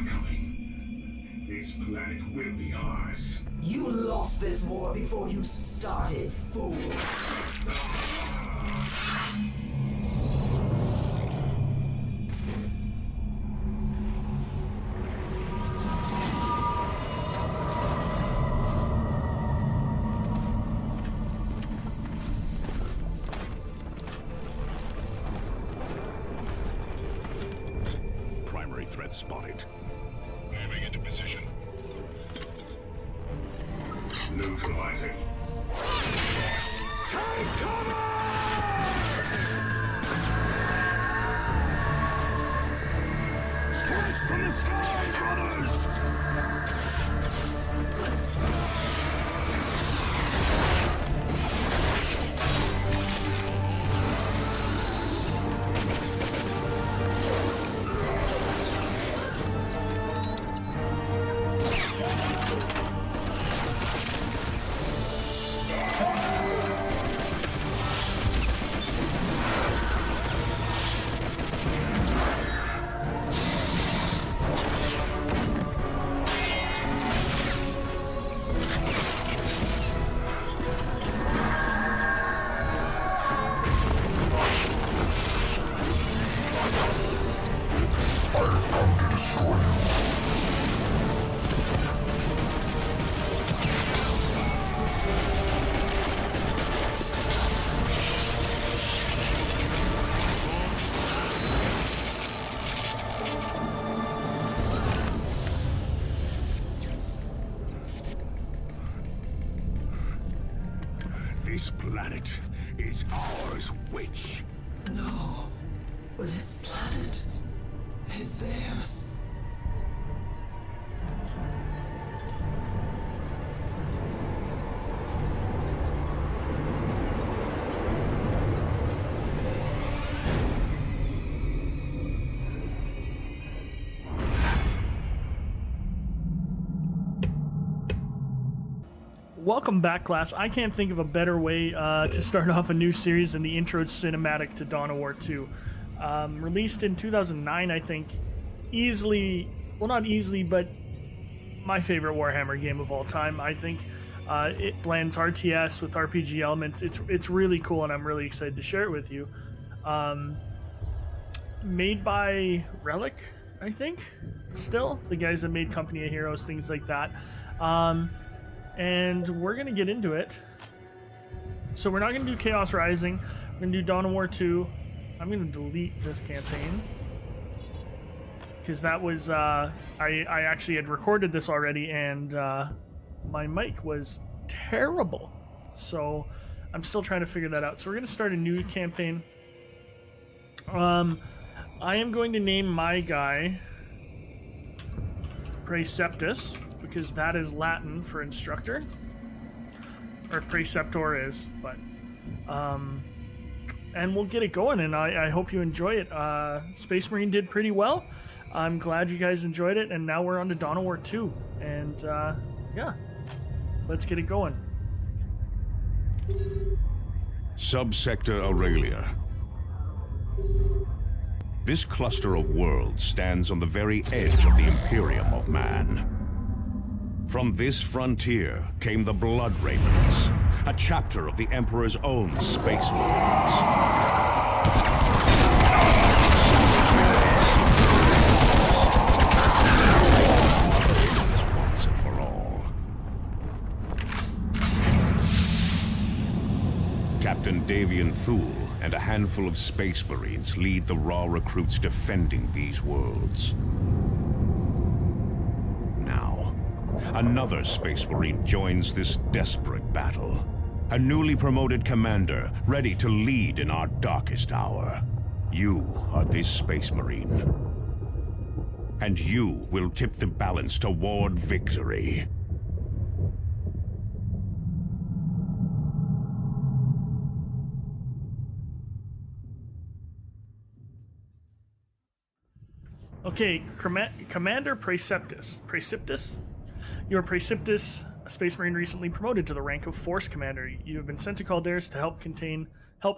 coming. This planet will be ours. You lost this war before you started, fool. Primary threat spotted. Moving into position. Neutralizing. Take cover! Strike from the sky, brothers! This planet is ours, witch. No. This planet is theirs. Welcome back, class. I can't think of a better way to start off a new series than the intro cinematic to Dawn of War 2. Released in 2009, I think. Easily, well, not easily, but my favorite Warhammer game of all time, I think. It blends RTS with RPG elements. It's really cool, and I'm really excited to share it with you. Made by Relic, I think, still. The guys that made Company of Heroes, things like that. And we're going to get into it. So we're not going to do Chaos Rising. We're going to do Dawn of War 2. I'm going to delete this campaign. Because that was... I actually had recorded this already, and my mic was terrible. So I'm still trying to figure that out. So we're going to start a new campaign. I am going to name my guy Preceptus, because that is Latin for instructor, or preceptor is, but and we'll get it going, and I hope you enjoy it. Space Marine did pretty well. I'm glad you guys enjoyed it, and now we're on to Dawn of War 2, and yeah, let's get it going. Subsector Aurelia. This cluster of worlds stands on the very edge of the Imperium of Man. From this frontier came the Blood Ravens, a chapter of the Emperor's own Space Marines. Once and for all. Captain Davian Thule and a handful of Space Marines lead the raw recruits defending these worlds. Now, another Space Marine joins this desperate battle. A newly promoted commander, ready to lead in our darkest hour. You are this Space Marine. And you will tip the balance toward victory. Okay, Commander Preceptus. Preceptus? You're Preceptus a Space Marine recently promoted to the rank of Force Commander. You have been sent to Calderis to help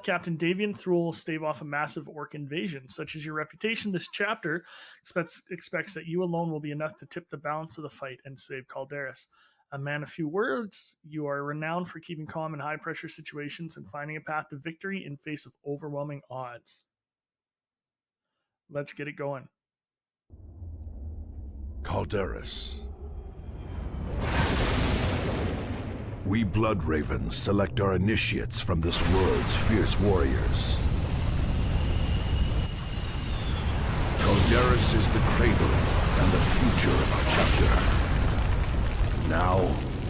Captain Davian Thrul stave off a massive orc invasion. Such as your reputation, this chapter expects that you alone will be enough to tip the balance of the fight and save Calderis. A man of few words, you are renowned for keeping calm in high-pressure situations and finding a path to victory in face of overwhelming odds. Let's get it going. Calderis. We Blood Ravens select our initiates from this world's fierce warriors. Calderis is the cradle and the future of our chapter. Now,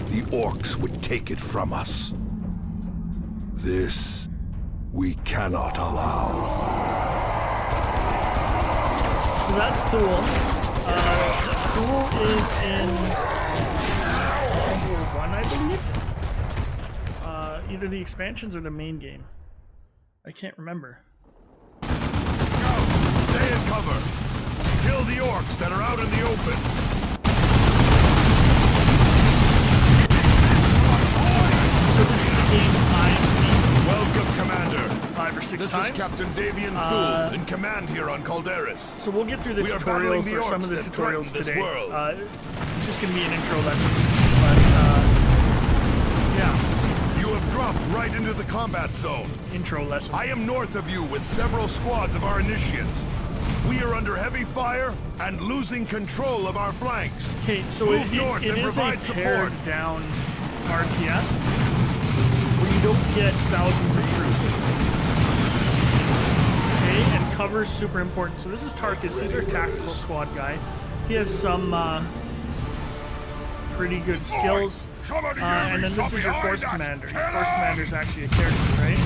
the orcs would take it from us. This, we cannot allow. So that's Thule. Thule is in World War 1, I believe. Either the expansions or the main game. I can't remember. Stay in cover. Kill the orcs that are out in the open. So this is a game I've Welcome, Commander. 5 or 6 This times. is Captain Davian Thule in command here on Calderis. So we'll get through the We are battling tutorials the or some orcs of the that tutorials threaten this today. world. It's just going to be an intro lesson. But, yeah, You have dropped right into the combat zone. intro lesson. I am north of you with several squads of our initiates. We are under heavy fire and losing control of our flanks. Okay, so Move north it and is a provide pared support. down RTS where you don't get thousands of troops. Okay, and cover's super important. So this is Tarkus. He's our tactical squad guy. He has some pretty good skills. And then this is your Force Commander. Your Force Commander is actually a character, right?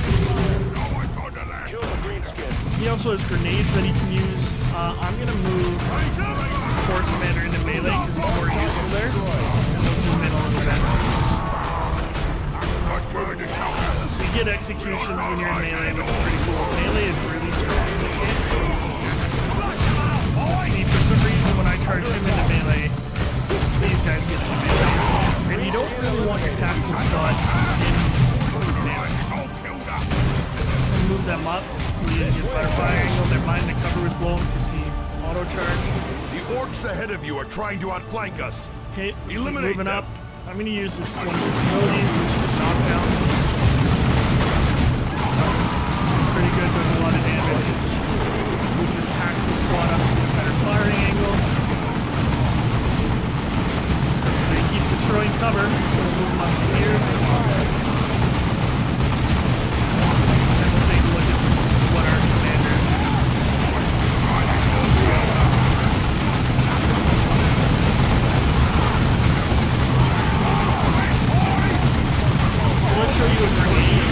He also has grenades that he can use. I'm going to move Force Commander into melee because he's more useful there. And they'll zoom in a little bit. So you get executions when you're in melee, which is pretty cool. Melee is really strong in this game. See, for some reason when I charge him into melee, these guys get into melee. And you don't really want your tactical squad in melee. Move them up. So you get better fire angle. Their mind the cover was blown because he auto-charged. The orcs ahead of you are trying to outflank us. Okay, let's keep Eliminate moving them. up. I'm going to use this one of his abilities, which is knockdown. Pretty good, does a lot of damage. Move this tactical squad up to get a better firing angle. So they keep destroying cover, so we'll move them up to here. And we'll take a look at what our commander is. So let's show you a grenade.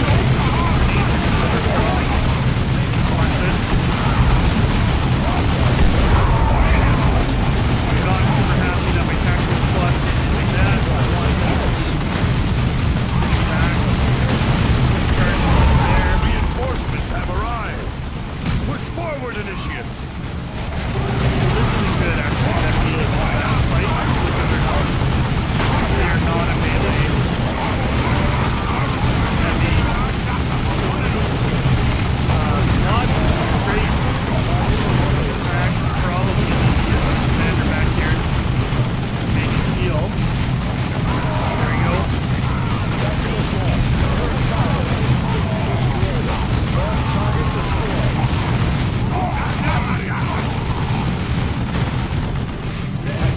Watch this. I'm not super happy that my tactical squad didn't like that. Sit back. Discharge there. Reinforcements have arrived. Push forward, initiates. So this isn't good actually that we that fight because they are not a melee. Squad, great. Actually, probably need to get the commander back here. Make it heal. There we go.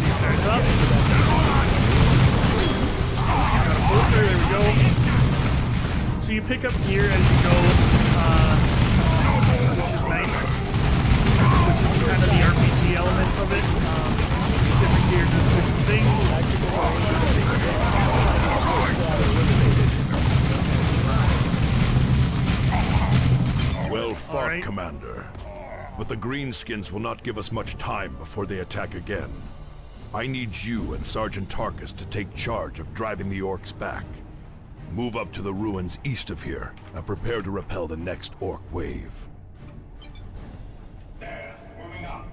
These guys up. Got a bolter, there we go. So you pick up gear as you go, which is nice. Which is kind of the RPG element of it. Different gear does different things. Well fought, Alright. Commander. But the Greenskins will not give us much time before they attack again. I need you and Sergeant Tarkus to take charge of driving the orcs back. Move up to the ruins east of here and prepare to repel the next orc wave. There, moving up.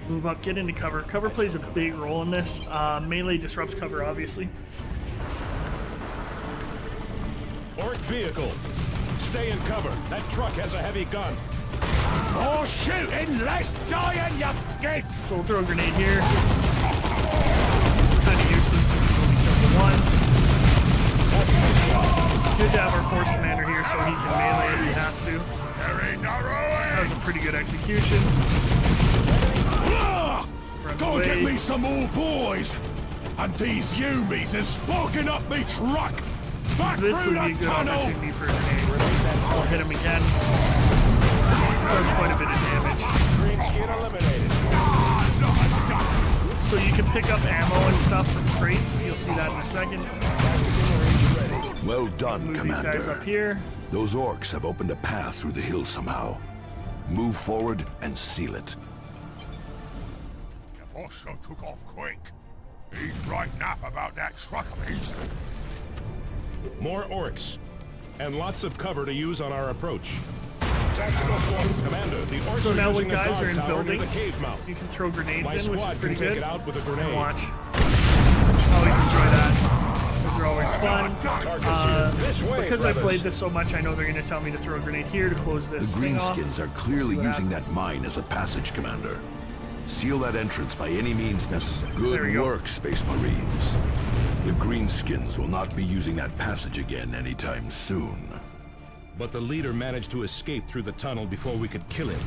Move up, get into cover. Cover plays a big role in this. Melee disrupts cover, obviously. Orc vehicle. Stay in cover. That truck has a heavy gun. More shooting, less dying, you kids! So we'll throw a grenade here. Kind of useless since we'll be killed to one. Good to have our force commander here so he can melee if he has to. That was a pretty good execution. Go get me some more boys! And these Yumis is sparking up me truck! Back This through would be a the good tunnel! opportunity for a grenade. I'll hit him again. Does quite a bit of damage. So you can pick up ammo and stuff from crates. You'll see that in a second. Well done, Move Commander. these guys up here. Those orcs have opened a path through the hills somehow. Move forward and seal it. The boss so took off quick. He's right enough about that truck of his. More orcs. And lots of cover to use on our approach. Commander, the orcs So are now using when guys a are in guard tower near buildings, the cave mouth. you can throw grenades My in, which is squad can pretty take good. it out with a And grenade. watch. Always enjoy that. Those are always fun. Because I played this so much, I know they're going to tell me to throw a grenade here to close this The thing off. Greenskins are clearly See what using happens. that mine as a passage, Commander. Seal that entrance by any means necessary. There we Good go. work, Space Marines. The Greenskins will not be using that passage again anytime soon. But the leader managed to escape through the tunnel before we could kill him.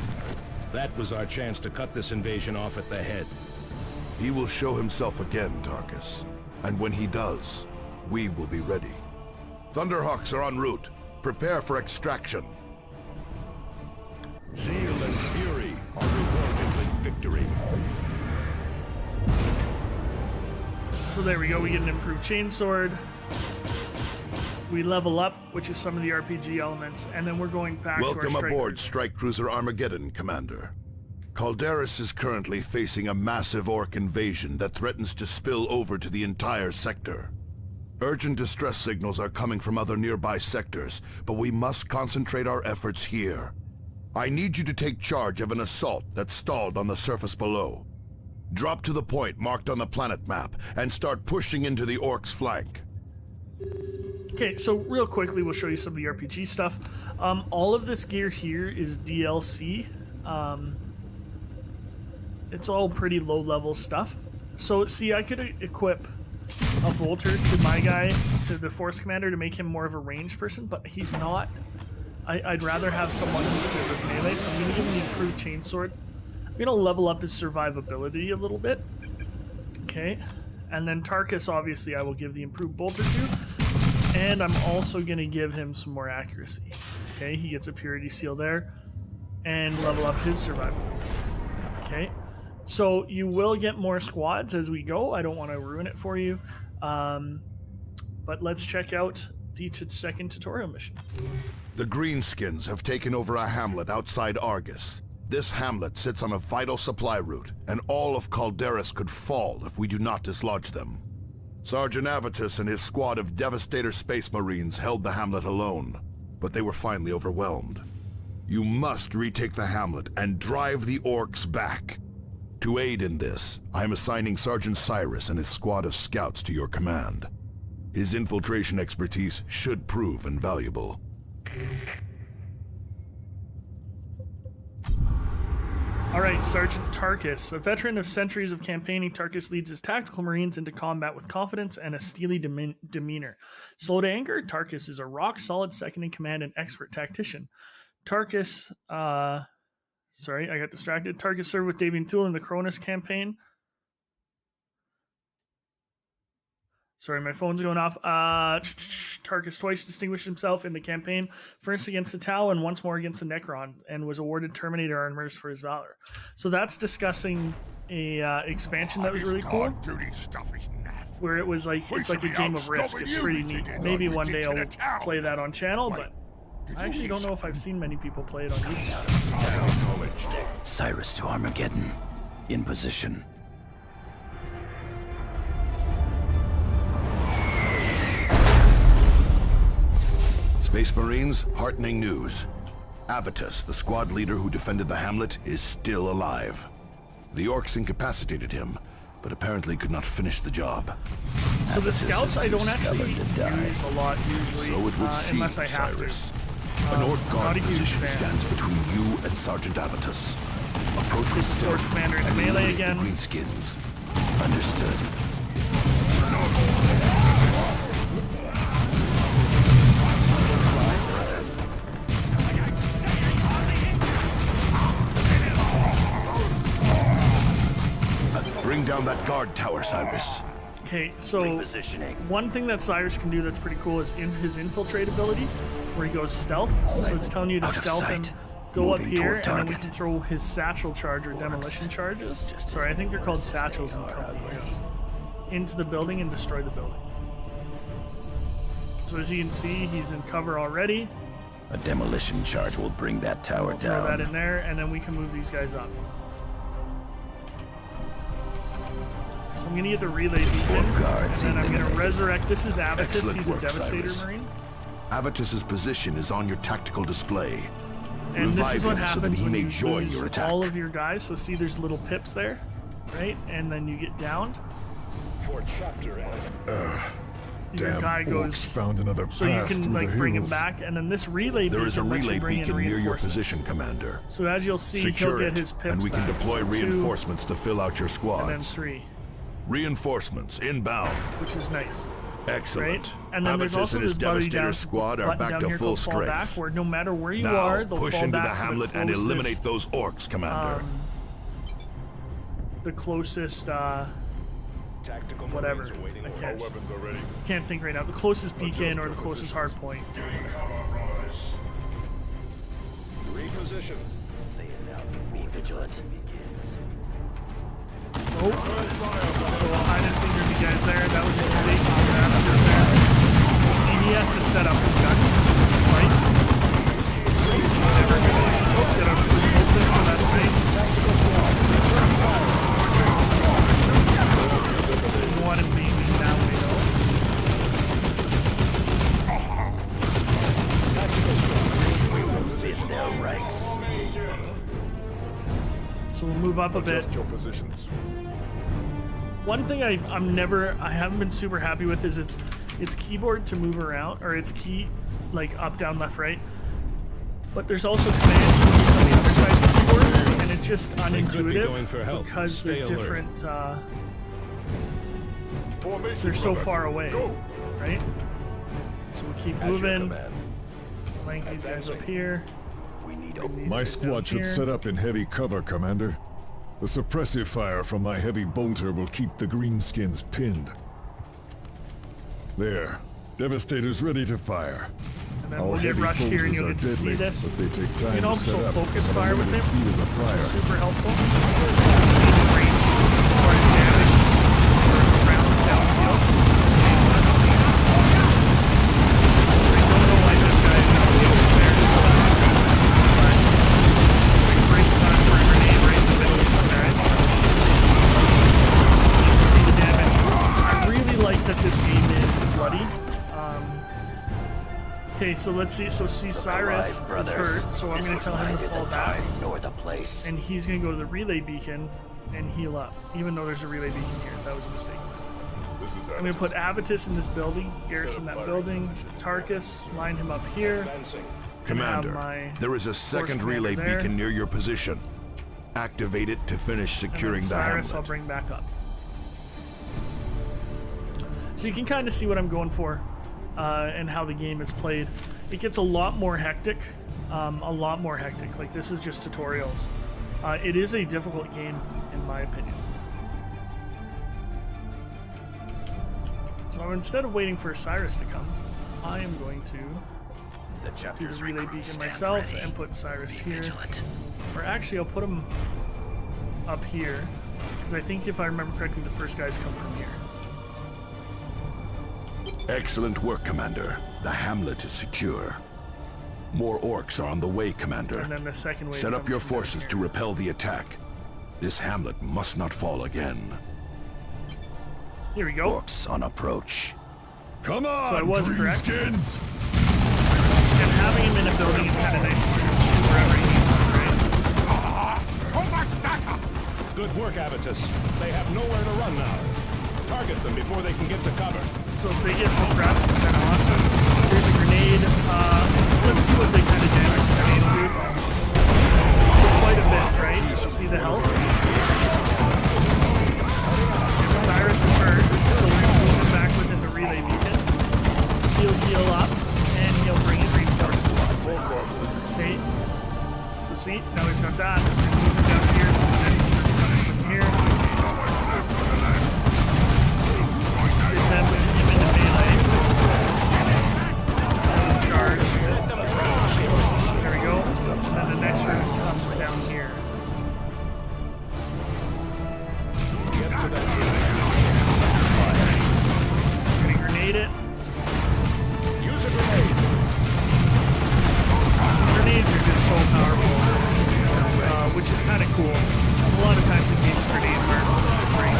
That was our chance to cut this invasion off at the head. He will show himself again, Tarkus. And when he does, we will be ready. Thunderhawks are en route. Prepare for extraction. Zeal and fury are rewarded with victory. So there we go, we get an improved chainsword. We level up, which is some of the RPG elements, and then we're going back to our Welcome strike aboard cruiser. Strike Cruiser Armageddon, Commander. Calderis is currently facing a massive orc invasion that threatens to spill over to the entire sector. Urgent distress signals are coming from other nearby sectors, but we must concentrate our efforts here. I need you to take charge of an assault that's stalled on the surface below. Drop to the point marked on the planet map and start pushing into the orc's flank. Okay, so real quickly, we'll show you some of the RPG stuff. All of this gear here is DLC. It's all pretty low-level stuff. So, see, I could equip a bolter to my guy, to the Force Commander, to make him more of a ranged person, but he's not. I'd rather have someone who's good with melee, so I'm going to give him the improved chainsword. I'm going to level up his survivability a little bit. Okay, and then Tarkus, obviously, I will give the improved bolter to. And I'm also going to give him some more accuracy. Okay, he gets a purity seal there. And level up his survival. Okay, so you will get more squads as we go. I don't want to ruin it for you. But let's check out the second tutorial mission. The Greenskins have taken over a hamlet outside Argus. This hamlet sits on a vital supply route, and all of Calderis could fall if we do not dislodge them. Sergeant Avitus and his squad of Devastator Space Marines held the hamlet alone, but they were finally overwhelmed. You must retake the hamlet and drive the orcs back. To aid in this, I am assigning Sergeant Cyrus and his squad of scouts to your command. His infiltration expertise should prove invaluable. All right, Sergeant Tarkus. A veteran of centuries of campaigning, Tarkus leads his tactical marines into combat with confidence and a steely demeanor. Slow to anger, Tarkus is a rock-solid second-in-command and expert tactician. Tarkus, sorry, I got distracted. Tarkus served with Davian Thule in the Cronus campaign. Sorry, my phone's going off. Tarkus twice distinguished himself in the campaign, first against the Tau and once more against the Necron, and was awarded Terminator armors for his valor. So that's discussing a expansion that was really cool, Duty stuff is naff. where it was like it's like a game of Risk. It's pretty neat. Maybe one day I'll play that on channel, but I actually don't know if I've seen many people play it on YouTube. Cyrus to Armageddon. In position. Space Marines, heartening news. Avitus, the squad leader who defended the hamlet, is still alive. The orcs incapacitated him, but apparently could not finish the job. So the scouts I don't actually stubborn to die. use a lot usually, So it would seem, unless I have Cyrus. to. An orc not guard a huge position fan. stands between you and Sergeant Avitus. Approach with Force stealth commander in and melee eliminate again. the greenskins. Understood. Bring down that guard tower, Cyrus. Okay, so one thing that Cyrus can do that's pretty cool is his infiltrate ability, where he goes stealth. So it's telling you to Out of stealth sight. him, go up Moving here, toward and then we target. can throw his satchel charge or demolition charges. Sorry, I think they're called satchels in Call of Duty. Into the building and destroy the building. So as you can see, he's in cover already. A demolition charge will bring that tower Throw that down. in there, and then we can move these guys up. So I'm gonna get the relay beacon, guards and then I'm gonna eliminated. resurrect. This is Avitus. Excellent He's a work, Devastator Cyrus. Marine. Avitus's position is on your tactical display. And this is Revive what him so happens that he when may you join lose your attack. all of your guys. So see, there's little pips there, right? And then you get downed. Your Damn guy orcs goes. found another So you path can through like the bring him hills. back, and then this relay There is a beacon lets you relay bring in beacon near your reinforcements. position, Commander. So as you'll see, he'll Secure get it, his pips and we can back. deploy So 2, reinforcements to fill out your and then squads. 3, Reinforcements inbound. which is nice. Excellent. Right? And then there's Avitus also and his this button Devastator down, squad are button back down to here full called fall back, strength. where no matter where you Now, are, they'll push fall into the back to hamlet the and closest, eliminate those orcs, Commander. the closest, whatever. I can't think right now. The closest beacon or the closest hard point. Reposition. Be vigilant. Oh, so I didn't think there'd be guys there. That was a mistake. Just there. See, he has to set up his gun. Right? Never gonna. Oh, did I move this to that space? Didn't want him being that way In their ranks. though. So we'll move up a bit. Your positions. One thing I haven't been super happy with is its keyboard to move around, or its key like up, down, left, right. But there's also commands you can use on the other side of the keyboard, and it's just could be unintuitive going for help. because Stay they're alert. different. They're so far away, right? So we'll keep At your moving. command. Flank these guys up here. We need Bring these My guys down squad should here. set up in heavy cover, Commander. The suppressive fire from my heavy bolter will keep the greenskins pinned. There. Devastator's ready to fire. And then Our we'll get heavy rushed here, and bolters you'll are get to see deadly, this. but they take time You can to also set up. focus at a fire with limited him, feet of the which fire. is super helpful. Range for his damage for rounds downfield. I don't know why this guy is out over there, but it's a great time for a grenade right in the middle of the guys. You can see the damage. I really like that this game is bloody. Okay, so let's see. So see, Cyrus is hurt, so I'm going to tell him to fall back. Ignore the place. And he's going to go to the relay beacon and heal up, even though there's a relay beacon here. That was a mistake. I'm going to put Avitus in this building, garrison that building, Tarkus, line him up here. Commander, my there is a second commander relay there. beacon near your position. Activate it to finish And then securing the Cyrus I'll hamlet. bring back up. So you can kind of see what I'm going for and how the game is played. It gets a lot more hectic. Like, this is just tutorials. It is a difficult game, in my opinion. So instead of waiting for Cyrus to come, I am going to The do chapter's the relay recruits beacon stand myself ready. and put Cyrus Be here. vigilant. Or actually, I'll put him up here, because I think if I remember correctly, the first guys come from here. Excellent work, Commander. The hamlet is secure. More orcs are on the way, Commander. And then the second wave Set up comes your from down forces here. to repel the attack. This hamlet must not fall again. Here we go. Orcs on approach. Come on, I was correct. greenskins! And having him in a building is kind of nice. You can shoot wherever he needs to, right? Ah, So much data! Good work, Avitus. They have nowhere to run now. Target them before they can get to cover. So if they get suppressed, it's kind of awesome. There's a grenade. Let's see what they kind of damage the grenade do. Quite a bit, right? See the health? And Cyrus is hurt, so we're going to move him back within the relay beacon. He'll heal up, and he'll bring in reinforcements. Okay. So see, now he's got that. Move him down here. Then he's going to come from here. Get them with him into melee. Charge. There we go. And then the next room comes down here. Gonna grenade it. Use a grenade. Grenades are just so powerful, which is kind of cool. A lot of times the game grenades are great.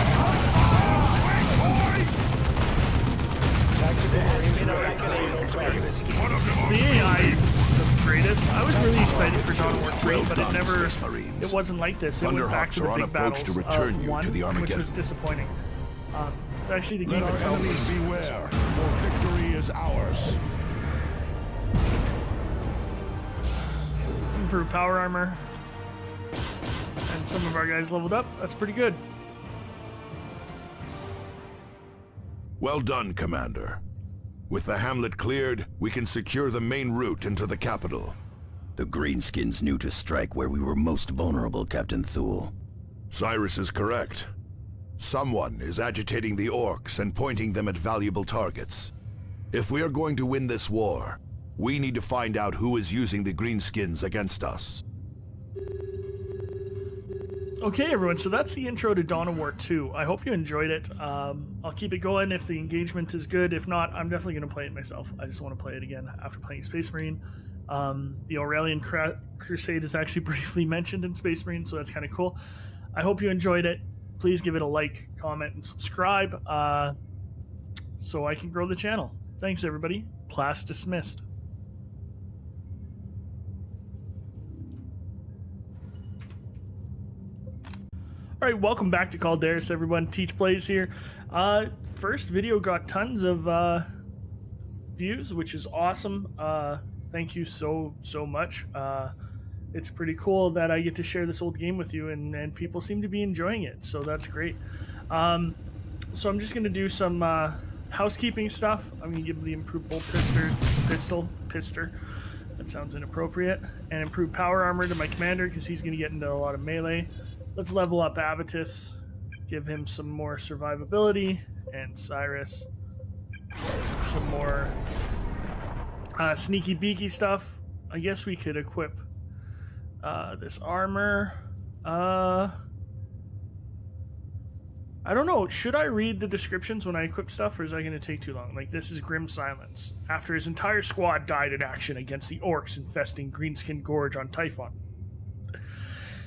The AI is the greatest. I was really excited for Dawn of War 3, but it wasn't like this. It went back to the big battles of 1, which was disappointing. Actually, the game itself was... beware, for victory is ours. Improved power armor. And some of our guys leveled up. That's pretty good. Well done, Commander. With the hamlet cleared, we can secure the main route into the capital. The Greenskins knew to strike where we were most vulnerable, Captain Thule. Cyrus is correct. Someone is agitating the orcs and pointing them at valuable targets. If we are going to win this war, we need to find out who is using the Greenskins against us. Okay, everyone, so that's the intro to Dawn of War 2. I hope you enjoyed it. I'll keep it going if the engagement is good. If not, I'm definitely going to play it myself. I just want to play it again after playing Space Marine. The Aurelian Crusade is actually briefly mentioned in Space Marine, so that's kind of cool. I hope you enjoyed it. Please give it a like, comment, and subscribe so I can grow the channel. Thanks, everybody. Class dismissed. All right, welcome back to Calderis, everyone. TeacherPlays here. First video got tons of views, which is awesome. Thank you so much. It's pretty cool that I get to share this old game with you, and people seem to be enjoying it, so that's great. So I'm just going to do some housekeeping stuff. I'm going to give the improved bolt pister. That sounds inappropriate. And improved power armor to my commander, because he's going to get into a lot of melee. Let's level up Avitus, give him some more survivability, and Cyrus some more sneaky beaky stuff. I guess we could equip this armor. I don't know. Should I read the descriptions when I equip stuff, or is that going to take too long? Like, this is Grim Silence. After his entire squad died in action against the orcs infesting Greenskin Gorge on Typhon,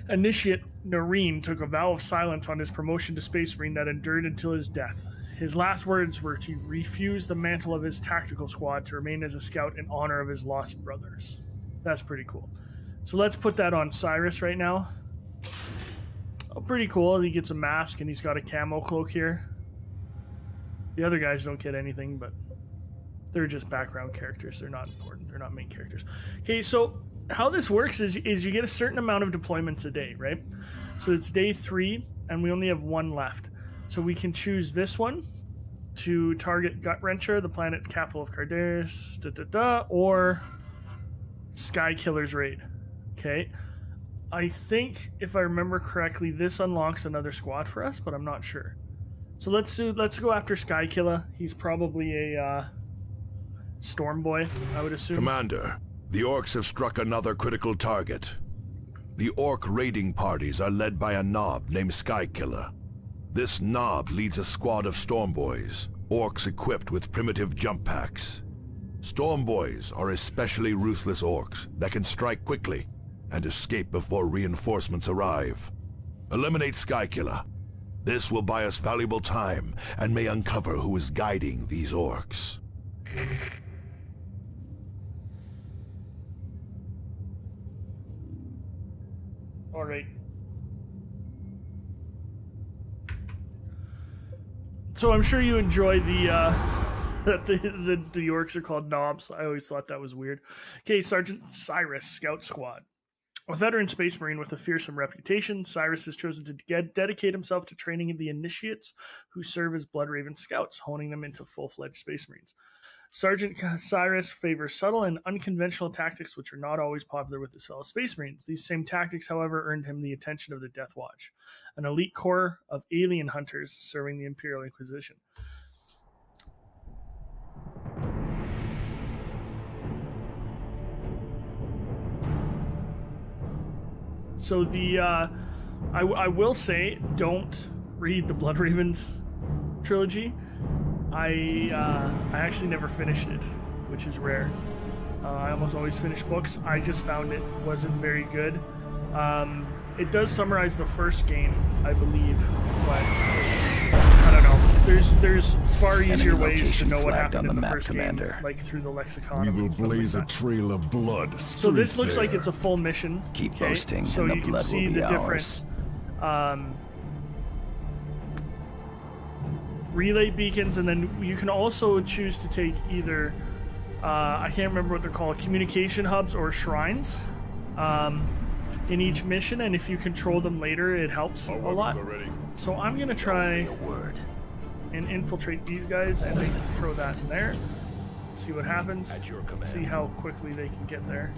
Initiate Nareen took a vow of silence on his promotion to Space Marine that endured until his death. His last words were to refuse the mantle of his tactical squad to remain as a scout in honor of his lost brothers. That's pretty cool. So let's put that on Cyrus right now. Oh, pretty cool. He gets a mask and he's got a camo cloak here. The other guys don't get anything, but they're just background characters. They're not important. They're not main characters. Okay, so how this works is you get a certain amount of deployments a day, right? So it's day 3, and we only have 1 left. So we can choose this one to target Gut Wrencher, the planet's capital of Cardaris, or Sky Killer's raid. Okay. I think, if I remember correctly, this unlocks another squad for us, but I'm not sure. So let's go after Sky Killer. He's probably a Storm Boy, I would assume. Commander, the orcs have struck another critical target. The orc raiding parties are led by a knob named Skykiller. This knob leads a squad of Storm Boys, orcs equipped with primitive jump packs. Storm Boys are especially ruthless orcs that can strike quickly and escape before reinforcements arrive. Eliminate Skykiller. This will buy us valuable time and may uncover who is guiding these orcs. All right. So I'm sure you enjoy the that the orcs are called knobs. I always thought that was weird. Okay, Sergeant Cyrus, Scout Squad. A veteran space marine with a fearsome reputation, Cyrus has chosen to dedicate himself to training the initiates who serve as Bloodraven scouts, honing them into full-fledged space marines. Sergeant Cyrus favors subtle and unconventional tactics which are not always popular with his fellow space marines. These same tactics, however, earned him the attention of the Death Watch, an elite corps of alien hunters serving the Imperial Inquisition. So the I will say, don't read the Bloodravens trilogy. I actually never finished it, which is rare. I almost always finish books. I just found it wasn't very good. It does summarize the first game, I believe, but I don't know. There's far easier ways to know what happened in the first game, like through the lexicon. We will and stuff blaze like a that. trail of blood. So this looks like there. it's a full mission. Keep okay? boasting, so and the you can blood see will be the ours. different relay beacons, and then you can also choose to take either I can't remember what they're called, communication hubs or shrines in each mission, and if you control them later, it helps a lot. So I'm gonna try and infiltrate these guys, and they can throw that in there. See what happens. At your command. See how quickly they can get there.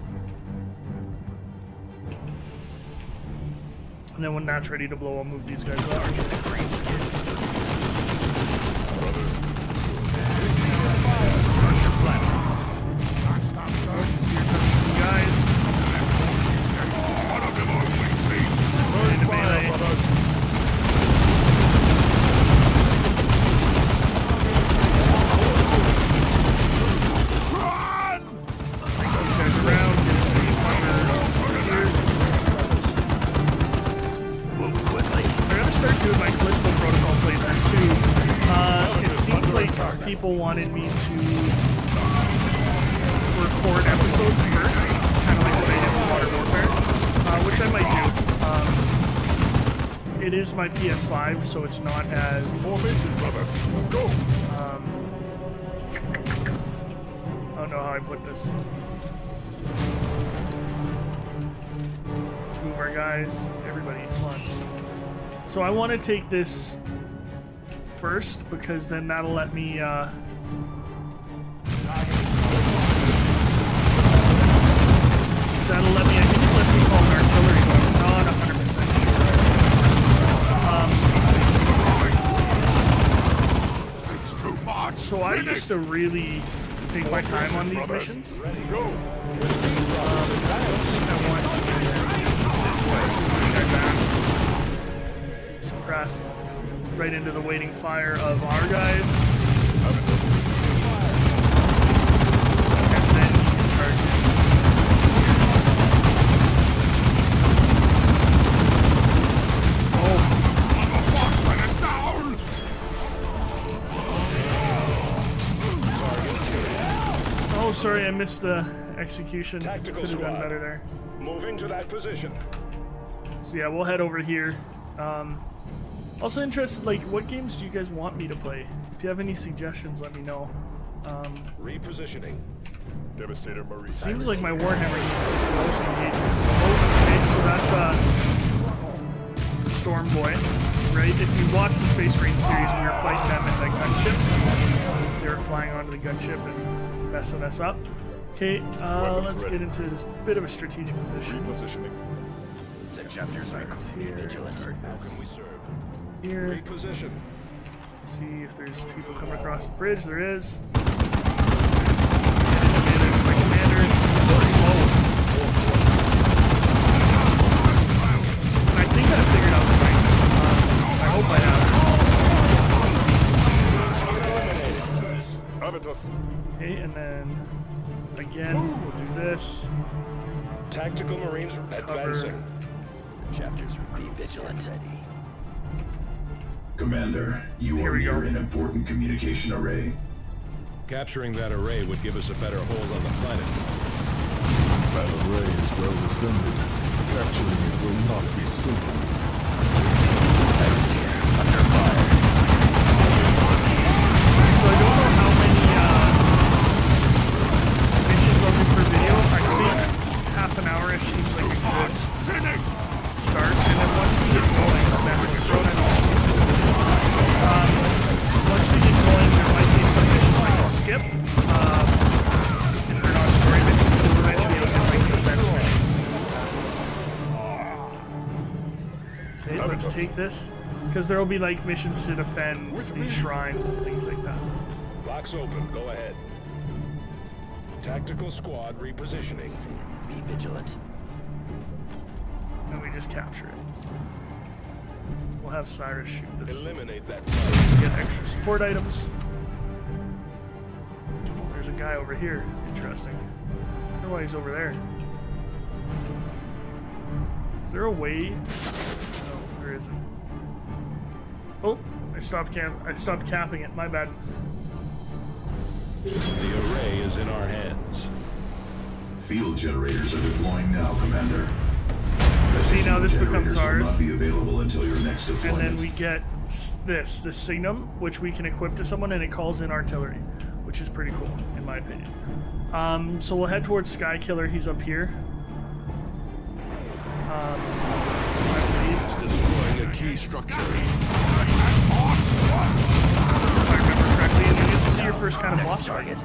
And then when that's ready to blow, I'll move these guys over. People wanted me to record episodes first, kind of like what I did with Modern Warfare, which I might do. It is my PS5, so it's not as I don't know how I put this. Let's move our guys. Everybody, come on. So I want to take this first, because then that'll let me I think it lets me call an artillery, but I'm not 100% sure. It's too much. So I used to really take my time on these missions. I want to get this guy back. Suppressed. Right into the waiting fire of our guys. And then he can charge it. Oh, sorry, I missed the execution. Tactical Could have done squad. better there. Moving to that position. So yeah, we'll head over here. Also interested, like, what games do you guys want me to play? If you have any suggestions, let me know. Repositioning. Devastator Marine. Seems like my Warhammer games get the most engagement. Okay, so that's Storm Boy, right? If you watch the Space Marine series, we were fighting them in the gunship. They were flying onto the gunship and messing us up. Okay, let's get into a bit of a strategic position. Repositioning. Starts here. Here. Reposition. See if there's people coming across the bridge. There is. My commander is so slow. And I think I figured out the fight. I hope I have. Okay, and then again, we'll do this. Tactical Marines advancing. Chapters be vigilant. Commander, you Here are we go. near an important communication array. Capturing that array would give us a better hold on the planet. That array is well defended. Capturing it will not be simple. Under fire. this, because there will be like missions to defend these shrines and things like that. Box open. Go ahead. Tactical squad repositioning. Be vigilant. And we just capture it. We'll have Cyrus shoot this. Eliminate that. Get extra support items. There's a guy over here. Interesting. I wonder why he's over there. Is there a way? No, there isn't. Oh, I stopped capping it. My bad. The array is in our hands. Field generators are deploying now, Commander. See, now this becomes Generators will ours. not be available until your next And deployment. then we get this signum, which we can equip to someone, and it calls in artillery, which is pretty cool, in my opinion. So we'll head towards Sky Killer. He's up here. It's destroying a key structure. If I remember correctly, and you get to see your first kind of boss fight.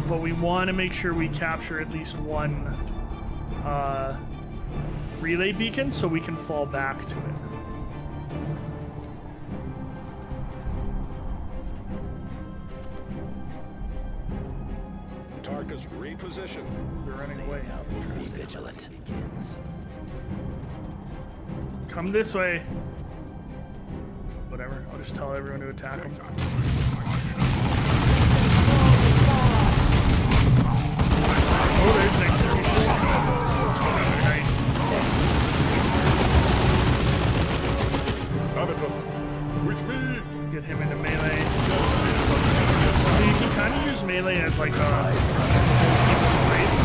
But we want to make sure we capture at least one relay beacon so we can fall back to it. Tarkus reposition. They're running away. Be vigilant. Come this way. Whatever. I'll just tell everyone to attack them. Oh, there's an execution. Nice. With me! Get him into melee. So you can kind of use melee as like a race,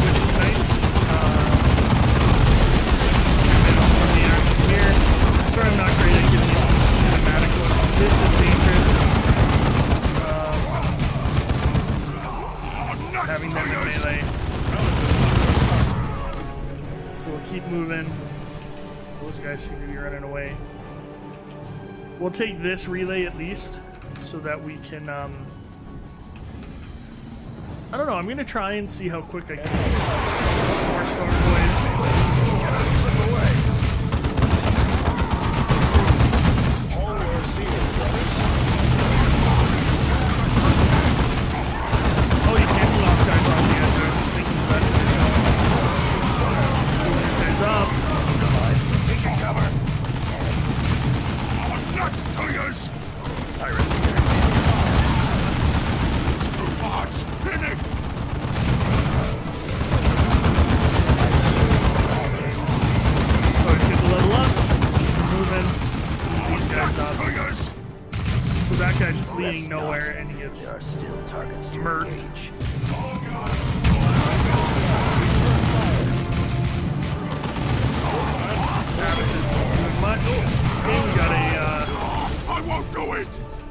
which is nice. And also the action here. Sorry, I'm not great at giving you some cinematic looks. This is dangerous. Having them in melee. So we'll keep moving. Those guys seem to be running away. We'll take this relay at least, so that we can, I don't know, I'm gonna try and see how quick I can use more storm boys. Oh, you can't block guys off the edge. I was just thinking about it myself. Pull these guys up. Taking cover. Nuts to yours! Cyrus here. It's too much! Pin it! Oh, it's good to level up. Keep moving. Move these guys up. To yours! So that guy's fleeing nowhere and he gets There are still targets to murked. engage. Travis isn't doing much. Okay, we got a, I won't do it!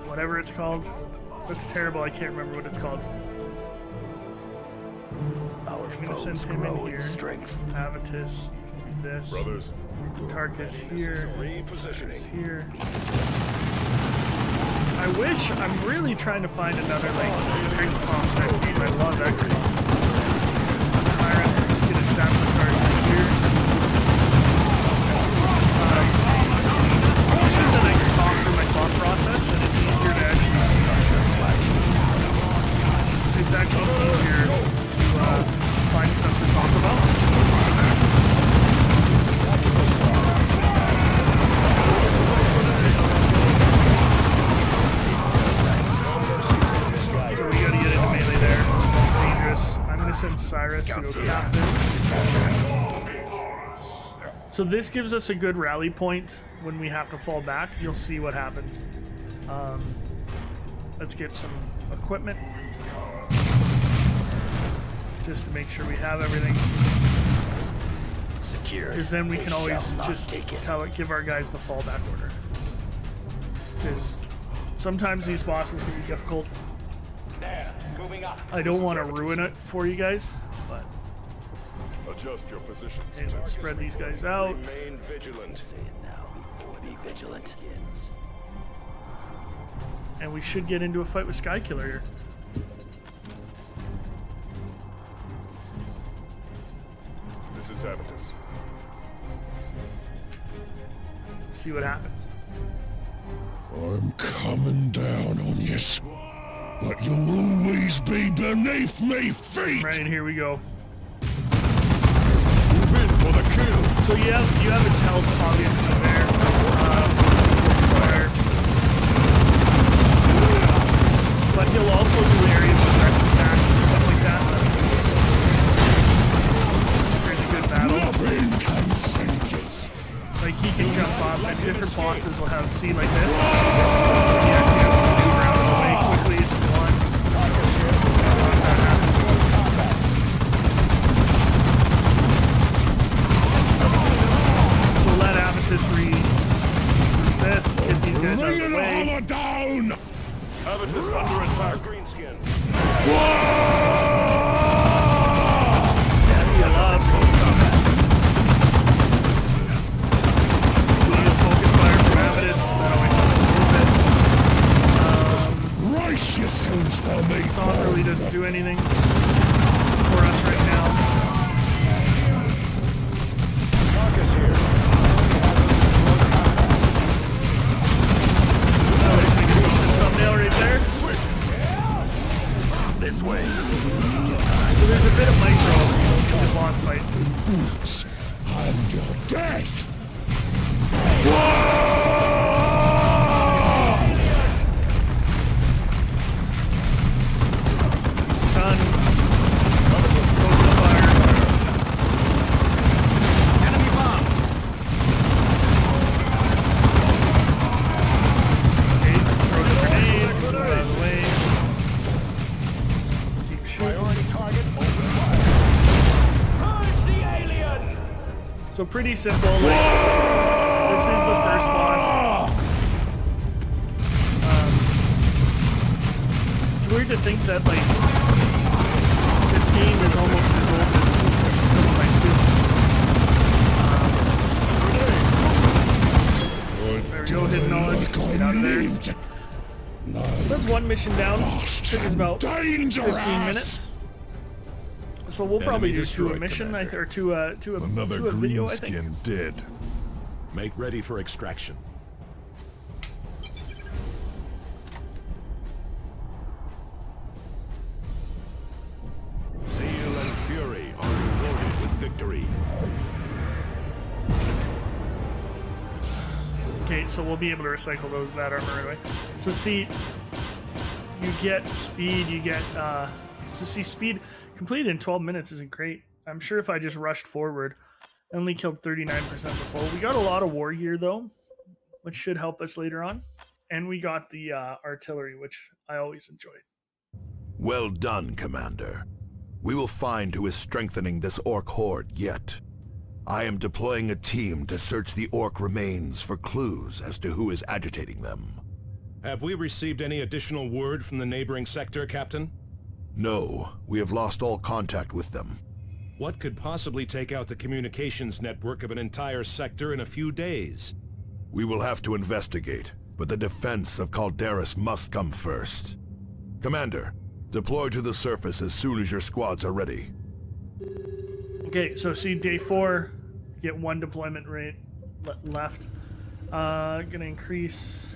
whatever it's called. That's terrible, I can't remember what it's called. Our I'm gonna send foes him in grow in here. strength. Avitus, you can do this. Brothers, Tarkus here. Repositioning. Cyrus here. I wish, I'm really trying to find another, like, XCOM type game. I love XCOM. Cyrus, let's get a sample card right here. Just because then I can talk through my thought process, and it's easier to actually... It's actually easier to find stuff to talk about. So we gotta get into melee there. That's dangerous. I'm gonna send Cyrus to go cap this. So this gives us a good rally point when we have to fall back. You'll see what happens. Let's get some equipment. Just to make sure we have everything. Secure. Because then we They can always shall not just take it. give our guys the fallback order. Because sometimes these bosses can be difficult. I don't want to ruin it for you guys, but adjust your positions. hey, let's spread these guys out. Remain vigilant. Say it now before be vigilant. And we should get into a fight with Sky Killer here. This is Avitus. See what happens. I'm coming down on you, but you'll always be beneath me feet. Right, here we go. Move in for the kill. So you have his health obviously there. Fire. But he'll also do areas of direct attack and stuff like that. Really good battle. Nothing can sink us. Like he can jump up, and different bosses will have C like this. You actually have to maneuver out of the way quickly if you want. So let Avitus read this, get these guys out of the way. Down. Avitus under attack. Greenskin. Yeah, you love. We use focus fire from Avitus. That always helps a little bit. Brace yourselves for me. Tom really doesn't do anything for us right now. Marcus here. At least we can see some thumbnail right there. This way. So there's a bit of micro in the boss fights. Boots and your death. Stunned. Focus fire. Enemy bomb. Okay, throws a grenade. Out of the way. Keep shooting. Priority target. Open fire. Purge the alien. So pretty simple. Like, this is the first boss. It's weird to think that like this game is almost as old as some of my students. There we go, hidden knowledge. Let's get out of there. That's one mission down. Took us about 15 minutes. So we'll probably Enemy do two a destroyed, mission, Commander. or two a Another video, I think. greenskin dead. Make ready for extraction. Zeal and fury are rewarded with victory. Okay, so we'll be able to recycle that armor right away. So see, you get speed, you get, so see speed completed in 12 minutes isn't great. I'm sure if I just rushed forward, I only killed 39% before. We got a lot of war gear though, which should help us later on. And we got the artillery, which I always enjoyed. Well done, Commander. We will find who is strengthening this orc horde yet. I am deploying a team to search the orc remains for clues as to who is agitating them. Have we received any additional word from the neighboring sector, Captain? No, we have lost all contact with them. What could possibly take out the communications network of an entire sector in a few days? We will have to investigate, but the defense of Calderis must come first. Commander, deploy to the surface as soon as your squads are ready. Okay, so see day 4, get 1 deployment rate left. Gonna increase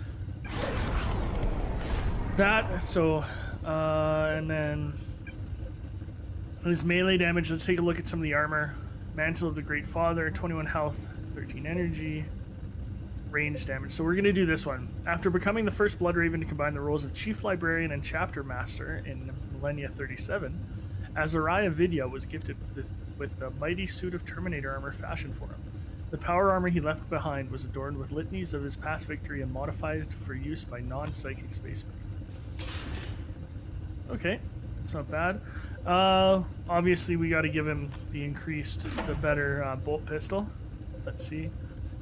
that, so, and then his melee damage, let's take a look at some of the armor. Mantle of the Great Father, 21 health, 13 energy, range damage. So we're going to do this one. After becoming the first Blood Raven to combine the roles of Chief Librarian and Chapter Master in Millennia 37, Azariah Vidya was gifted with the mighty suit of Terminator armor fashioned for him. The power armor he left behind was adorned with litanies of his past victory and modified for use by non-psychic spacemen. Okay, that's not bad. Obviously we got to give him the better bolt pistol. Let's see.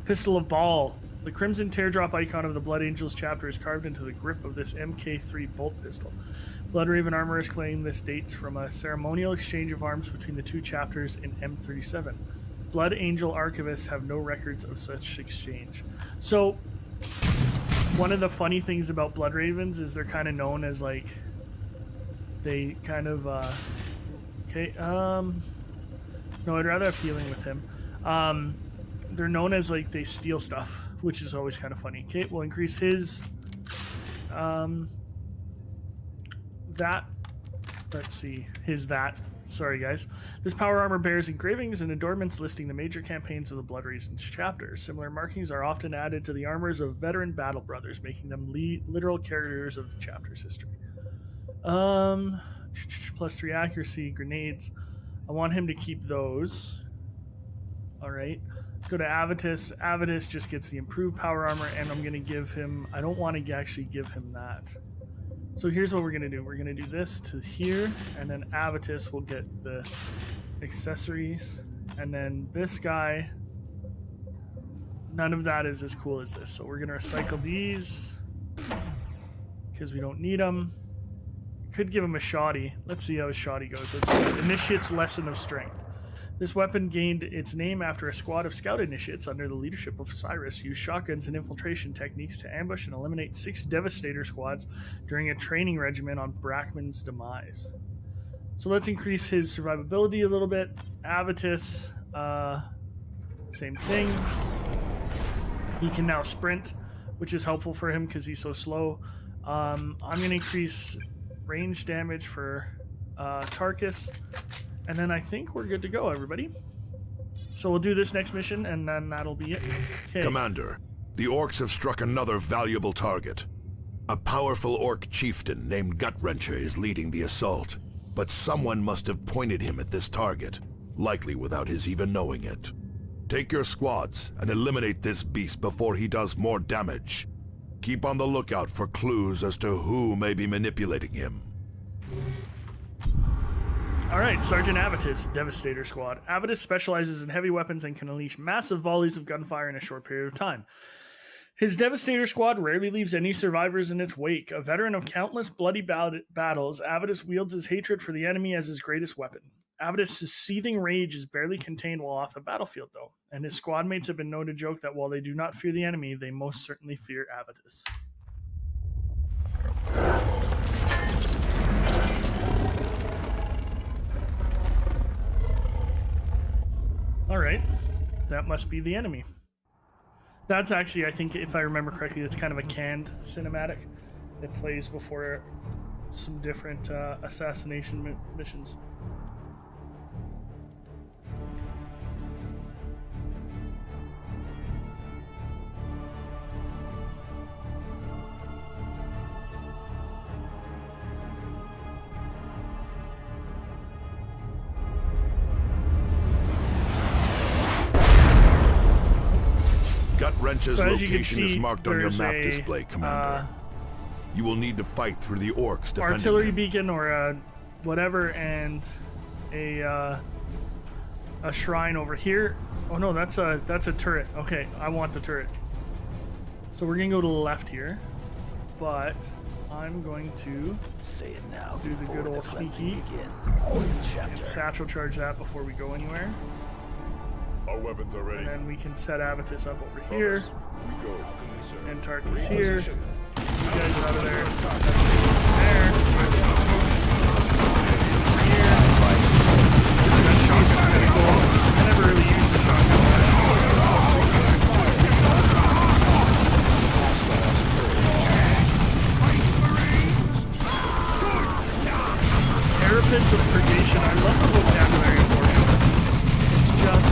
Pistol of Ball. The crimson teardrop icon of the Blood Angels chapter is carved into the grip of this MK3 bolt pistol. Blood Raven armorers claim this dates from a ceremonial exchange of arms between the two chapters in M37. Blood Angel archivists have no records of such exchange. So, one of the funny things about Blood Ravens is they're kind of known as like, they kind of, No, I'd rather have healing with him. They're known as, like, they steal stuff, which is always kind of funny. Okay, we'll increase his... that. Let's see. Sorry, guys. This power armor bears engravings and adornments listing the major campaigns of the Blood Reasons chapters. Similar markings are often added to the armors of veteran battle brothers, making them literal characters of the chapter's history. +3 accuracy, grenades. I want him to keep those. Alright. Go to Avitus. Avitus just gets the improved power armor, and I'm going to give him... I don't want to actually give him that. So here's what we're going to do. We're going to do this to here, and then Avitus will get the accessories. And then this guy, none of that is as cool as this. So we're going to recycle these because we don't need them. Could give him a shoddy. Let's see how his shoddy goes. Let's see. Initiate's Lesson of Strength. This weapon gained its name after a squad of scout initiates under the leadership of Cyrus used shotguns and infiltration techniques to ambush and eliminate 6 Devastator squads during a training regimen on Brackman's demise. So let's increase his survivability a little bit. Avitus, same thing. He can now sprint, which is helpful for him because he's so slow. I'm going to increase range damage for Tarkus. And then I think we're good to go, everybody. So we'll do this next mission, and then that'll be it. Okay. Commander, the orcs have struck another valuable target. A powerful orc chieftain named Gut-Wrencher is leading the assault, but someone must have pointed him at this target, likely without his even knowing it. Take your squads and eliminate this beast before he does more damage. Keep on the lookout for clues as to who may be manipulating him. Alright, Sergeant Avitus, Devastator Squad. Avitus specializes in heavy weapons and can unleash massive volleys of gunfire in a short period of time. His Devastator Squad rarely leaves any survivors in its wake. A veteran of countless bloody battles, Avitus wields his hatred for the enemy as his greatest weapon. Avitus' seething rage is barely contained while off the battlefield, though, and his squad mates have been known to joke that while they do not fear the enemy, they most certainly fear Avitus. Alright, that must be the enemy. That's actually, I think, if I remember correctly, that's kind of a canned cinematic that plays before some different assassination missions. Gut-Wrencher's So as you can location see, is marked on your there's map a, display, Commander. You will need to fight through the orcs defending artillery him. beacon or a whatever, and a shrine over here. Oh no, that's a turret. Okay, I want the turret. So we're gonna go to the left here, but I'm going to Say it now. do the good old sneaky and satchel charge that before we go anywhere. Our weapons are ready. And then we can set Avitus up over here, We go. and Tarkus here. You guys out of there. There. Here. That shotgun's pretty cool. I never really used the shotgun. Carapace of Purgation. I love the vocabulary portion. It's just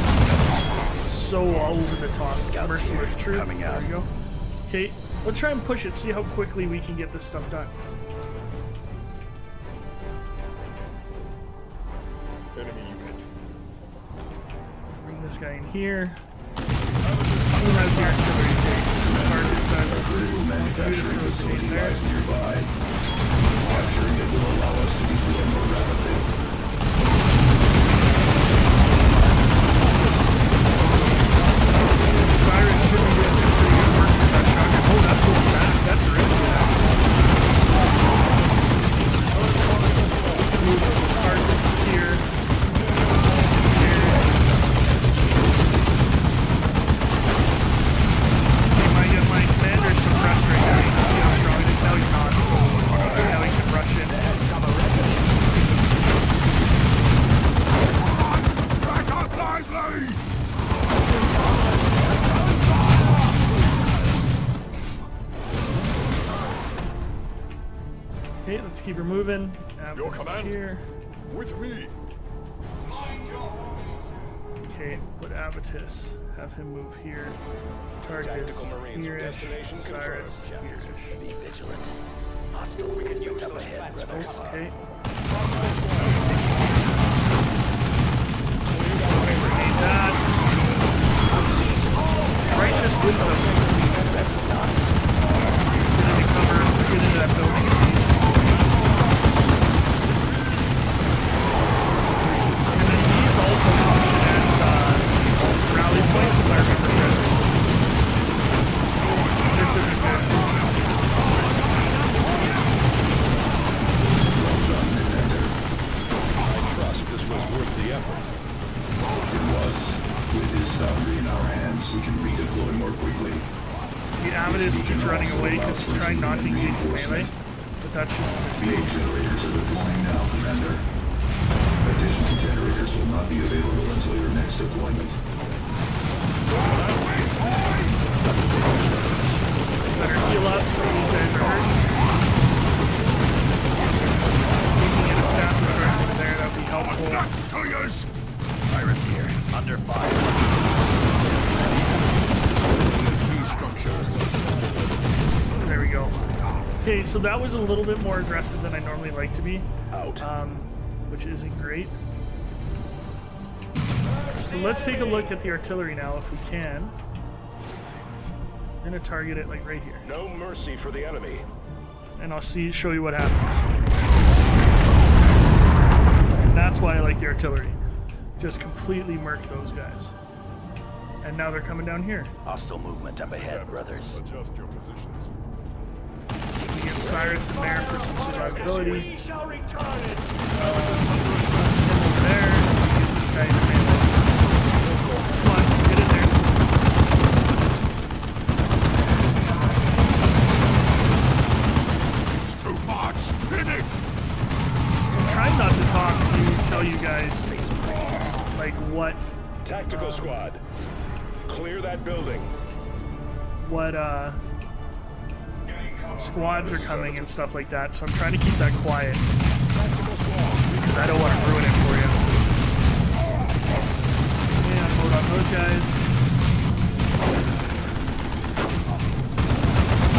so all over the top. Merciless Truth. There we go. Okay, let's try and push it, see how quickly we can get this stuff done. Enemy unit. Bring this guy in here. Who has the artillery take? Marcus does. Manufacturing facility lies nearby. Capturing it will allow us to deploy more rapidly. Cyrus should be doing some pretty good work with that shotgun. Oh, that's going back. That's really good. Move Marcus here. My commander's suppressed right now. You can see how strong it is. Now he's not, so now he can rush in. Okay, let's keep her moving. Your This is command. here. With me. Okay, put Avitus. Have him move here. Tarkus Tactical Marines, here-ish. destination Cyrus confirmed, here-ish. Be vigilant. Hostile. We can use up ahead, brothers. Okay. Need that. Righteous wisdom. Get into cover. Get into that building. And then these also function as rally points, if I remember correctly. This isn't good. I trust this was worth the effort. It was. With this foundry in our hands, we can redeploy more quickly. See, Avitus keeps running away because he's trying not to engage in melee. But that's just a Field mistake. generators are deploying now, Commander. Additional generators will not be available until your next deployment. Better heal up, some of these guys are hurt. If we can get a assassin directly there, that would be helpful. Nuts to yours! Cyrus here. Under fire. Key structure. There we go. Okay, so that was a little bit more aggressive than I normally like to be. Out. Which isn't great. So let's take a look at the artillery now, if we can. I'm gonna target it like right here, No mercy for the enemy. and I'll show you what happens. And that's why I like the artillery. Just completely murk those guys. And now they're coming down here. Hostile movement up ahead, brothers. Adjust your positions. We get Cyrus in there for some survivability. We shall return it. Him over there. Get this guy in melee. Come on, get in there. It's too much! Hit it! I'm trying not to talk to tell you guys like what Tactical squad. Clear that building. squads are coming and stuff like that, so I'm trying to keep that quiet because I don't want to ruin it for you. Yeah, hold on those guys.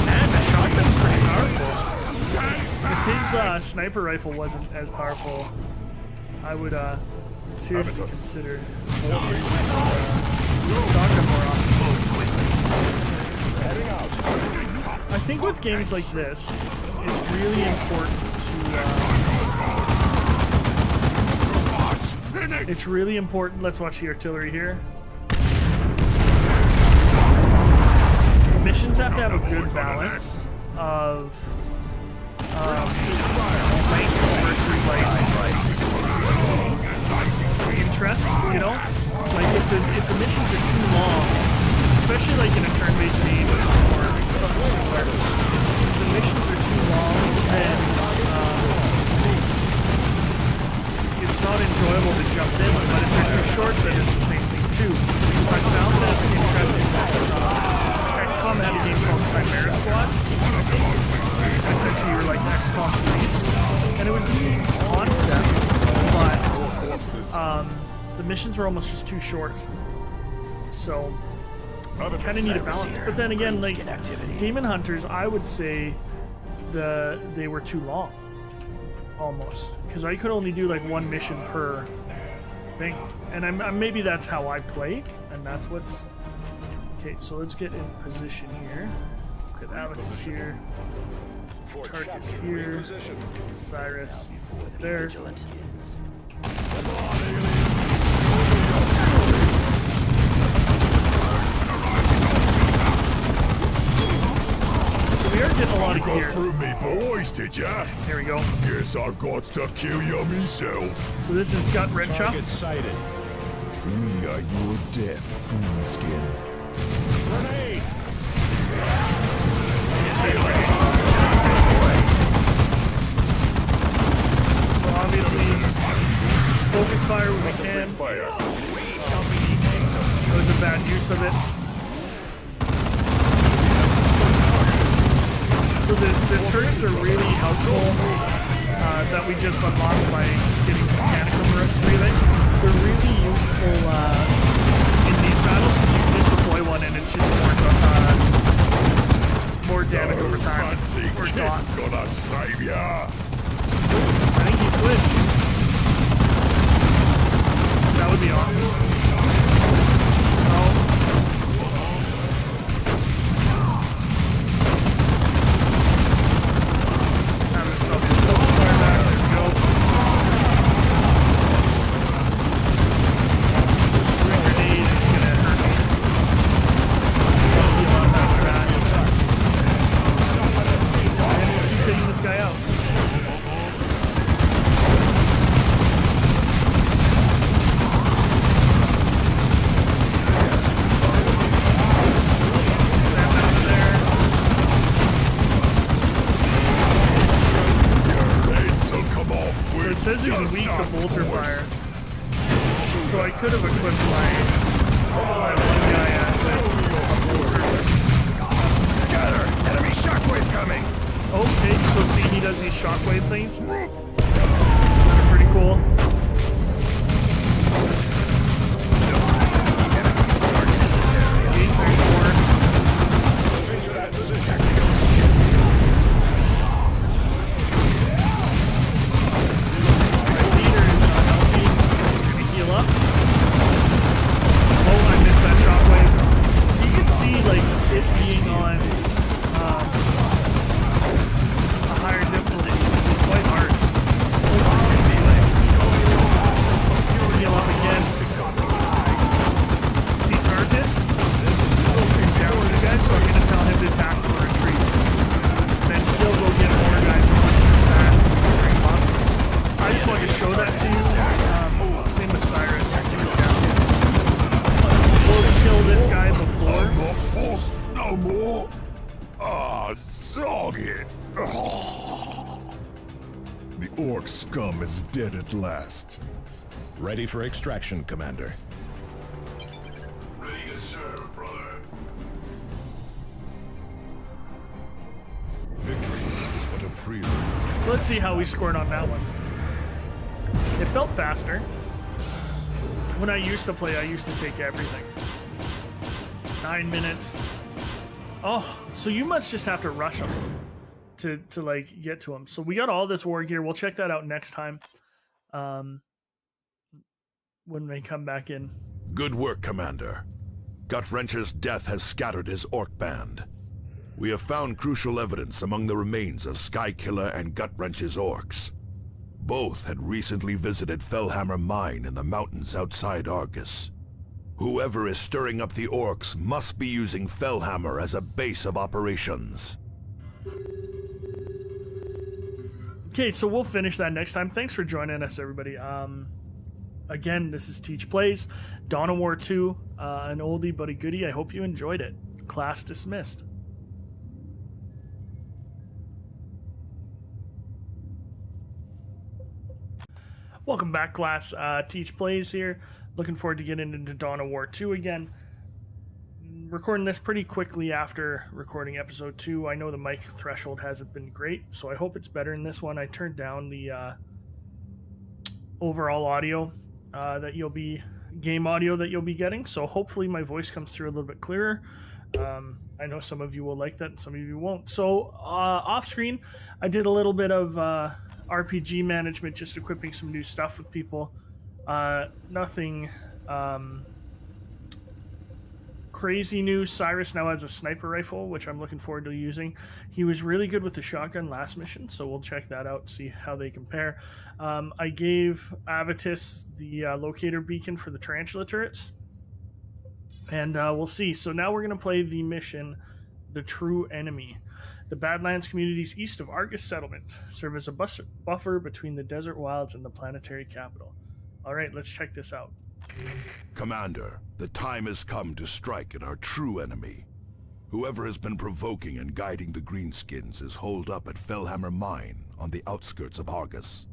Man, the shotgun's pretty powerful. If his sniper rifle wasn't as powerful, I would seriously consider shotgun more often. I think with games like this, it's really important to. It's really important. Let's watch the artillery here. Missions have to have a good balance of versus like interest. You know, like if the missions are too long, especially like in a turn-based game or something similar, if the missions are too long, then it's not enjoyable to jump in. But if they're too short, then it's the same thing too. I found that interesting that XCOM had a game called Chimera Squad. Essentially, you were like XCOM police, and it was a neat concept, but the missions were almost just too short. So you kind of need a balance. But then again, like Demon Hunters, I would say they were too long, almost, because I could only do like one mission per thing, and I'm maybe that's how I play, and that's what's okay. So let's get in position here. Get Avitus here, Tarkus here, Cyrus there. We are getting a lot of Got gear. through me boys, did ya? There we go. Guess I got to kill you myself. So this is Gut Red Chop. Target sighted. We are your death, Greenskin. Grenade! So obviously, focus fire when we can. Fire. bad use of it. So the turrets are really helpful that we just unlocked by getting mechanical relay. They're really useful in these battles because you can just deploy one and it's just more damage over time. Or dots. Gonna save ya. I think he's glitched. That would be awesome. Oh. Scum is dead at last. Ready for extraction, Commander. Ready to serve, brother. Victory is but a prelude. So let's see how we scored on that one. It felt faster. When I used to play, I used to take everything. 9 minutes. Oh, so you must just have to rush them to like get to them. So we got all this war gear. We'll check that out next time when they come back in. Good work, Commander. Gut-Wrencher's death has scattered his orc band. We have found crucial evidence among the remains of Skykiller and Gut-Wrencher's orcs. Both had recently visited Fellhammer Mine in the mountains outside Argus. Whoever is stirring up the orcs must be using Fellhammer as a base of operations. Okay, so we'll finish that next time. Thanks for joining us, everybody. Again, this is TeacherPlays, Dawn of War 2, an oldie but a goodie. I hope you enjoyed it. Class dismissed. Welcome back, class. TeacherPlays here. Looking forward to getting into Dawn of War 2 again. Recording this pretty quickly after recording episode 2. I know the mic threshold hasn't been great, so I hope it's better in this one. I turned down the overall audio game audio that you'll be getting, so hopefully my voice comes through a little bit clearer. I know some of you will like that and some of you won't. So off screen, I did a little bit of RPG management, just equipping some new stuff with people. Nothing crazy new. Cyrus now has a sniper rifle, which I'm looking forward to using. He was really good with the shotgun last mission, so we'll check that out, see how they compare. I gave Avitus the locator beacon for the tarantula turrets, and we'll see. So now we're going to play the mission, The True Enemy. The Badlands communities east of Argus Settlement serve as a buffer between the desert wilds and the planetary capital. All right, let's check this out. Commander, the time has come to strike at our true enemy. Whoever has been provoking and guiding the Greenskins is holed up at Fellhammer Mine on the outskirts of Argus.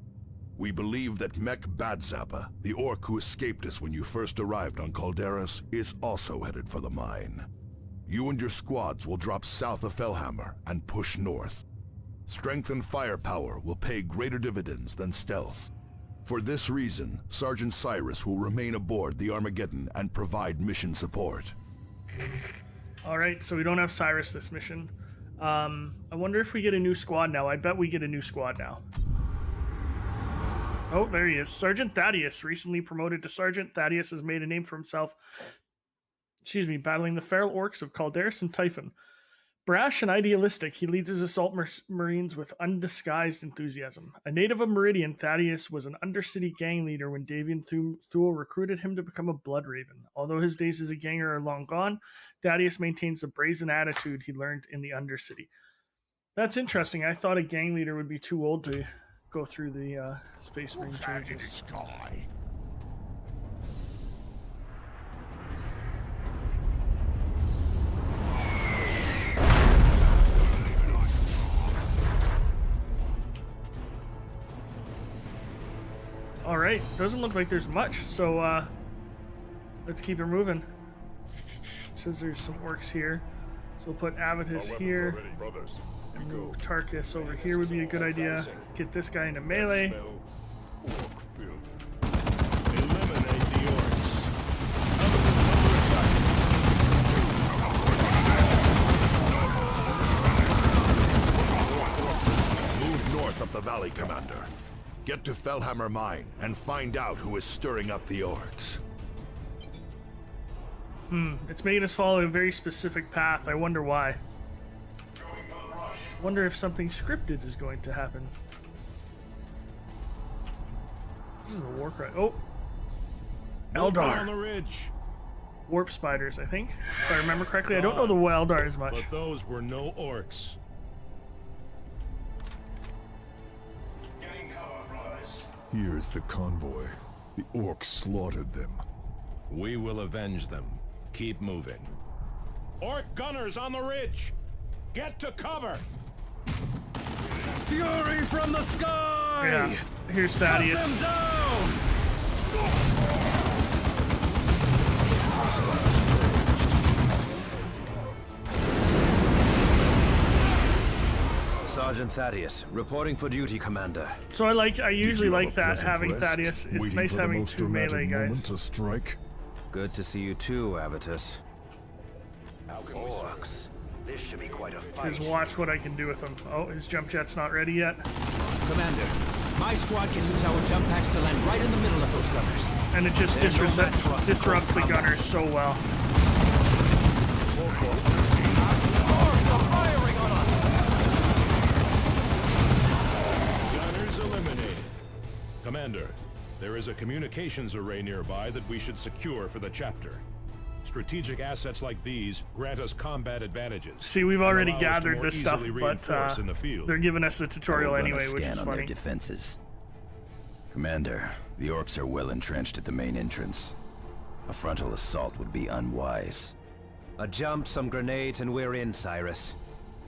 We believe that Mech Badzappa, the orc who escaped us when you first arrived on Calderas, is also headed for the mine. You and your squads will drop south of Fellhammer and push north. Strength and firepower will pay greater dividends than stealth. For this reason, Sergeant Cyrus will remain aboard the Armageddon and provide mission support. Alright, so we don't have Cyrus this mission. I wonder if we get a new squad now. I bet we get a new squad now. Oh, there he is. Sergeant Thaddeus, recently promoted to Sergeant. Thaddeus has made a name for himself. Battling the feral orcs of Calderas and Typhon. Brash and idealistic, he leads his assault marines with undisguised enthusiasm. A native of Meridian, Thaddeus was an undercity gang leader when Davian Thule recruited him to become a blood raven. Although his days as a ganger are long gone, Thaddeus maintains the brazen attitude he learned in the undercity. That's interesting. I thought a gang leader would be too old to go through the Space Marine changes. Alright, doesn't look like there's much, so let's keep it moving. It says there's some orcs here. So we'll put Avitus here. And move Tarkus over here would be a good idea. Get this guy into melee. Eliminate the orcs. Move north up the valley, Commander. Get to Fellhammer Mine and find out who is stirring up the orcs. It's making us follow a very specific path. I wonder why. Wonder if something scripted is going to happen. This is the war cry. Oh! Eldar! On the ridge. Warp spiders, I think. If I remember correctly. I don't know the Eldar as much. But those were no orcs. Here's the convoy. The orcs slaughtered them. We will avenge them. Keep moving. Orc gunners on the ridge! Get to cover! Fury from the sky! Yeah, here's Thaddeus. Cut them down! Sergeant Thaddeus, reporting for duty, Commander. So I usually like that, Pleasant having rest, Thaddeus. It's waiting nice for the having most two melee dramatic moment guys. to strike. Good to see you too, Avitus. Orcs. This should be quite a fight. Just watch what I can do with him. Oh, his jump jet's not ready yet. Commander, my squad can use our jump packs to land right in the middle of those gunners. And it just disrupts the gunners so well. Gunners eliminated. Commander, there is a communications array nearby that we should secure for the chapter. Strategic assets like these grant us combat advantages. See, we've and already allow us to gathered more this stuff, easily but reinforce in the field. they're giving us the tutorial We'll run a anyway, which scan is on their funny. defenses. Commander, the orcs are well entrenched at the main entrance. A frontal assault would be unwise. A jump, some grenades, and we're in, Cyrus.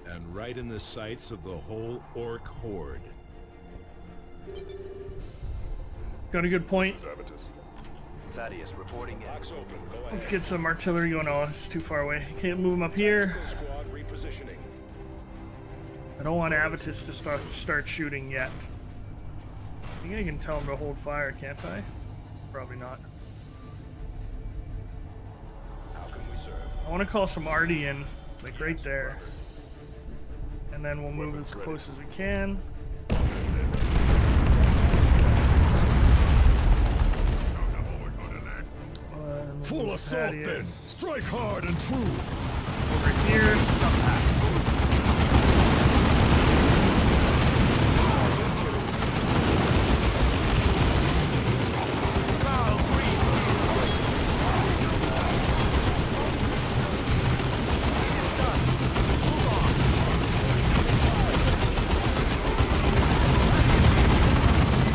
And right in the sights of the whole orc horde. Got a good point. Thaddeus reporting in. Box open. Go ahead. Let's get some artillery going. Oh, it's too far away. Can't move him up here. Squad repositioning. I don't want Avitus to start shooting yet. I think I can tell him to hold fire, can't I? Probably not. How can we serve? I want to call some Arty in, like right there. And then we'll move as close as we can. Full assault then! Strike hard and true! Over here.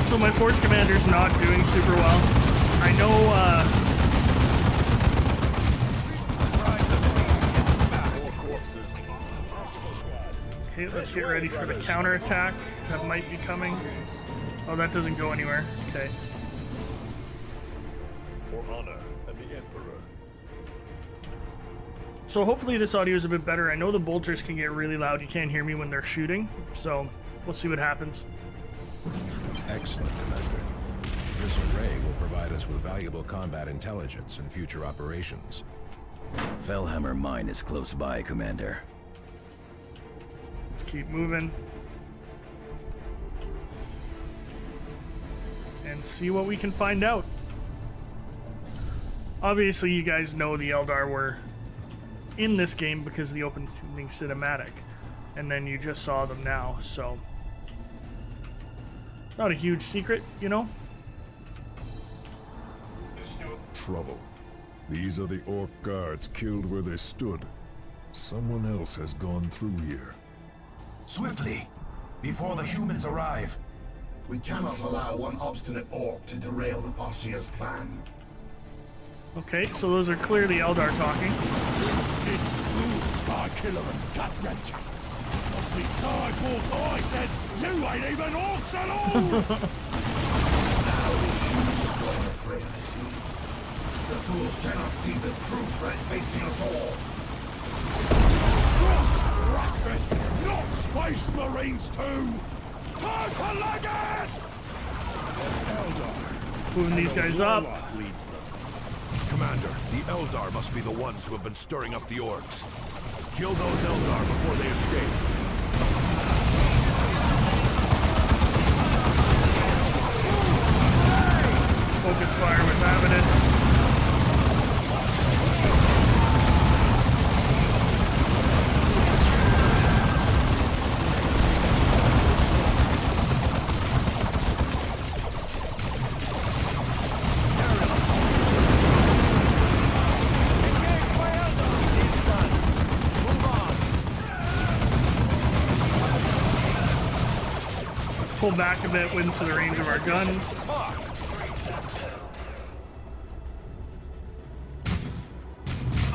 So my force commander's not doing super well. I know, okay, let's get ready for the counterattack that might be coming. Oh, that doesn't go anywhere. Okay. For honor and the Emperor. So hopefully this audio is a bit better. I know the bolters can get really loud. You can't hear me when they're shooting. So we'll see what happens. Excellent, Commander. This array will provide us with valuable combat intelligence in future operations. Fellhammer Mine is close by, Commander. Let's keep moving. And see what we can find out. Obviously, you guys know the Eldar were in this game because of the opening cinematic. And then you just saw them now, so... Not a huge secret, you know? Trouble. These are the Orc guards killed where they stood. Someone else has gone through here. Swiftly! Before the humans arrive! We cannot allow one obstinate Orc to derail the Farseer's plan. Okay, so those are clearly Eldar talking. It's food, Star Killer and Gut Wrencher. The sideboard boy says you ain't even Orcs at all! Now the humans are afraid, I see. The fools cannot see the true threat facing us all. Breakfast, not Space Marines too! Time to leg it! Eldar. Moving these guys up. Warlock leads them. Commander, the Eldar must be the ones who have been stirring up the Orcs. Kill those Eldar before they escape. Focus fire with Avidus. Pull back a bit into the range of our guns.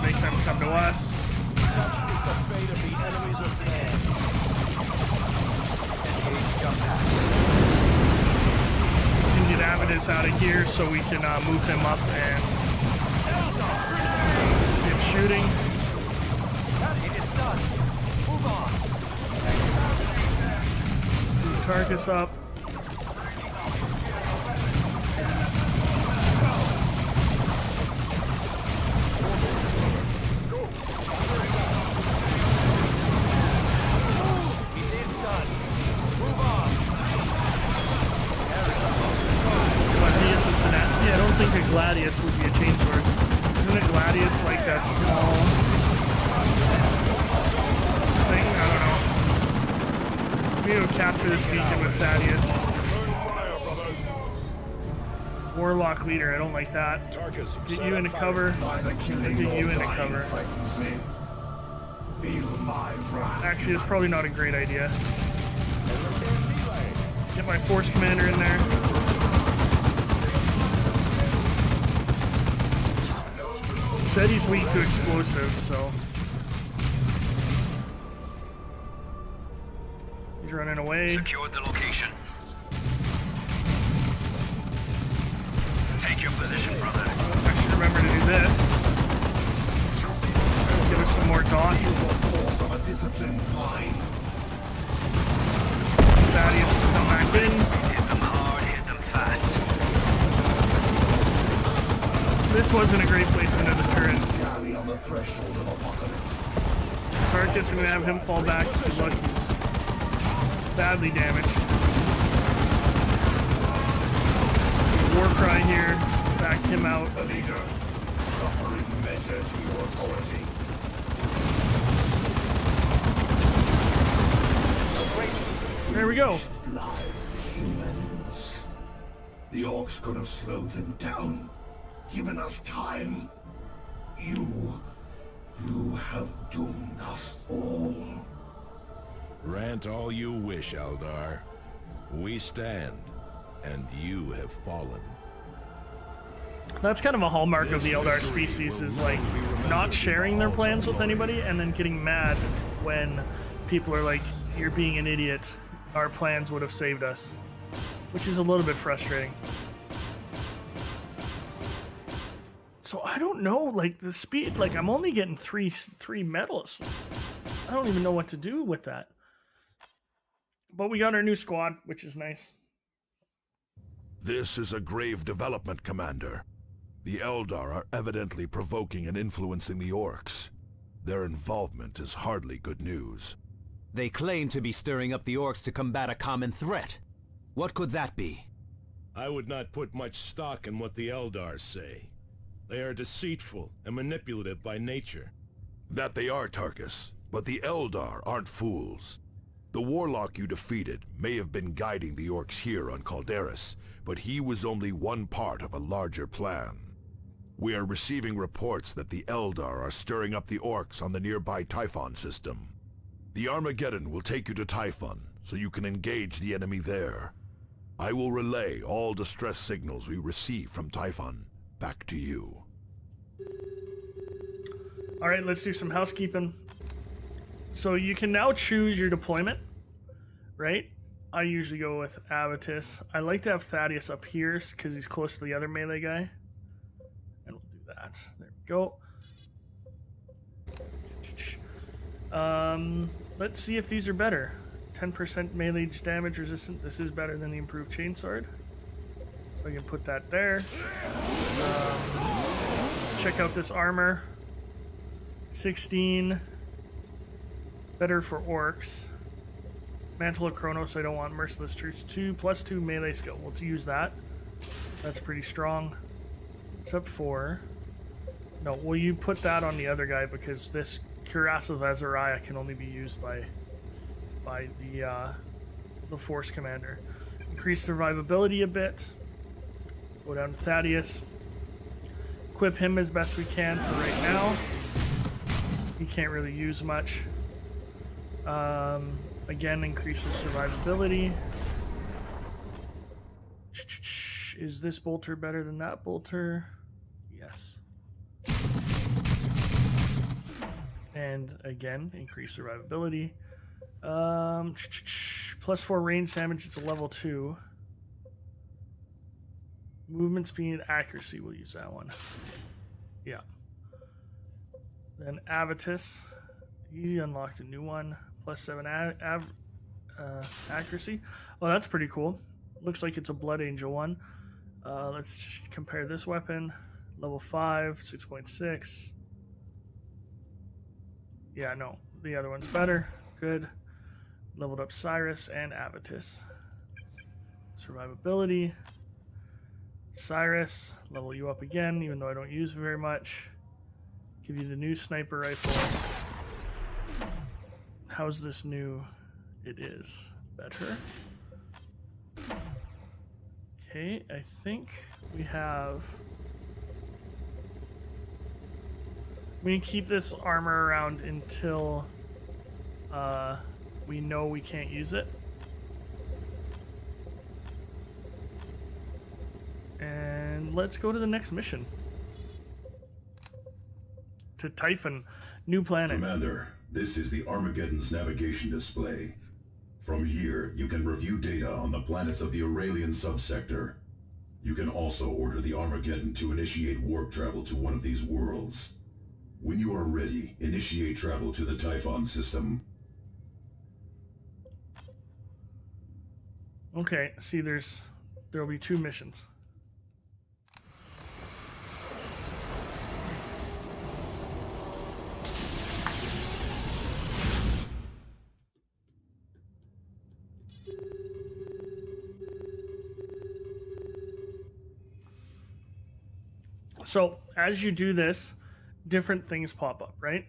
Make them come to us. We can get Avidus out of here so we can move him up and get shooting. Tarkus up. Gladius and Tenacity? I don't think a Gladius would be a chainsword. Isn't a Gladius like that small thing? I don't know. We need to capture this beacon with Thaddeus. Warlock leader, I don't like that. Get you into cover. Get you into cover. Actually, it's probably not a great idea. Get my force commander in there. He said he's weak to explosives, so... running away. Secured the location. Take your position, brother. I should remember to do this. Give us some more dots. Thaddeus can come back in. Hit them hard, hit them fast. This wasn't a great placement of the turret. Tarkus, I'm going to have him fall back. Good luck, he's badly damaged. Warcry here, back him out. There we go. Humans. The Orcs could have slowed them down, given us time. You have doomed us all. Rant all you wish, Eldar. We stand, and you have fallen. That's kind of a hallmark of the Eldar species, is like not sharing their plans with anybody and then getting mad when people are like, you're being an idiot. Our plans would have saved us. which is a little bit frustrating. So I don't know, like the speed, like I'm only getting three medals. I don't even know what to do with that. But we got our new squad, which is nice. This is a grave development, Commander. The Eldar are evidently provoking and influencing the Orcs. Their involvement is hardly good news. They claim to be stirring up the Orcs to combat a common threat. What could that be? I would not put much stock in what the Eldar say. They are deceitful and manipulative by nature. That they are, Tarkus, but the Eldar aren't fools. The warlock you defeated may have been guiding the Orcs here on Calderis, but he was only one part of a larger plan. We are receiving reports that the Eldar are stirring up the Orcs on the nearby Typhon system. The Armageddon will take you to Typhon, so you can engage the enemy there. I will relay all distress signals we receive from Typhon back to you. All right, let's do some housekeeping. So you can now choose your deployment, right? I usually go with Avitus. I like to have Thaddeus up here because he's close to the other melee guy. And we'll do that. There we go. Let's see if these are better. 10% melee damage resistant. This is better than the improved chainsword. So I can put that there. Check out this armor. 16. Better for orcs. Mantle of Chronos, I don't want Merciless Truce. 2 + 2 melee skill. Let's use that. That's pretty strong. Except for... No, well, you put that on the other guy because this Cuirass of Azariah can only be used by the Force Commander. Increase survivability a bit. Go down to Thaddeus. Equip him as best we can for right now. He can't really use much. Again, increases survivability. Is this bolter better than that bolter? Yes. And again, increase survivability. +4 range damage, it's a level 2. Movement speed, accuracy, we'll use that one. Yeah. Then Avitus, he unlocked a new one. +7 accuracy. Oh, that's pretty cool. Looks like it's a Blood Angel one. Let's compare this weapon. Level 5, 6.6. Yeah, no, the other one's better. Good. Leveled up Cyrus and Avitus. Survivability. Cyrus, level you up again, even though I don't use it very much. Give you the new sniper rifle. How's this new? It is better. Okay, I think we have... We can keep this armor around until we know we can't use it. And let's go to the next mission. To Typhon, new planet. Commander, this is the Armageddon's navigation display. From here, you can review data on the planets of the Aurelian subsector. You can also order the Armageddon to initiate warp travel to one of these worlds. When you are ready, initiate travel to the Typhon system. Okay, see, there'll be 2 missions. So, as you do this, different things pop up, right?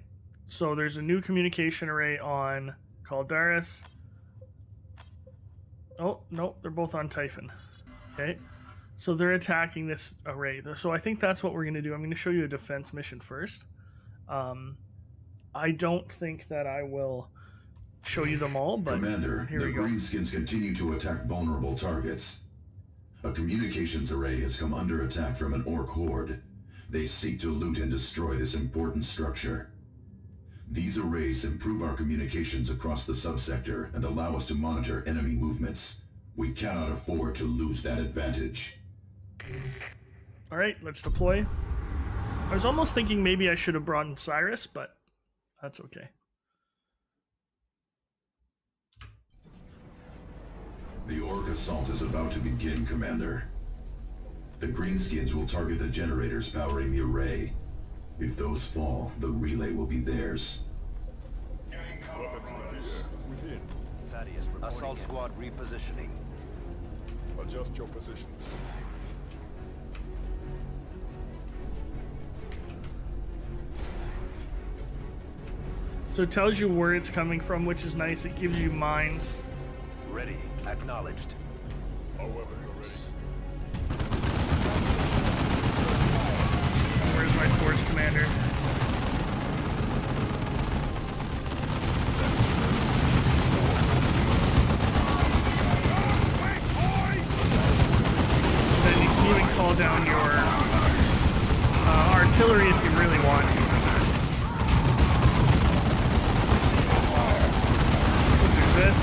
So there's a new communication array on Calderis. Oh, no, they're both on Typhon. Okay, so they're attacking this array. So I think that's what we're going to do. I'm going to show you a defense mission first. I don't think that I will show you them all, but Commander, here the we go. Greenskins continue to attack vulnerable targets. A communications array has come under attack from an orc horde. They seek to loot and destroy this important structure. These arrays improve our communications across the subsector and allow us to monitor enemy movements. We cannot afford to lose that advantage. Alright, let's deploy. I was almost thinking maybe I should have brought in Cyrus, but that's okay. The Orc assault is about to begin, Commander. The Greenskins will target the generators powering the array. If those fall, the relay will be theirs. Within. Assault squad repositioning. Adjust your positions. So it tells you where it's coming from, which is nice. It gives you mines. Ready. Acknowledged. Our weapons are ready. Where's my force commander? Then you can even call down your artillery if you really want. We'll do this.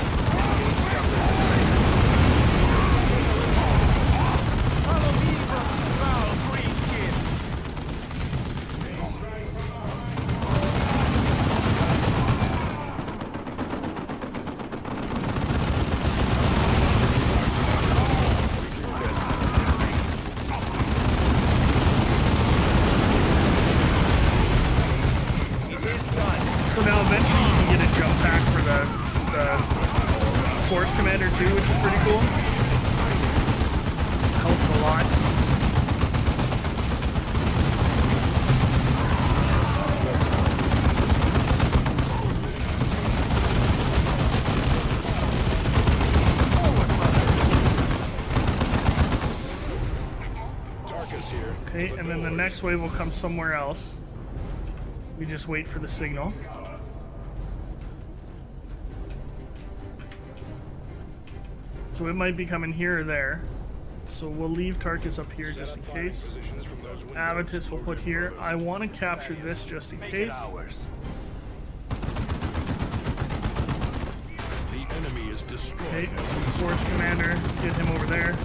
So now eventually you can get a jump pack for the Force Commander too, which is pretty cool. Helps a lot. Okay, and then the next wave will come somewhere else. We just wait for the signal. So it might be coming here or there. So we'll leave Tarkus up here just in case. Avitus we'll put here. I want to capture this just in case. The enemy is destroyed. Okay, Force Commander, get him over there.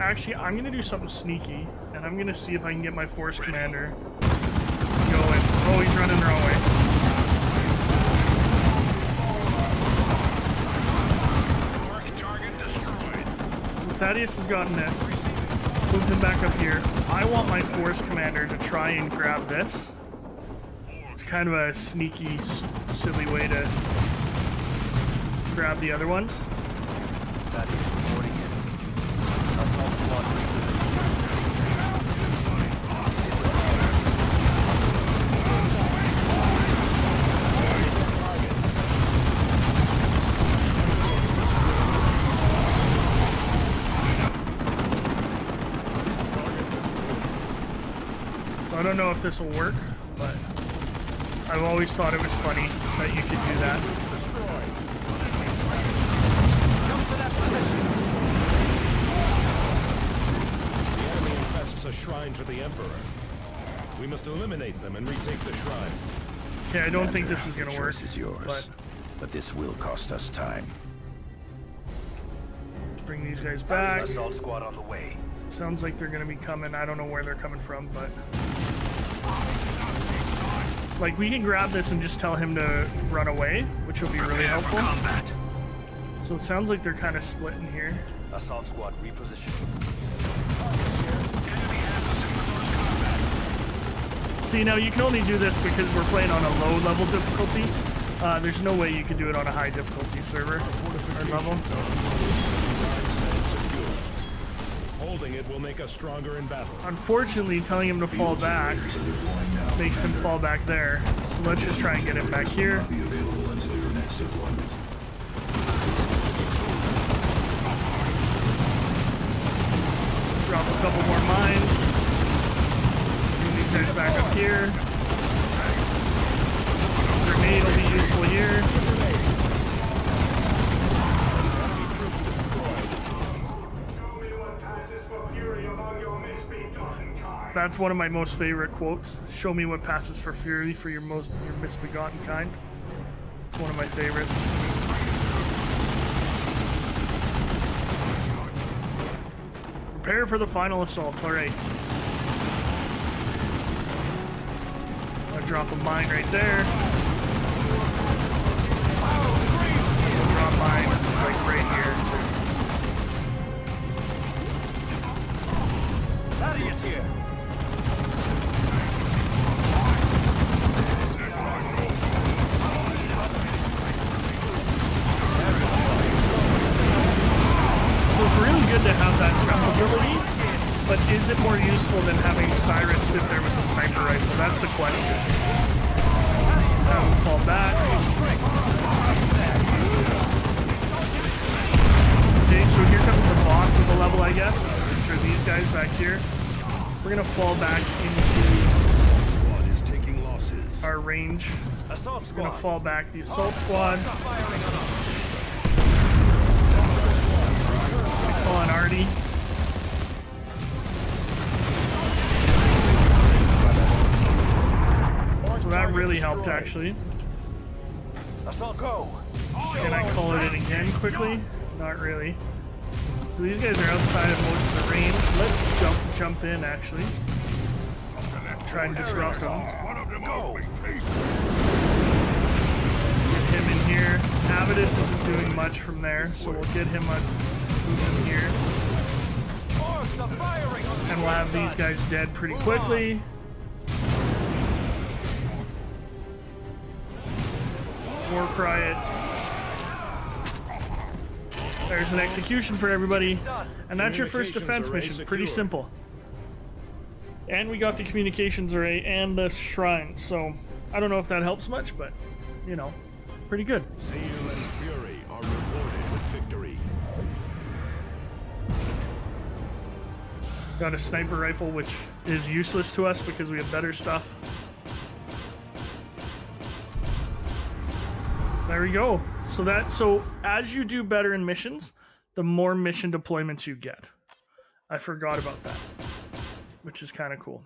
Actually, I'm going to do something sneaky, and I'm going to see if I can get my Force Commander going. Oh, he's running the wrong way. So Thaddeus has gotten this. Moved him back up here. I want my Force Commander to try and grab this. It's kind of a sneaky, silly way to grab the other ones. Thaddeus reporting in. Assault squad I don't know if this will work, but I've always thought it was funny that you could do that. A shrine to the Emperor. We must eliminate them and retake the shrine. Okay, I don't think this is gonna work. The choice is yours, but this will cost us time. Bring these guys back. Assault squad on the way. Sounds like they're gonna be coming. I don't know where they're coming from, but like we can grab this and just tell him to run away, which will be really helpful. So it sounds like they're kind of splitting here. Assault squad repositioning. See, now you can only do this because we're playing on a low level difficulty. There's no way you can do it on a high difficulty server or level. Holding it will make us stronger in battle. Unfortunately, telling him to fall back makes him fall back there. So let's just try and get him back here. Drop a couple more mines. Bring these guys back up here. Grenade will be useful here. That's one of my most favorite quotes. Show me what passes for fury for your misbegotten kind. It's one of my favorites. Prepare for the final assault. All right. I'll drop a mine right there. I'll drop mines like right here too. Thaddeus here. So it's really good to have that jump ability, but is it more useful than having Cyrus sit there with a sniper rifle? That's the question. Now we'll fall back. Okay, so here comes the boss of the level, I guess. Which are these guys back here. We're gonna fall back into our range. We're gonna fall back the assault squad. Call on Artie. So that really helped, actually. Can I call it in again quickly? Not really. So these guys are outside of most of the range. Let's jump in, actually. Try and disrupt them. Get him in here. Avidus isn't doing much from there, so we'll get him moving here. And we'll have these guys dead pretty quickly. War cry it. There's an execution for everybody. And that's your first defense mission. Pretty simple. And we got the communications array and the shrine. So I don't know if that helps much, but you know, pretty good. Zeal and fury are rewarded with victory. Got a sniper rifle, which is useless to us because we have better stuff. There we go. So as you do better in missions, the more mission deployments you get. I forgot about that, which is kind of cool.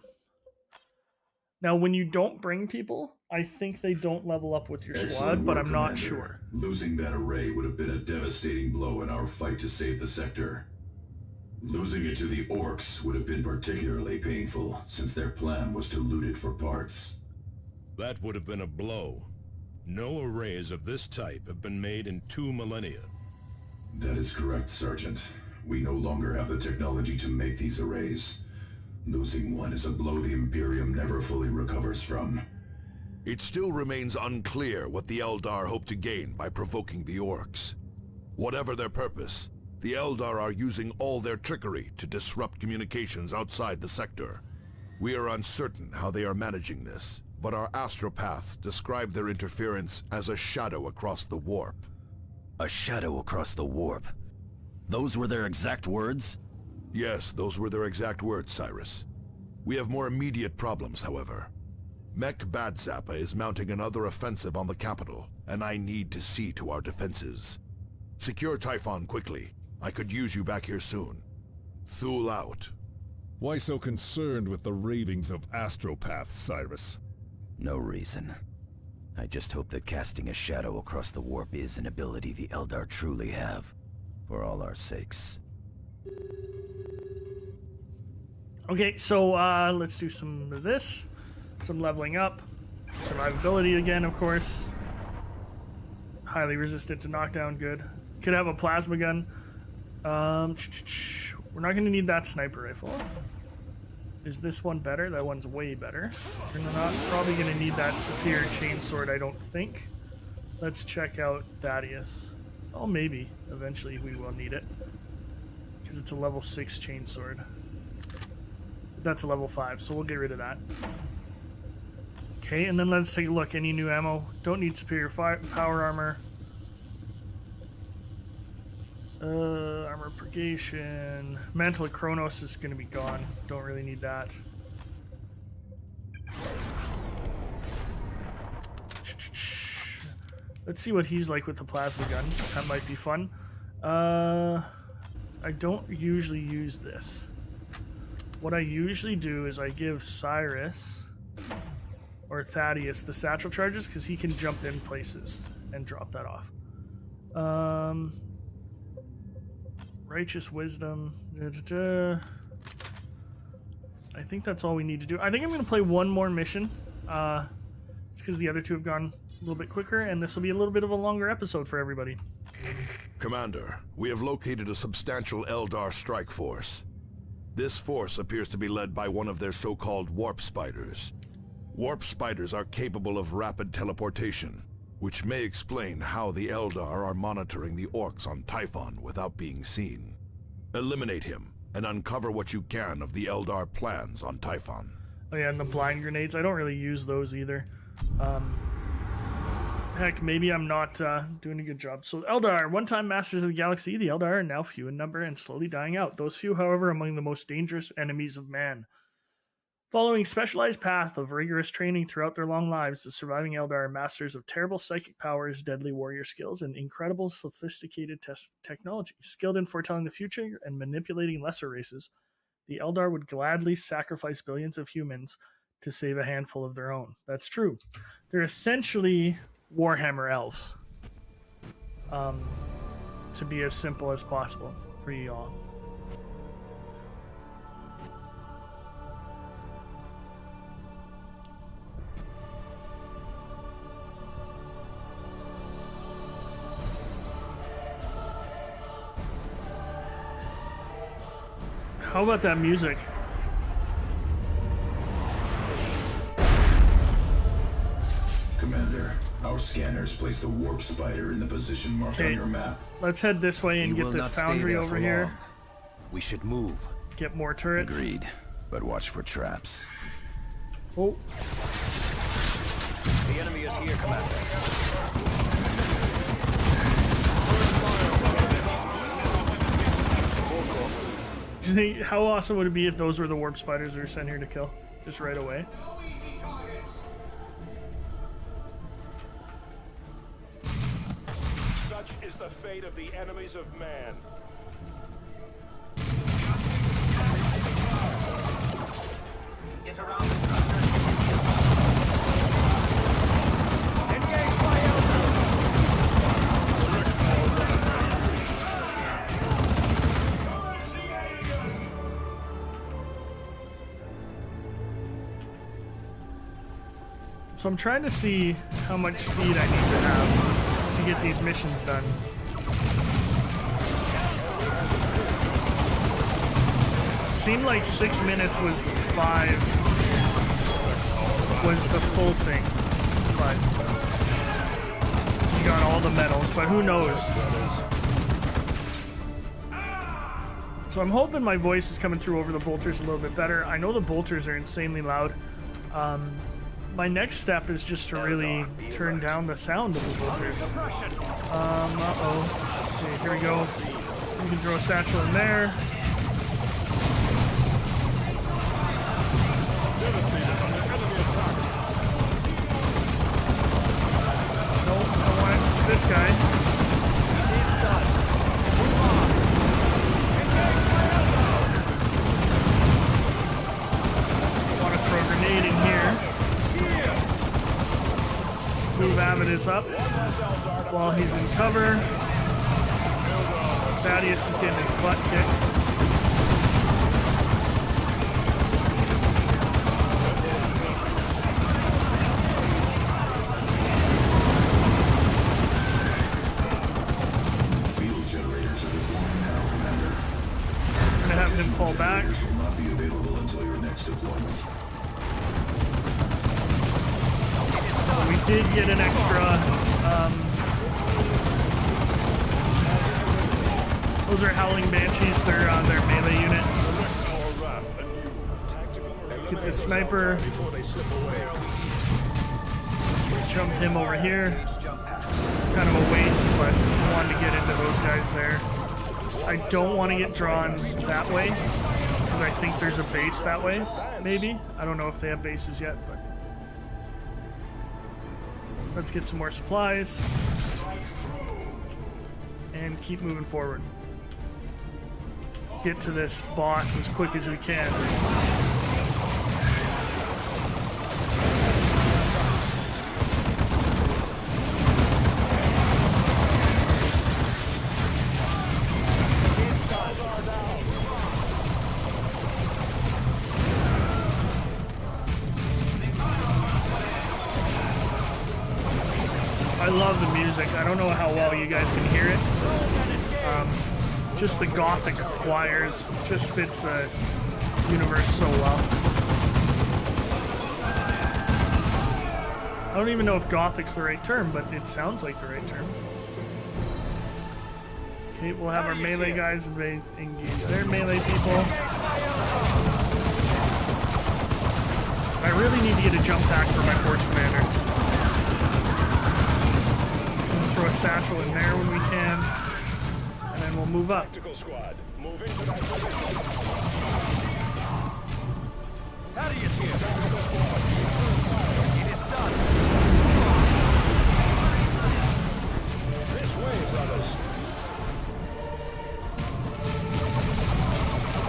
Now, when you don't bring people, I think they don't level up with your squad, but I'm not sure. Losing that array would have been a devastating blow in our fight to save the sector. Losing it to the orcs would have been particularly painful, since their plan was to loot it for parts. That would have been a blow. No arrays of this type have been made in 2 millennia. That is correct, Sergeant. We no longer have the technology to make these arrays. Losing one is a blow the Imperium never fully recovers from. It still remains unclear what the Eldar hope to gain by provoking the orcs. Whatever their purpose, the Eldar are using all their trickery to disrupt communications outside the sector. We are uncertain how they are managing this, but our astropaths describe their interference as a shadow across the warp. A shadow across the warp? Those were their exact words? Yes, those were their exact words, Cyrus. We have more immediate problems, however. Mech Badzappa is mounting another offensive on the capital, and I need to see to our defenses. Secure Typhon quickly. I could use you back here soon. Thule out. Why so concerned with the ravings of astropaths, Cyrus? No reason. I just hope that casting a shadow across the warp is an ability the Eldar truly have, for all our sakes. Okay, so let's do some of this. Some leveling up. Survivability again, of course. Highly resistant to knockdown, good. Could have a plasma gun. We're not going to need that sniper rifle. Is this one better? That one's way better. We're not probably going to need that superior chainsword, I don't think. Let's check out Thaddeus. Oh, maybe. Eventually we will need it. Because it's a level 6 chainsword. That's a level 5, so we'll get rid of that. Okay, and then let's take a look. Any new ammo? Don't need superior power armor. Armor purgation. Mantle of Kronos is going to be gone. Don't really need that. Let's see what he's like with the plasma gun. That might be fun. I don't usually use this. What I usually do is I give Cyrus or Thaddeus the satchel charges because he can jump in places and drop that off. Righteous wisdom. I think that's all we need to do. I think I'm going to play one more mission. Just because the other two have gone a little bit quicker, and this will be a little bit of a longer episode for everybody. Commander, we have located a substantial Eldar strike force. This force appears to be led by one of their so-called warp spiders. Warp spiders are capable of rapid teleportation, which may explain how the Eldar are monitoring the orcs on Typhon without being seen. Eliminate him, and uncover what you can of the Eldar plans on Typhon. Oh yeah, and the blind grenades. I don't really use those either. Heck, maybe I'm not doing a good job. So Eldar, one-time masters of the galaxy, the Eldar are now few in number and slowly dying out. Those few, however, among the most dangerous enemies of man. Following a specialized path of rigorous training throughout their long lives, the surviving Eldar are masters of terrible psychic powers, deadly warrior skills, and incredible sophisticated technology. Skilled in foretelling the future and manipulating lesser races, the Eldar would gladly sacrifice billions of humans to save a handful of their own. That's true. They're essentially Warhammer elves. To be as simple as possible for you all. How about that music? Commander, our scanners place the warp spider in the position marked on your map. Let's head this way and get this foundry over here. We should move. Get more turrets. Agreed, but watch for traps. Oh. The enemy is here, Commander. How awesome would it be if those were the warp spiders we were sent here to kill? Just right away. Such is the fate of the enemies of man. Get around the structure. Engage by So I'm trying to see how much speed I need to have to get these missions done. It seemed like 6 minutes was 5 was the full thing, but you got all the medals, but who knows? So I'm hoping my voice is coming through over the bolters a little bit better. I know the bolters are insanely loud. My next step is just to really turn down the sound of the bolters. Uh-oh. Okay, here we go. We can throw a satchel in there. Nope, I want this guy. I want to throw a grenade in here. Move Avidus up while he's in cover. Thaddeus is getting his butt kicked. Field generators are deploying now, Commander. I'm gonna have him fall back. Generators will not be available until your next deployment. We did get an extra, those are Howling Banshees, they're on their melee unit. Let's get this sniper. Jump him over here. Kind of a waste, but I wanted to get into those guys there. I don't want to get drawn that way, because I think there's a base that way, maybe. I don't know if they have bases yet, but let's get some more supplies and keep moving forward. Get to this boss as quick as we can. I love the music. I don't know how well you guys can hear it. Just the gothic choirs just fits the universe so well. I don't even know if gothic's the right term, but it sounds like the right term. Okay, we'll have our melee guys engage their melee people. I really need to get a jump pack for my force commander. We'll throw a satchel in there when we can, and then we'll move up. Tactical squad, move into that position. Thaddeus here. Tactical squad, It is done. this way, brothers.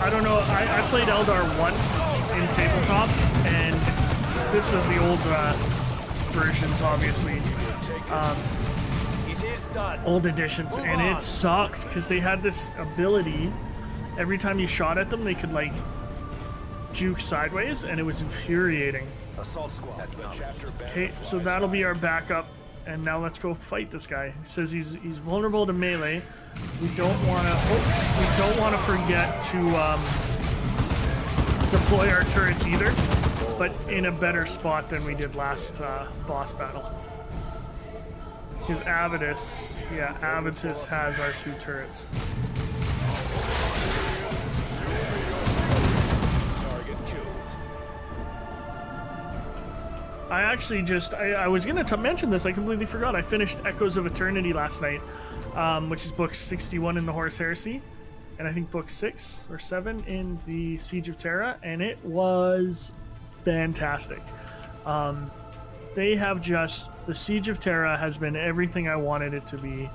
I don't know, I played Eldar once in tabletop, and this was the old versions, obviously. It is done. Old editions, and it sucked because they had this ability. Every time you shot at them, they could like juke sideways, and it was infuriating. Assault squad. Okay, so that'll be our backup, and now let's go fight this guy. He says he's vulnerable to melee. We don't want to forget to deploy our turrets either, but in a better spot than we did last boss battle. Because Avitus has our 2 turrets. Target killed. I actually I was going to mention this, I completely forgot. I finished Echoes of Eternity last night, which is book 61 in the Horus Heresy, and I think book 6 or 7 in the Siege of Terra, and it was fantastic. The Siege of Terra has been everything I wanted it to be.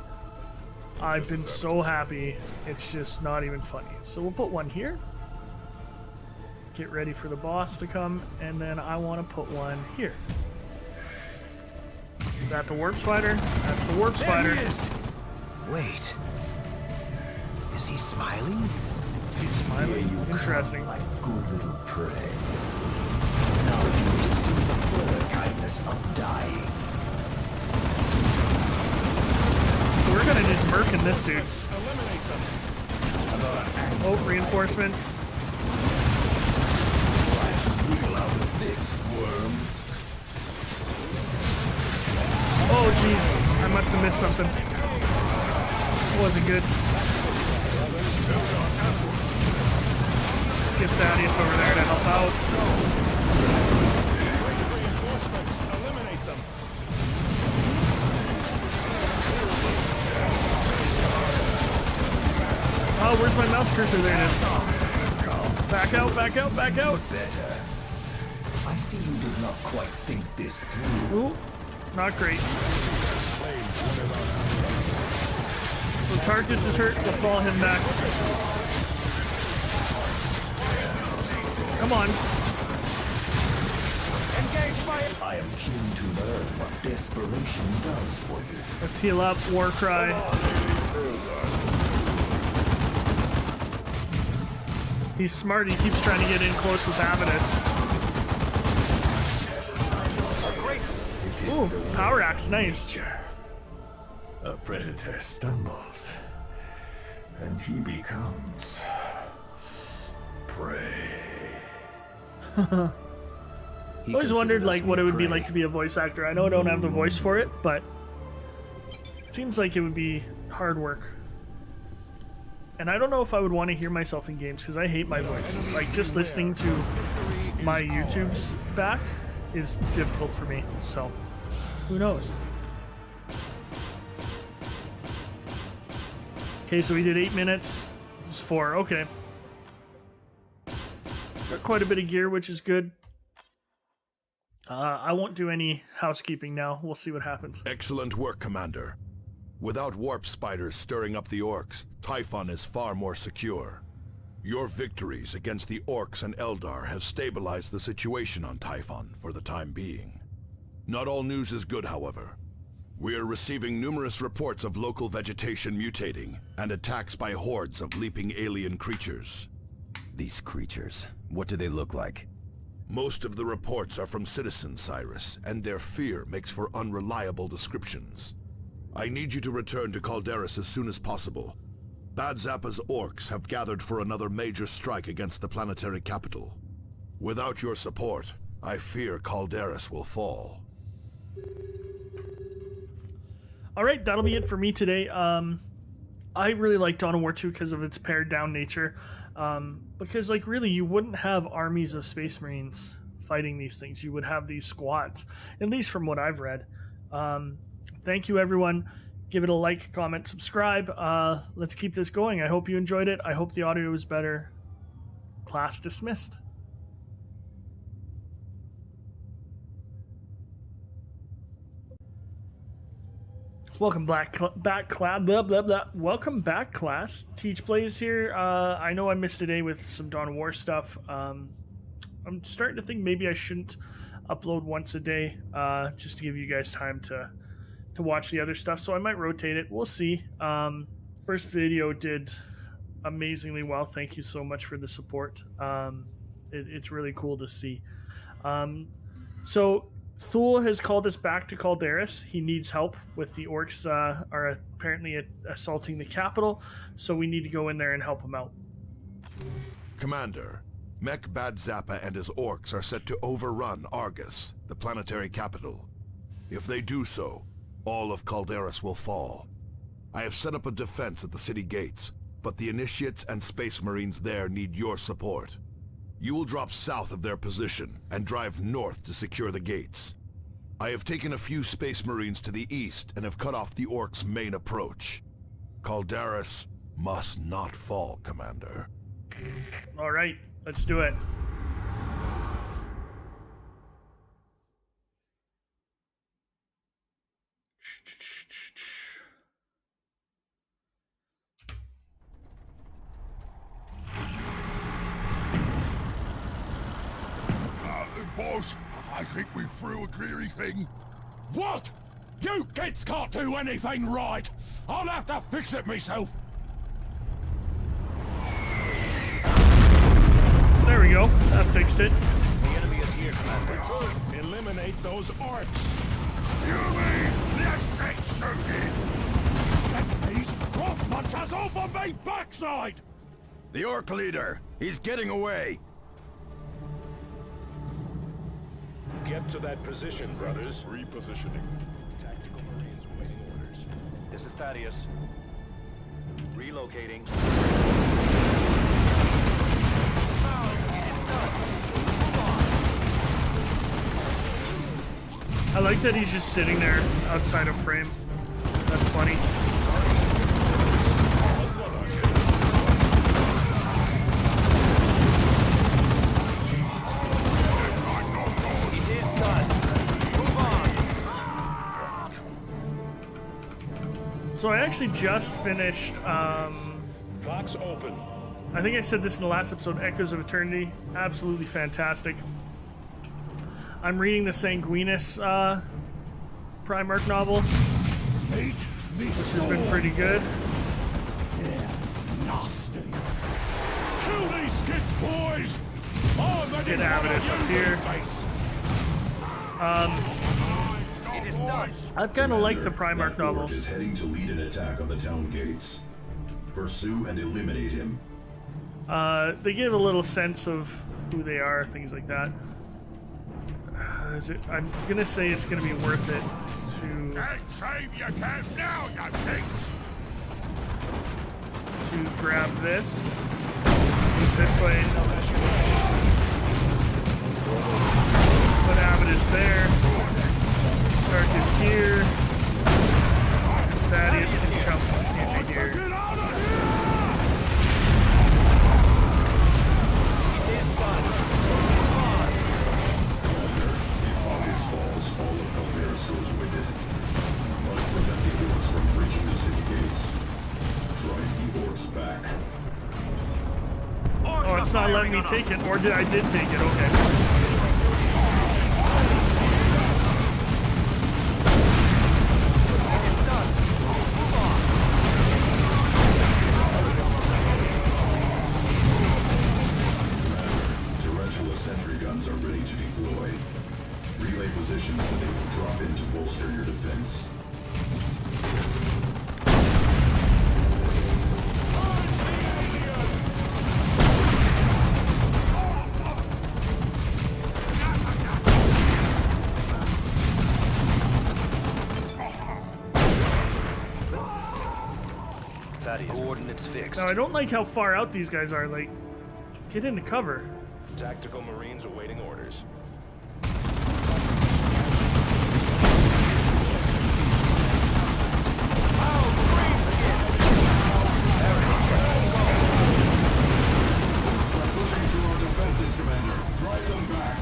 I've been so happy, it's just not even funny. So we'll put one here. Get ready for the boss to come, and then I want to put one here. Is that the warp spider? That's the warp spider. There he is. Wait. Is he smiling? Is he smiling? Interesting. My good little prey. Now you just do the further kindness of dying. So we're gonna just murkin this dude. Eliminate them. Oh, reinforcements. Wiggle out of this, worms. Oh, jeez. I must have missed something. Wasn't good. Let's get Thaddeus over there to help out. Reinforcements, eliminate them. Oh, where's my mouse cursor? There it is. Back out, back out, back out. Better. I see you did not quite think this through. Ooh, not great. So Tarkus is hurt. We'll fall him back. Come on. I am keen to learn what desperation does for you. Let's heal up. War cry. He's smart. He keeps trying to get in close with Avitus. Ooh, power axe. Nice. A predator stumbles, and he becomes prey. I always wondered like what it would be like to be a voice actor. I know I don't have the voice for it, but it seems like it would be hard work. And I don't know if I would want to hear myself in games because I hate my voice. Like just listening to my YouTube's back is difficult for me. So who knows? Okay, so we did 8 minutes. It's 4. Okay. Got quite a bit of gear, which is good. I won't do any housekeeping now. We'll see what happens. Excellent work, Commander. Without warp spiders stirring up the orcs, Typhon is far more secure. Your victories against the orcs and Eldar have stabilized the situation on Typhon for the time being. Not all news is good, however. We are receiving numerous reports of local vegetation mutating and attacks by hordes of leaping alien creatures. These creatures, what do they look like? Most of the reports are from citizens, Cyrus, and their fear makes for unreliable descriptions. I need you to return to Calderis as soon as possible. Bad Zappa's orcs have gathered for another major strike against the planetary capital. Without your support, I fear Calderis will fall. Alright, that'll be it for me today. I really like Dawn of War 2 because of its pared down nature. Because, like, really, you wouldn't have armies of Space Marines fighting these things. You would have these squads, at least from what I've read. Thank you, everyone. Give it a like, comment, subscribe. Let's keep this going. I hope you enjoyed it. I hope the audio was better. Class dismissed. Welcome back, class. Blah, blah, blah. Welcome back, class. TeacherPlays here. I know I missed a day with some Dawn of War stuff. I'm starting to think maybe I shouldn't upload once a day, just to give you guys time to watch the other stuff. So I might rotate it. We'll see. First video did amazingly well. Thank you so much for the support. It's really cool to see. So Thule has called us back to Calderis. He needs help with the orcs are apparently assaulting the capital, so we need to go in there and help him out. Commander, Mech Bad Zappa and his orcs are set to overrun Argus, the planetary capital. If they do so, all of Calderis will fall. I have set up a defense at the city gates, but the Initiates and Space Marines there need your support. You will drop south of their position and drive north to secure the gates. I have taken a few Space Marines to the east and have cut off the orcs' main approach. Calderis must not fall, Commander. All right, let's do it. Boss, I think we threw a greedy thing. What? You kids can't do anything right! I'll have to fix it myself! There we go. That fixed it. The enemy is here, Commander. Eliminate those orcs! You mean this thing's shooting? Get these rock punchers off of me backside! The orc leader! He's getting away! Get to that position, brothers. Repositioning. Tactical Marines waiting orders. This is Thaddeus. Relocating. I like that he's just sitting there outside of frame. That's funny. So I actually just finished, Box open. I think I said this in the last episode, Echoes of Eternity. Absolutely fantastic. I'm reading the Sanguinus Primarch novel, which has been pretty good. Yeah, nasty. Kill these kids, boys! Oh, Get Avidus up here. It is done. I've kind of liked the Primarch that orc novels. is heading to lead an attack on the town gates. Pursue and eliminate him. They give a little sense of who they are, things like that. I'm gonna say it's gonna be worth it to Save your camp now, you things! to grab this. Move this way. Put Avidus there. Stark is here. Thaddeus can jump into here. Falls, all of Calderis goes with it. Must prevent the orcs from breaching the city gates. Drive the orcs back. Oh, it's not letting me take it, or I did take it, okay. Tarantulas sentry guns are ready to deploy. Relay positions and they will drop in to bolster your defense. Coordinates fixed. Now, I don't like how far out these guys are. Like, get into cover. Tactical Marines awaiting orders. Pushing through our defenses, Commander. Drive them back.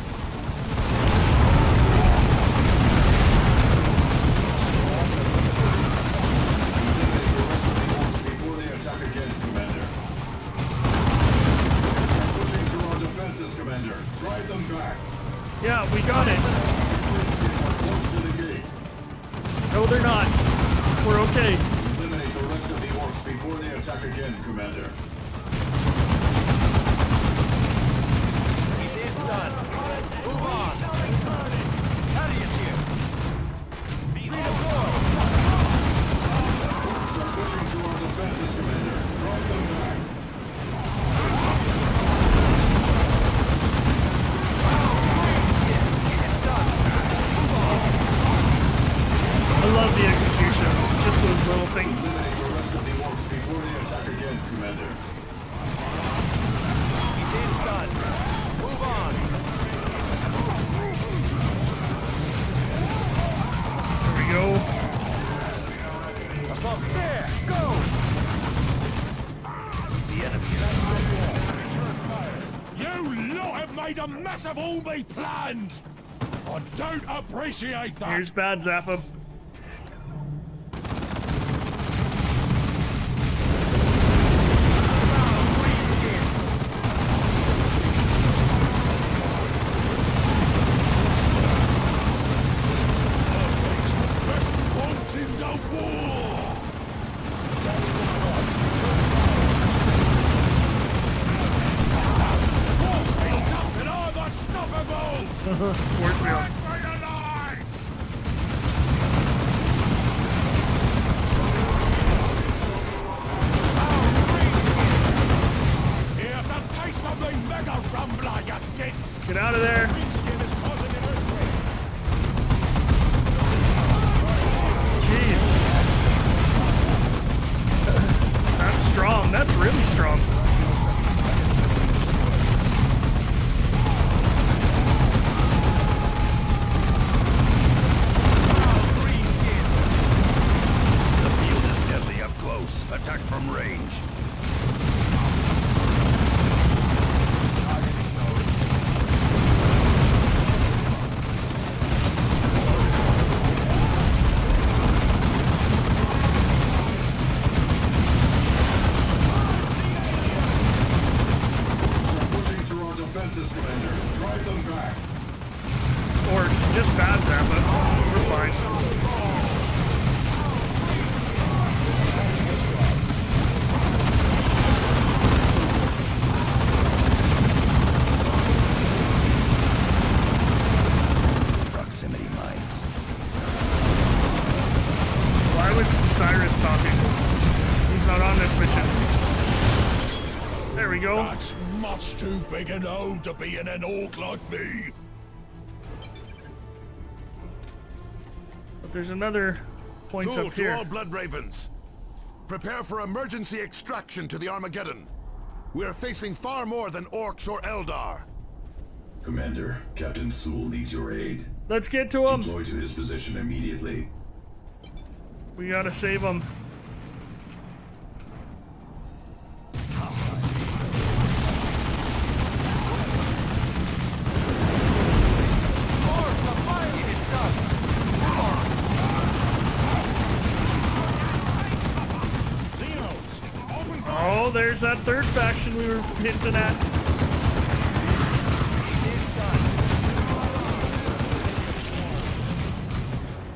Before they attack again, Commander. Pushing through our defenses, Commander. Drive them back. Yeah, we got it. Close to the gate. No, they're not. We're okay. Eliminate the rest of the orcs before they attack again, Commander. It's done. Move on. Thaddeus here. Redeploy. Orcs are pushing through our defenses, Commander. Drive them back. I love the executions. Just those little things. Eliminate the rest of the orcs before they attack again, Commander. It's done. Move on. There we go. Assault there. Go. The enemy. You lot have made a mess of all me plans! I don't appreciate that! Here's bad Zappa. Wanting the war! Force built up and I'm unstoppable! Force field. For your lives! Here's a taste of the mega rumbler, you gits! Get out of there. Greenskin is causing an earthquake! Jeez. That's strong. That's really strong. The field is deadly up close. Attack from range. Pushing through our defenses, Commander. Drive them back. Or just bad Zappa. We're fine. Proximity mines. Why was Cyrus talking? He's not on this mission. There we go. That's much too big an O to be in an orc like me! But there's another point Fool up to all here. Blood Ravens. Prepare for emergency extraction to the Armageddon. We are facing far more than orcs or Eldar. Commander, Captain Thule needs your aid. Let's get to him. Deploy to his position immediately. We gotta save him. Oh, there's that third faction we were hinting at.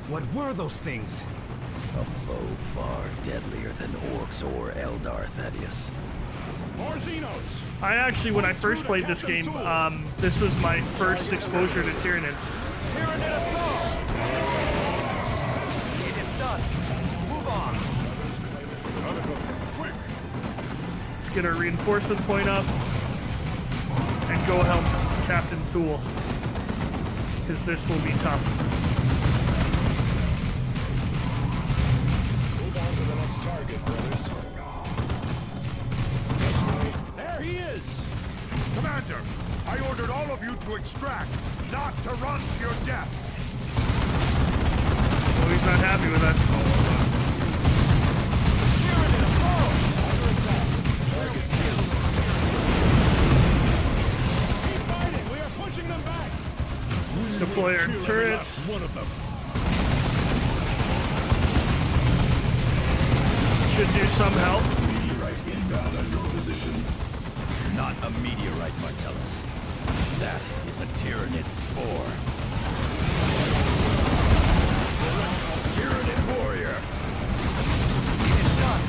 What were those things? A foe far deadlier than orcs or Eldar, Thaddeus. More Xenos! I actually, when I first played this game, this was my first exposure to Tyranids. Tyrannid assault! It is done. Move on. Quick! Let's get our reinforcement point up and go help Captain Thule, because this will be tough. Move on to the next target, brothers. There he is! Commander, I ordered all of you to extract, not to run to your death. Well, he's not happy with us. Tyrannid assault! Under attack. Target killed. Keep fighting! We are pushing them back! Let's deploy our turrets. One of them. Should do some help. Meteorite inbound on your position. Not a meteorite, Martellus. That is a Tyrannid spore. Tyrannid warrior. It is done.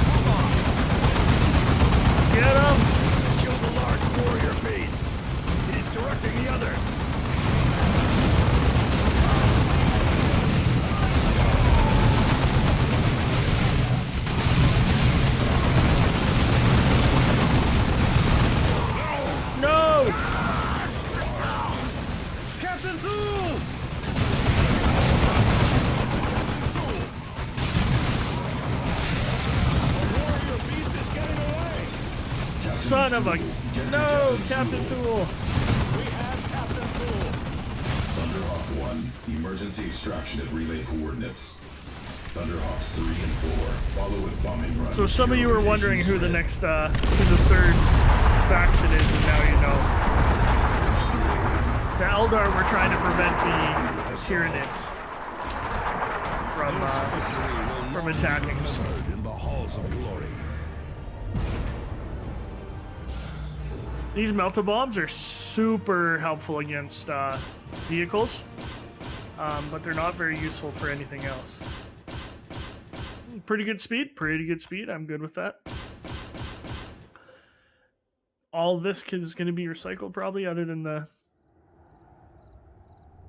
Move on. Get him! Kill the large warrior beast. It is directing the others. No! Captain Thule! Warrior beast is getting away! Son of a... No, Captain Thule! We have Captain Thule! Thunderhawk 1, emergency extraction at relay coordinates. Thunderhawks 3 and 4, follow with bombing run. So some of you were wondering who the next, who the third faction is, and now you know. The Eldar were trying to prevent the Tyranids from attacking them. In the halls of glory. These melta-bombs are super helpful against vehicles, but they're not very useful for anything else. Pretty good speed, I'm good with that. All this is going to be recycled probably, other than the...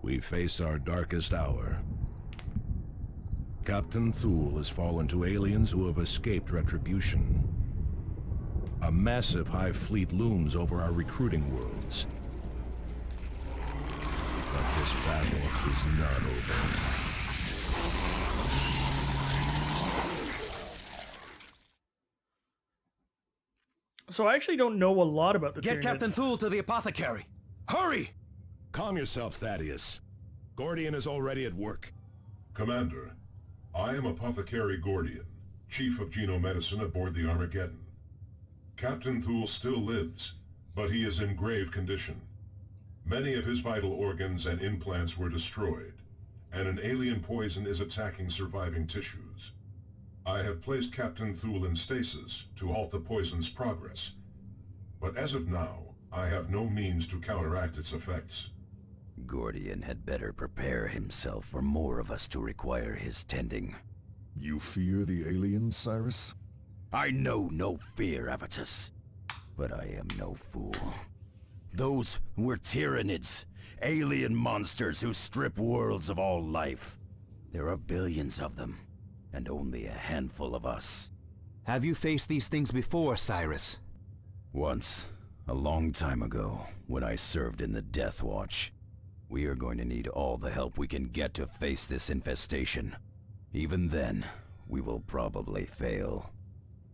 We face our darkest hour. Captain Thule has fallen to aliens who have escaped retribution. A massive hive fleet looms over our recruiting worlds. But this battle is not over. So I actually don't know a lot about the Get Tyranids. Captain Thule to the apothecary. Hurry! Calm yourself, Thaddeus. Gordian is already at work. Commander, I am Apothecary Gordian, Chief of Genomedicine aboard the Armageddon. Captain Thule still lives, but he is in grave condition. Many of his vital organs and implants were destroyed, and an alien poison is attacking surviving tissues. I have placed Captain Thule in stasis to halt the poison's progress, but as of now, I have no means to counteract its effects. Gordian had better prepare himself for more of us to require his tending. You fear the aliens, Cyrus? I know no fear, Avitus, but I am no fool. Those were Tyranids, alien monsters who strip worlds of all life. There are billions of them, and only a handful of us. Have you faced these things before, Cyrus? Once, a long time ago, when I served in the Death Watch. We are going to need all the help we can get to face this infestation. Even then, we will probably fail.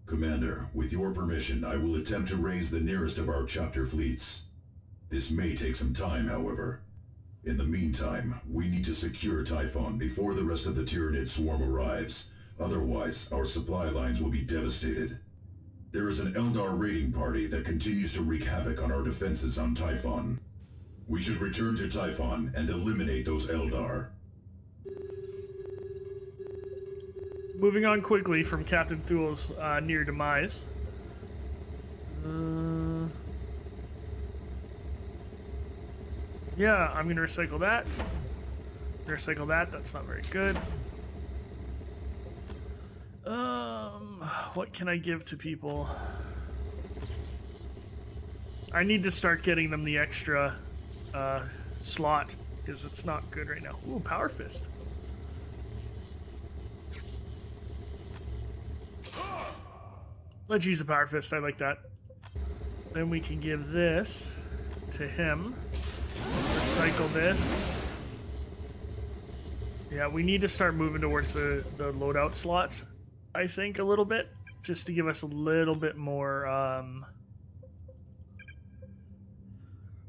Commander, with your permission, I will attempt to raise the nearest of our chapter fleets. This may take some time, however. In the meantime, we need to secure Typhon before the rest of the Tyranid swarm arrives. Otherwise, our supply lines will be devastated. There is an Eldar raiding party that continues to wreak havoc on our defenses on Typhon. We should return to Typhon and eliminate those Eldar. Moving on quickly from Captain Thule's near demise. Yeah, I'm gonna recycle that. That's not very good. What can I give to people? I need to start getting them the extra slot, because it's not good right now. Ooh, Power Fist. Let's use a Power Fist. I like that. Then we can give this to him. Recycle this. Yeah, we need to start moving towards the loadout slots, I think, a little bit, just to give us a little bit more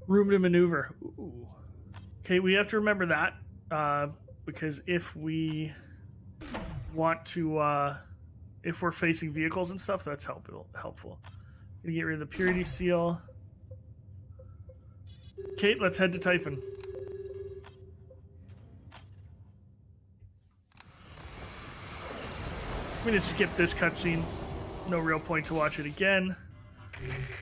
room to maneuver. Ooh. Okay, we have to remember that, because if we want to, if we're facing vehicles and stuff, that's helpful. Gonna get rid of the purity seal. Kate, let's head to Typhon. I'm gonna skip this cutscene. No real point to watch it again.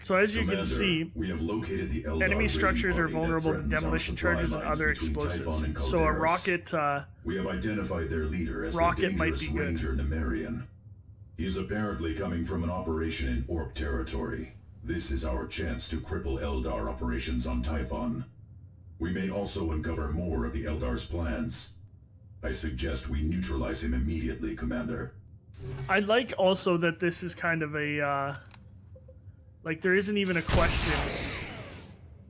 So as you can see, we have located the Eldar enemy structures are raiding party vulnerable that to threatens our demolition supply charges and lines other between Typhon explosives. and So a Calderas. rocket, We have identified their leader as rocket the might dangerous be good. Ranger Nemerian. He is apparently coming from an operation in Orc territory. This is our chance to cripple Eldar operations on Typhon. We may also uncover more of the Eldar's plans. I suggest we neutralize him immediately, Commander. I like also that this is kind of a, like there isn't even a question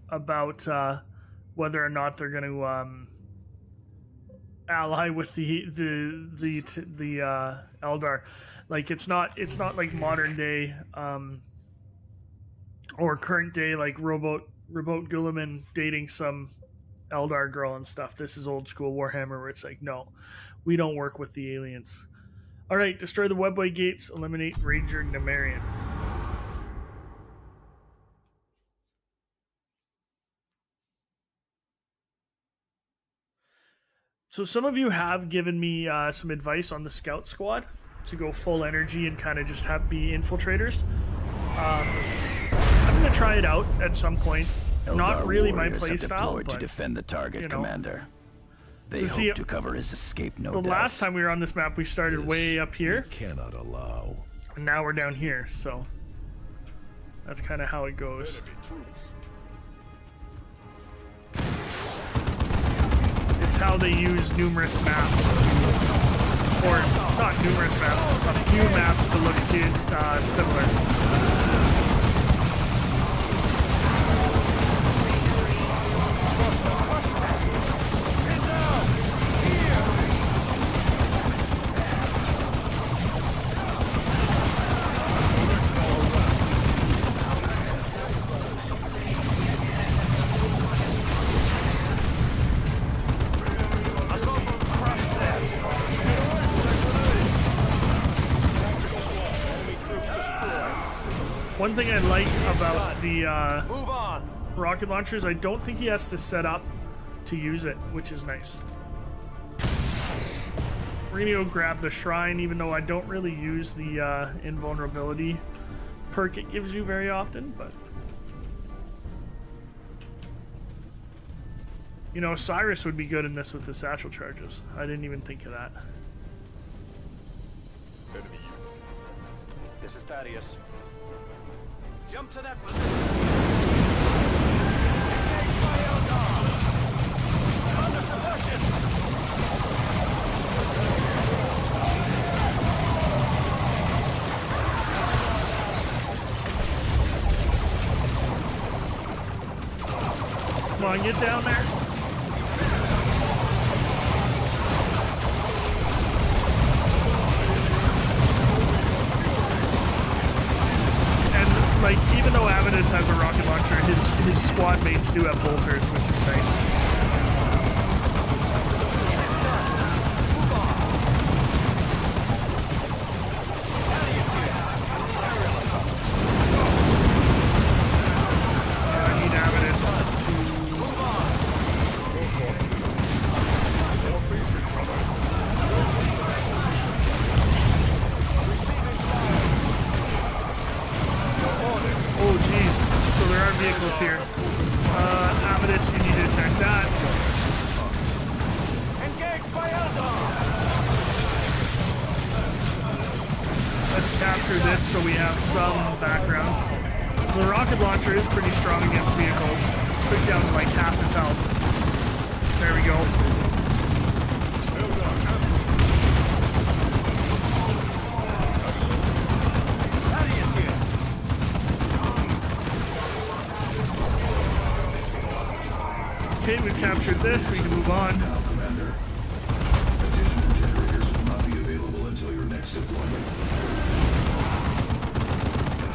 about whether or not they're going to ally with the Eldar. Like it's not like modern day or current day like Robot Guilliman dating some Eldar girl and stuff. This is old school Warhammer where it's like, no, we don't work with the aliens. All right, destroy the webway gates, eliminate Ranger Nemerian. So some of you have given me some advice on the scout squad to go full energy and kind of just be infiltrators. I'm going to try it out at some point. Eldar Not really my warriors have playstyle, deployed but to defend the target, you know. Commander. They So see, hope to cover his escape, no doubt. The last time we were on this map, we started way up here, Cannot allow. and now we're down here, so that's kind of how it goes. Enemy troops. It's how they use numerous maps, or not numerous maps, a few maps to look similar. One thing I like about the rocket launchers, I don't think he has to set up to use it, which is nice. We're gonna go grab the shrine, even though I don't really use the invulnerability perk it gives you very often, but you know, Cyrus would be good in this with the satchel charges. I didn't even think of that. Enemy units. This is Thaddeus. Jump to that position. Engage by Eldar. Under suppression. Come on, get down there. Like, even though Avidus has a rocket launcher, his squad mates do have bolters, which is nice. I need Avidus vehicles here. Avidus, you need to attack that. Engage by Eldar. Let's capture this so we have some backgrounds. The rocket launcher is pretty strong against vehicles. Took down like half his health. There we go. Okay, we've captured this. We can move on. Now, Commander. Additional generators will not be available until your next deployment.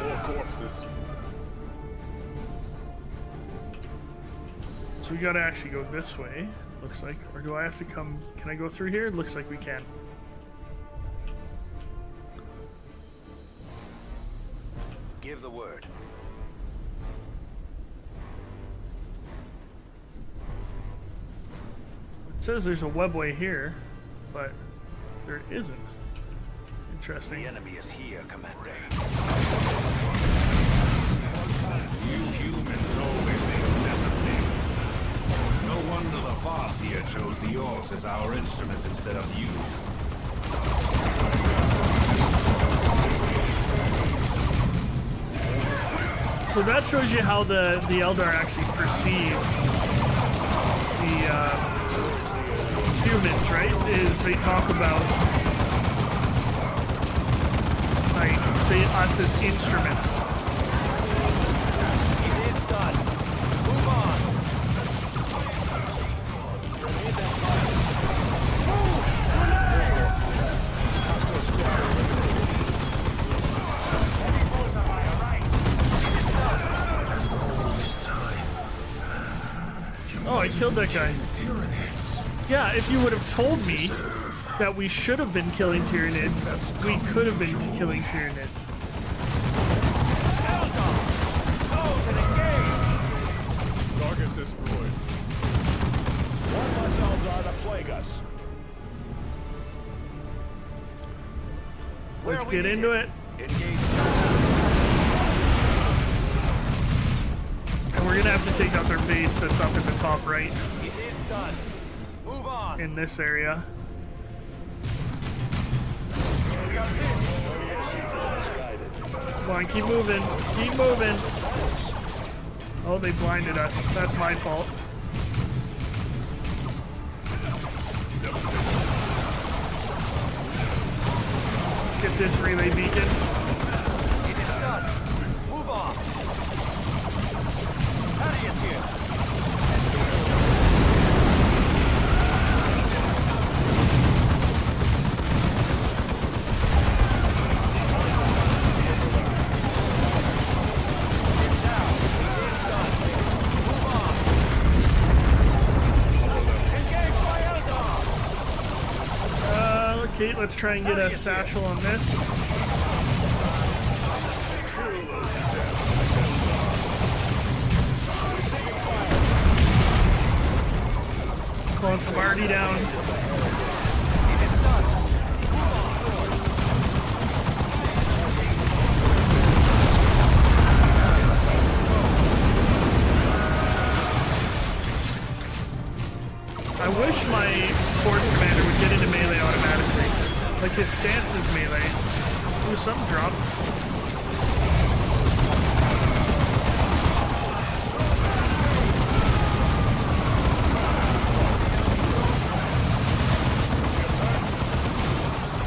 More corpses. So we gotta actually go this way, looks like. Or do I have to come... Can I go through here? Looks like we can. Give the word. It says there's a webway here, but there isn't. Interesting. The enemy is here, Commander. You humans always make a mess of things. No wonder the boss here chose the orcs as our instruments instead of you. So that shows you how the Eldar actually perceive the humans, right? Is they talk about like us as instruments. It is done. Move on. Oh, I killed that guy. Yeah, if you would have told me that we should have been killing Tyranids, we could have been killing Tyranids. Target destroyed. One less Eldar to plague us. Let's get into it. And we're gonna have to take out their base that's up in the top right. It is done. Move on. In this area. Come on, keep moving. Keep moving. Oh, they blinded us. That's my fault. Let's get this relay beacon. It is done. Move on. Thaddeus here. Okay, let's try and get a satchel on this. Calling some Marty down. I wish my force commander would get into melee automatically. Like his stance is melee. Ooh, something dropped.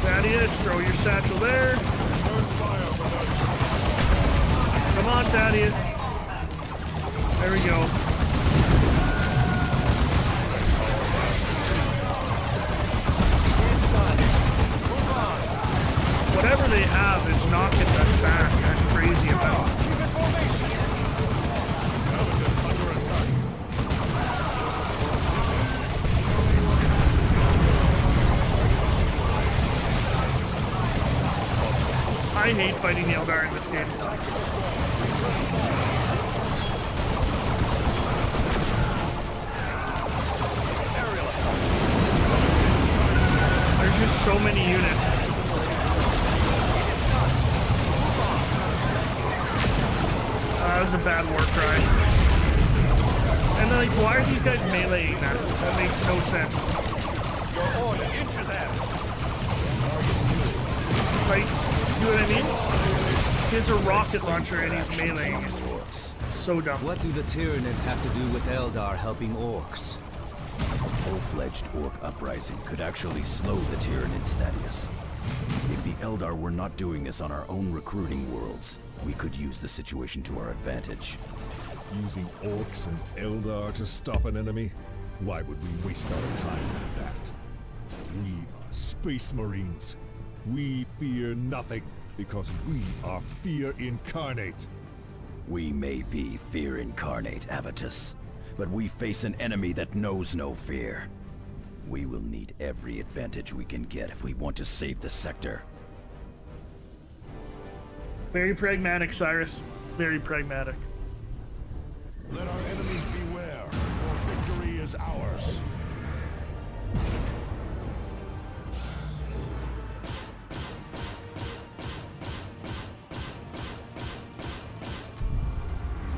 Thaddeus, throw your satchel there. Come on, Thaddeus. There we go. Whatever they have is knocking us back. I'm crazy about. I hate fighting the Eldar in this game. There's just so many units. That was a bad war cry. And then, like, why are these guys meleeing that? That makes no sense. Your order, into that. Like, see what I mean? He has a rocket launcher and he's meleeing it. So dumb. What do the Tyranids have to do with Eldar helping orcs? A full-fledged orc uprising could actually slow the Tyranids, Thaddeus. If the Eldar were not doing this on our own recruiting worlds, we could use the situation to our advantage. Using orcs and Eldar to stop an enemy? Why would we waste our time with that? We are Space Marines. We fear nothing, because we are fear incarnate. We may be fear incarnate, Avitus, but we face an enemy that knows no fear. We will need every advantage we can get if we want to save the sector. Very pragmatic, Cyrus. Very pragmatic. Let our enemies beware, for victory is ours.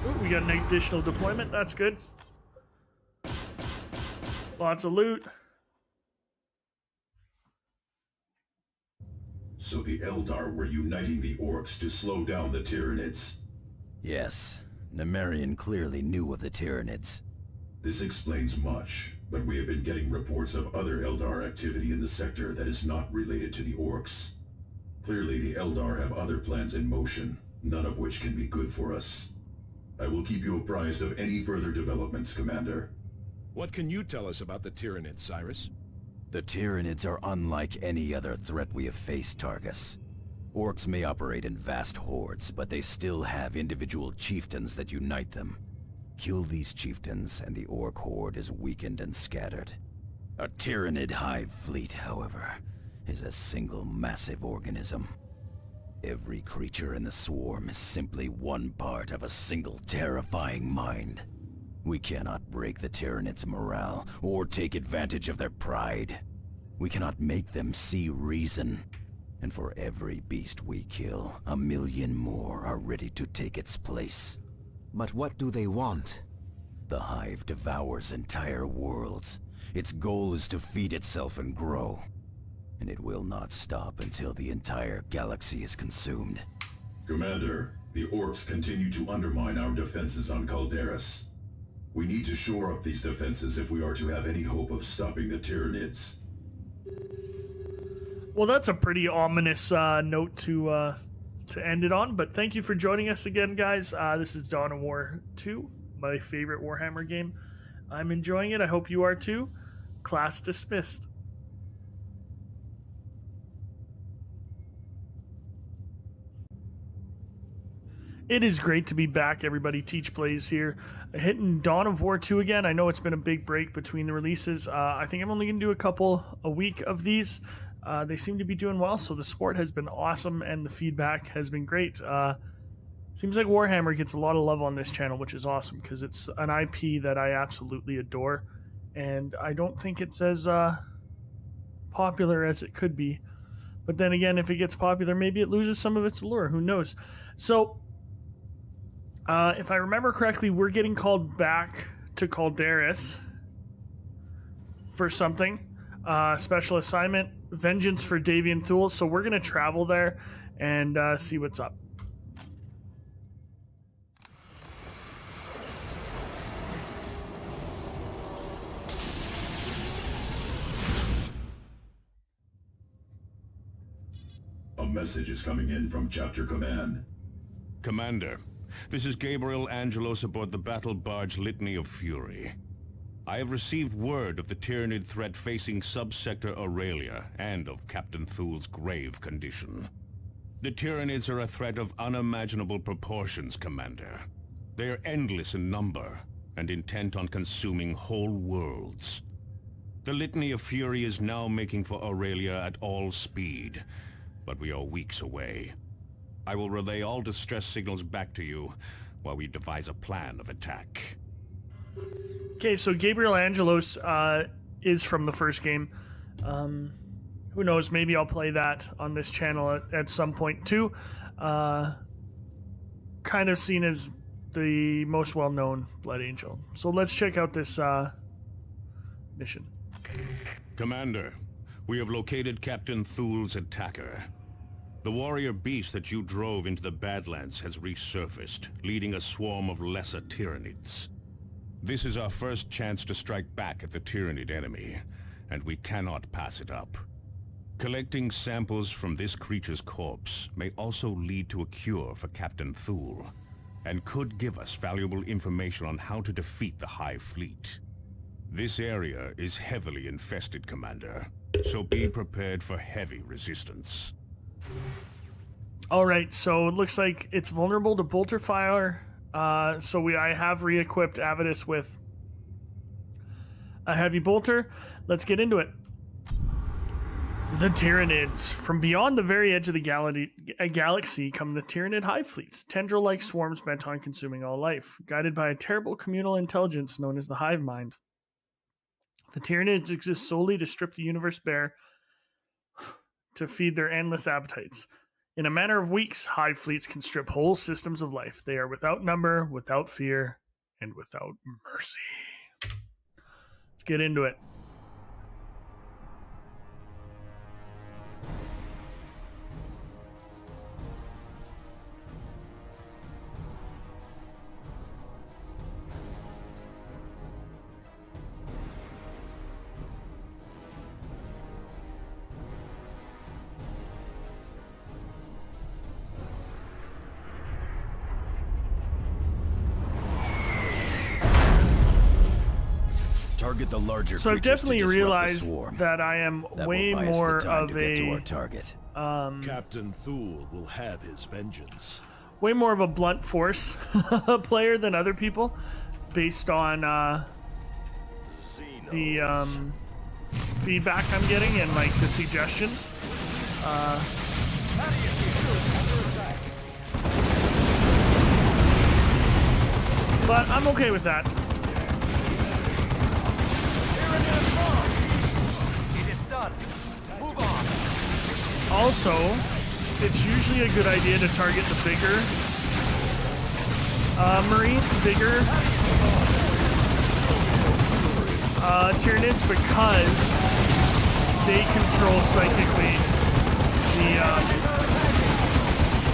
Ooh, we got an additional deployment. That's good. Lots of loot. So the Eldar were uniting the orcs to slow down the Tyranids. Yes, Nemerian clearly knew of the Tyranids. This explains much, but we have been getting reports of other Eldar activity in the sector that is not related to the orcs. Clearly the Eldar have other plans in motion, none of which can be good for us. I will keep you apprised of any further developments, Commander. What can you tell us about the Tyranids, Cyrus? The Tyranids are unlike any other threat we have faced, Targus. Orcs may operate in vast hordes, but they still have individual chieftains that unite them. Kill these chieftains, and the orc horde is weakened and scattered. A Tyranid hive fleet, however, is a single massive organism. Every creature in the swarm is simply one part of a single terrifying mind. We cannot break the Tyranids' morale, or take advantage of their pride. We cannot make them see reason. And for every beast we kill, 1,000,000 more are ready to take its place. But what do they want? The hive devours entire worlds. Its goal is to feed itself and grow. And it will not stop until the entire galaxy is consumed. Commander, the orcs continue to undermine our defenses on Calderis. We need to shore up these defenses if we are to have any hope of stopping the Tyranids. Well, that's a pretty ominous note to end it on, but thank you for joining us again, guys. This is Dawn of War 2, my favorite Warhammer game. I'm enjoying it. I hope you are too. Class dismissed. It is great to be back, everybody. TeacherPlays here. Hitting Dawn of War 2 again. I know it's been a big break between the releases. I think I'm only going to do a couple a week of these. They seem to be doing well, so the support has been awesome, and the feedback has been great. Seems like Warhammer gets a lot of love on this channel, which is awesome, because it's an IP that I absolutely adore, and I don't think it's as popular as it could be. But then again, if it gets popular, maybe it loses some of its allure. Who knows? So, if I remember correctly, we're getting called back to Calderis for something. Special assignment, Vengeance for Davian Thule. So we're going to travel there and see what's up. A message is coming in from Chapter Command. Commander, this is Gabriel Angelos aboard the battle barge Litany of Fury. I have received word of the Tyranid threat facing subsector Aurelia and of Captain Thule's grave condition. The Tyranids are a threat of unimaginable proportions, Commander. They are endless in number and intent on consuming whole worlds. The Litany of Fury is now making for Aurelia at all speed, but we are weeks away. I will relay all distress signals back to you while we devise a plan of attack. Okay, so Gabriel Angelos is from the first game. Who knows, maybe I'll play that on this channel at some point too. Kind of seen as the most well-known Blood Angel. So let's check out this mission. Commander, we have located Captain Thule's attacker. The warrior beast that you drove into the Badlands has resurfaced, leading a swarm of lesser Tyranids. This is our first chance to strike back at the Tyranid enemy, and we cannot pass it up. Collecting samples from this creature's corpse may also lead to a cure for Captain Thule, and could give us valuable information on how to defeat the Hive Fleet. This area is heavily infested, Commander, so be prepared for heavy resistance. Alright, so it looks like it's vulnerable to bolter fire. I have re-equipped Avidus with a heavy bolter. Let's get into it. The Tyranids. From beyond the very edge of the galaxy come the Tyranid hive fleets, tendril-like swarms bent on consuming all life, guided by a terrible communal intelligence known as the hive mind. The Tyranids exist solely to strip the universe bare to feed their endless appetites. In a matter of weeks, hive fleets can strip whole systems of life. They are without number, without fear, and without mercy. Let's get into it. Target the larger So I've creatures definitely to disrupt the realized swarm. that I am That way will buy us the more time of to get to our a target. Captain Thule will have his vengeance. way more of a blunt force player than other people, based on the feedback I'm getting and like the suggestions. But I'm okay with that. Also, it's usually a good idea to target the bigger Tyranids, because they control psychically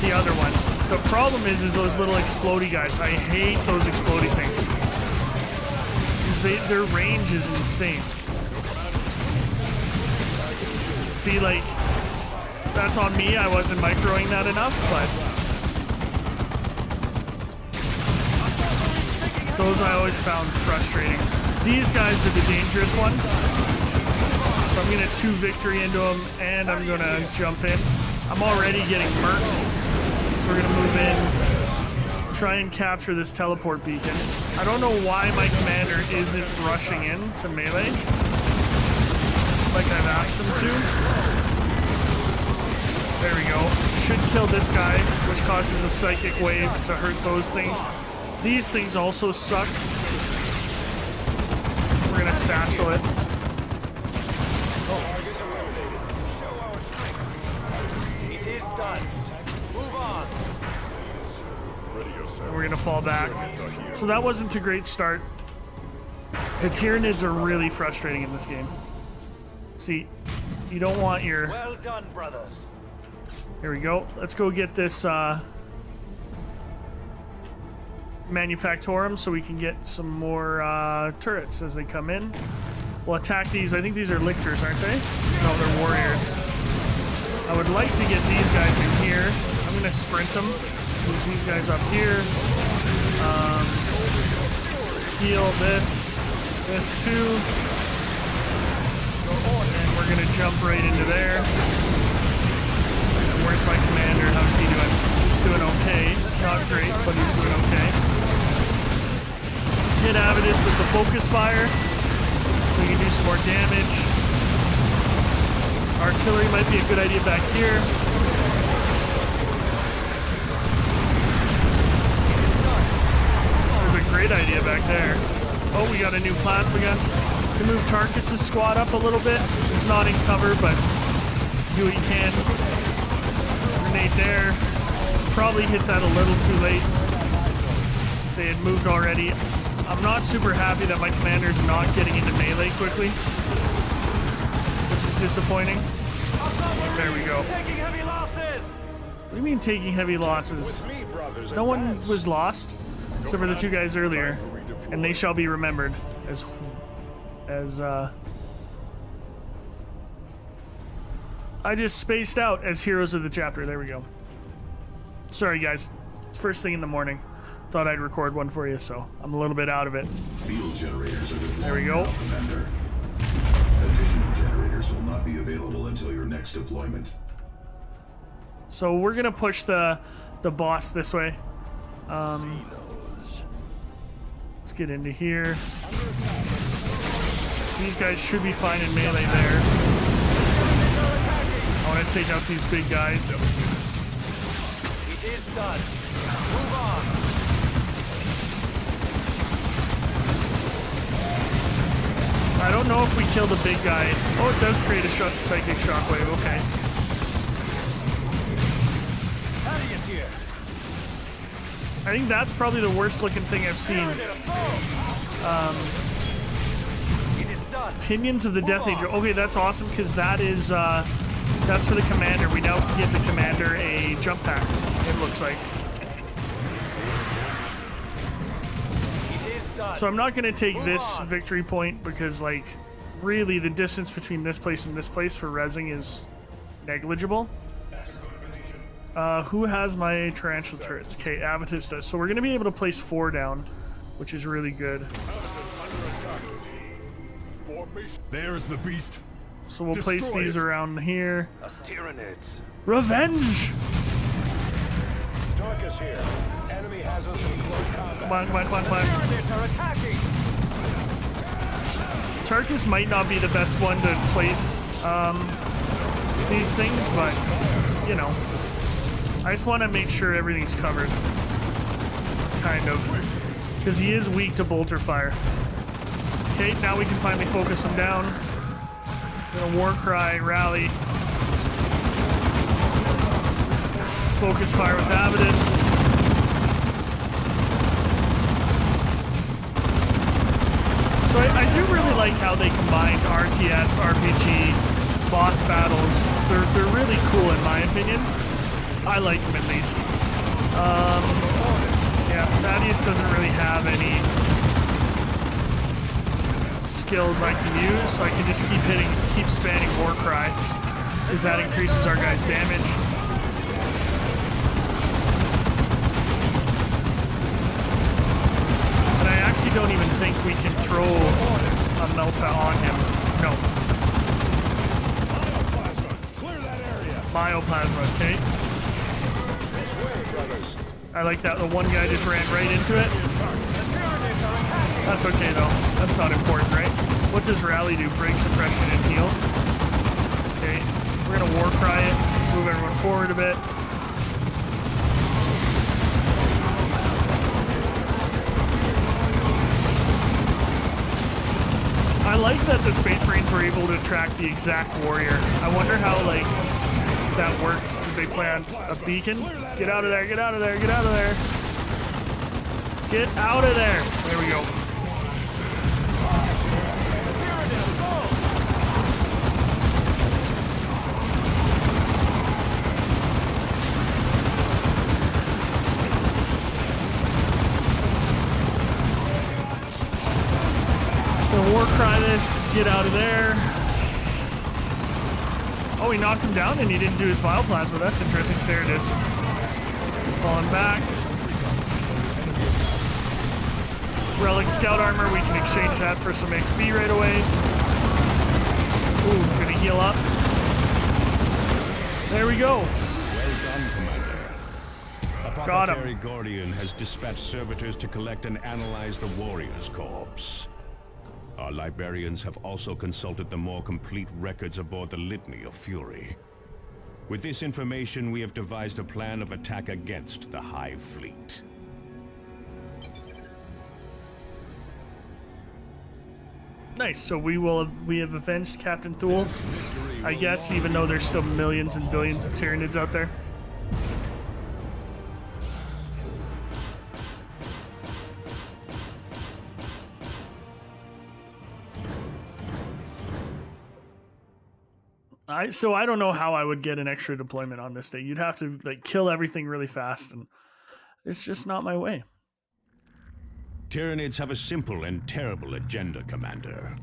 the other ones. The problem is those little explodey guys. I hate those explodey things. Because their range is insane. See, like, that's on me. I wasn't microing that enough, but those I always found frustrating. These guys are the dangerous ones. So I'm gonna 2 victory into them, and I'm gonna jump in. I'm already getting murked, so we're gonna move in, try and capture this teleport beacon. I don't know why my commander isn't rushing in to melee like I've asked him to. There we go. Should kill this guy, which causes a psychic wave to hurt those things. These things also suck. We're gonna satchel it. It is done. Move on. And we're gonna fall back. So that wasn't a great start. The Tyranids are really frustrating in this game. See, you don't want your... Well done, brothers. Here we go. Let's go get this Manufactorum so we can get some more turrets as they come in. We'll attack these. I think these are lictors, aren't they? No, they're warriors. I would like to get these guys in here. I'm going to sprint them. Move these guys up here. Heal this too. And we're going to jump right into there. Where's my commander? How's he doing? He's doing okay. Not great, but he's doing okay. Hit Avidus with the focus fire, so we can do some more damage. Artillery might be a good idea back here. There's a great idea back there. Oh, we got a new plasma gun. Can move Tarkus's squad up a little bit. He's not in cover, but do what you can. There. Probably hit that a little too late. They had moved already. I'm not super happy that my commander's not getting into melee quickly, which is disappointing. There we go. Taking heavy losses. do you mean taking heavy losses? No one was lost, except for the two guys earlier, and they shall be remembered as I just spaced out as heroes of the chapter. There we go. Sorry guys, it's first thing in the morning. Thought I'd record one for you, so I'm a little bit out of it. Field generators are deployed. There we go. Now, Commander. Additional generators will not be available until your next deployment. So we're gonna push the boss this way. Let's get into here. These guys should be fine in melee there. I want to take out these big guys. It is done. Move on. I don't know if we kill the big guy. Oh, it does create a psychic shockwave. Okay. Thaddeus here. I think that's probably the worst looking thing I've seen. It is done. Pinions of the Death Angel. Okay, that's awesome because that is that's for the commander. We now give the commander a jump pack. It looks like. So I'm not going to take this victory point because, like, really the distance between this place and this place for rezzing is negligible. Who has my tarantula turrets? Okay, Avitus does. So we're going to be able to place 4 down, which is really good. There's the beast. So we'll place these around here. Us Tyranids. Revenge! Tarkus here. Enemy has us in close combat. Come on, come on, come on, come on. Tyranids are attacking. Tarkus might not be the best one to place these things, but, you know. I just want to make sure everything's covered. Kind of. Because he is weak to bolter fire. Okay, now we can finally focus him down. Gonna war cry, rally. Focus fire with Avitus. So I do really like how they combined RTS, RPG, boss battles. They're really cool in my opinion. I like them at least. Yeah, Thaddeus doesn't really have any skills I can use, so I can just keep spamming war cry, because that increases our guy's damage. And I actually don't even think we can throw a Melta on him. No. Clear that area. Bioplasma, okay. I like that. The one guy just ran right into it. That's okay though. That's not important, right? What does rally do? Break suppression and heal. Okay. We're gonna war cry it. Move everyone forward a bit. I like that the Space Marines were able to track the exact warrior. I wonder how, like, that worked. Did they plant a beacon? Get out of there, get out of there, get out of there. Get out of there. There we go. War cry this, get out of there. Oh, he knocked him down and he didn't do his bioplasma. That's interesting. There it is. Falling back. Relic scout armor, we can exchange that for some XP right away. Ooh, gonna heal up. There we go. Well done, Commander. Got him. Apothecary Gordian has dispatched servitors to collect and analyze the warrior's corpse. Our librarians have also consulted the more complete records aboard the Litany of Fury. With this information, we have devised a plan of attack against the Hive Fleet. Nice. So we have avenged Captain Thule, I guess, even though there's still millions and billions of Tyranids out there. So I don't know how I would get an extra deployment on this day. You'd have to like kill everything really fast, and it's just not my way. Tyranids have a simple and terrible agenda, Commander.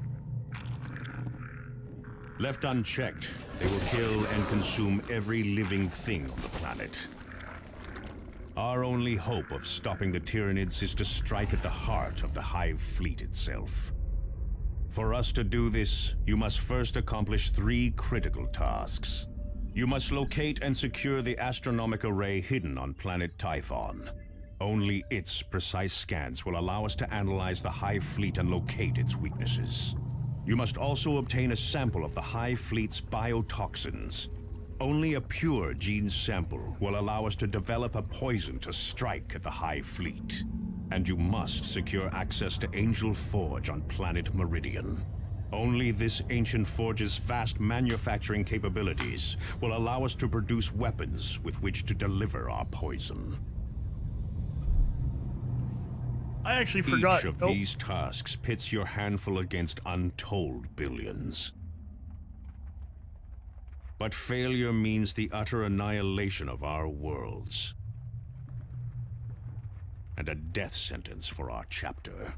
Left unchecked, they will kill and consume every living thing on the planet. Our only hope of stopping the Tyranids is to strike at the heart of the Hive fleet itself. For us to do this, you must first accomplish 3 critical tasks. You must locate and secure the astronomic array hidden on planet Typhon. Only its precise scans will allow us to analyze the Hive fleet and locate its weaknesses. You must also obtain a sample of the Hive fleet's biotoxins. Only a pure gene sample will allow us to develop a poison to strike at the Hive fleet. And you must secure access to Angel Forge on planet Meridian. Only this ancient forge's vast manufacturing capabilities will allow us to produce weapons with which to deliver our poison. I actually forgot. Each of these tasks pits your handful against untold billions. But failure means the utter annihilation of our worlds. And a death sentence for our chapter.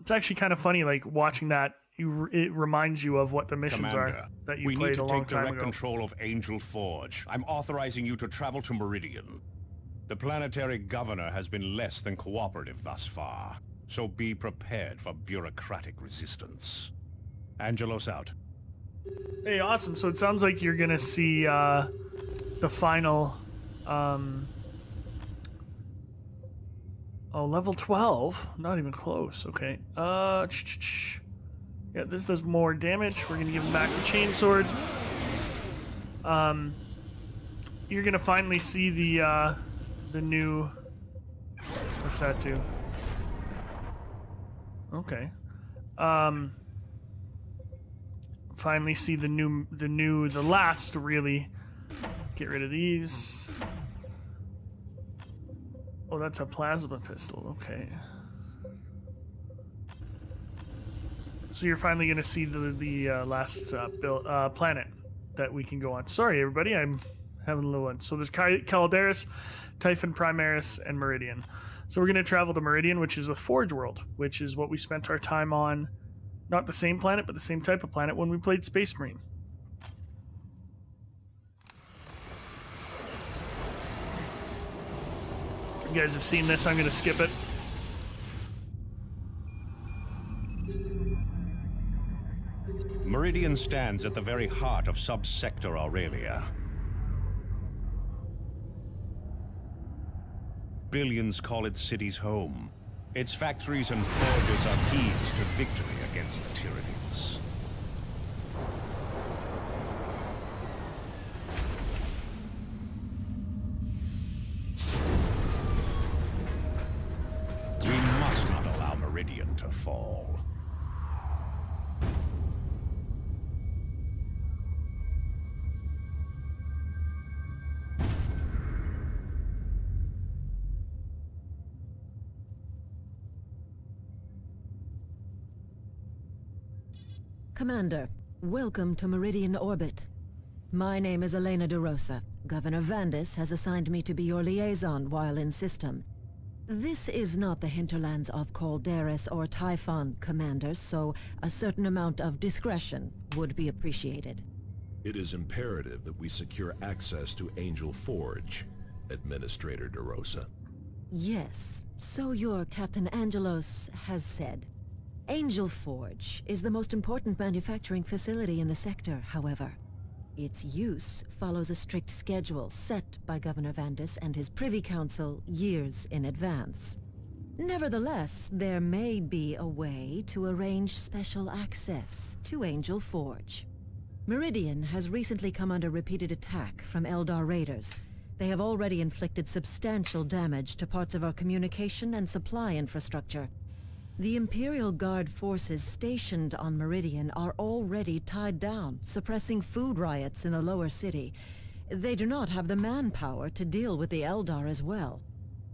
It's actually kind of funny, like watching that. It reminds you of what the missions Commander, are that you we played need to a long take time direct ago. control of Angel Forge. I'm authorizing you to travel to Meridian. The planetary governor has been less than cooperative thus far, so be prepared for bureaucratic resistance. Angelos out. Hey, awesome. So it sounds like you're gonna see the final. Oh, level 12. Not even close. Okay. Yeah, this does more damage. We're gonna give him back the chainsword. You're gonna finally see the new. What's that do? Okay. Finally see the last really. Get rid of these. Oh, that's a plasma pistol. Okay. So you're finally going to see the last planet that we can go on. Sorry, everybody, I'm having a little one. So there's Calderis, Typhon Primaris, and Meridian. So we're going to travel to Meridian, which is the Forge World, which is what we spent our time on. Not the same planet, but the same type of planet when we played Space Marine. You guys have seen this, I'm going to skip it. Meridian stands at the very heart of Subsector Aurelia. Billions call its cities home. Its factories and forges are keys to victory against the Tyranids. We must not allow Meridian to fall. Commander, welcome to Meridian Orbit. My name is Elena de Rosa. Governor Vandis has assigned me to be your liaison while in system. This is not the hinterlands of Calderis or Typhon, Commander, so a certain amount of discretion would be appreciated. It is imperative that we secure access to Angel Forge, Administrator de Rosa. Yes, so your Captain Angelos has said. Angel Forge is the most important manufacturing facility in the sector, however. Its use follows a strict schedule set by Governor Vandis and his Privy Council years in advance. Nevertheless, there may be a way to arrange special access to Angel Forge. Meridian has recently come under repeated attack from Eldar raiders. They have already inflicted substantial damage to parts of our communication and supply infrastructure. The Imperial Guard forces stationed on Meridian are already tied down, suppressing food riots in the lower city. They do not have the manpower to deal with the Eldar as well.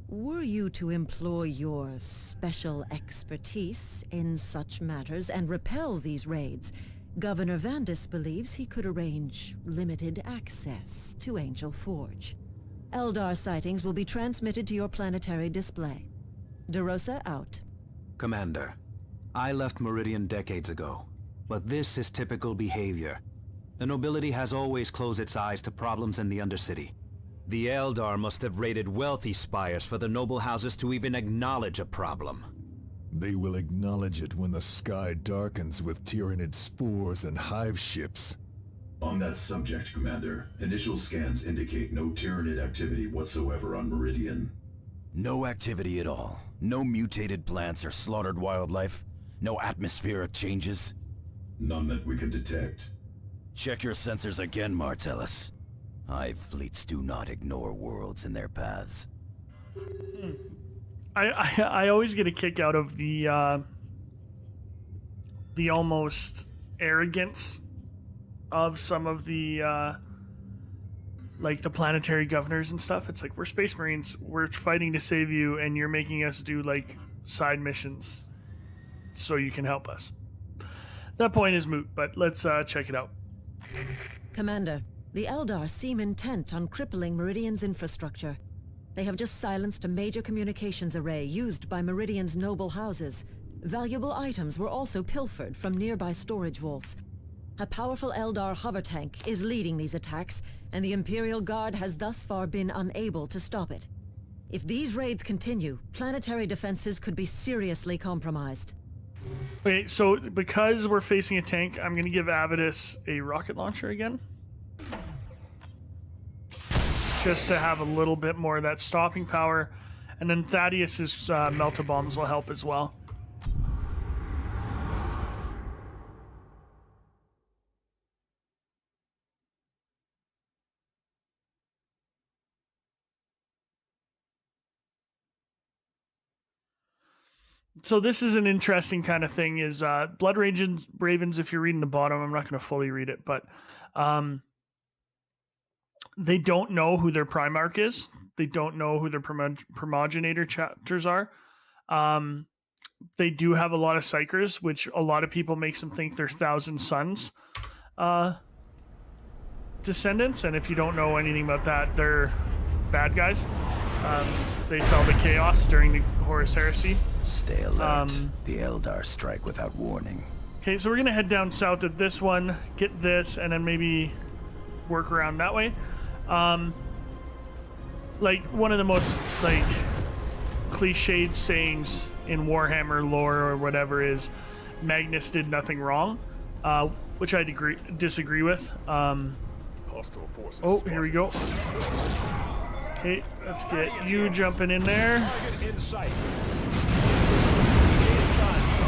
Were you to employ your special expertise in such matters and repel these raids, Governor Vandus believes he could arrange limited access to Angel Forge. Eldar sightings will be transmitted to your planetary display. DeRosa out. Commander, I left Meridian decades ago, but this is typical behavior. The nobility has always closed its eyes to problems in the Undercity. The Eldar must have raided wealthy spires for the noble houses to even acknowledge a problem. They will acknowledge it when the sky darkens with Tyranid spores and hive ships. On that subject, Commander, initial scans indicate no Tyranid activity whatsoever on Meridian. No activity at all. No mutated plants or slaughtered wildlife. No atmospheric changes. None that we can detect. Check your sensors again, Martellus. Hive fleets do not ignore worlds in their paths. I always get a kick out of the almost arrogance of some of the like the planetary governors and stuff. It's like, we're Space Marines, we're fighting to save you, and you're making us do like side missions so you can help us. That point is moot, but let's check it out. Commander, the Eldar seem intent on crippling Meridian's infrastructure. They have just silenced a major communications array used by Meridian's noble houses. Valuable items were also pilfered from nearby storage vaults. A powerful Eldar hover tank is leading these attacks, and the Imperial Guard has thus far been unable to stop it. If these raids continue, planetary defenses could be seriously compromised. Okay, so because we're facing a tank, I'm going to give Avidus a rocket launcher again. Just to have a little bit more of that stopping power. And then Thaddeus's melt-a-bombs will help as well. So this is an interesting kind of thing, is Blood Ravens, if you're reading the bottom, I'm not going to fully read it, but they don't know who their Primarch is. They don't know who their Primogenitor chapters are. They do have a lot of Psychers, which a lot of people makes them think they're Thousand Sons descendants, and if you don't know anything about that, they're bad guys. They fell to chaos during the Horus Heresy. Stay alert. The Eldar strike without warning. Okay, so we're going to head down south at this one, get this, and then maybe work around that way. Like, one of the most, like, cliched sayings in Warhammer lore or whatever is, Magnus did nothing wrong, which I disagree with. Oh, here we go. Okay, let's get you jumping in there.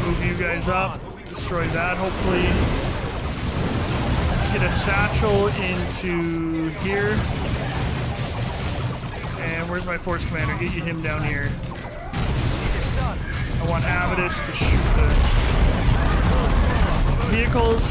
Move you guys up. Destroy that, hopefully. Let's get a satchel into here. And where's my force commander? Get you him down here. I want Avidus to shoot the vehicles.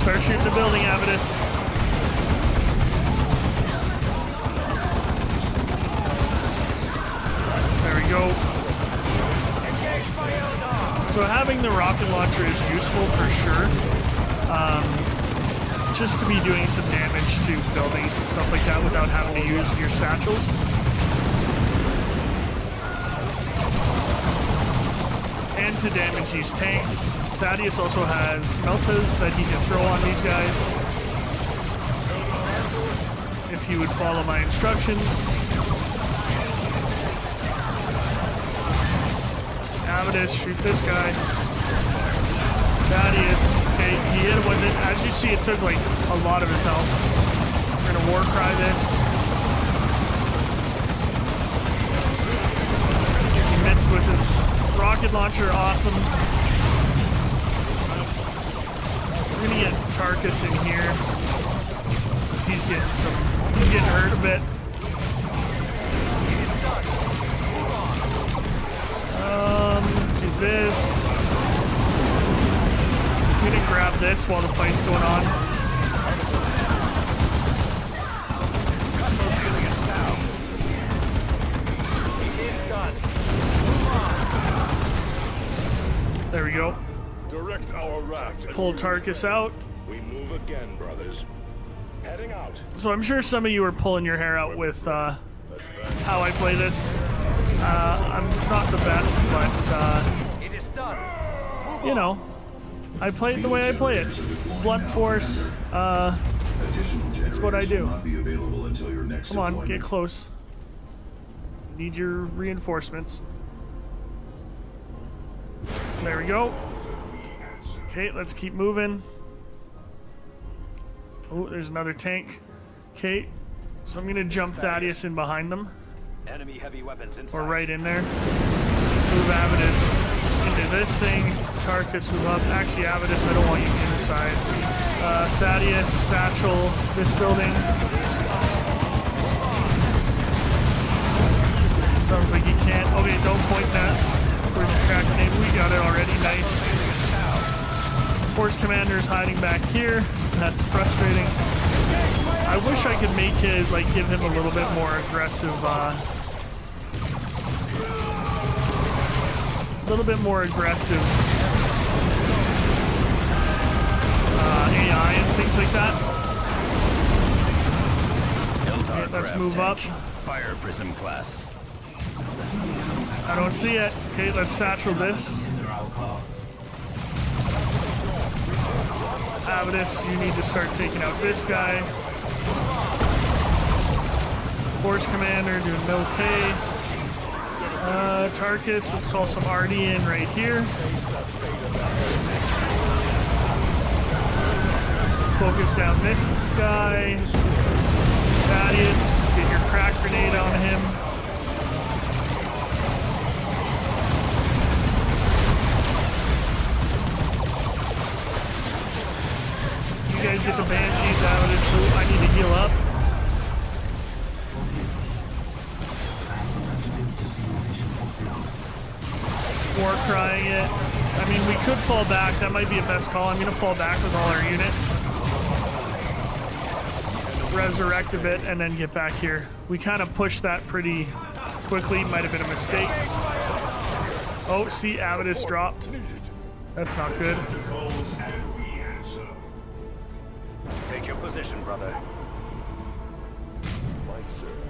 Start shooting the building, Avidus. There we go. So having the rocket launcher is useful for sure. Just to be doing some damage to buildings and stuff like that without having to use your satchels. And to damage these tanks. Thaddeus also has meltas that he can throw on these guys. If he would follow my instructions. Avidus, shoot this guy. Thaddeus, okay, he hit him with it. As you see, it took like a lot of his health. We're gonna war cry this. He missed with his rocket launcher, awesome. We're gonna get Tarkus in here. He's getting hurt a bit. Do this. I'm gonna grab this while the fight's going on. There we go. Direct our raft. Pull Tarkus out. We move again, brothers. Heading out. So I'm sure some of you are pulling your hair out with how I play this. I'm not the best, but you know, I play it the way I play it. Blunt force. It's what I do. Come on, get close. Need your reinforcements. There we go. Okay, let's keep moving. Oh, there's another tank. Okay, so I'm gonna jump Thaddeus in behind them. Enemy heavy weapons inside. Or right in there. Move Avidus into this thing. Tarkus, move up. Actually, Avidus, I don't want you inside. Thaddeus, Satchel, this building. Sounds like you can't. Okay, don't point that. Where's the crack grenade? We got it already. Nice. Force Commander's hiding back here. That's frustrating. I wish I could make it, like, give him a little bit more aggressive, AI and things like that. Okay, let's move up. Fire Prism class. I don't see it. Okay, let's satchel this. Avidus, you need to start taking out this guy. Force Commander doing okay. Tarkus, let's call some RD in right here. Focus down this guy. Thaddeus, get your crack grenade on him. You guys get the Banshees out of this, so I need to heal up. War crying it. I mean, we could fall back. That might be a best call. I'm going to fall back with all our units. Resurrect a bit and then get back here. We kind of pushed that pretty quickly. Might have been a mistake. Oh, see, Avidus dropped. That's not good. Take your position, brother.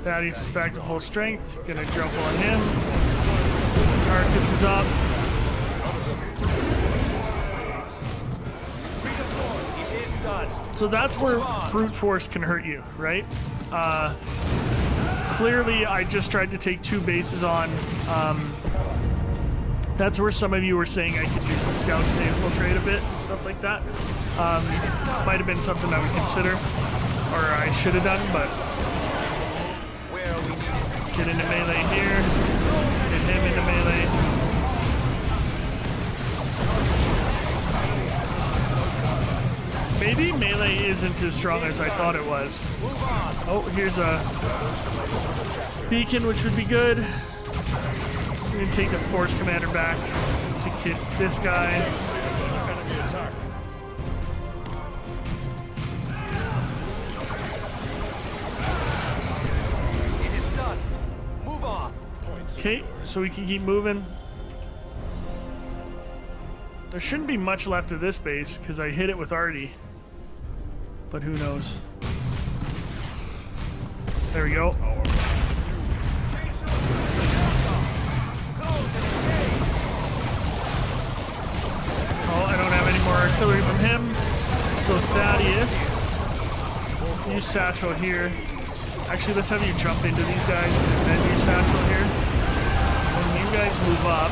Thaddeus is back to full strength. Gonna jump on him. Tarkus is up. So that's where brute force can hurt you, right? Clearly, I just tried to take 2 bases on. That's where some of you were saying I could use the scouts to infiltrate a bit and stuff like that. Might have been something I would consider, or I should have done, but get into melee here, get him into melee. Maybe melee isn't as strong as I thought it was. Oh, here's a beacon, which would be good. I'm gonna take the Force Commander back to hit this guy. Okay, so we can keep moving. There shouldn't be much left of this base because I hit it with Artie. But who knows? There we go. Oh, I don't have any more artillery from him. So Thaddeus, use Satchel here. Actually, let's have you jump into these guys and then use Satchel here. When you guys move up,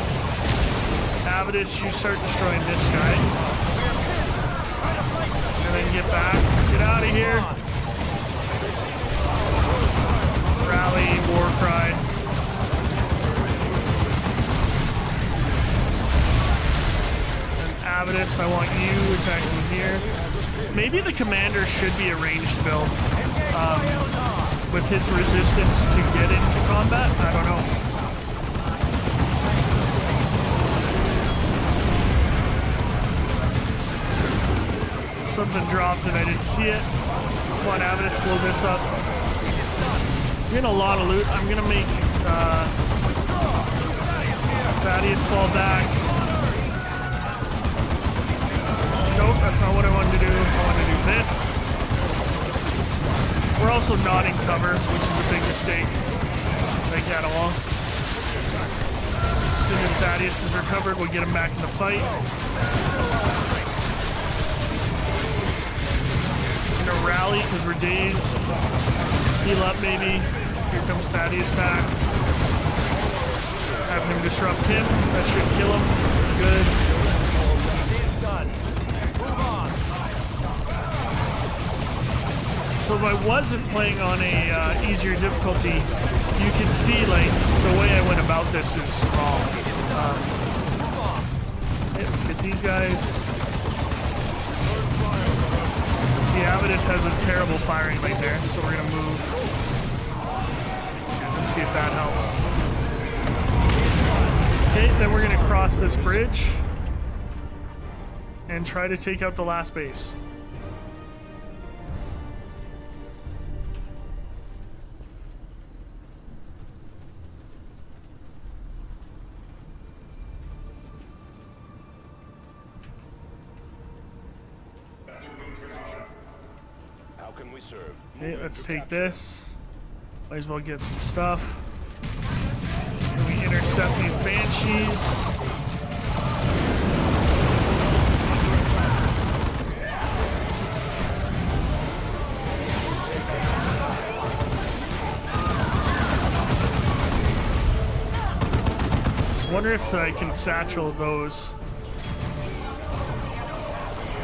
Avidus, you start destroying this guy. And then get back. Get out of here. Rally, war cry. And Avidus, I want you attacking here. Maybe the commander should be a ranged build with with his resistance to get into combat? I don't know. Something dropped and I didn't see it. Come on, Avidus, blow this up. I'm getting a lot of loot. I'm gonna make Thaddeus fall back. Nope, that's not what I wanted to do. I want to do this. We're also not in cover, which is a big mistake. Like that along. As soon as Thaddeus is recovered, we'll get him back in the fight. We're gonna rally because we're dazed. Heal up, maybe. Here comes Thaddeus back. Have him disrupt him. That should kill him. Good. So if I wasn't playing on a easier difficulty, you can see like the way I went about this is wrong. Okay, let's hit these guys. See, Avidus has a terrible firing right there, so we're gonna move. Let's see if that helps. Okay, then we're gonna cross this bridge and try to take out the last base. Okay, let's take this. Might as well get some stuff. Can we intercept these banshees? Wonder if I can satchel those.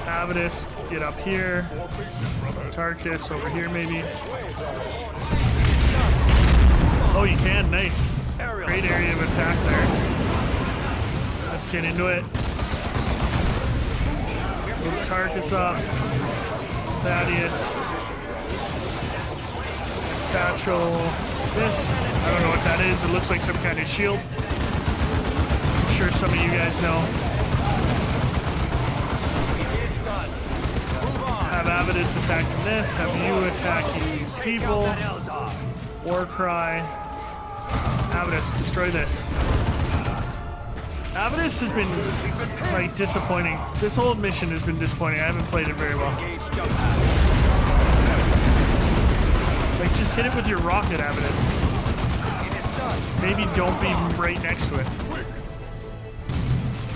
Avidus, get up here. Tarkus over here, maybe. Oh, you can. Nice. Great area of attack there. Let's get into it. Move Tarkus up. Thaddeus. Satchel. This. I don't know what that is. It looks like some kind of shield. I'm sure some of you guys know. Have Avidus attacking this, have you attacking these people. Warcry. Avidus, destroy this. Avidus has been, like, disappointing. This whole mission has been disappointing. I haven't played it very well. Like, just hit it with your rocket, Avidus. Maybe don't be right next to it.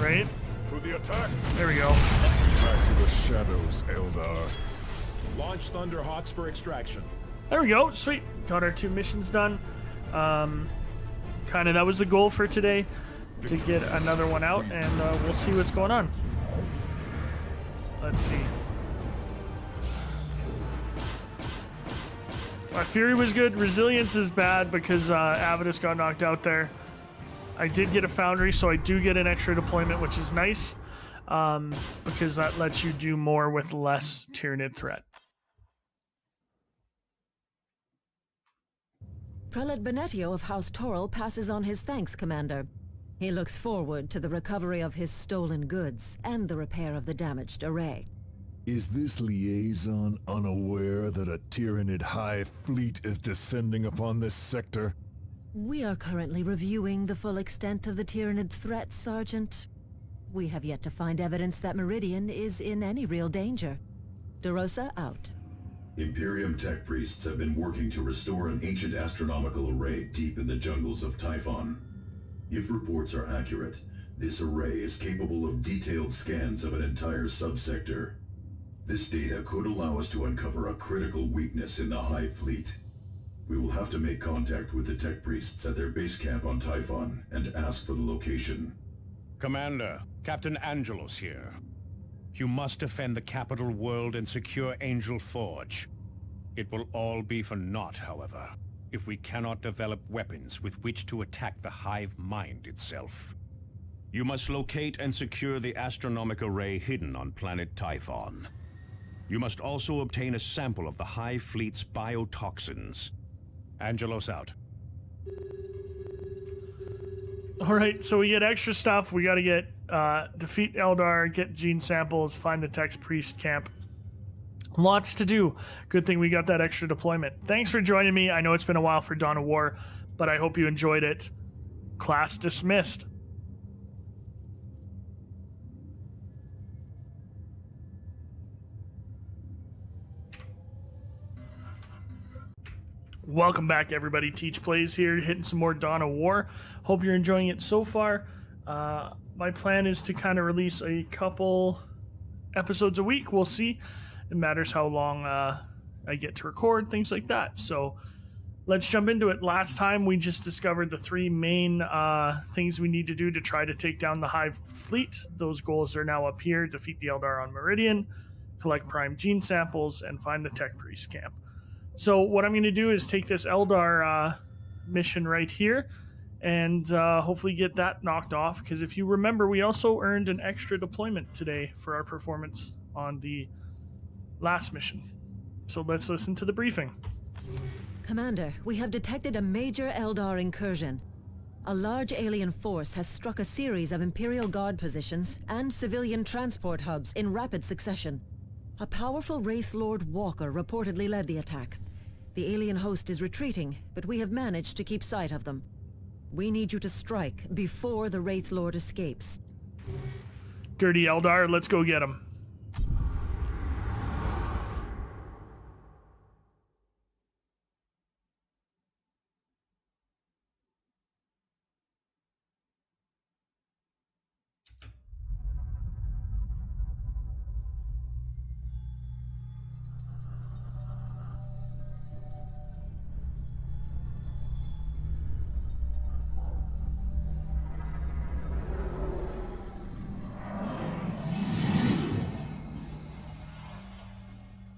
Right? There we go. Back to the shadows, Eldar. Launch Thunderhawks for extraction. There we go. Sweet. Got our 2 missions done. Kind of that was the goal for today, to get another one out, and we'll see what's going on. Let's see. Fury was good. Resilience is bad because Avidus got knocked out there. I did get a Foundry, so I do get an extra deployment, which is nice. Because that lets you do more with less Tyranid threat. Prelate Benetio of House Toril passes on his thanks, Commander. He looks forward to the recovery of his stolen goods and the repair of the damaged array. Is this liaison unaware that a Tyranid hive fleet is descending upon this sector? We are currently reviewing the full extent of the Tyranid threat, Sergeant. We have yet to find evidence that Meridian is in any real danger. DeRosa out. Imperium tech priests have been working to restore an ancient astronomical array deep in the jungles of Typhon. If reports are accurate, this array is capable of detailed scans of an entire subsector. This data could allow us to uncover a critical weakness in the Hive fleet. We will have to make contact with the tech priests at their base camp on Typhon and ask for the location. Commander, Captain Angelos here. You must defend the capital world and secure Angel Forge. It will all be for naught, however, if we cannot develop weapons with which to attack the Hive mind itself. You must locate and secure the astronomic array hidden on planet Typhon. You must also obtain a sample of the Hive fleet's biotoxins. Angelos out. Alright, so we get extra stuff. We gotta get, defeat Eldar, get gene samples, find the Tex Priest camp. Lots to do. Good thing we got that extra deployment. Thanks for joining me. I know it's been a while for Dawn of War, but I hope you enjoyed it. Class dismissed. Welcome back, everybody. TeacherPlays here, hitting some more Dawn of War. Hope you're enjoying it so far. My plan is to kind of release a couple episodes a week. We'll see. It matters how long I get to record, things like that. So let's jump into it. Last time we just discovered the three main things we need to do to try to take down the Hive fleet. Those goals are now up here. Defeat the Eldar on Meridian, collect prime gene samples, and find the Tech Priest camp. So what I'm going to do is take this Eldar mission right here and hopefully get that knocked off, because if you remember, we also earned an extra deployment today for our performance on the last mission. So let's listen to the briefing. Commander, we have detected a major Eldar incursion. A large alien force has struck a series of Imperial Guard positions and civilian transport hubs in rapid succession. A powerful Wraith Lord Walker reportedly led the attack. The alien host is retreating, but we have managed to keep sight of them. We need you to strike before the Wraith Lord escapes. Dirty Eldar, let's go get him.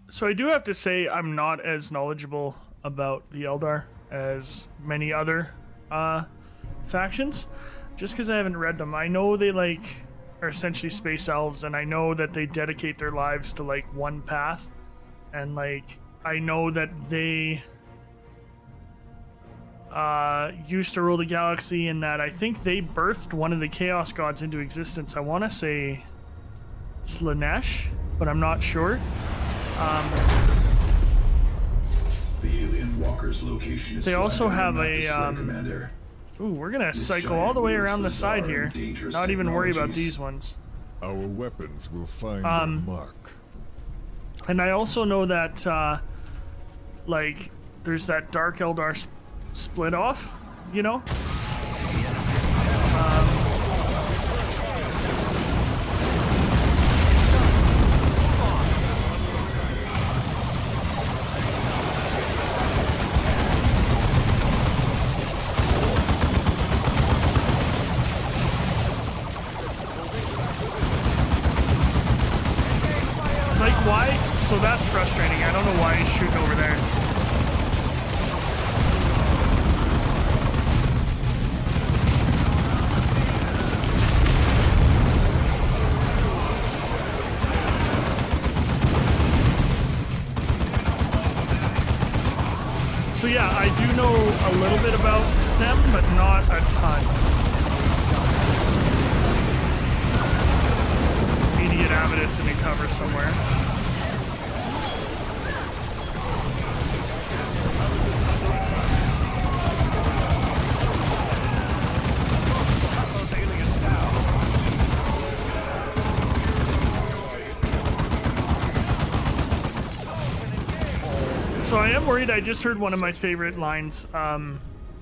So I do have to say I'm not as knowledgeable about the Eldar as many other factions, just because I haven't read them. I know they are essentially space elves, and I know that they dedicate their lives to one path, and I know that they used to rule the galaxy, and that I think they birthed one of the Chaos Gods into existence. I want to say Slanesh, but I'm not sure. The alien walker's location is they also have a Commander. Ooh, we're gonna This cycle giant all the way around the ruthless side are here. dangerous Not even worry about technologies. these ones. Our weapons will find their mark. And I also know that there's that Dark Eldar split off, you know? Why? So that's frustrating. I don't know why he's shooting over there. So yeah, I do know a little bit about them, but not a ton. Idiot Avidus in a cover somewhere. So I am worried. I just heard one of my favorite lines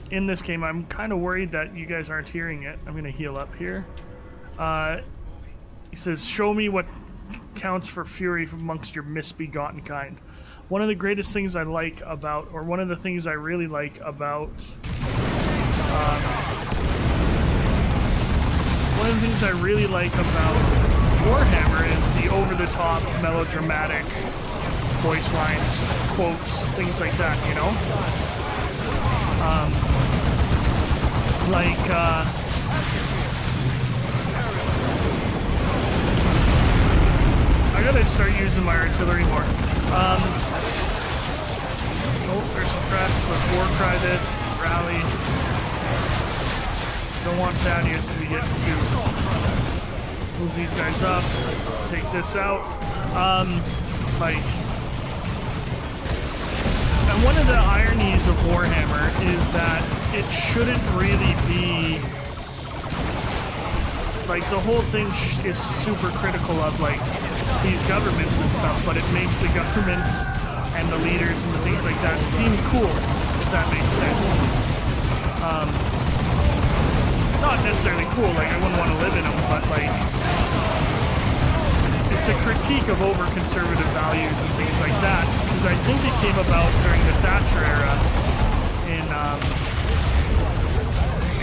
in this game. I'm kind of worried that you guys aren't hearing it. I'm going to heal up here. He says, "Show me what counts for fury amongst your misbegotten kind." One of the greatest things I like about, or one of the things I really like about, one of the things I really like about Warhammer is the over-the-top, melodramatic voice lines, quotes, things like that, you know? I gotta start using my artillery more. Oh, they're suppressed. Let's war cry this. Rally. Don't want Thaddeus to be getting too. Move these guys up. Take this out. Like. And one of the ironies of Warhammer is that it shouldn't really be. Like, the whole thing is super critical of, like, these governments and stuff, but it makes the governments and the leaders and the things like that seem cool, if that makes sense. Not necessarily cool, like, I wouldn't want to live in them, but, like, it's a critique of over-conservative values and things like that, because I think it came about during the Thatcher era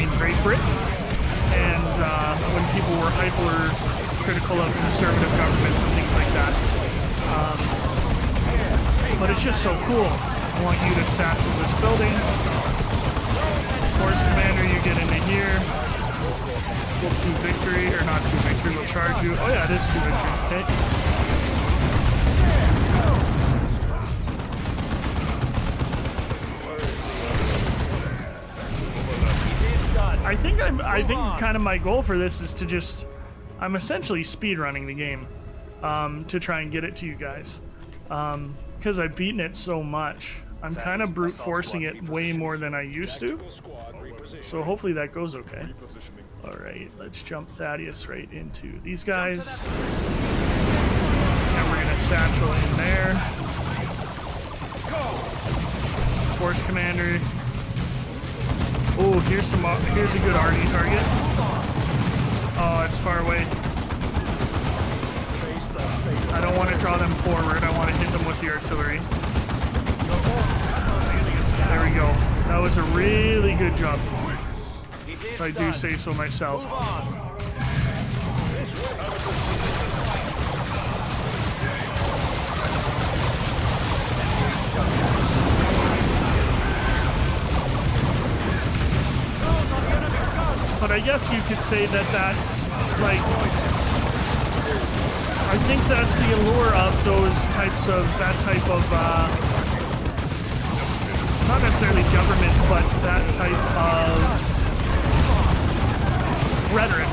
in Great Britain. And when people were hyper-critical of conservative governments and things like that. But it's just so cool. I want you to satchel this building. Force Commander, you get into here. We'll 2 victory, or not 2 victory, we'll charge you. Oh yeah, it is 2 victory, okay. I think kind of my goal for this is to just, I'm essentially speed running the game to try and get it to you guys because I've beaten it so much. I'm kind of brute forcing it way more than I used to, so hopefully that goes okay. All right, let's jump Thaddeus right into these guys, and we're gonna satchel in there. Force Commander. Oh, here's a good RD target. Oh, it's far away. I don't want to draw them forward. I want to hit them with the artillery. There we go. That was a really good job. If I do say so myself. But I guess you could say that that's, like, I think that's the allure of those types of, that type of, not necessarily government, but that type of rhetoric.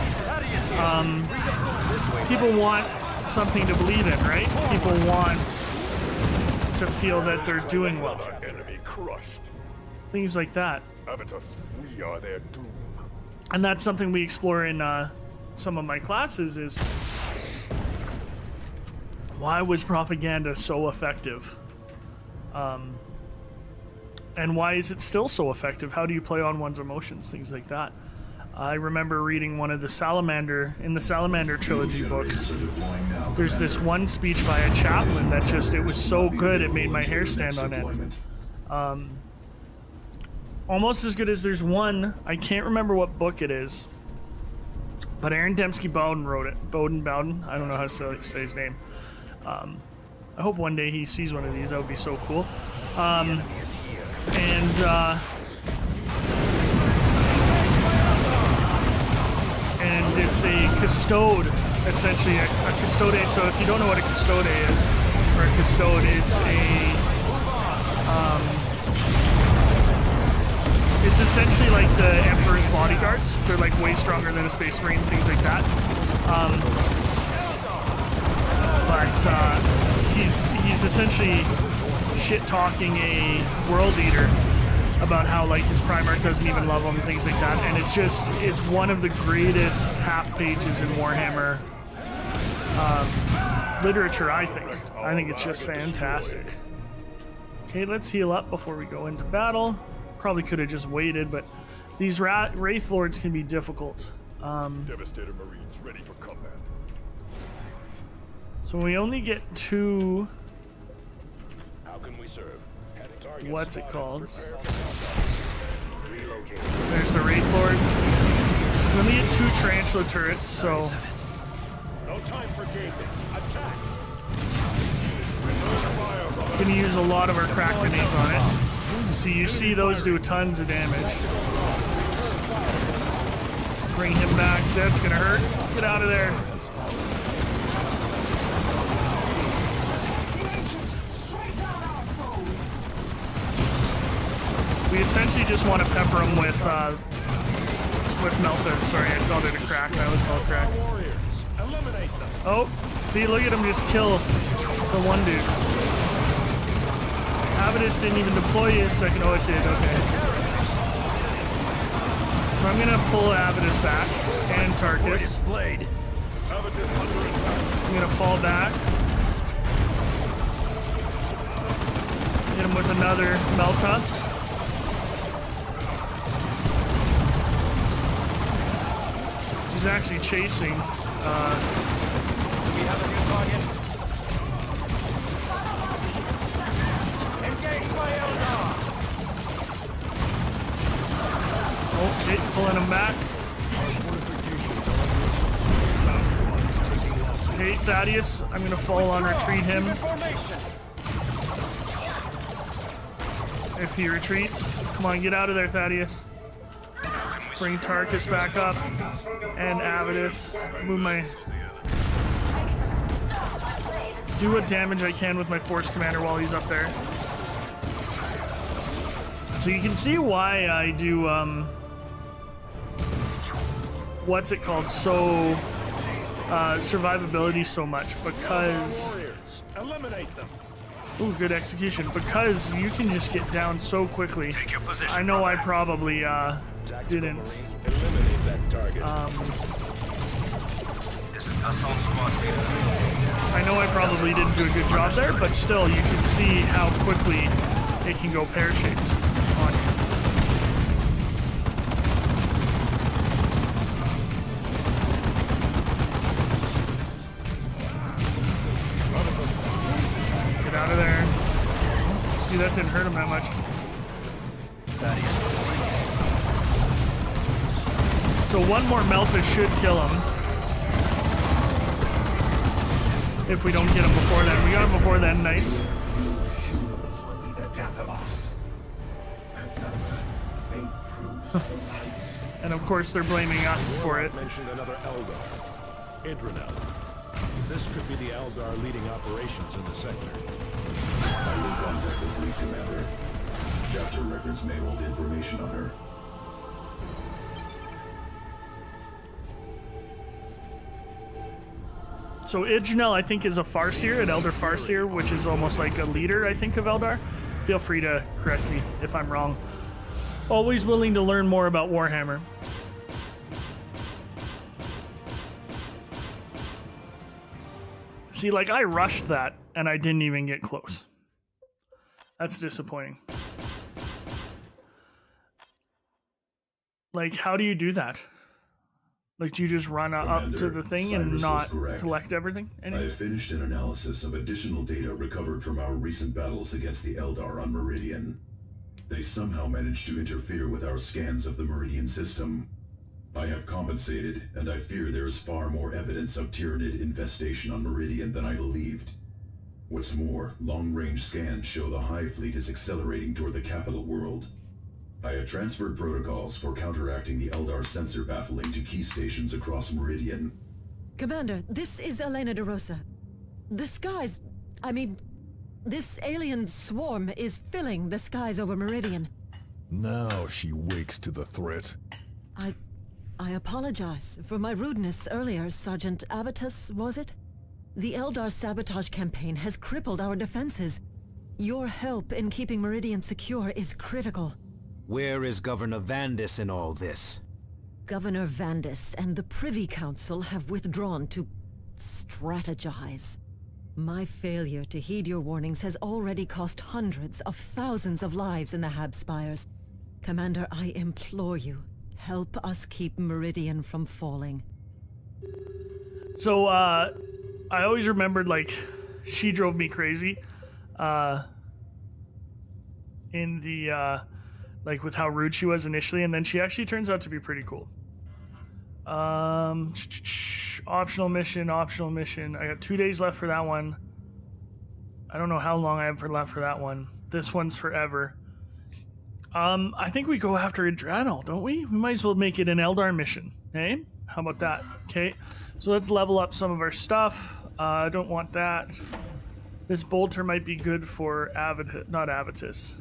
People want something to believe in, right? People want to feel that they're doing well. Things like that. We are their doom. And that's something we explore in some of my classes is why was propaganda so effective? And why is it still so effective? How do you play on one's emotions? Things like that. I remember reading one of the Salamander trilogy books. There's this one speech by a chaplain that just, it was so good it made my hair stand on end. Almost as good as there's one, I can't remember what book it is, but Aaron Dembski Bowden wrote it. Bowden, I don't know how to say his name. I hope one day he sees one of these. That would be so cool. And it's a custode, essentially a custode. So if you don't know what a custode is, or a custode, it's it's essentially like the Emperor's bodyguards. They're like way stronger than a Space Marine, things like that. But he's essentially shit-talking a world leader about how like his Primarch doesn't even love him and things like that. And it's one of the greatest half pages in Warhammer literature, I think. I think it's just fantastic. Okay, let's heal up before we go into battle. Probably could have just waited, but these Wraith Lords can be difficult. Devastator Marines ready for combat. So we only get 2. How can we serve? What's it called? There's the Wraith Lord. We only get 2 Tarantula turrets, so. No time for gaping. Attack. Gonna use a lot of our crack grenades on it. So you see those do tons of damage. Bring him back. That's gonna hurt. Get out of there. We essentially just want to pepper them with Meltas. Sorry, I called it a crack. That was called crack. Oh, see, look at him just kill the one dude. Avitus didn't even deploy his second. Oh, it did. Okay. So I'm gonna pull Avitus back and Tarkus. I'm gonna fall back. Hit him with another Melta. He's actually chasing. We have a new target. Engage my Eldar. Okay, pulling him back. Okay, Thaddeus, I'm gonna fall on retreat him. If he retreats. Come on, get out of there, Thaddeus. Bring Tarkus back up. And Avitus. Move my... Do what damage I can with my Force Commander while he's up there. So you can see why I do, what's it called? So, survivability so much, because... Eliminate them. Ooh, good execution. Because you can just get down so quickly. I know I probably, didn't. Eliminate that target. This is Assault Squad I know I probably didn't do a good job there, but still, you can see how quickly it can go pear-shaped on you. Get out of there. See, that didn't hurt him that much. So one more Melta should kill him. If we don't get him before then. We got him before then, nice. And of course they're blaming us for it. Mentioned another Eldar. Idranel. This could be the Eldar leading operations in the sector. I will contact the fleet commander. Chapter records may hold information on her. So Idranel, I think, is a Farseer, an Elder Farseer, which is almost like a leader, I think, of Eldar. Feel free to correct me if I'm wrong. Always willing to learn more about Warhammer. See, like, I rushed that, and I didn't even get close. That's disappointing. Like, how do you do that? Like, do you just run up to the thing and not collect everything? I have finished an analysis of additional data recovered from our recent battles against the Eldar on Meridian. They somehow managed to interfere with our scans of the Meridian system. I have compensated, and I fear there is far more evidence of Tyranid infestation on Meridian than I believed. What's more, long-range scans show the Hive Fleet is accelerating toward the capital world. I have transferred protocols for counteracting the Eldar sensor baffling to key stations across Meridian. Commander, this is Elena de Rosa. The skies... this alien swarm is filling the skies over Meridian. Now she wakes to the threat. I apologize for my rudeness earlier, Sergeant Avitus, was it? The Eldar sabotage campaign has crippled our defenses. Your help in keeping Meridian secure is critical. Where is Governor Vandis in all this? Governor Vandis and the Privy Council have withdrawn to strategize. My failure to heed your warnings has already cost hundreds of thousands of lives in the Habspires. Commander, I implore you, help us keep Meridian from falling. So, I always remembered, like, she drove me crazy. In the, like, with how rude she was initially, and then she actually turns out to be pretty cool. Optional mission. I got 2 days left for that one. I don't know how long I have left for that one. This one's forever. I think we go after Idranel, don't we? We might as well make it an Eldar mission, eh? How about that? Okay, so let's level up some of our stuff. I don't want that. This bolter might be good for Tarkus.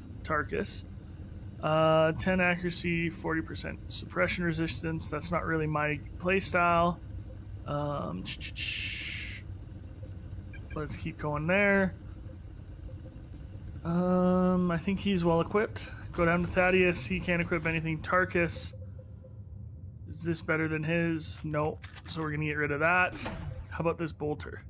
10 accuracy, 40% suppression resistance. That's not really my playstyle. Let's keep going there. I think he's well equipped. Go down to Thaddeus. He can't equip anything. Tarkus. Is this better than his? No. So we're going to get rid of that. How about this bolter?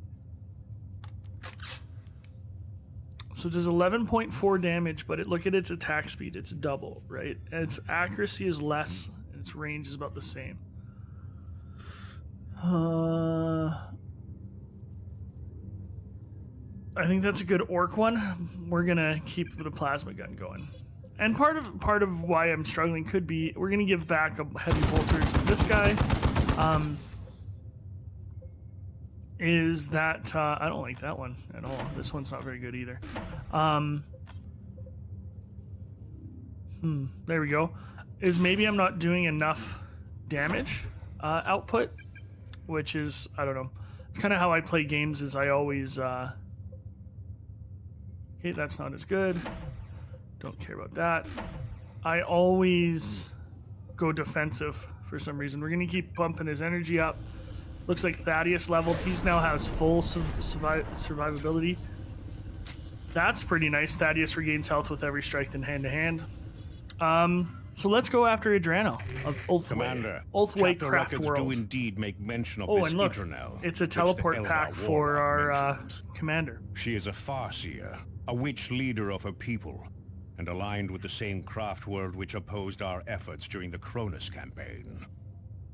So it does 11.4 damage, but look at its attack speed. It's double, right? And its accuracy is less, and its range is about the same. I think that's a good orc one. We're gonna keep the plasma gun going. And part of why I'm struggling could be we're gonna give back a heavy bolter to this guy. Is that I don't like that one at all. This one's not very good either. There we go. Is maybe I'm not doing enough damage output, which is, I don't know. It's kind of how I play games. Is I always okay, that's not as good. Don't care about that. I always go defensive for some reason. We're gonna keep pumping his energy up. Looks like Thaddeus leveled. He's now has full survivability. That's pretty nice. Thaddeus regains health with every strike in hand-to-hand. So let's go after Idrano of Ulthway. Commander, Ulthway chapter Craft records World. do indeed make mention of Oh, this and look, Idranel, it's a which the teleport Eldar pack for Warlock our mentioned. commander. She is a Farseer, a witch leader of her people, and aligned with the same craft world which opposed our efforts during the Cronus campaign.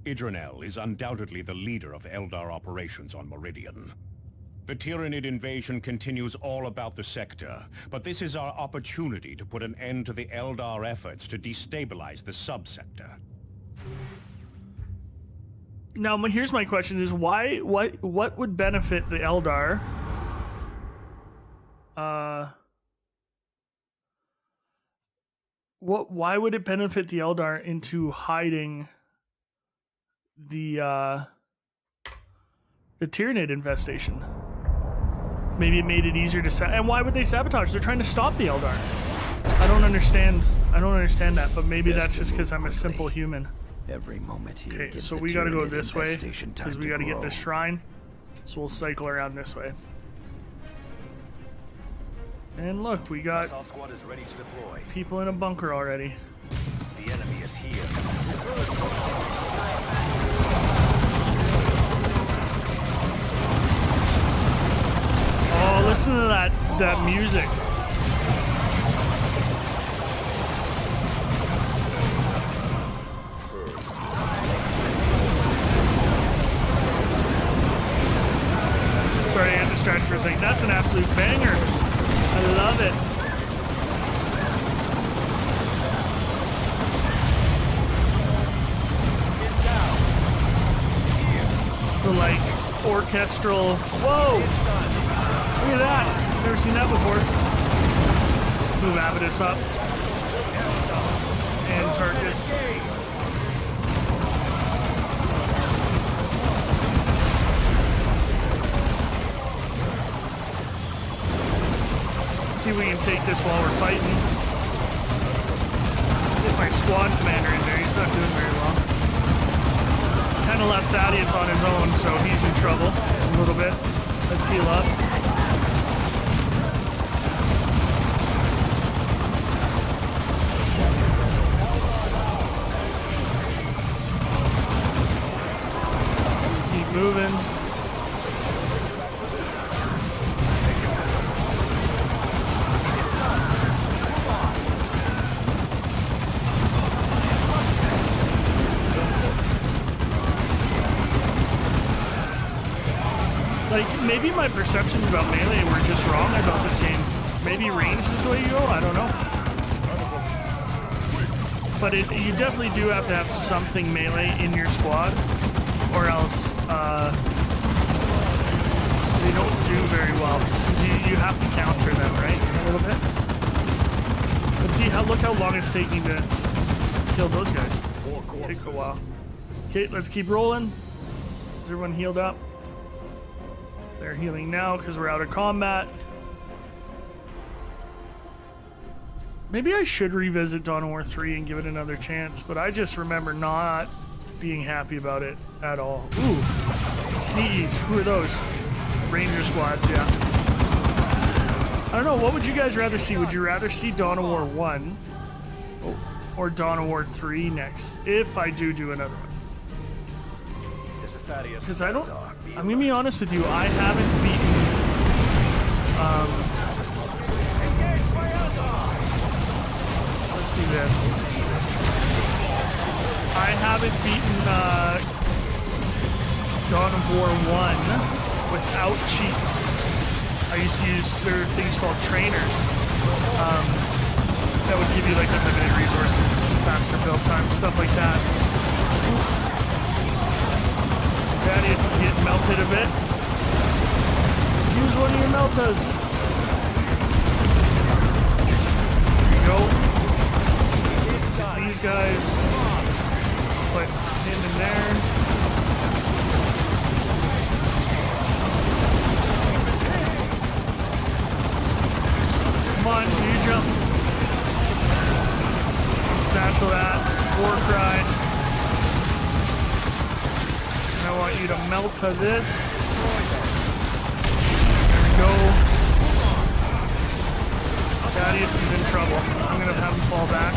Idranel is undoubtedly the leader of Eldar operations on Meridian. The Tyranid invasion continues all about the sector, but this is our opportunity to put an end to the Eldar efforts to destabilize the subsector. Now, here's my question: is what would benefit the Eldar? Why would it benefit the Eldar into hiding the Tyranid infestation? Maybe it made it easier to and why would they sabotage? They're trying to stop the Eldar. I don't understand that, but maybe that's just because I'm a simple human. Every moment here. Okay, so we gotta go this way because we gotta get this shrine. So we'll cycle around this way. And look, we got squad is ready to deploy. people in a bunker already. The enemy is here. Oh, listen to that music. Sorry, I got distracted for a second. That's an absolute banger. I love it. The like orchestral. Whoa! Look at that. Never seen that before. Move Avidus up. And Tarkus. See if we can take this while we're fighting. Get my squad commander in there. He's not doing very well. Kind of left Thaddeus on his own, so he's in trouble a little bit. Let's heal up. Keep moving. Like, maybe my perceptions about melee were just wrong about this game. Maybe range is the way you go, I don't know. But you definitely do have to have something melee in your squad, or else they don't do very well. You have to counter them, right? A little bit. Let's see look how long it's taking to kill those guys. It takes a while. Okay, let's keep rolling. Is everyone healed up? They're healing now because we're out of combat. Maybe I should revisit Dawn of War 3 and give it another chance, but I just remember not being happy about it at all. Ooh, Sneeze. Who are those? Ranger squads, yeah. I don't know, what would you guys rather see? Would you rather see Dawn of War 1 or Dawn of War 3 next, if I do another one? Because I'm gonna be honest with you, I haven't beaten, let's see this. I haven't beaten, Dawn of War 1 without cheats. I used to use certain things called trainers, that would give you like unlimited resources, faster build time, stuff like that. Thaddeus is getting melted a bit. Use one of your meltas. There you go. Get these guys. Put him in there. Come on, do you jump? Satchel that. War cry. I want you to melt to this. There we go. Thaddeus is in trouble. I'm gonna have him fall back.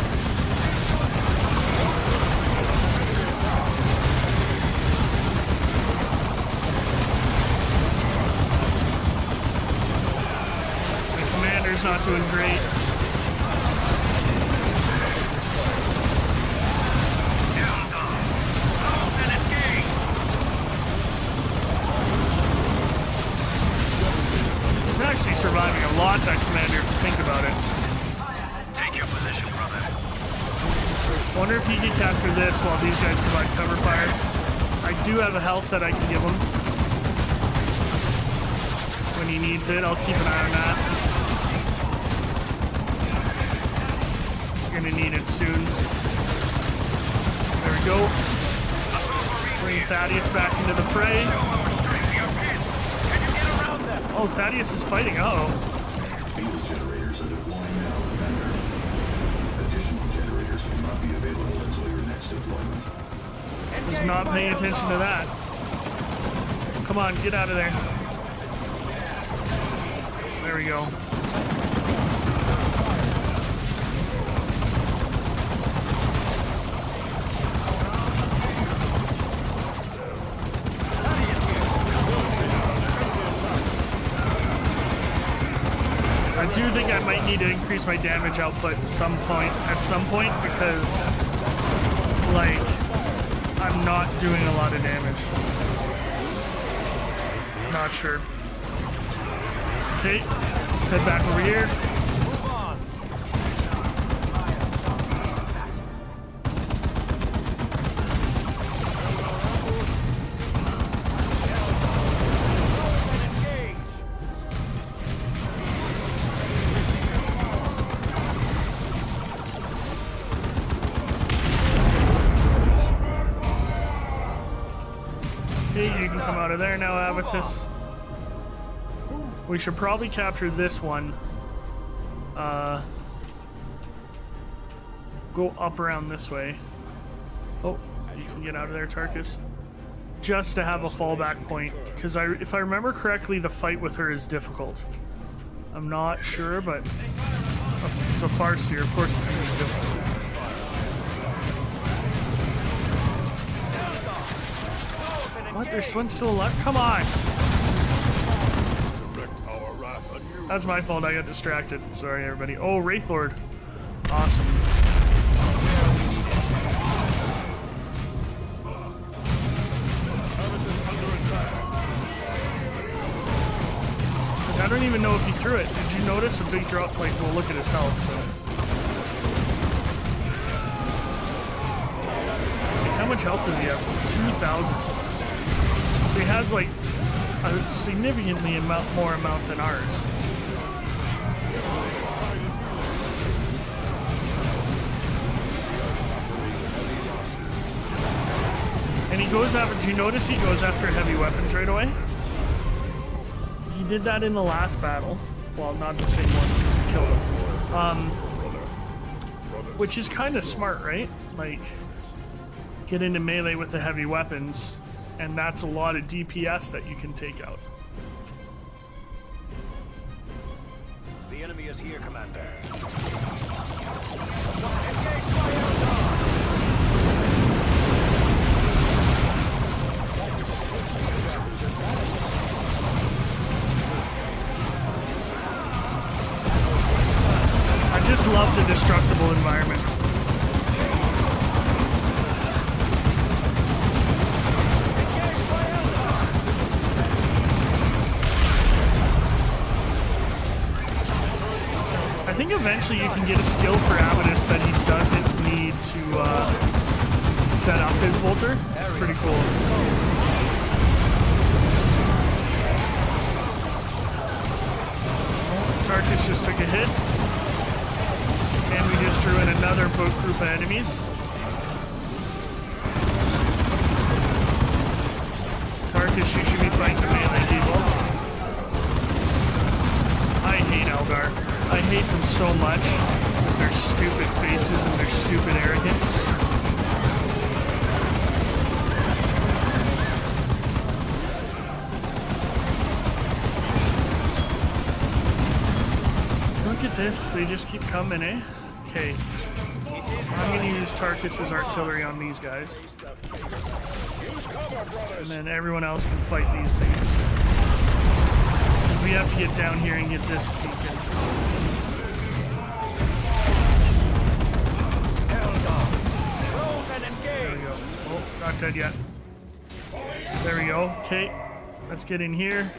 The commander's not doing great. Surviving a lot, that commander, if you think about it. Take your position, brother. Wonder if he can capture this while these guys provide cover fire. I do have a health that I can give him when he needs it. I'll keep an eye on that. You're gonna need it soon. There we go. Bring Thaddeus back into the fray. Oh, Thaddeus is fighting. Uh-oh. Field generators are deploying now, Commander. Additional generators will not be available until your next deployment. Was not paying attention to that. Come on, get out of there. There we go. I do think I might need to increase my damage output at some point because, like, I'm not doing a lot of damage. Not sure. Okay, let's head back over here. You can come out of there now, Avitus. We should probably capture this one. Go up around this way. Oh, you can get out of there, Tarkus. Just to have a fallback point. Because if I remember correctly, the fight with her is difficult. I'm not sure, but it's a Farseer. Of course it's going to be difficult. What? There's one still alive? Come on! That's my fault. I got distracted. Sorry, everybody. Oh, Wraithlord. Awesome. I don't even know if he threw it. Did you notice a big drop? Like, we'll look at his health, so. Like, how much health does he have? 2,000. So he has, like, a significantly more amount than ours. And he goes after, did you notice he goes after heavy weapons right away? He did that in the last battle. Well, not the same one, because we killed him. Which is kind of smart, right? Like, get into melee with the heavy weapons, and that's a lot of DPS that you can take out. The enemy is here, Commander. I just love the destructible environment. I think eventually you can get a skill for Avidus that he doesn't need to set up his bolter. It's pretty cool. Tarkus just took a hit. And we just drew in another boat group of enemies. Tarkus, you should be fighting the melee people. I hate Eldar. I hate them so much with their stupid faces and their stupid arrogance. Look at this, they just keep coming, eh? Okay. I'm gonna use Tarkus' artillery on these guys. And then everyone else can fight these things. We have to get down here and get this beacon. There we go. Oh, not dead yet. There we go. Okay, let's get in here.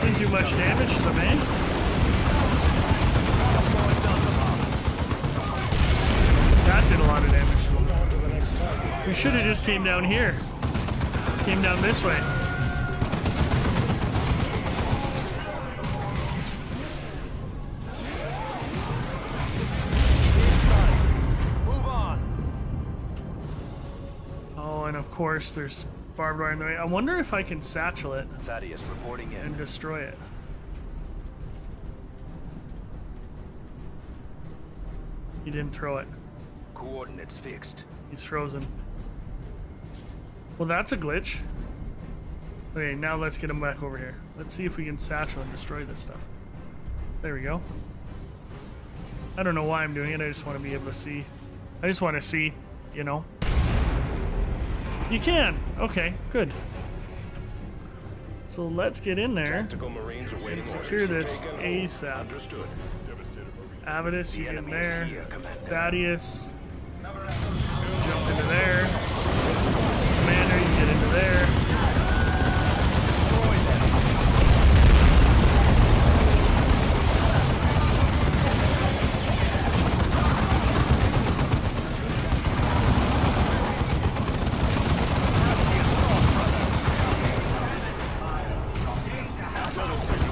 Didn't do much damage to them, eh? That did a lot of damage to them. We should have just came down here. Came down this way. Move on. Oh, and of course there's barbed wire in the way. I wonder if I can satchel it Thaddeus reporting in. and destroy it. He didn't throw it. Coordinates fixed. He's frozen. Well, that's a glitch. Okay, now let's get him back over here. Let's see if we can satchel and destroy this stuff. There we go. I don't know why I'm doing it. I just want to be able to see. I just want to see, you know. You can. Okay, good. So let's get in there and secure this ASAP. Avidus, you get in there. Thaddeus, jump into there. Commander, you get into there.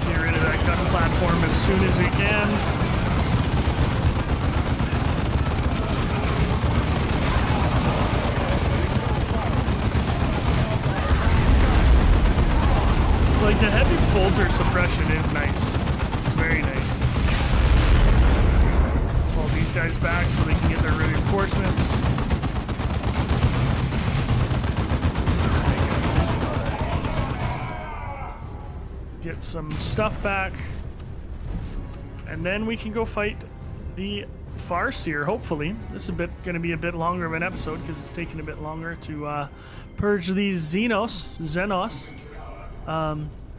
Get rid of that gun platform as soon as we can. Like, the heavy bolter suppression is nice. It's very nice. Let's hold these guys back so they can get their reinforcements. Get some stuff back. And then we can go fight the Farseer, hopefully. This is going to be a bit longer of an episode because it's taking a bit longer to purge these Xenos,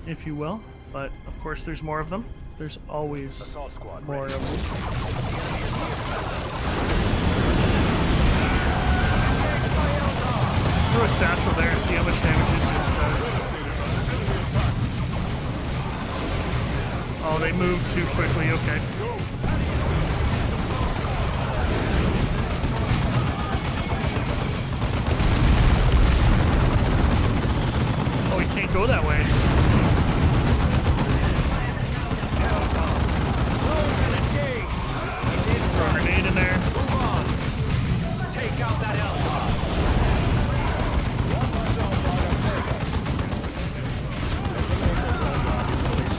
if you will. But of course, there's more of them. There's always more of them. Throw a satchel there and see how much damage it does. Oh, they moved too quickly. Okay. Oh, he can't go that way. Throw a grenade in there. Take out that Eldar.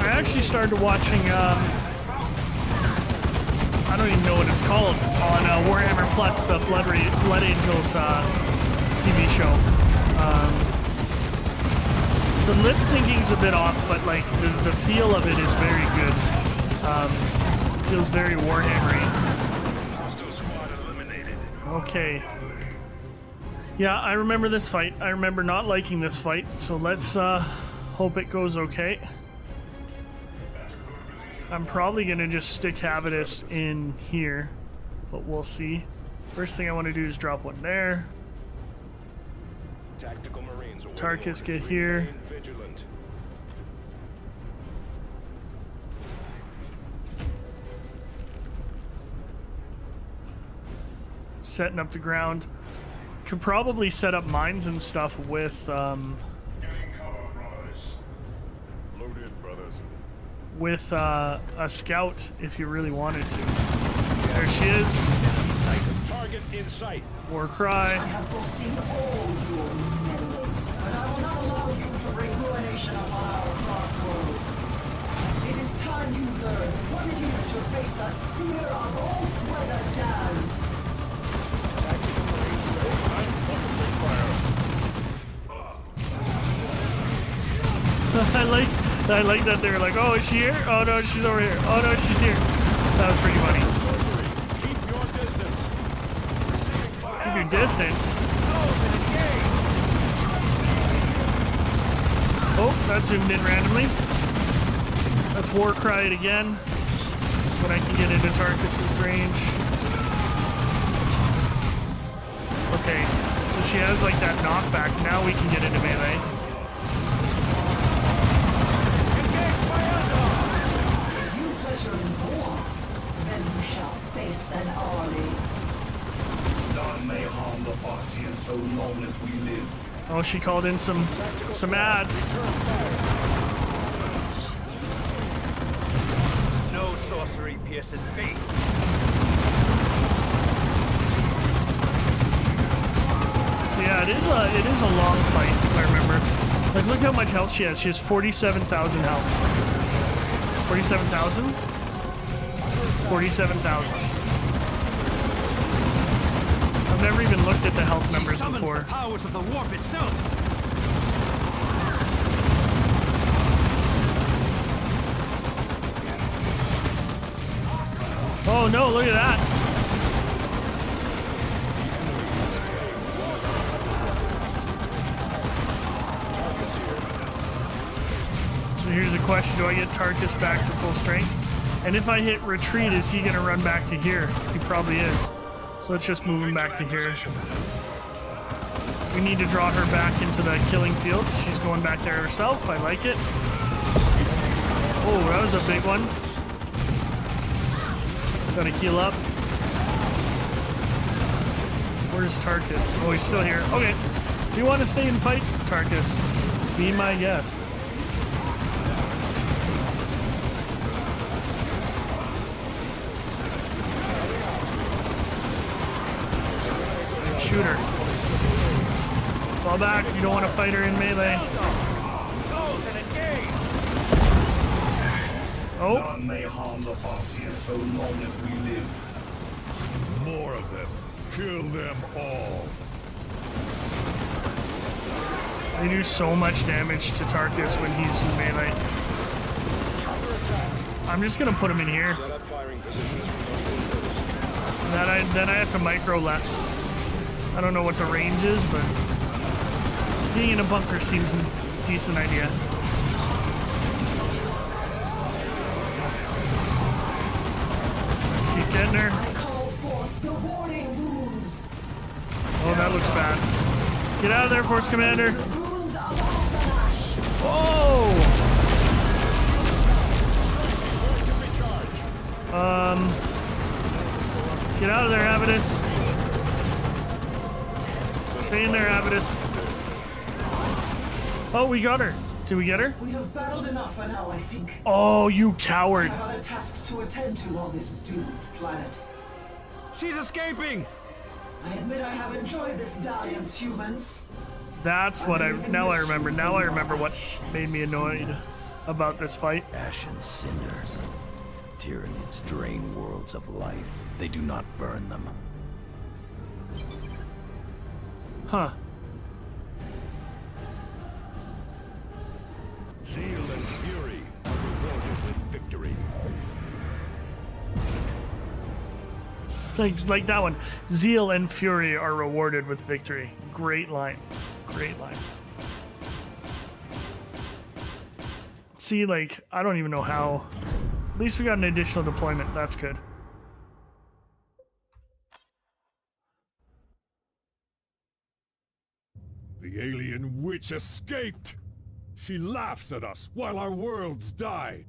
I actually started watching I don't even know what it's called on Warhammer Plus, the Blood Angels TV show. The lip syncing's a bit off, but like the feel of it is very good. Feels very Warhammery. Okay. Yeah, I remember this fight. I remember not liking this fight, so let's hope it goes okay. I'm probably gonna just stick Habitus in here, but we'll see. First thing I want to do is drop one there. Tactical Marines Tarkus, get here. vigilant. Setting up the ground. Could probably set up mines and stuff with with a scout if you really wanted to. There she is. Target in sight. War cry. I have foreseen all your meddling, but I will not allow you to bring ruination upon our crossroads. It is time you learn what it is to face a seer of all weather damned. I like that they're like, oh, is she here? Oh no, she's over here. Oh no, she's here. That was pretty funny. Keep your distance. Keep your distance. Oh, that zoomed in randomly. Let's war cry it again. When I can get into Tarkus's range. Okay, so she has like that knockback. Now we can get into melee. Then you shall face an army. None may harm the Farsians so long as we live. Oh, she called in some ads. No sorcery pierces fate. So yeah, it is a long fight, if I remember. Like, look how much health she has. She has 47,000 health. 47,000? 47,000. I've never even looked at the health numbers before. The powers of the warp itself. Oh no, look at that. So here's a question, do I get Tarkus back to full strength? And if I hit retreat, is he gonna run back to here? He probably is. So let's just move him back to here. We need to draw her back into the killing fields. She's going back there herself. I like it. Oh, that was a big one. Gotta heal up. Where's Tarkus? Oh, he's still here. Okay. Do you want to stay and fight, Tarkus? Be my guest. Shoot her. Fall back. You don't want to fight her in melee. Oh. None may harm the Farsians so long as we live. More of them. Kill them all. They do so much damage to Tarkus when he's in melee. I'm just gonna put him in here. Then I have to micro less. I don't know what the range is, but being in a bunker seems a decent idea. Let's keep getting her. Oh, that looks bad. Get out of there, Force Commander. Oh! Get out of there, Habitus. Stay in there, Habitus. Oh, we got her. Did we get her? We have battled enough for now, I think. Oh, you coward. I have other tasks to attend to on this doomed planet. She's escaping! I admit I have enjoyed this dalliance, humans. That's what now I remember. Now I remember what made me annoyed about this fight. Ash and cinders. Tyranids drain worlds of life. They do not burn them. Huh. Zeal and fury are rewarded with victory. Like that one. Zeal and fury are rewarded with victory. Great line. Great line. See, like, I don't even know how. At least we got an additional deployment. That's good. The alien witch escaped! She laughs at us while our worlds die!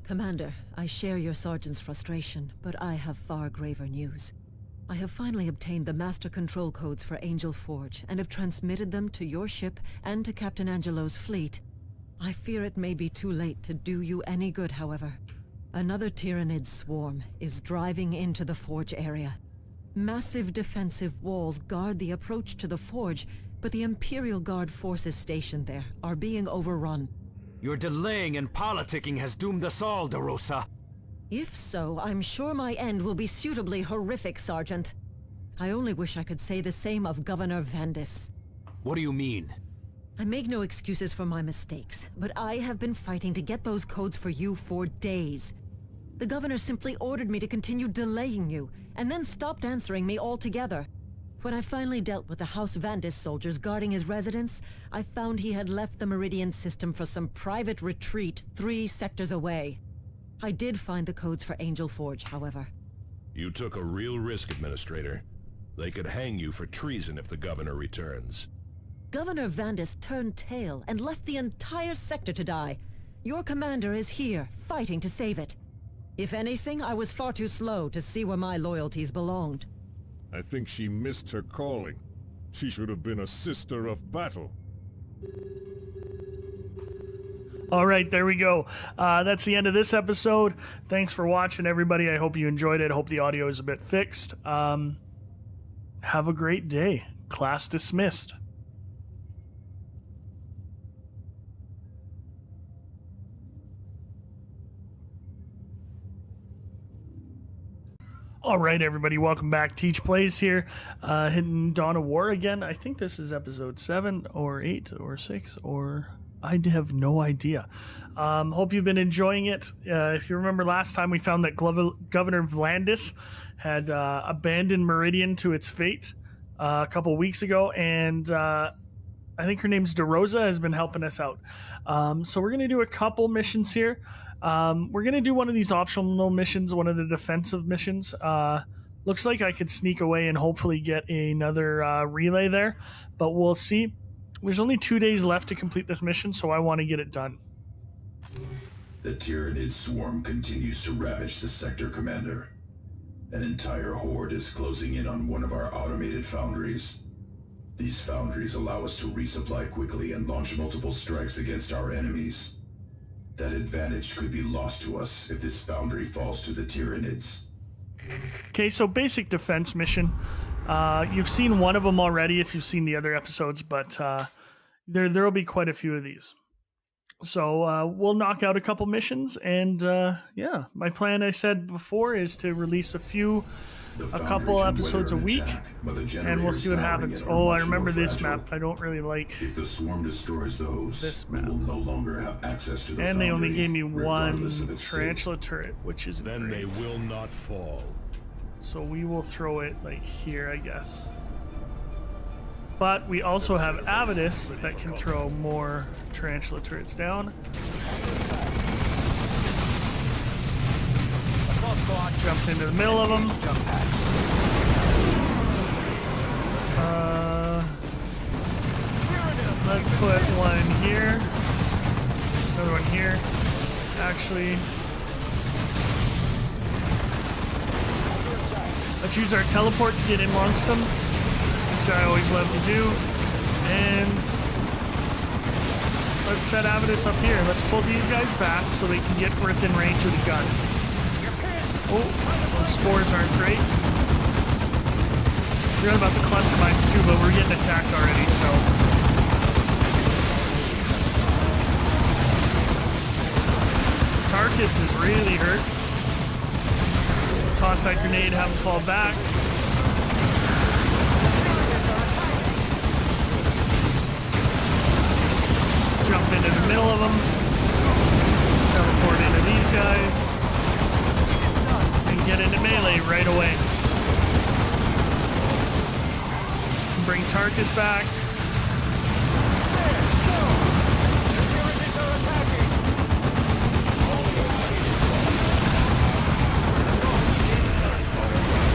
Commander, I share your sergeant's frustration, but I have far graver news. I have finally obtained the master control codes for Angel Forge and have transmitted them to your ship and to Captain Angelo's fleet. I fear it may be too late to do you any good, however. Another Tyranid swarm is driving into the Forge area. Massive defensive walls guard the approach to the Forge, but the Imperial Guard forces stationed there are being overrun. Your delaying and politicking has doomed us all, DeRosa. If so, I'm sure my end will be suitably horrific, Sergeant. I only wish I could say the same of Governor Vandis. What do you mean? I make no excuses for my mistakes, but I have been fighting to get those codes for you for days. The governor simply ordered me to continue delaying you, and then stopped answering me altogether. When I finally dealt with the House Vandis soldiers guarding his residence, I found he had left the Meridian system for some private retreat 3 sectors away. I did find the codes for Angel Forge, however. You took a real risk, Administrator. They could hang you for treason if the governor returns. Governor Vandis turned tail and left the entire sector to die. Your commander is here, fighting to save it. If anything, I was far too slow to see where my loyalties belonged. I think she missed her calling. She should have been a sister of battle. All right, there we go. That's the end of this episode. Thanks for watching, everybody. I hope you enjoyed it. I hope the audio is a bit fixed. Have a great day. Class dismissed. All right, everybody, welcome back. TeacherPlays here, hitting Dawn of War again. I think this is episode 7 or 8 or 6, or I have no idea. Hope you've been enjoying it. If you remember last time, we found that Governor Vlandis had abandoned Meridian to its fate a couple weeks ago, and I think her name's DeRosa has been helping us out. So we're going to do a couple missions here. We're going to do one of these optional missions, one of the defensive missions. Looks like I could sneak away and hopefully get another relay there, but we'll see. There's only 2 days left to complete this mission, so I want to get it done. The Tyranid swarm continues to ravage the sector, Commander. An entire horde is closing in on one of our automated foundries. These foundries allow us to resupply quickly and launch multiple strikes against our enemies. That advantage could be lost to us if this foundry falls to the Tyranids. Okay, so basic defense mission. You've seen one of them already if you've seen the other episodes, but there'll be quite a few of these. So we'll knock out a couple missions, and yeah, my plan, I said before, is to release a couple episodes a week, and we'll see what happens. Oh, I remember this map. I don't really like if the swarm destroys those, this map. We will no longer have access to the and they only foundry, gave me one regardless of its tarantula turret, which isn't Then great. they will not fall. So we will throw it like here, I guess. But we also have Avidus that can throw more tarantula turrets down. Jumped into the middle of them. Let's put one here. Another one here. Actually, let's use our teleport to get in amongst them, which I always love to do. And let's set Avidus up here. Let's pull these guys back so they can get within range of the guns. Oh, those spores aren't great. Forgot about the cluster mines too, but we're getting attacked already, so. Tarkus is really hurt. toss that grenade, have him fall back. Jump into the middle of them. Teleport into these guys. And get into melee right away. Bring Tarkus back.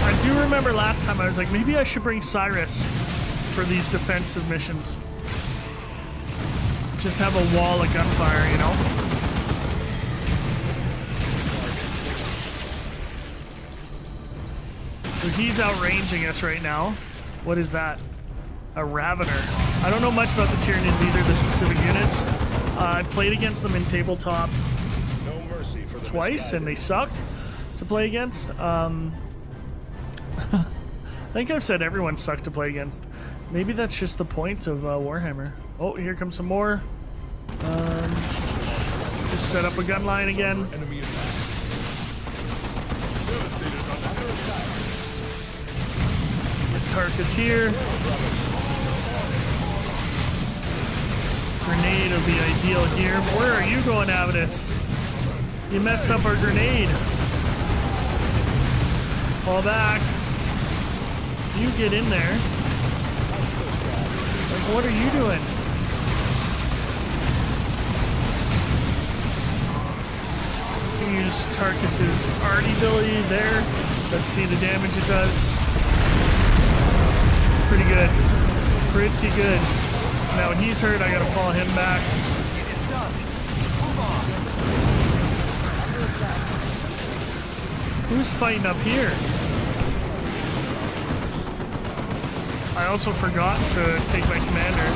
I do remember last time I was like, maybe I should bring Cyrus for these defensive missions. Just have a wall of gunfire, you know? So he's outranging us right now. What is that? A Ravener. I don't know much about the Tyranids either, the specific units. I played against them in tabletop twice, and they sucked to play against. I think I've said everyone sucked to play against. Maybe that's just the point of Warhammer. Oh, here comes some more. Just set up a gun line again. Tarkus here. Grenade will be ideal here. Where are you going, Avidus? You messed up our grenade. Fall back. You get in there. Like, what are you doing? Use Tarkus's arty ability there. Let's see the damage it does. Pretty good. Pretty good. Now when he's hurt, I gotta fall him back. Who's fighting up here? I also forgot to take my commander.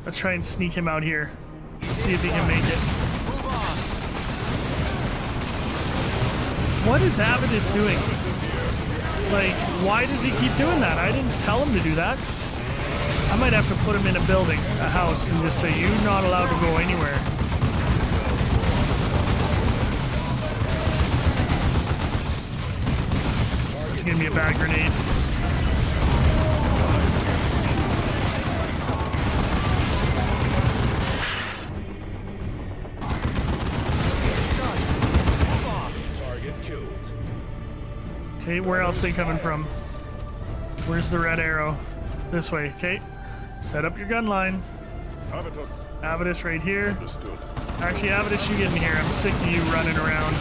Let's try and sneak him out here. See if he can make it. What is Avidus doing? Like, why does he keep doing that? I didn't tell him to do that. I might have to put him in a building, a house, and just say, you're not allowed to go anywhere. It's gonna be a bad grenade. Okay, where else are they coming from? Where's the red arrow? This way, okay. Set up your gun line. Avidus right here. Understood. Actually, Avidus, you get in here. I'm sick of you running around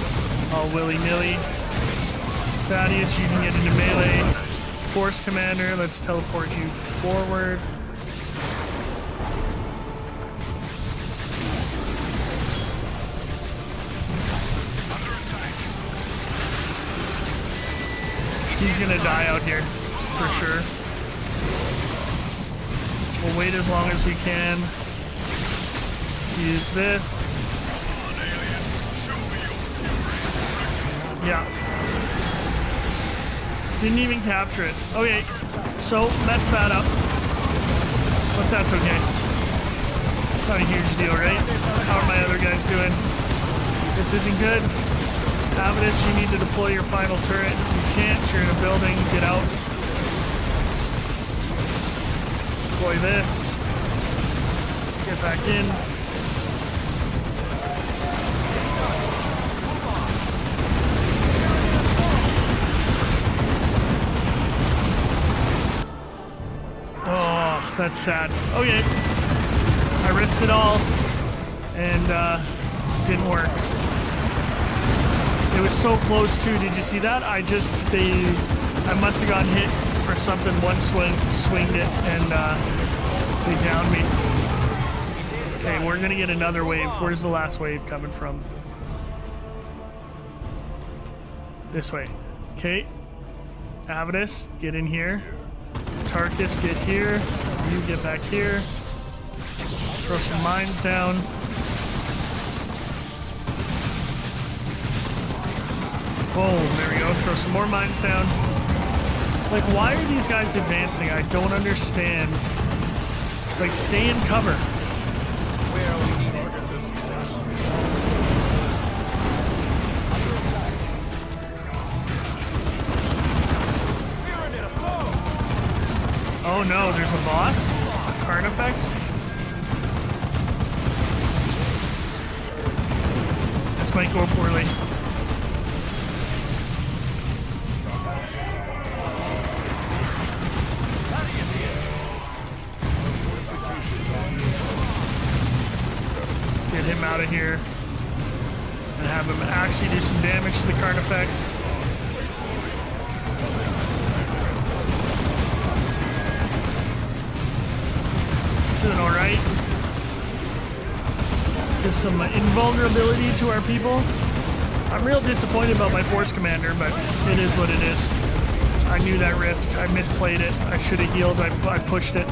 all willy-nilly. Thaddeus, you can get into melee. Force Commander, let's teleport you forward. He's gonna die out here, for sure. We'll wait as long as we can to use this. Yeah. Didn't even capture it. Okay, so messed that up. But that's okay. Not a huge deal, right? How are my other guys doing? This isn't good. Avidus, you need to deploy your final turret. You can't, you're in a building, get out. Deploy this. Get back in. Oh, that's sad. Okay. I risked it all and didn't work. It was so close too. Did you see that? I must have gotten hit for something. One swinged it, and they downed me. Okay, we're gonna get another wave. Where's the last wave coming from? This way. Okay. Avidus, get in here. Tarkus, get here. You get back here. Throw some mines down. Boom, there we go. Throw some more mines down. Like, why are these guys advancing? I don't understand. Like, stay in cover. Oh no, there's a boss? Carnifex? This might go poorly. Let's get him out of here and have him actually do some damage to the Carnifex. Doing alright. Give some invulnerability to our people. I'm real disappointed about my Force Commander, but it is what it is. I knew that risk. I misplayed it. I should have healed. I pushed it.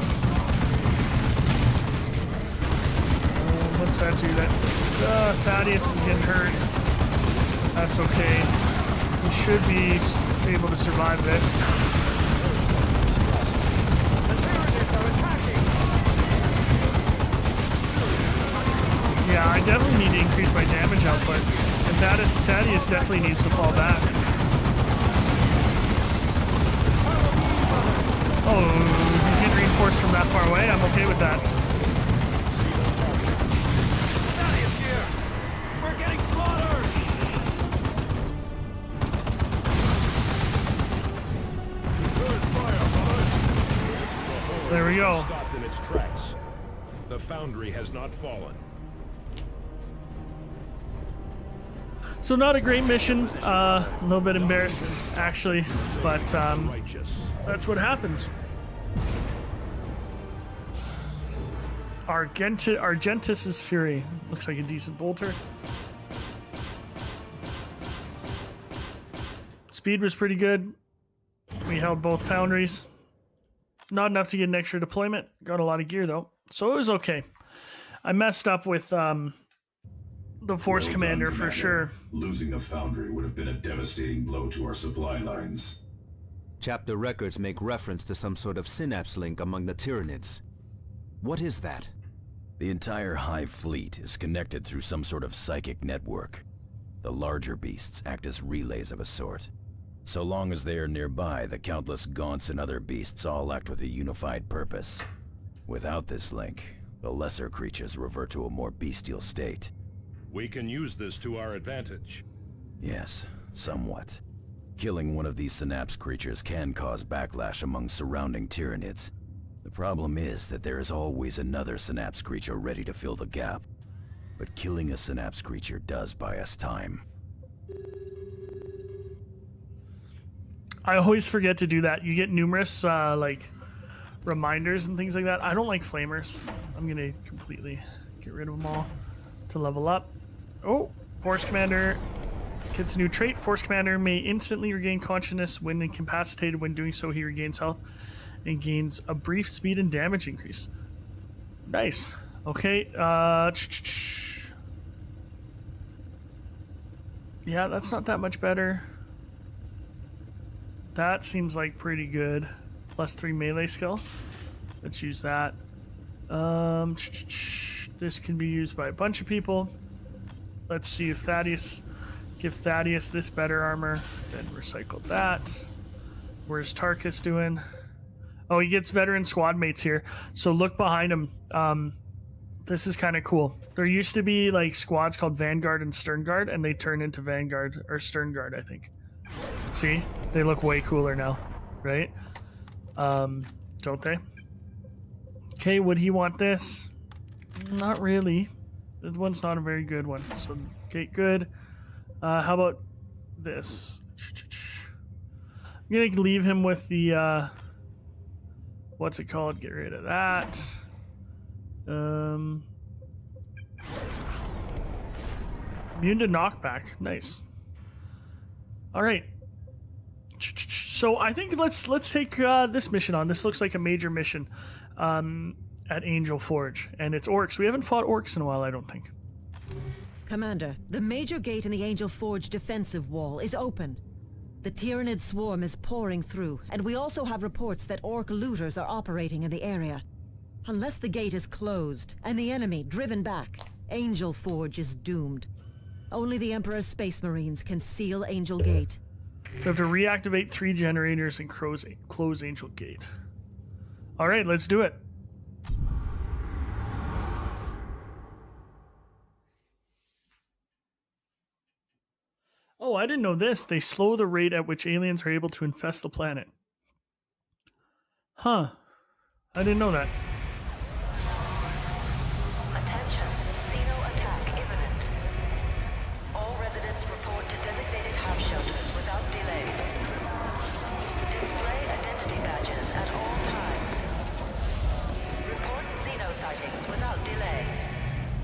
What's that do? That Thaddeus is getting hurt. That's okay. He should be able to survive this. Yeah, I definitely need to increase my damage output. And Thaddeus definitely needs to fall back. Oh, he's getting reinforced from that far away. I'm okay with that. Thaddeus here! We're getting slaughtered! There we go. Stopped in its tracks. The foundry has not fallen. So not a great mission. A little bit embarrassed, actually, but that's what happens. Argentus's Fury looks like a decent bolter. Speed was pretty good. We held both foundries. Not enough to get an extra deployment. Got a lot of gear though, so it was okay. I messed up with the Force Commander for sure. Losing a foundry would have been a devastating blow to our supply lines. Chapter records make reference to some sort of synapse link among the Tyranids. What is that? The entire Hive fleet is connected through some sort of psychic network. The larger beasts act as relays of a sort. So long as they are nearby, the countless Gaunts and other beasts all act with a unified purpose. Without this link, the lesser creatures revert to a more bestial state. We can use this to our advantage. Yes, somewhat. Killing one of these synapse creatures can cause backlash among surrounding Tyranids. The problem is that there is always another synapse creature ready to fill the gap. But killing a synapse creature does buy us time. I always forget to do that. You get numerous like reminders and things like that. I don't like flamers. I'm gonna completely get rid of them all to level up. Oh, Force Commander gets a new trait. Force Commander may instantly regain consciousness when incapacitated. When doing so, he regains health and gains a brief speed and damage increase. Nice. Okay. Yeah, that's not that much better. That seems like pretty good. +3 melee skill. Let's use that. This can be used by a bunch of people. Let's see if give Thaddeus this better armor. Then recycle that. Where's Tarkus doing? Oh, he gets veteran squad mates here. So look behind him. This is kind of cool. There used to be like squads called Vanguard and Stern Guard, and they turn into Vanguard or Stern Guard, I think. See? They look way cooler now, right? Don't they? Okay, would he want this? Not really. This one's not a very good one. So, okay, good. How about this? I'm going to leave him with the, what's it called? Get rid of that. Immune to knockback. Nice. All right. So I think let's take this mission on. This looks like a major mission at Angel Forge, and it's orcs. We haven't fought orcs in a while, I don't think. Commander, the major gate in the Angel Forge defensive wall is open. The Tyranid swarm is pouring through, and we also have reports that orc looters are operating in the area. Unless the gate is closed and the enemy driven back, Angel Forge is doomed. Only the Emperor's Space Marines can seal Angel Gate. We have to reactivate 3 generators and close Angel Gate. All right, let's do it. Oh, I didn't know this. They slow the rate at which aliens are able to infest the planet. Huh. I didn't know that. Attention, Xeno attack imminent. All residents report to designated half shelters without delay. Display identity badges at all times. Report Xeno sightings without delay.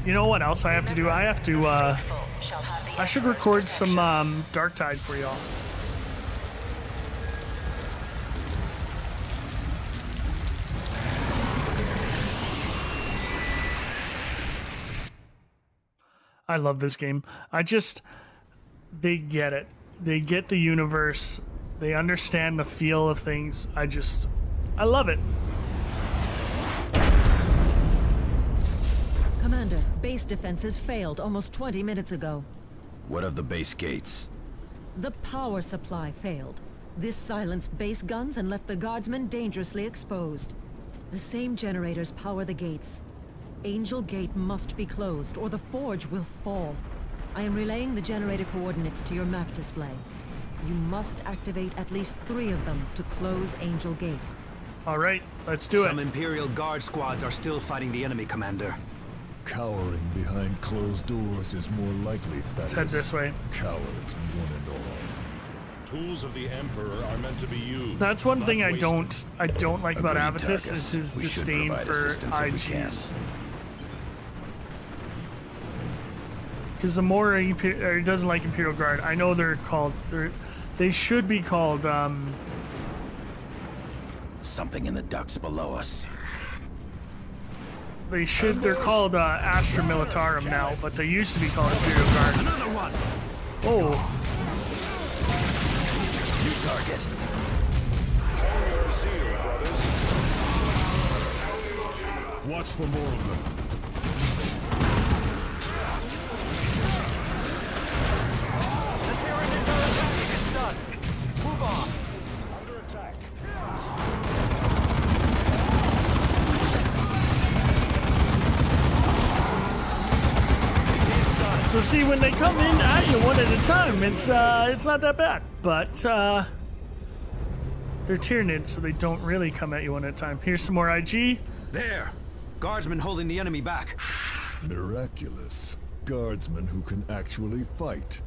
You know what else I have to do? I have to, I should record some, Dark Tide for y'all. I love this game. They get it. They get the universe. They understand the feel of things. I love it. Commander, base defenses failed almost 20 minutes ago. What of the base gates? The power supply failed. This silenced base guns and left the guardsmen dangerously exposed. The same generators power the gates. Angel Gate must be closed, or the forge will fall. I am relaying the generator coordinates to your map display. You must activate at least 3 of them to close Angel Gate. All right, let's do it. Some Imperial Guard squads are still fighting the enemy, Commander. Cowering behind closed doors is more likely, Let's head this way. Cowards, one and all. Tools of the Emperor are meant to be used. That's one thing I wasted. don't like about Agreed, Avitus Tarkus. is his We should disdain provide for assistance if we can. IGs. Because the more he doesn't like Imperial Guard, I know they should be called Something in the ducts below us. they're called Astra Militarum now, but they used to be called Imperial Guard. Another one! Oh, New target. Watch for more of them. Move on. Under attack. so see, when they come in at you one at a time, it's not that bad. But they're Tyranids, so they don't really come at you one at a time. Here's some more IG. There! Guardsmen holding the enemy back. Miraculous. Guardsmen who can actually fight.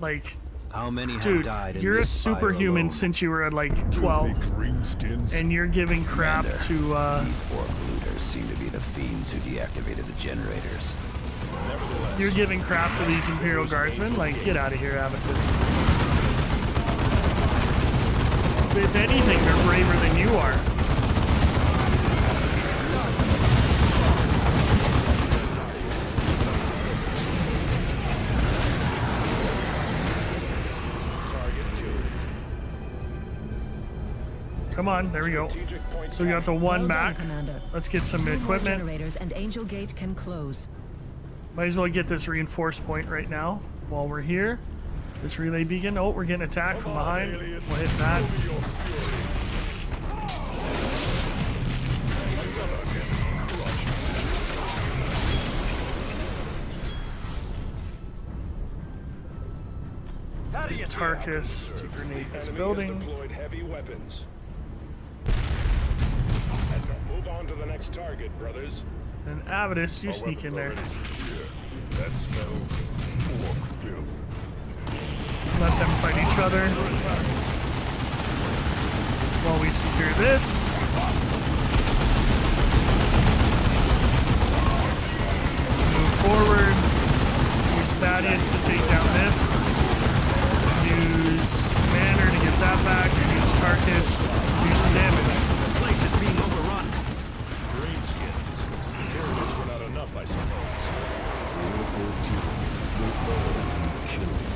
Like, How many have dude, died in you're a this fire superhuman alone? since you were at like Filthy 12, greenskins. and you're giving crap Commander, to These orc looters seem to be the fiends who deactivated the generators. you're giving crap to these Imperial Guardsmen. Like, get out of here, Avitus. If anything, they're braver than you are. Come on, there we go. So we got the one Well done, back. Commander. Let's get some 2 more equipment. generators and Angel Gate can close. Might as well get this reinforced point right now while we're here. This relay beacon. Oh, we're getting attacked from behind. We'll hit that. Let's get Tarkus to grenade this building. Deployed heavy weapons. And move on to the next target, brothers. And Avitus, you sneak in there. That smells pork filth. Let them fight each other while we secure this. Move forward. Use Thaddeus to take down this. Use Manor to get that back. And use Tarkus to do some damage. The place is being overrun. Greenskins. Tyranids were not enough, I suppose. Local tyranny will all be killed.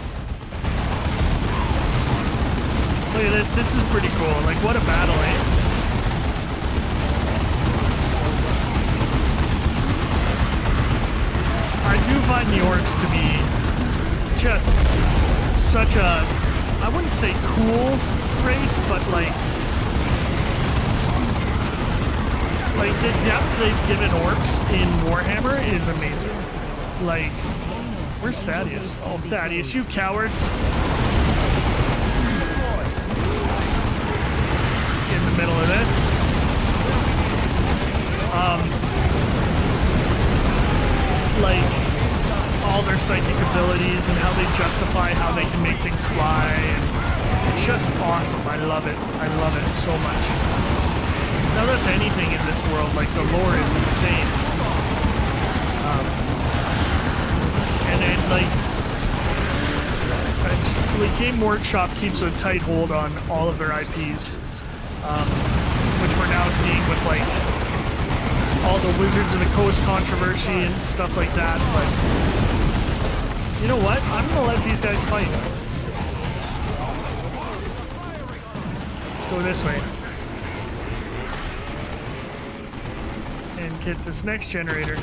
Look at this. This is pretty cool. Like, what a battle, eh? I do find the orcs to be just such a, I wouldn't say cool race, but like, Like, the depth they've given orcs in Warhammer is amazing. Like, where's Thaddeus? Oh, Thaddeus, you coward. Let's get in the middle of this. Like, all their psychic abilities and how they justify how they can make things fly. And it's just awesome. I love it. I love it so much. Now that's anything in this world, like the lore is insane. And then like Game Workshop keeps a tight hold on all of their IPs, which we're now seeing with like all the Wizards of the Coast controversy and stuff like that. But you know what? I'm gonna let these guys fight. Let's go this way. And get this next generator.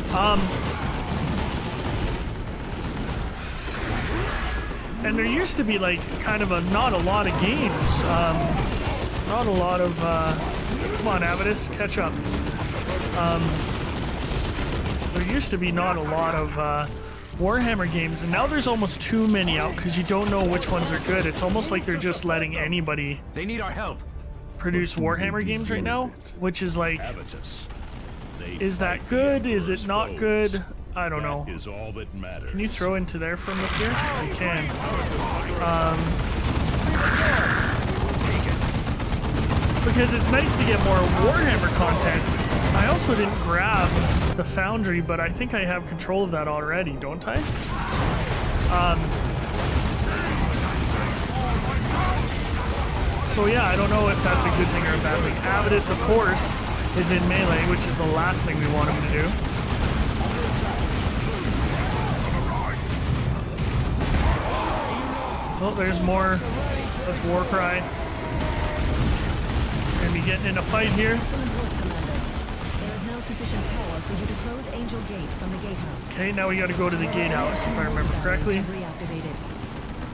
And there used to be like kind of not a lot of games. Not a lot of come on, Avidus, catch up. There used to be not a lot of Warhammer games, and now there's almost too many out because you don't know which ones are good. It's almost like they're just letting anybody need our help. Produce Warhammer games right now, which is like, is that good? Is it not good? I don't know. Can you throw into there from up here? You can. Because it's nice to get more Warhammer content. I also didn't grab the Foundry, but I think I have control of that already, don't I? So yeah, I don't know if that's a good thing or a bad thing. Avidus, of course, is in melee, which is the last thing we want him to do. Oh, there's more. That's Warcry. Gonna be getting in a fight here. There is now sufficient power for you to close Angel Gate from the gatehouse. Okay, now we gotta go to the gatehouse, if I remember correctly. Reactivated.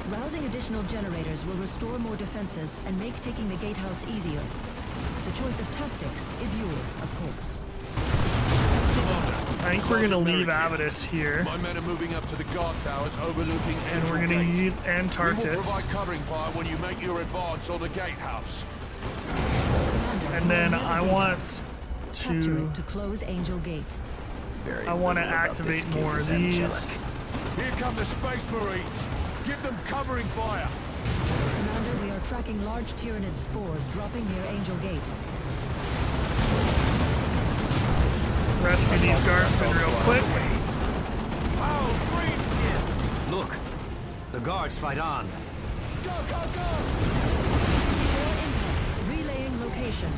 Rousing additional generators will restore more defenses and make taking the gatehouse easier. The choice of tactics is yours, of course. I think we're gonna leave Avidus here. My men are moving up to the guard towers overlooking and we're gonna leave Antarctus. We will provide covering fire when you make your advance on the gatehouse. And then I want to close Angel Gate. I want to activate more of these. Here come the Space Marines. Give them covering fire. Commander, we are tracking large Tyranid spores dropping near Angel Gate. Rescue these guardsmen real quick. Look, the guards fight on. Go, go, go! Spore impact. Relaying location.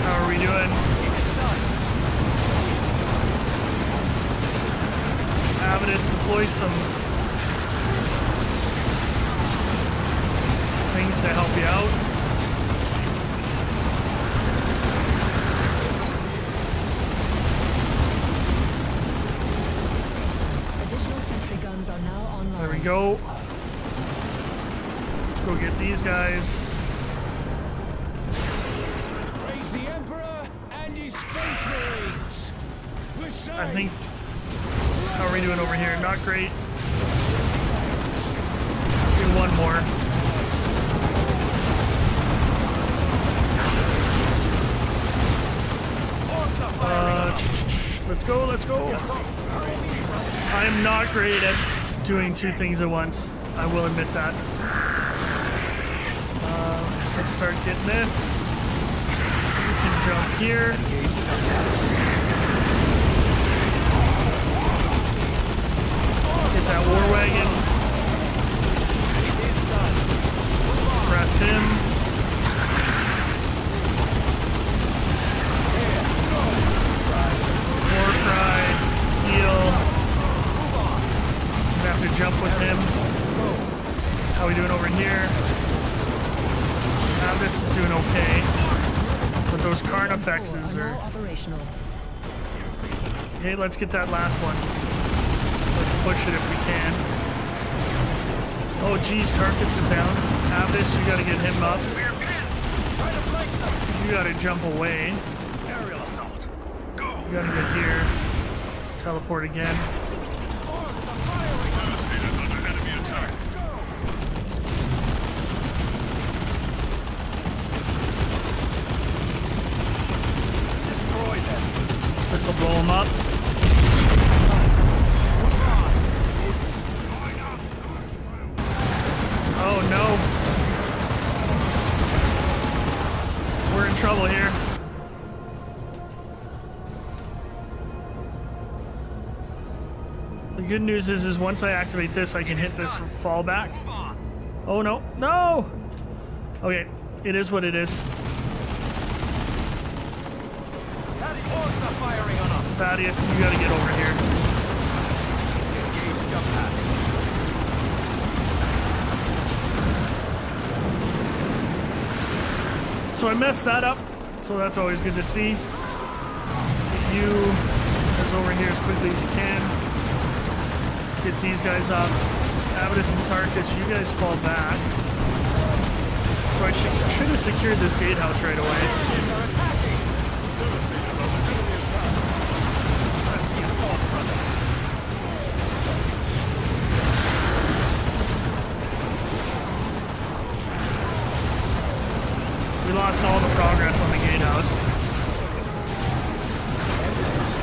How are we doing? Avidus, deploy some things to help you out. Additional sentry guns are now online. There we go. Let's go get these guys. Praise the Emperor and his Space Marines. We're safe. I think. How are we doing over here? Not great. Let's do one more. Let's go, let's go. I am not great at doing two things at once. I will admit that. Let's start getting this. You can jump here. Get that war wagon. Press him. War cry. Heal. I'm gonna have to jump with him. How are we doing over here? This is doing okay. But those Carnifexes are... operational. Okay, let's get that last one. Let's push it if we can. Oh geez, Tarkus is down. Abyss, you gotta get him up. You gotta jump away. Aerial assault. Go. You gotta get here. Teleport again. Devastator's under enemy attack. Destroy them. This will blow him up. Oh no. We're in trouble here. The good news is once I activate this, I can hit this fallback. Oh no, no! Okay, it is what it is. Thaddeus, you gotta get over here. Engage jump pad. So I messed that up, so that's always good to see. Get you guys over here as quickly as you can. Get these guys up. Avidus and Tarkus, you guys fall back. So I should have secured this gatehouse right away. We lost all the progress on the gatehouse.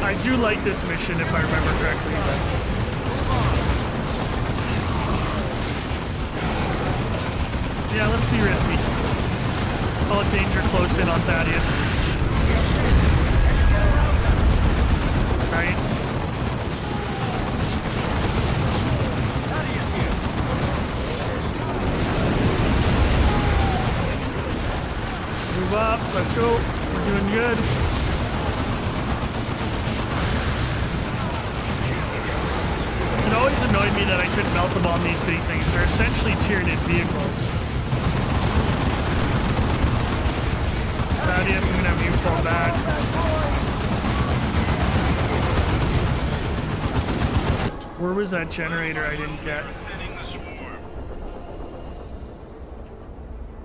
I do like this mission if I remember correctly, but... yeah, let's be risky. Call it danger close in on Thaddeus. Nice. Move up, let's go. We're doing good. It always annoyed me that I couldn't melt a bomb these big things. They're essentially Tyranid vehicles. Thaddeus, I'm gonna have you fall back. Where was that generator I didn't get?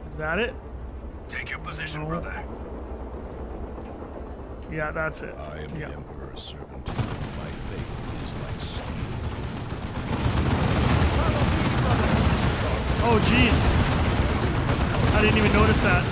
Is that it? Take your position, brother. Yeah, that's it. I am Yeah. the Emperor's servant. My faith is like steel. Oh, jeez. I didn't even notice that.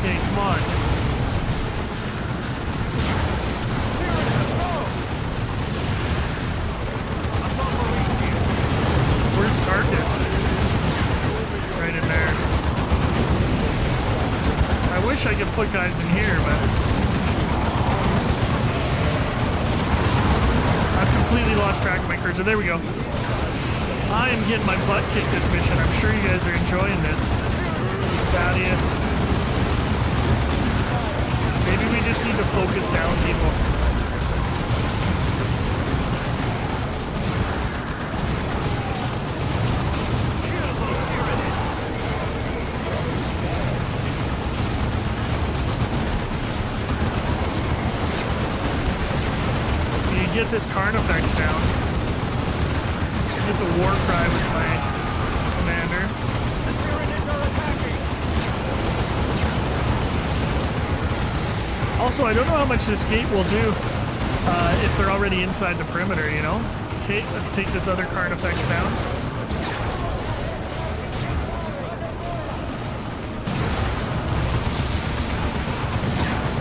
Okay, come on. Where's Tarkus? Right in there. I wish I could put guys in here, but I've completely lost track of my cursor. There we go. I am getting my butt kicked this mission. I'm sure you guys are enjoying this. Thaddeus. Maybe we just need to focus down people. Get this Carnifex down. Get the war cry with my commander. Also, I don't know how much this gate will do if they're already inside the perimeter, you know? Okay, let's take this other Carnifex down.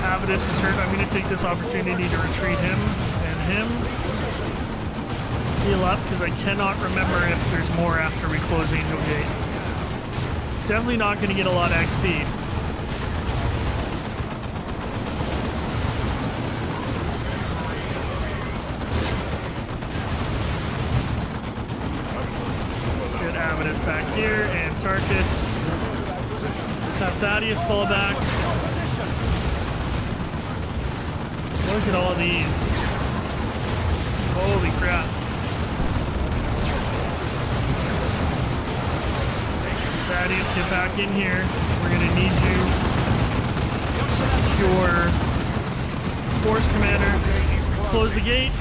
Avidus is hurt. I'm going to take this opportunity to retreat him. Him heal up because I cannot remember if there's more after we close Angel Gate. Definitely not going to get a lot of XP. Get Avidus back here and Tarkus. Have Thaddeus fall back. Look at all these. Holy crap. Thaddeus, get back in here. We're gonna need you to secure Force Commander. Close the gate.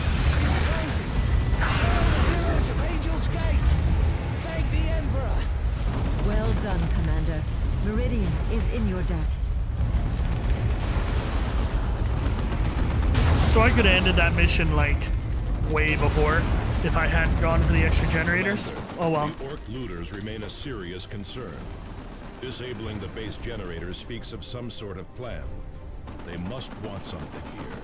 Well done, Commander. Meridian is in your debt. So I could have ended that mission like way before if I hadn't gone for the extra generators. Oh well. The Orc looters remain a serious concern. Disabling the base generators speaks of some sort of plan. They must want something here.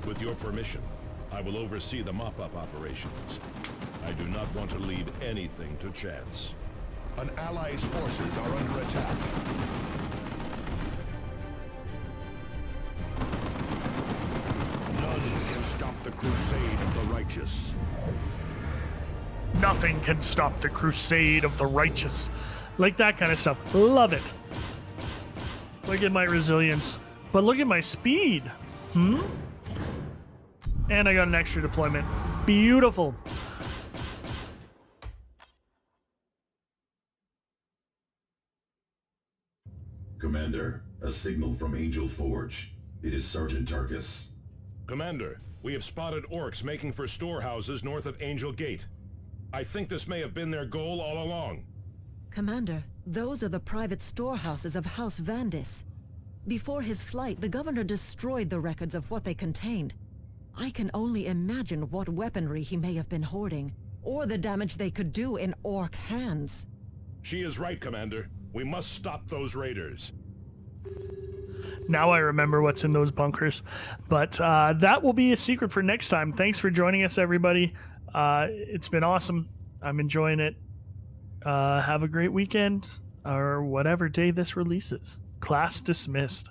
With your permission, I will oversee the mop-up operations. I do not want to leave anything to chance. An ally's forces are under attack. None can stop the crusade of the righteous. Nothing can stop the crusade of the righteous. Like that kind of stuff. Love it. Look at my resilience. But look at my speed. And I got an extra deployment. Beautiful. Commander, a signal from Angel Forge. It is Sergeant Tarkus. Commander, we have spotted orcs making for storehouses north of Angel Gate. I think this may have been their goal all along. Commander, those are the private storehouses of House Vandis. Before his flight, the governor destroyed the records of what they contained. I can only imagine what weaponry he may have been hoarding, or the damage they could do in orc hands. She is right, Commander. We must stop those raiders. Now I remember what's in those bunkers. But that will be a secret for next time. Thanks for joining us, everybody. It's been awesome. I'm enjoying it. Have a great weekend, or whatever day this releases. Class dismissed.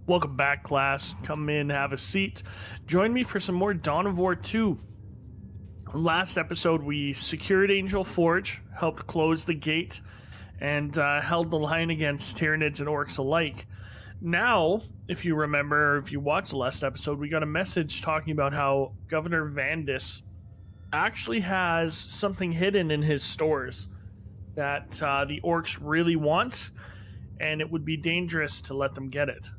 Welcome back, class. Come in, have a seat. Join me for some more Dawn of War 2. Last episode, we secured Angel Forge, helped close the gate, and held the line against Tyranids and Orcs alike. Now, if you remember, if you watched the last episode, we got a message talking about how Governor Vandis actually has something hidden in his stores that the Orcs really want, and it would be dangerous to let them get it.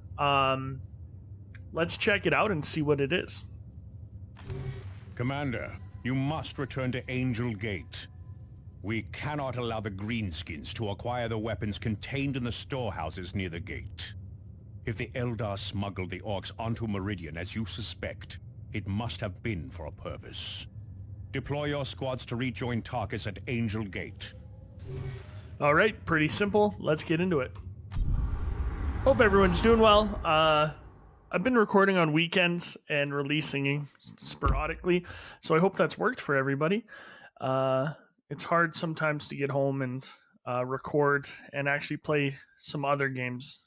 Let's check it out and see what it is. Commander, you must return to Angel Gate. We cannot allow the Greenskins to acquire the weapons contained in the storehouses near the gate. If the Eldar smuggled the Orcs onto Meridian as you suspect, it must have been for a purpose. Deploy your squads to rejoin Tarkus at Angel Gate. Alright, pretty simple. Let's get into it. Hope everyone's doing well. I've been recording on weekends and releasing sporadically, so I hope that's worked for everybody. It's hard sometimes to get home and record and actually play some other games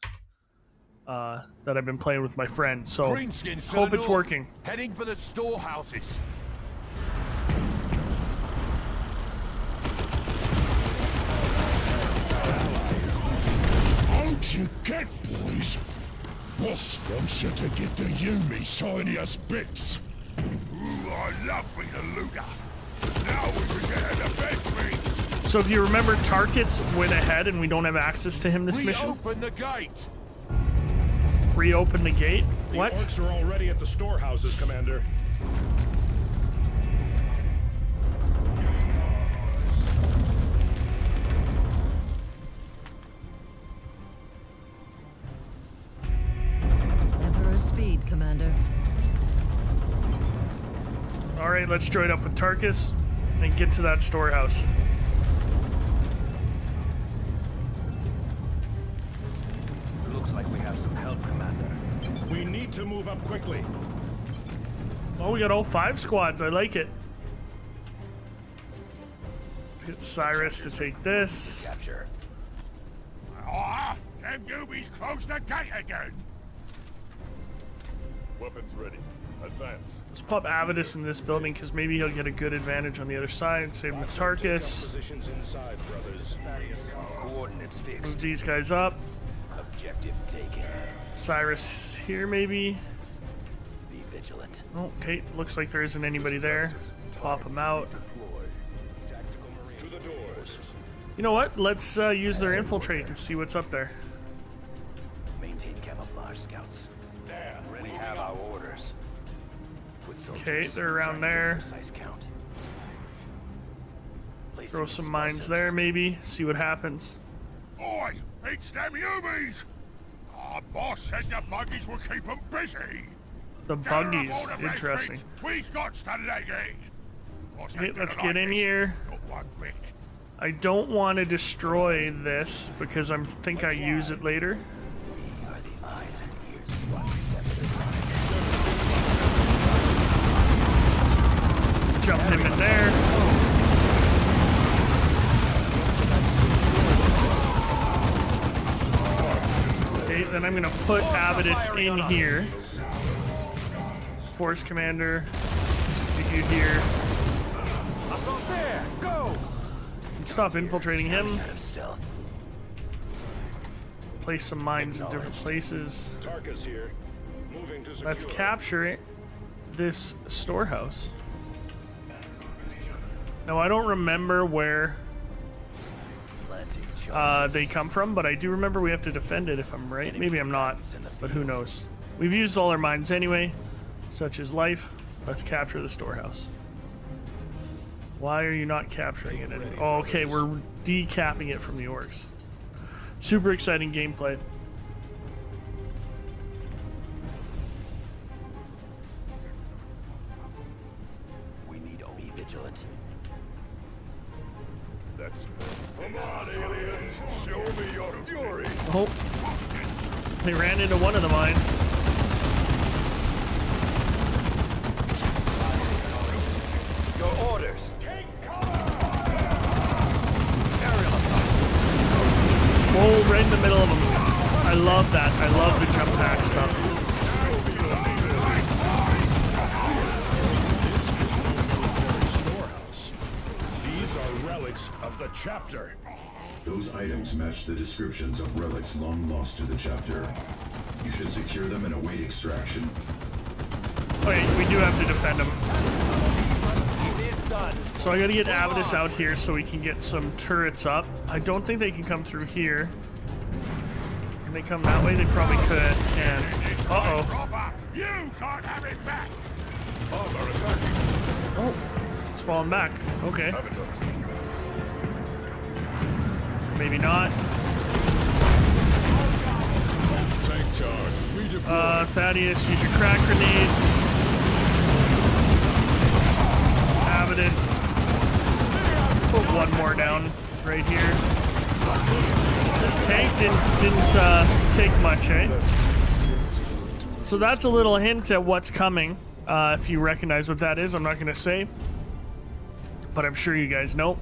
that I've been playing with my friends, so hope it's working. Heading for the storehouses. Out you get, boys! Boss wants you to get the Yumi shiniest bits. Ooh, I love being a looter. Now we can get her the best bits. So if you remember, Tarkus went ahead and we don't have access to him this mission. Reopen the gate! Reopen the gate? What? The orcs are already at the storehouses, Commander. Emperor's speed, Commander. Alright, let's join up with Tarkus and get to that storehouse. Looks like we have some help, Commander. We need to move up quickly. Oh, we got all 5 squads. I like it. Let's get Cyrus to take this. Capture. Ah, them Yumis closed the gate again. Weapons ready. Advance. Let's pop Avidus in this building because maybe he'll get a good advantage on the other side. Save him with Tarkus. Positions inside, brothers. Coordinates fixed. Move these guys up. Objective taken. Cyrus here, maybe. Be vigilant. Oh, okay. Looks like there isn't anybody there. Pop him out. To the doors. You know what? Let's use their infiltrate and see what's up there. Maintain camouflage, scouts. There, we have our orders. Okay, they're around there. Precise count. Throw some mines there, maybe. See what happens. Oi! It's them Yumis! Our boss said the buggies will keep them busy. The Get her up buggies, all the interesting. best bits. We've got strategy. Okay, let's get in here. I don't want to destroy this because I think I use it later. We are the eyes and ears, one step at a time. Jumping him in there. Okay, then I'm gonna put Avidus in here. Force Commander, stick you here. There, go! Stop infiltrating him. Out of stealth. Place some mines in different places. Tarkus here. Moving to secure. Let's capture this storehouse. Now I don't remember where they come from, but I do remember we have to defend it if I'm right. Maybe I'm not, but who knows. We've used all our mines anyway, such is life. Let's capture the storehouse. Why are you not capturing it? Oh, okay, we're decapping it from the orcs. Super exciting gameplay. We need to be vigilant. Come on, aliens! Show me your fury! Oh, they ran into one of the mines. Your orders. Whoa, right in the middle of them. I love that. I love the jump pack stuff. Storehouse. These are relics of the chapter. Those items match the descriptions of relics long lost to the chapter. You should secure them and await extraction. Wait, we do have to defend them. So I gotta get Avidus out here so we can get some turrets up. I don't think they can come through here. Can they come that way? They probably could. And uh-oh. You can't have it back! Oh, they're attacking. Oh, it's falling back. Okay. Maybe not. Take charge. Redeploy. Thaddeus, use your crack grenades. Avidus. Let's put one more down right here. This tank didn't take much, eh? So that's a little hint at what's coming. If you recognize what that is, I'm not going to say. But I'm sure you guys know.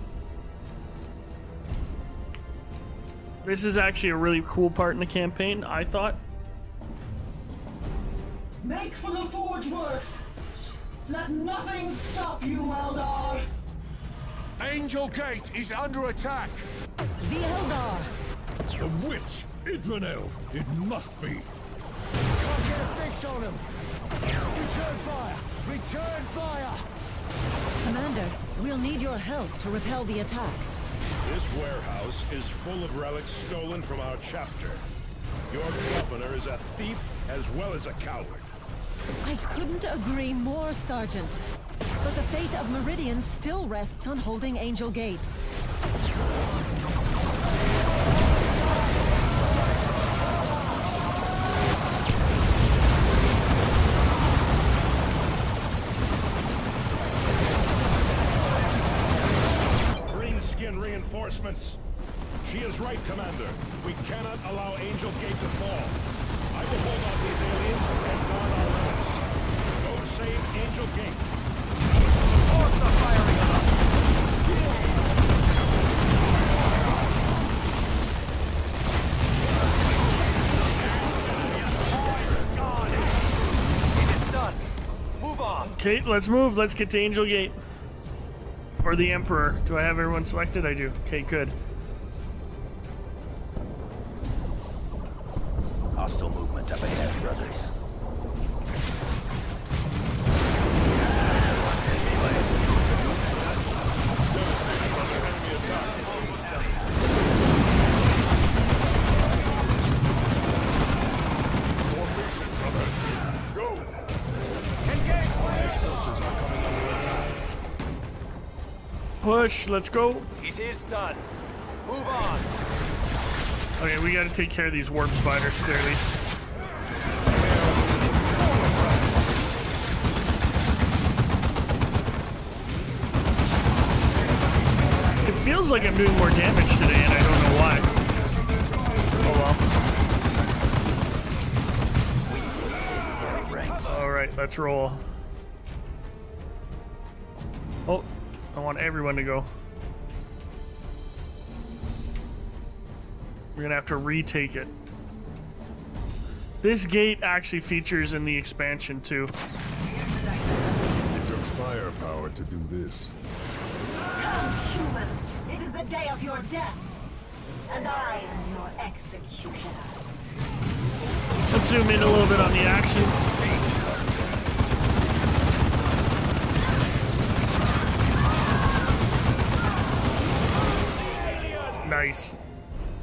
This is actually a really cool part in the campaign, I thought. Make for the Forge Works! Let nothing stop you, Eldar! Angel Gate is under attack! The Eldar! The witch! Idranel! It must be! Can't get a fix on him! Return fire! Return fire! Commander, we'll need your help to repel the attack. This warehouse is full of relics stolen from our chapter. Your governor is a thief as well as a coward. I couldn't agree more, Sergeant. But the fate of Meridian still rests on holding Angel Gate. Greenskin reinforcements. She is right, Commander. We cannot allow Angel Gate to fall. I will hold off these aliens and guard our relics. Go save Angel Gate. Orcs are firing up. It is done. Move on. Okay, let's move. Let's get to Angel Gate. Or the Emperor. Do I have everyone selected? I do. Okay, good. hostile movement up ahead, brothers. Push, let's go. It is done. Move on. Okay, we gotta take care of these warp spiders, clearly. It feels like I'm doing more damage today, and I don't know why. Oh well. Alright, let's roll. Oh, I want everyone to go. We're gonna have to retake it. This gate actually features in the expansion too. It took firepower to do this. Come, humans! It is the day of your deaths, and I am your executioner. Let's zoom in a little bit on the action. Nice.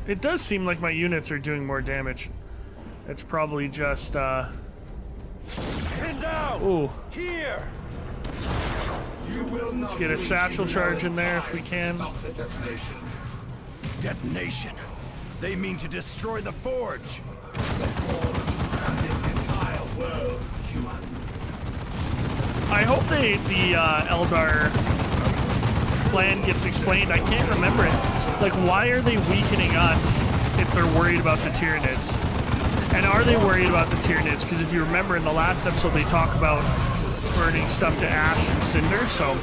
It does seem like my units are doing more damage. It's probably just, ooh. Here. Let's get a satchel charge in there if we can. Detonation. They mean to destroy the forge. I hope the Eldar plan gets explained. I can't remember it. Like, why are they weakening us if they're worried about the Tyranids? And are they worried about the Tyranids? Because if you remember in the last episode, they talk about burning stuff to ash and cinder, so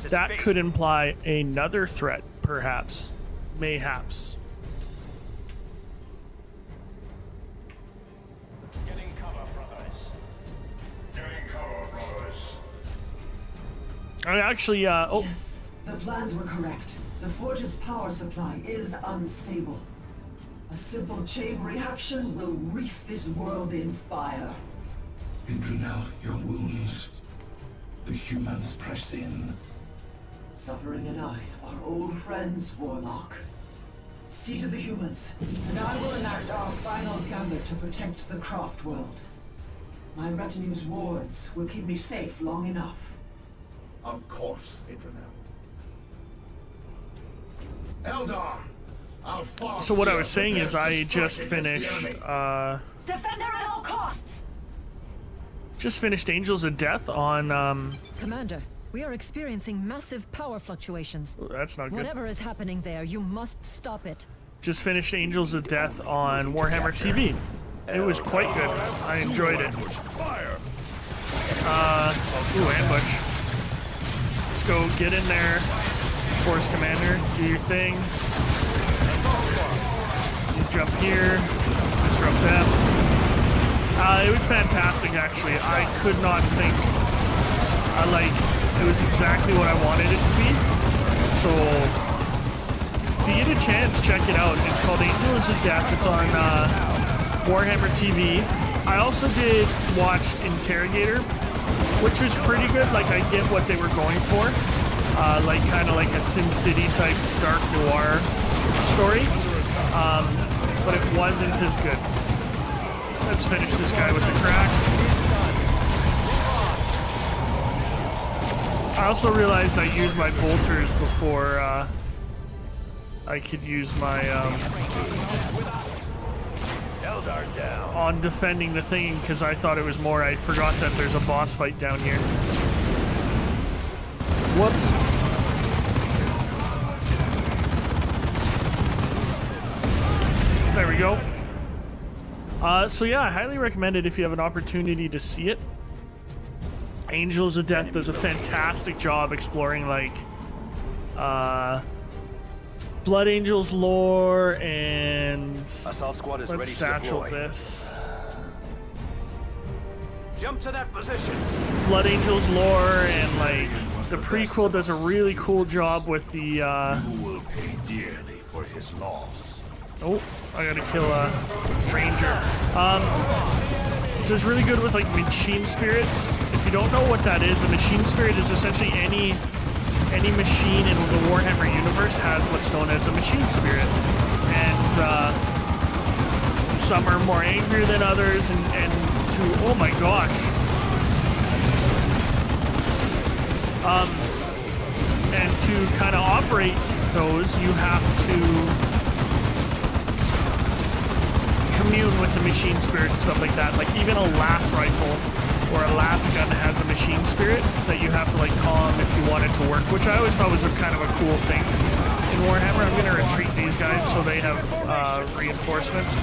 that could imply another threat, perhaps. Mayhaps. Getting cover, brothers. Getting cover, brothers. I actually, oh. Yes, the plans were correct. The forge's power supply is unstable. A simple chain reaction will wreath this world in fire. Intronel, your wounds. The humans press in. Suffering and I are old friends, Warlock. See to the humans, and I will enact our final gambit to protect the craft world. My retinue's wards will keep me safe long enough. Of course, Intronel. Eldar! So what I was saying is I just finished, Defend her at all costs! just finished Angels of Death on, Commander, we are experiencing massive power fluctuations. that's not good. Whatever is happening there, you must stop it. Just finished Angels of Death on Warhammer TV. It was quite good. I enjoyed it. Ooh, ambush. Let's go get in there. Force Commander, do your thing. You jump here, disrupt them. It was fantastic, actually. I could not think. It was exactly what I wanted it to be. So, if you get a chance, check it out. It's called Angels of Death. It's on Warhammer TV. I also did watch Interrogator, which was pretty good. Like, I get what they were going for. Like kind of like a Sin City type dark noir story, but it wasn't as good. Let's finish this guy with the crack. I also realized I used my bolters before I could use my on defending the thing, because I thought it was more. I forgot that there's a boss fight down here. Whoops. There we go. So yeah, I highly recommend it if you have an opportunity to see it. Angels of Death does a fantastic job exploring like Blood Angels lore, and Assault squad is let's ready to satchel deploy. this. Jump to that position. Blood Angels lore, and like the prequel does a really cool job with the You will pay dearly for his loss. Oh, I gotta kill a ranger. It's really good with like machine spirits. If you don't know what that is, a machine spirit is essentially any machine in the Warhammer universe has what's known as a machine spirit. And some are more angry than others, and to, oh my gosh. And to kind of operate those, you have to commune with the machine spirit and stuff like that. Like even a last rifle or a last gun has a machine spirit that you have to like calm if you want it to work, which I always thought was a kind of a cool thing in Warhammer. I'm gonna retreat these guys so they have reinforcements.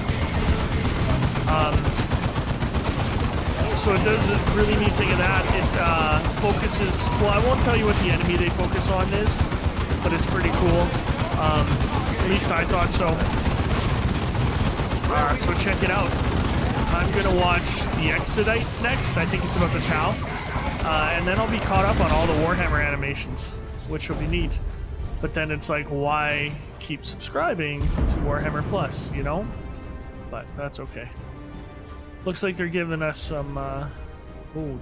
So it does a really neat thing of that. It focuses, well, I won't tell you what the enemy they focus on is, but it's pretty cool. At least I thought so. So check it out. I'm gonna watch the Exodite next. I think it's about the Tau. And then I'll be caught up on all the Warhammer animations, which will be neat. But then it's like, why keep subscribing to Warhammer Plus, you know? But that's okay. Looks like they're giving us some, ooh.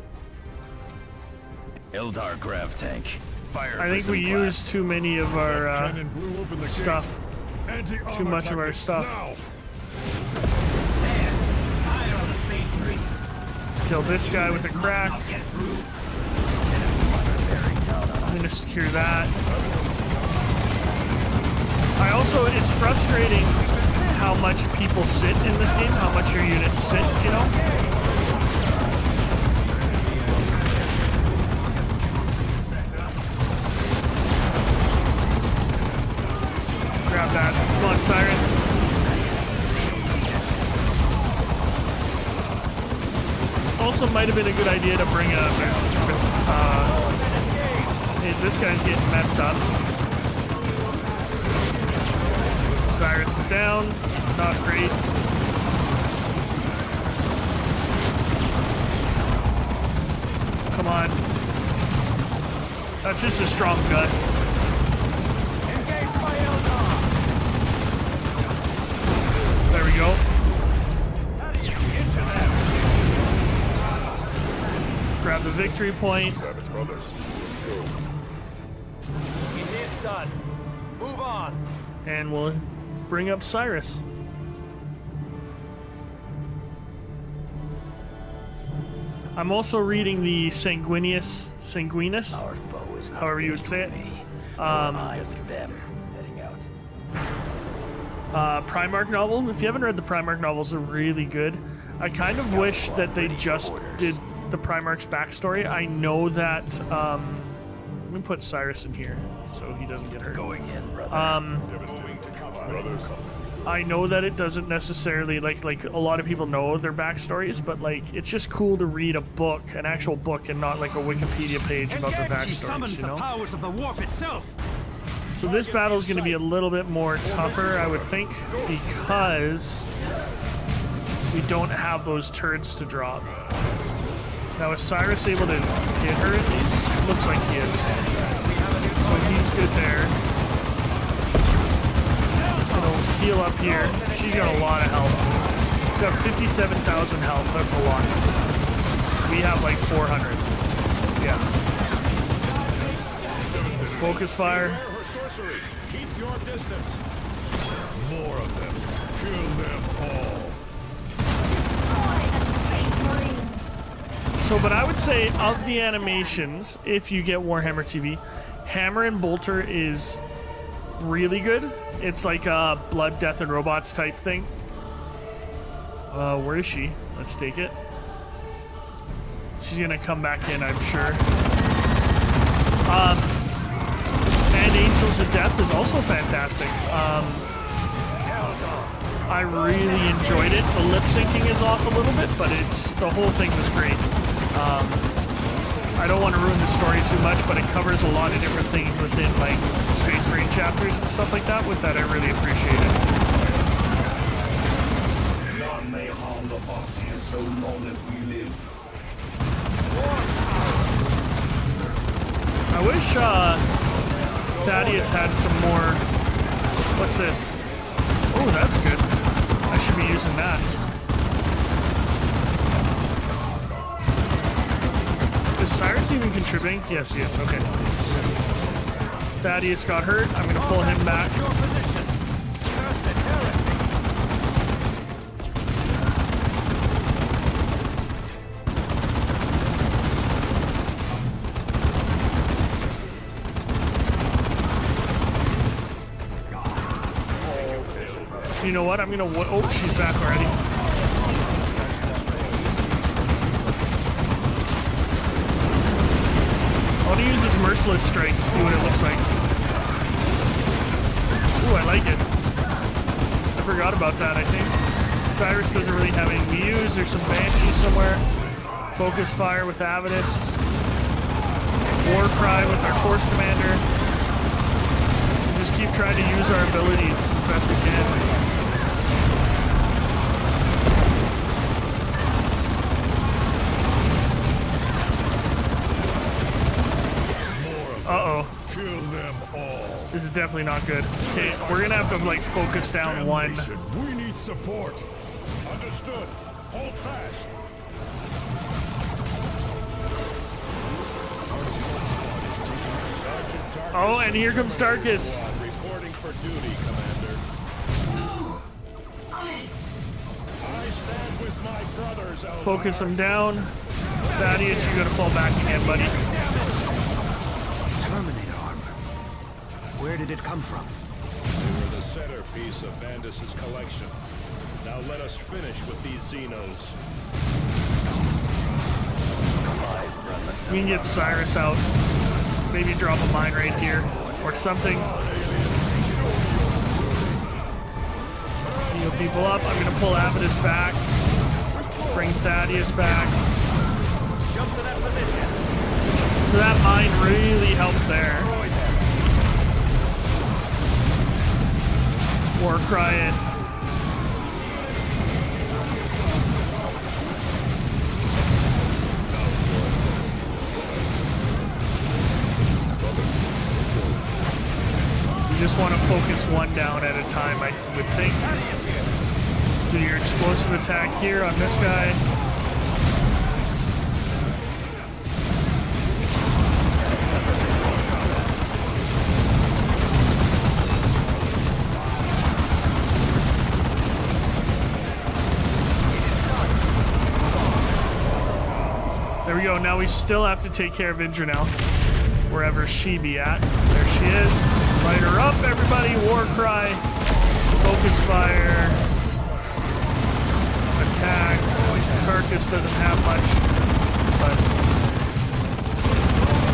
Eldar grav tank. Fire. I think we used too many of our stuff. Too much of our stuff. Let's kill this guy with a crack. I'm gonna secure that. I also, it's frustrating how much people sit in this game, how much your units sit, you know? Grab that. Come on, Cyrus. Also might have been a good idea to bring a... this guy's getting messed up. Cyrus is down. Not great. Come on. That's just a strong gut. There we go. Grab the victory point. It's done. Move on. And we'll bring up Cyrus. I'm also reading the Sanguinus, however you would say it. Primarch novel. If you haven't read the Primarch novels, they're really good. I kind of wish that they just did the Primarch's backstory. I know that. Let me put Cyrus in here so he doesn't get hurt. Going in, brother. I know that it doesn't necessarily like a lot of people know their backstories, but like it's just cool to read a book, an actual book, and not like a Wikipedia page about their backstories. You know. The powers of the warp itself. So this battle is going to be a little bit more tougher, I would think, because we don't have those turrets to drop. Now is Cyrus able to hit her at least? Looks like he is. So he's good there. Heal up here. She's got a lot of health. She's got 57,000 health. That's a lot. We have like 400. Yeah. Focus fire. Keep your distance. More of them. Kill them all. So, but I would say of the animations, if you get Warhammer TV, Hammer and Bolter is really good. It's like a Blood, Death, and Robots type thing. Where is she? Let's take it. She's gonna come back in, I'm sure. And Angels of Death is also fantastic. I really enjoyed it. The lip syncing is off a little bit, but the whole thing was great. I don't want to ruin the story too much, but it covers a lot of different things within like Space Marine chapters and stuff like that. With that, I really appreciate it. None may harm the boss here so long as we live. I wish Thaddeus had some more. What's this? Oh, Oh, that's good. I should be using that. Is Cyrus even contributing? Yes, he is. Okay. Thaddeus got hurt. I'm gonna pull him back. You know what? I'm gonna. Oh, she's back already. I want to use his merciless strike to see what it looks like. Ooh, I like it. I forgot about that, I think. Cyrus doesn't really have any to use. There's some banshees somewhere. Focus fire with Avidus. War cry with our force commander. We just keep trying to use our abilities as best we can. Uh-oh. Kill them all. This is definitely not good. Okay, we're gonna have to, like, focus down one. We need support. Understood. Hold fast. Oh, and here comes Darkus. Reporting for duty, Commander. I stand with my brothers, Eldar. Focus him down. Thaddeus, you gotta fall back again, buddy. Terminator armor. Where did it come from? They were the centerpiece of Vandus's collection. Now let us finish with these Xenos. We can get Cyrus out. Maybe drop a mine right here or something. Heal people up. I'm gonna pull Avidus back. Bring Thaddeus back. Jump to that position. So that mine really helped there. War cry it. You just want to focus one down at a time, I would think. Do your explosive attack here on this guy. There we go. Now we still have to take care of Indranel, wherever she be at. There she is. Light her up, everybody. War cry. Focus fire. Attack. Tarkus doesn't have much, but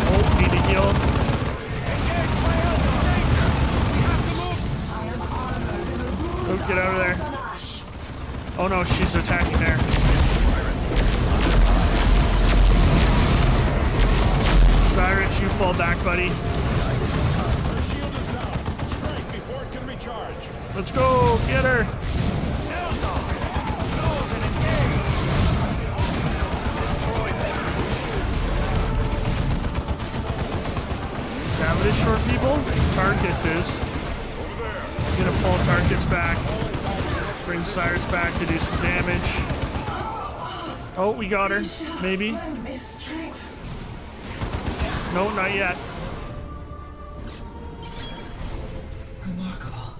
oh, need to heal. Oh, get out of there. Oh no, she's attacking there. Cyrus, you fall back, buddy. Her shield is down. Strike before it can recharge. Let's go, get her. Savage short people? Tarkus is. Gonna pull Tarkus back. Bring Cyrus back to do some damage. Oh, we got her. Maybe. No, not yet. Remarkable.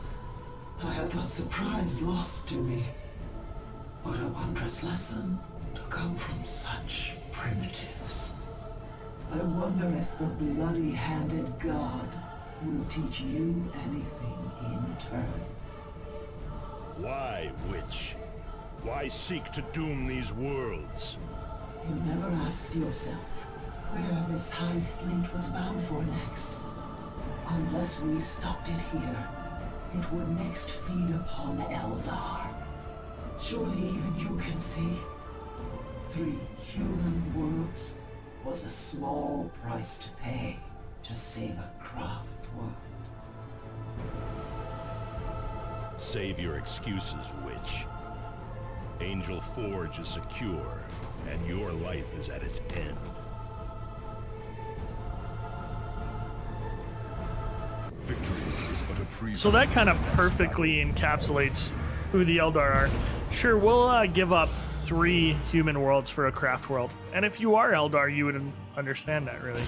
I had thought surprise lost to me. What a wondrous lesson to come from such primitives. I wonder if the bloody-handed god will teach you anything in turn. Why, witch? Why seek to doom these worlds? You never asked yourself where this hive fleet was bound for next. Unless we stopped it here, it would next feed upon Eldar. Surely even you can see 3 human worlds was a small price to pay to save a craft world. Save your excuses, witch. Angel Forge is secure, and your life is at its end. Victory is but a So that kind of perfectly encapsulates who the Eldar are. Sure, we'll give up 3 human worlds for a craft world. And if you are Eldar, you would understand that, really.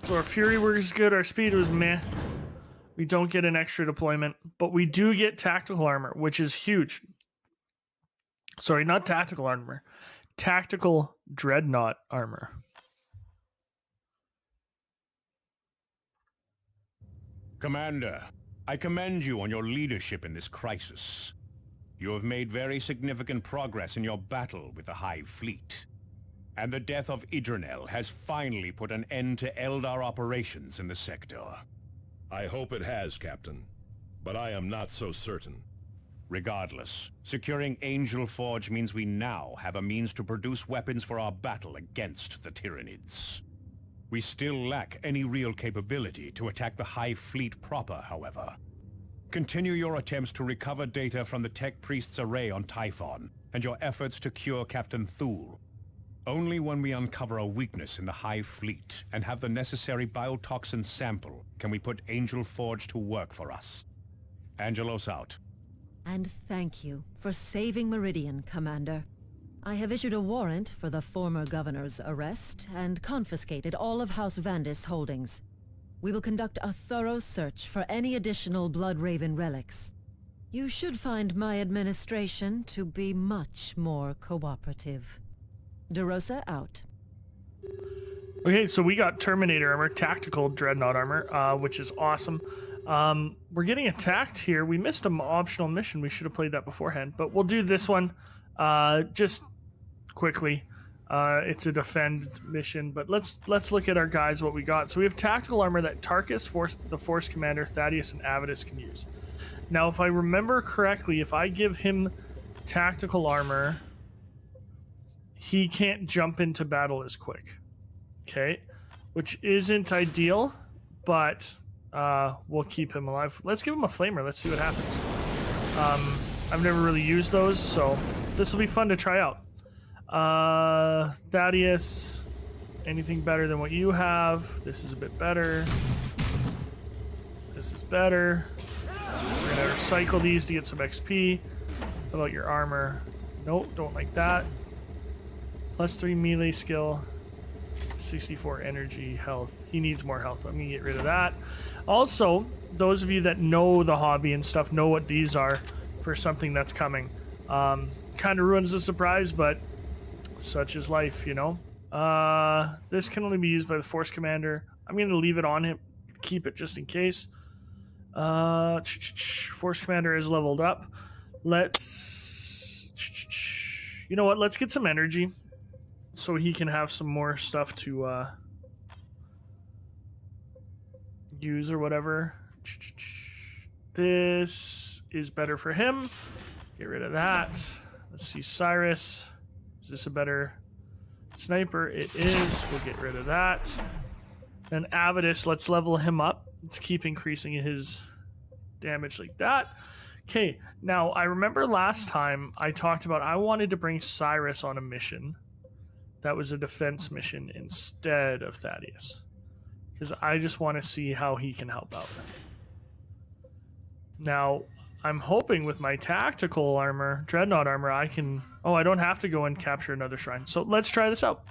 So our Fury was good, our speed was meh. We don't get an extra deployment, but we do get tactical armor, which is huge. Sorry, not tactical armor. Tactical dreadnought armor. Commander, I commend you on your leadership in this crisis. You have made very significant progress in your battle with the Hive Fleet. And the death of Idranel has finally put an end to Eldar operations in the sector. I hope it has, Captain. But I am not so certain. Regardless, securing Angel Forge means we now have a means to produce weapons for our battle against the Tyranids. We still lack any real capability to attack the Hive Fleet proper, however. Continue your attempts to recover data from the Tech Priest's array on Typhon, and your efforts to cure Captain Thule. Only when we uncover a weakness in the Hive Fleet and have the necessary biotoxin sample can we put Angel Forge to work for us. Angelos out. And thank you for saving Meridian, Commander. I have issued a warrant for the former governor's arrest and confiscated all of House Vandis' holdings. We will conduct a thorough search for any additional Bloodraven relics. You should find my administration to be much more cooperative. DeRosa out. Okay, so we got Terminator armor, tactical dreadnought armor, which is awesome. We're getting attacked here. We missed an optional mission. We should have played that beforehand, but we'll do this one just quickly. It's a defend mission, but let's look at our guys, what we got. So we have tactical armor that Tarkus, the Force Commander, Thaddeus, and Avidus can use. Now, if I remember correctly, if I give him tactical armor, he can't jump into battle as quick. Okay, which isn't ideal, but we'll keep him alive. Let's give him a flamer. Let's see what happens. I've never really used those, so this will be fun to try out. Thaddeus, anything better than what you have? This is a bit better. This is better. We're gonna recycle these to get some XP. How about your armor? Nope, don't like that. +3 melee skill, 64 energy, health. He needs more health. I'm gonna get rid of that. Also, those of you that know the hobby and stuff know what these are for something that's coming. Kind of ruins the surprise, but such is life, you know. This can only be used by the Force Commander. I'm gonna leave it on him, keep it just in case. Force Commander is leveled up. Let's, you know what? Let's get some energy so he can have some more stuff to use or whatever. This is better for him. Get rid of that. Let's see, Cyrus. Is this a better sniper? It is. We'll get rid of that. And Avidus, let's level him up. Let's keep increasing his damage like that. Okay, now I remember last time I talked about I wanted to bring Cyrus on a mission that was a defense mission instead of Thaddeus, because I just want to see how he can help out. Now, I'm hoping with my tactical armor, dreadnought armor, I can... Oh, I don't have to go and capture another shrine. So let's try this out.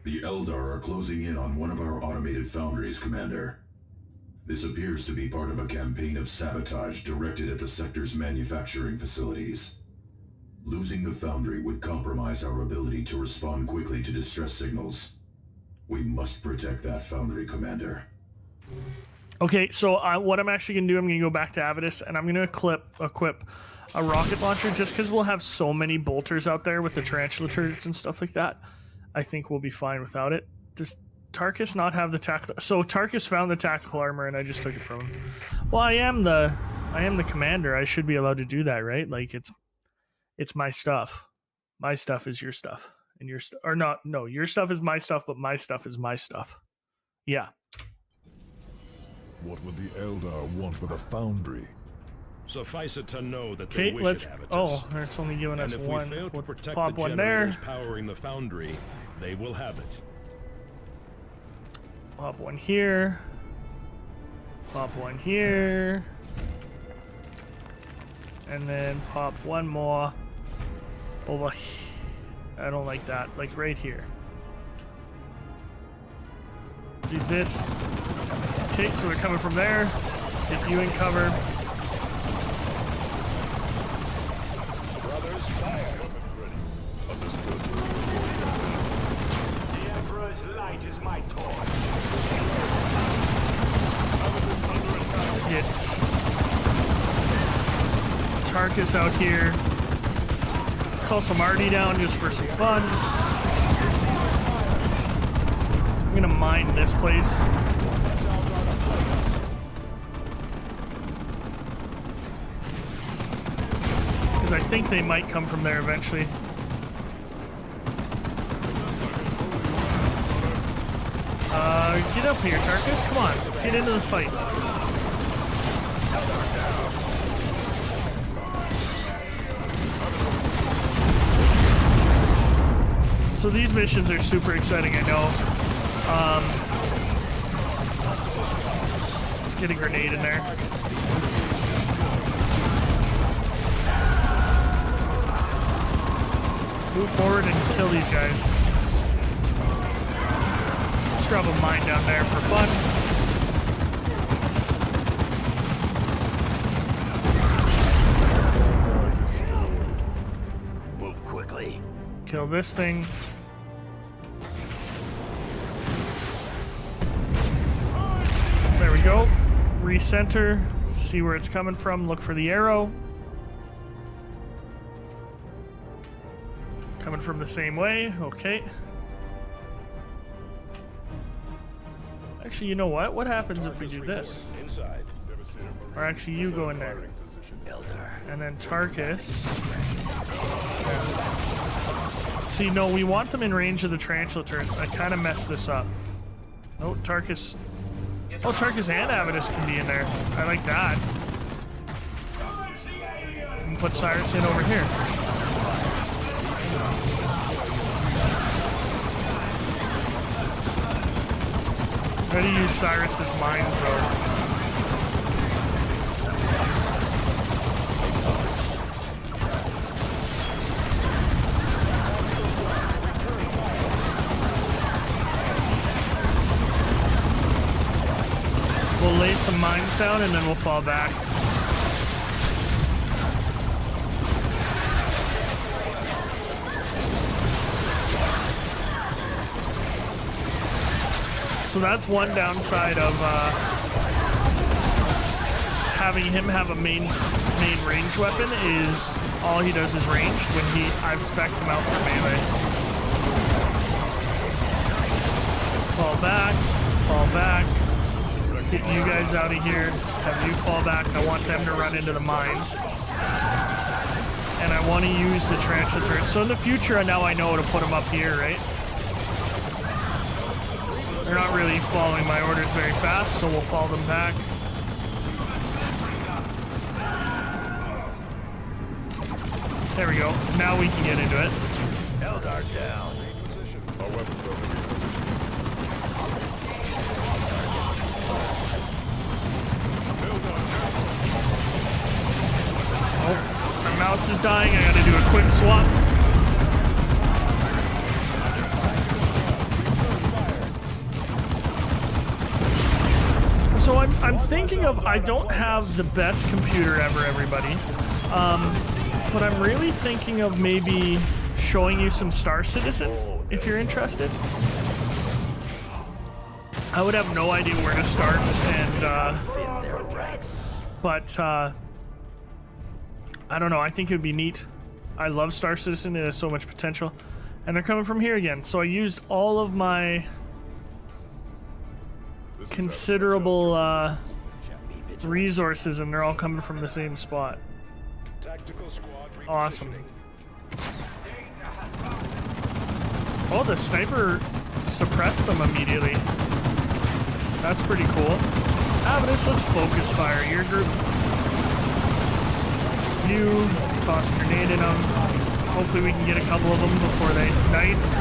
The Eldar are closing in on one of our automated foundries, Commander. This appears to be part of a campaign of sabotage directed at the sector's manufacturing facilities. Losing the foundry would compromise our ability to respond quickly to distress signals. We must protect that foundry, Commander. Okay, so what I'm actually going to do, I'm going to go back to Avidus, and I'm going to equip a rocket launcher, just because we'll have so many bolters out there with the tarantula turrets and stuff like that. I think we'll be fine without it. Does Tarkus not have the tactical... So Tarkus found the tactical armor, and I just took it from him. Well, I am the commander. I should be allowed to do that, right? Like, it's my stuff. My stuff is your stuff. And your stuff... Or not, no, your stuff is my stuff, but my stuff is my stuff. Yeah. What would the Eldar want with a foundry? Suffice it to know that Okay, they wish let's... it, Avitus. Oh, it's only giving us and if one. we fail to We'll protect pop the one there. generators powering the foundry, they will have it. Pop one here. Pop one here. And then pop one more over here. I don't like that. Like right here. Do this. Okay, so they're coming from there. Get you in cover. Brothers, fire. Weapons ready. Understood. The Emperor's light is my torch. Get Tarkus out here. Call some Artie down just for some fun. I'm gonna mine this place. Because I think they might come from there eventually. Get up here, Tarkus. Come on. Get into the fight. So these missions are super exciting, I know. Let's get a grenade in there. Move forward and kill these guys. Let's drop a mine down there for fun. Move quickly. Kill this thing. There we go. Recenter. See where it's coming from. Look for the arrow. Coming from the same way. Okay. Actually, you know what? What happens if we do this? Or actually, you go in there. And then Tarkus. See, no, we want them in range of the tarantula turrets. I kind of messed this up. Oh, Tarkus. Oh, Tarkus and Avidus can be in there. I like that. And put Cyrus in over here. Try to use Cyrus's mines, though. We'll lay some mines down and then we'll fall back. So that's one downside of having him have a main range weapon is all he does is ranged when I've spec'd him out for melee. Fall back, fall back. Let's get you guys out of here. Have you fall back. I want them to run into the mines. And I want to use the tarantula turret. So in the future, now I know to put them up here, right? They're not really following my orders very fast, so we'll fall them back. There we go. Now we can get into it. Eldar down. Our weapons are in reposition. Oh, my mouse is dying. I gotta do a quick swap. So I'm thinking of, I don't have the best computer ever, everybody. But I'm really thinking of maybe showing you some Star Citizen, if you're interested. I would have no idea where to start, and but I don't know, I think it would be neat. I love Star Citizen, it has so much potential. And they're coming from here again, so I used all of my considerable resources, and they're all coming from the same spot. Awesome. Oh, the sniper suppressed them immediately. That's pretty cool. Avidus, let's focus fire your group. You toss a grenade in them. Hopefully we can get a couple of them before they... Nice.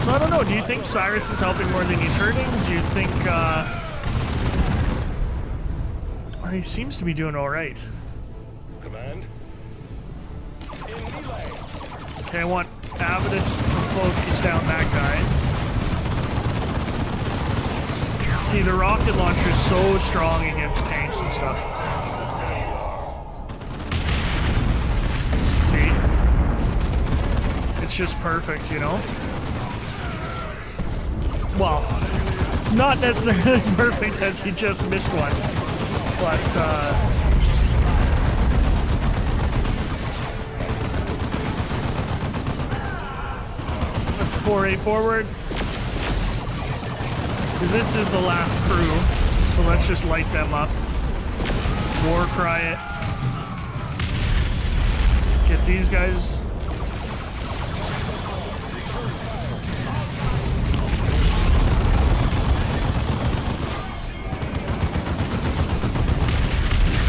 So So I don't know, do you think Cyrus is helping more than he's hurting? Do you think, he seems to be doing alright. Command? Okay, I want Avidus to focus down that guy. See, the rocket launcher is so strong against tanks and stuff. See? It's just perfect, you know? Well, not necessarily perfect as he just missed one. But, let's foray forward. Because this is the last crew, so let's just light them up. War cry it. Get these guys.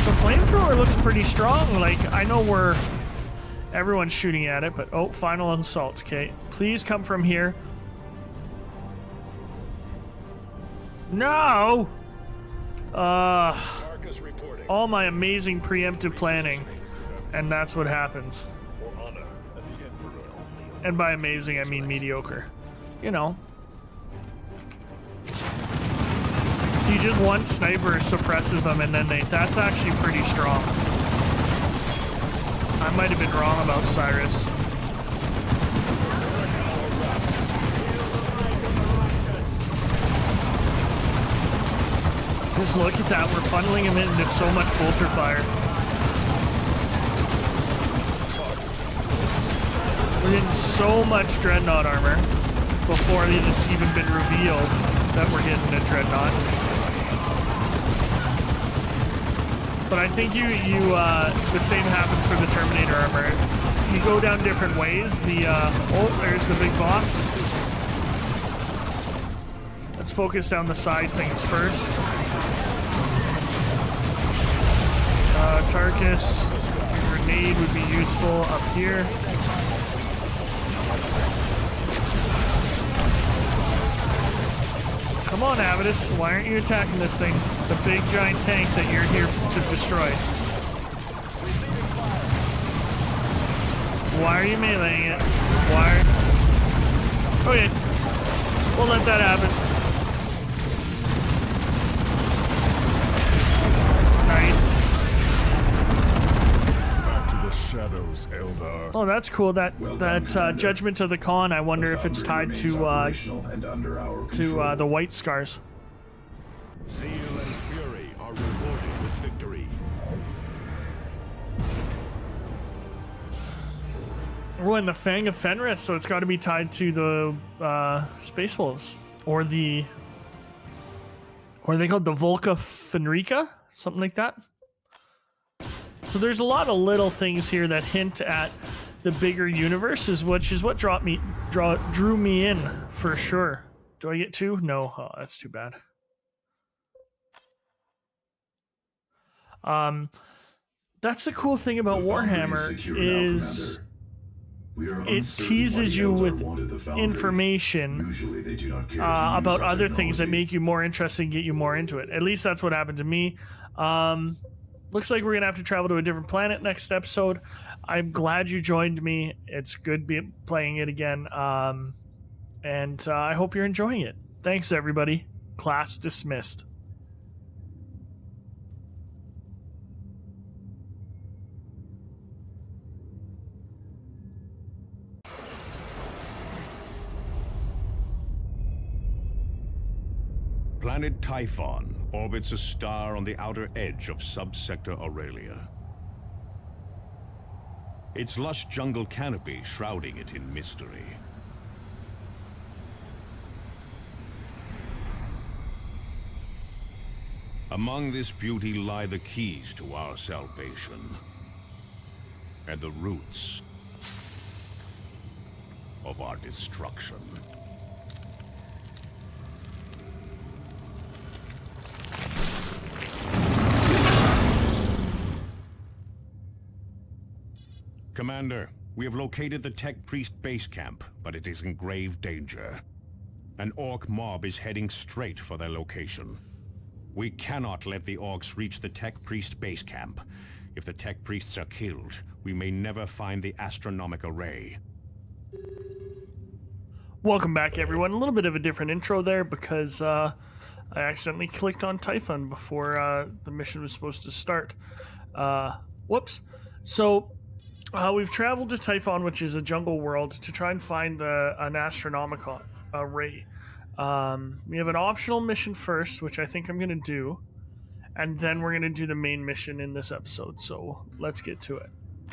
The flamethrower looks pretty strong. Like, I know everyone's shooting at it, but oh, final assault. Okay, please come from here. No! All my amazing preemptive planning, and that's what happens. And by amazing, I mean mediocre. You know. See, just one sniper suppresses them, and then that's actually pretty strong. I might have been wrong about Cyrus. Just look at that, we're funneling him into so much bolter fire. We're getting so much dreadnought armor before it's even been revealed that we're getting a dreadnought. But I think the same happens for the Terminator armor. You go down different ways. Oh, there's the big boss. Let's focus down the side things first. Tarkus, grenade would be useful up here. Come on, Avidus, why aren't you attacking this thing? The big giant tank that you're here to destroy. Why are you meleeing it? Why? Okay, we'll let that happen. Nice. Shadows, Eldar. Oh, that's cool. That Judgment of the Khan. I wonder if it's tied to the White Scars. Zeal and fury are rewarded with victory. We're in the Fang of Fenris, so it's got to be tied to the Space Wolves, or are they called the Volca Fenrica, something like that. So there's a lot of little things here that hint at the bigger universe, which is what drew me in for sure. Do I get two? No. Oh, that's too bad. That's the cool thing about Warhammer is it teases you with information about other things that make you more interested and get you more into it. At least that's what happened to me. Looks like we're going to have to travel to a different planet next episode. I'm glad you joined me. It's good playing it again. And I hope you're enjoying it. Thanks, everybody. Class dismissed. Planet Typhon orbits a star on the outer edge of subsector Aurelia. Its lush jungle canopy shrouding it in mystery. Among this beauty lie the keys to our salvation and the roots of our destruction. Commander, We have located the Tech Priest base camp, but it is in grave danger. An orc mob is heading straight for their location. We cannot let the orcs reach the Tech Priest base camp. If the Tech Priests are killed, we may never find the astronomic array. Welcome back, everyone. A little bit of a different intro there because I accidentally clicked on Typhon before the mission was supposed to start. Whoops. So we've traveled to Typhon, which is a jungle world, to try and find an astronomical array. We have an optional mission first, which I think I'm going to do, and then we're going to do the main mission in this episode. So let's get to it.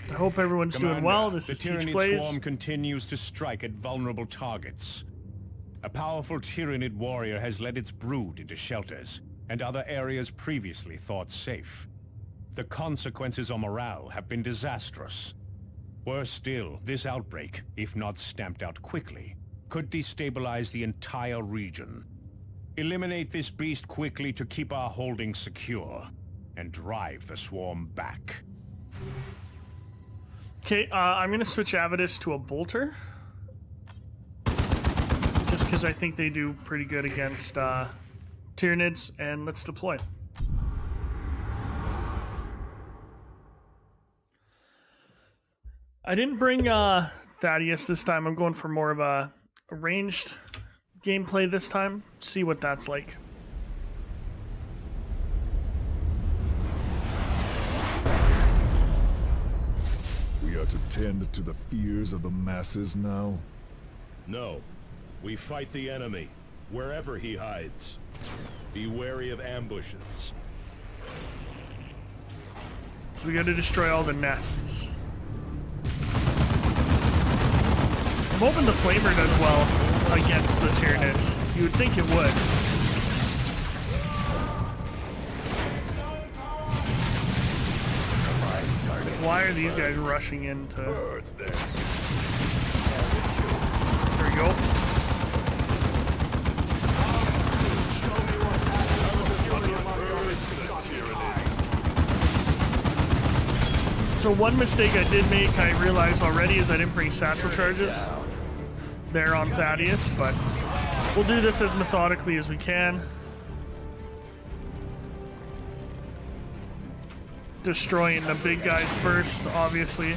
I hope everyone's doing well. This is TeacherPlays. The Tyranid swarm continues to strike at vulnerable targets. A powerful Tyranid warrior has led its brood into shelters and other areas previously thought safe. The consequences on morale have been disastrous. Worse still, this outbreak, if not stamped out quickly, could destabilize the entire region. Eliminate this beast quickly to keep our holdings secure and drive the swarm back. Okay, I'm going to switch Avidus to a bolter. Just because I think they do pretty good against Tyranids, and let's deploy. I didn't bring Thaddeus this time. I'm going for more of a ranged gameplay this time. See what that's like. We are to tend to the fears of the masses now? No. We fight the enemy, wherever he hides. Be wary of ambushes. So we got to destroy all the nests. I'm hoping the Flamer does well against the Tyranids. You would think it would. Why are these guys rushing into... There we go. So one mistake I did make, I realized already, is I didn't bring satchel charges there on Thaddeus, but we'll do this as methodically as we can. Destroying the big guys first, obviously.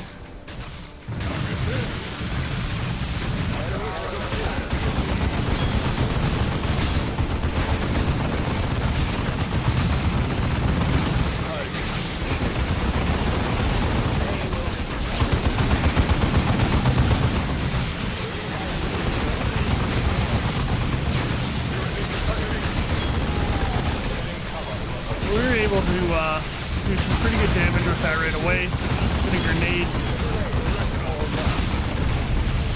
We were able to do some pretty good damage with that right away. Put a grenade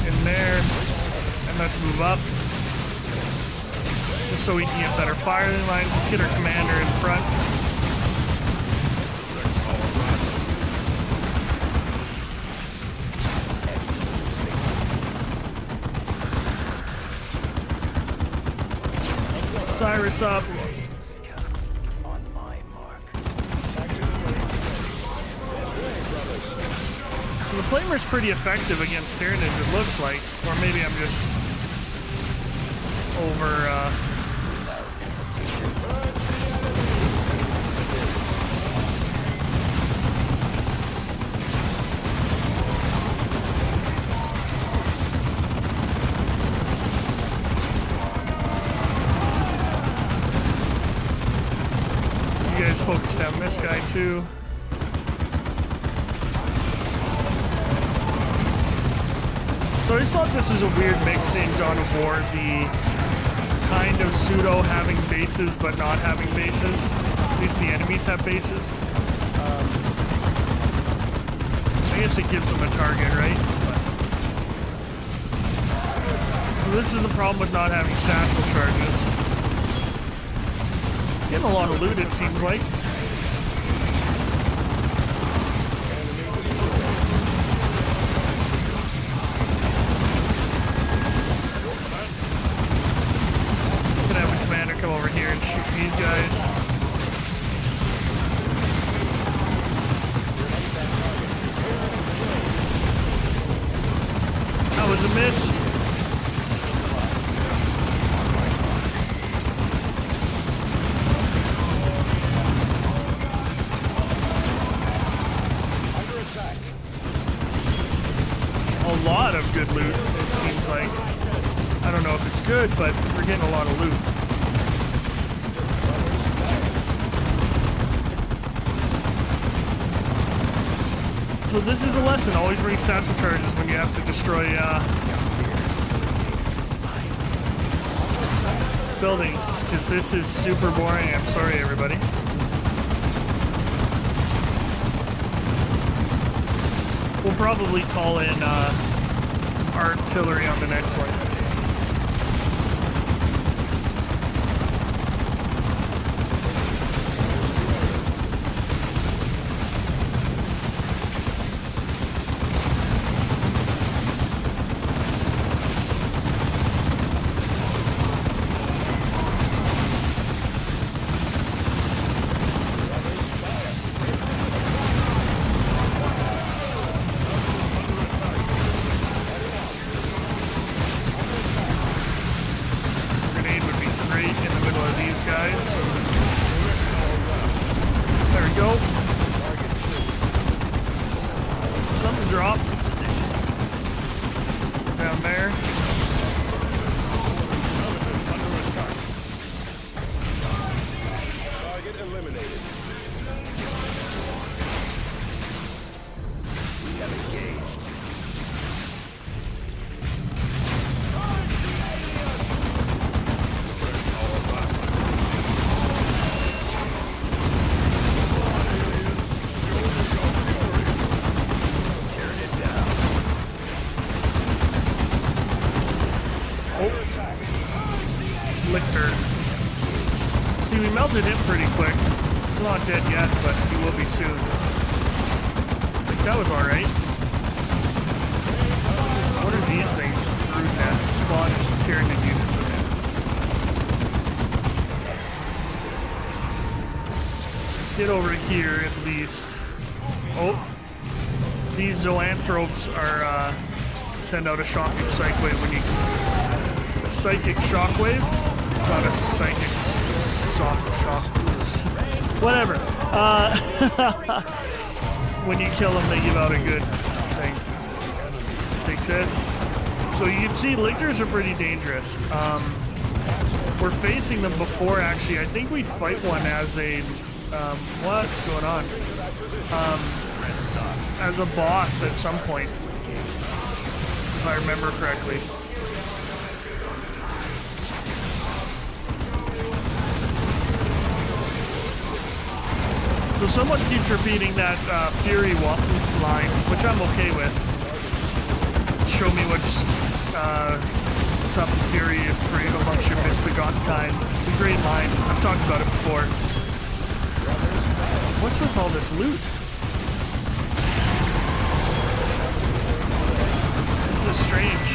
in there, and let's move up. Just so we can get better firing lines. Let's get our commander in front. Cyrus up. The Flamer's pretty effective against Tyranids, it looks like. Or maybe I'm just over... You guys focus down this guy too. So I just thought this was a weird mix in Dawn of War, the kind of pseudo having bases but not having bases. At least the enemies have bases. I guess it gives them a target, right? So this is the problem with not having satchel charges. Getting a lot of loot, it seems like. Come over here and shoot these guys. good, but we're getting a lot of loot. So this is a lesson. Always bring satchel charges when you have to destroy buildings, because this is super boring. I'm sorry, everybody. We'll probably call in artillery on the next one. Him pretty quick. He's not dead yet, but he will be soon. I think that was alright. What are these things? Brood nests. Spawns Tyranid units. Let's get over here at least. Oh. These zoanthropes are send out a shocking shockwave when you... A psychic shockwave? Not a psychic shock. Whatever. When you kill them, they give out a good thing. Let's take this. So you can see lictors are pretty dangerous. We're facing them before, actually. I think we fight one as a... what's going on? As a boss at some point. If I remember correctly. So someone keeps repeating that Fury line, which I'm okay with. Show me which something Fury is brave amongst your misbegotten kind. It's a great line. I've talked about it before. What's with all this loot? This is strange.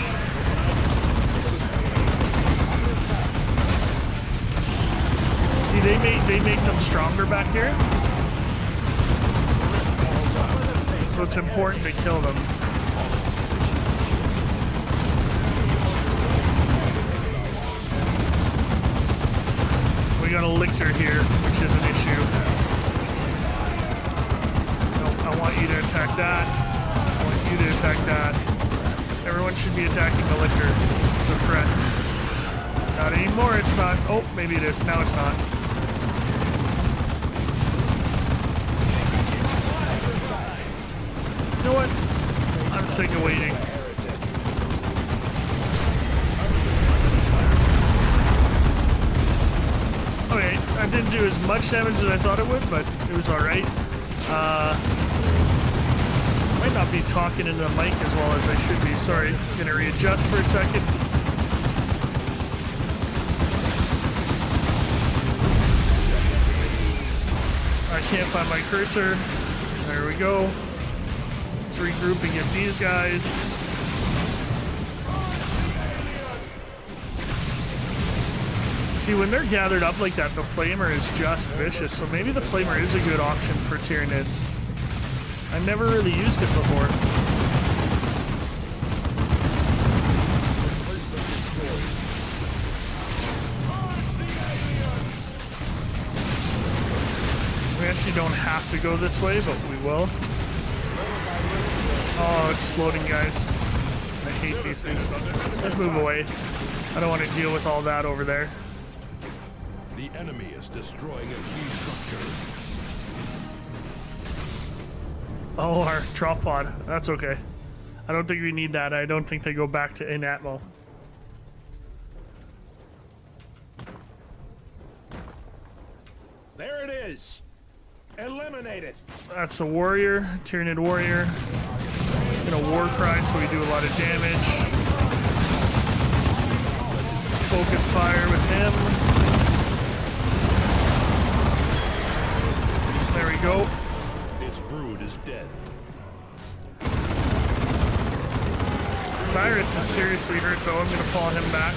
See, they make them stronger back here. So it's important to kill them. We got a lictor here, which is an issue. Nope, I want you to attack that. I want you to attack that. Everyone should be attacking the lictor. It's a threat. Not anymore, it's not. Oh, maybe it is. Now it's not. You know what? I'm sick of waiting. Okay, I didn't do as much damage as I thought it would, but it was alright. Might not be talking into the mic as well as I should be. Sorry, gonna readjust for a second. I can't find my cursor. There we go. Let's regroup and get these guys. See, when they're gathered up like that, the Flamer is just vicious. So maybe the Flamer is a good option for Tyranids. I've never really used it before. We actually don't have to go this way, but we will. Oh, exploding guys. I hate these things. Let's move away. I don't want to deal with all that over there. The enemy is destroying a key structure. Oh, our drop pod. That's okay. I don't think we need that. I don't think they go back to in Atmo. There it is! Eliminate it! That's the warrior, Tyranid warrior. Gonna war cry, so we do a lot of damage. Focus fire with him. There we go. Its brood is dead. Cyrus is seriously hurt though. I'm gonna fall him back.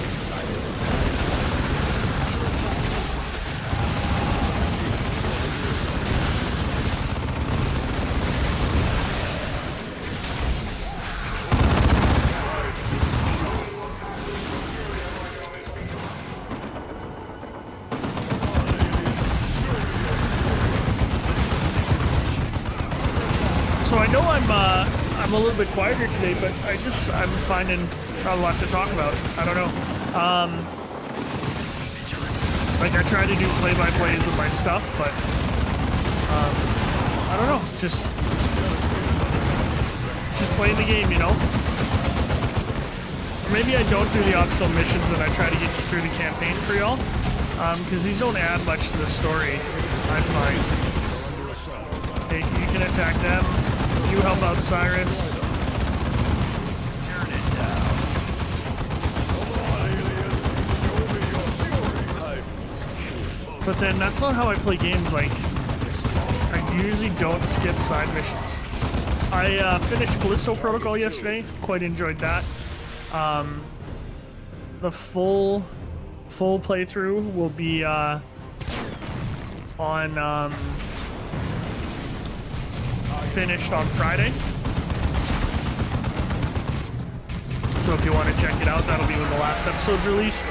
So I know I'm a little bit quieter today, but I'm finding not a lot to talk about. I don't know. Like I try to do play-by-plays with my stuff, but I don't know. Just playing the game, you know. Or maybe I don't do the optional missions and I try to get through the campaign for y'all, because these don't add much to the story, I find. Okay, you can attack them. You help out Cyrus. But then that's not how I play games. Like, I usually don't skip side missions. I finished Callisto Protocol yesterday. Quite enjoyed that. The full playthrough will be on finished on Friday. So if you want to check it out, that'll be when the last episode's released.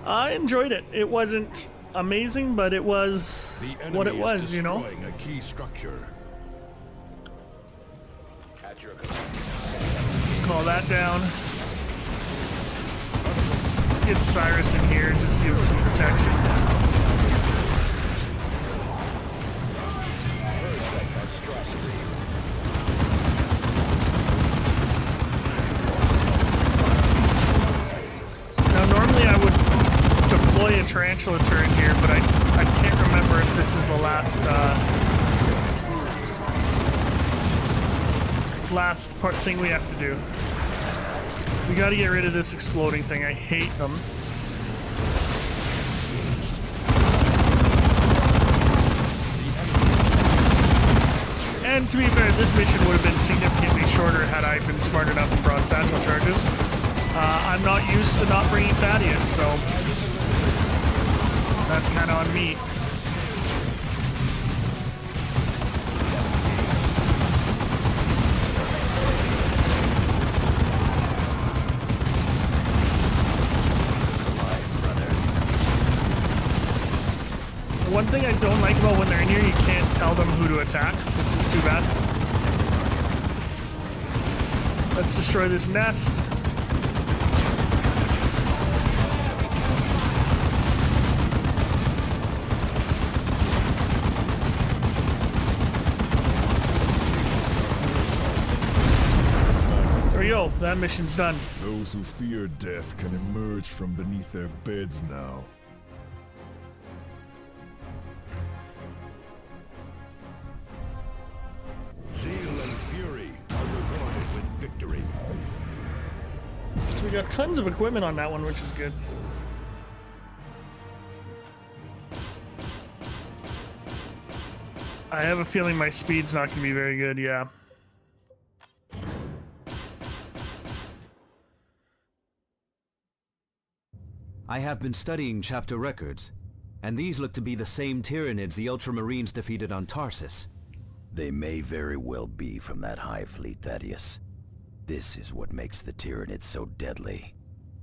I enjoyed it. It wasn't amazing, but it was what it was, you know? A key structure. Call that down. Let's get Cyrus in here, just give him some protection. A tarantula turret here, but I can't remember if this is the last thing we have to do. We got to get rid of this exploding thing. I hate them. And to be fair, this mission would have been significantly shorter had I been smart enough and brought satchel charges. I'm not used to not bringing Thaddeus, so that's kind of on me. One thing I don't like about when they're in here, you can't tell them who to attack, which is too bad. Let's destroy this nest. Yo, that mission's done. Those who fear death can emerge from beneath their beds now. Zeal and fury are rewarded with victory. So we got tons of equipment on that one, which is good. I have a feeling my speed's not going to be very good, yeah. I have been studying chapter records, and these look to be the same Tyranids the Ultramarines defeated on Tarsus. They may very well be from that Hive fleet, Thaddeus. This is what makes the Tyranids so deadly.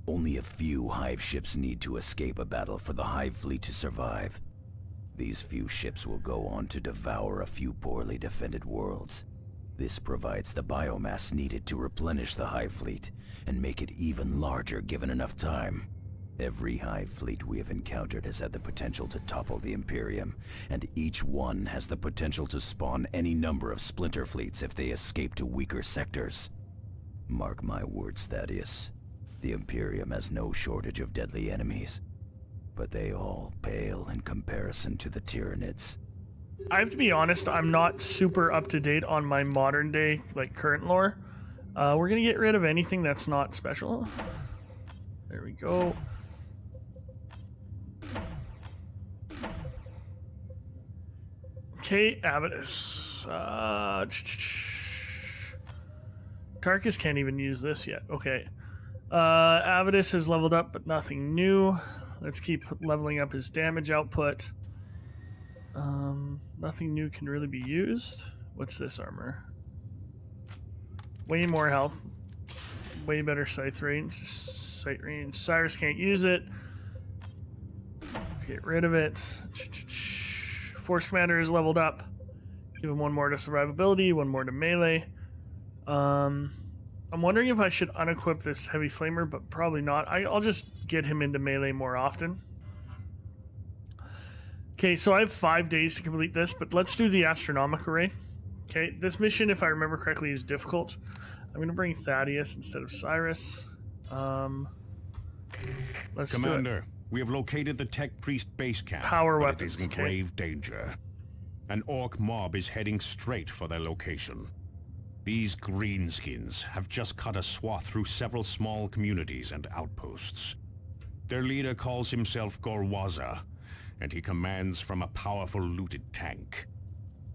Only a few Hive ships need to escape a battle for the Hive fleet to survive. These few ships will go on to devour a few poorly defended worlds. This provides the biomass needed to replenish the Hive Fleet and make it even larger given enough time. Every Hive Fleet we have encountered has had the potential to topple the Imperium, and each one has the potential to spawn any number of splinter fleets if they escape to weaker sectors. Mark my words, Thaddeus. The Imperium has no shortage of deadly enemies, but they all pale in comparison to the Tyranids. I have to be honest, I'm not super up to date on my modern day, like current lore. We're gonna get rid of anything that's not special. There we go. Okay, Avidus. Tarkus can't even use this yet. Okay. Avidus has leveled up, but nothing new. Let's keep leveling up his damage output. Nothing new can really be used. What's this armor? Way more health. Way better sight range. Cyrus can't use it. Let's get rid of it. Force Commander is leveled up. Give him one more to survivability, one more to melee. I'm wondering if I should unequip this Heavy Flamer, but probably not. I'll just get him into melee more often. Okay, so I have 5 days to complete this, but let's do the Astronomic Array. Okay, this mission, if I remember correctly, is difficult. I'm going to bring Thaddeus instead of Cyrus. Let's Commander, we have located the Tech Priest base camp. Power but weapons, it is in okay. grave danger. An orc mob is heading straight for their location. These greenskins have just cut a swath through several small communities and outposts. Their leader calls himself Gorwaza, and he commands from a powerful looted tank.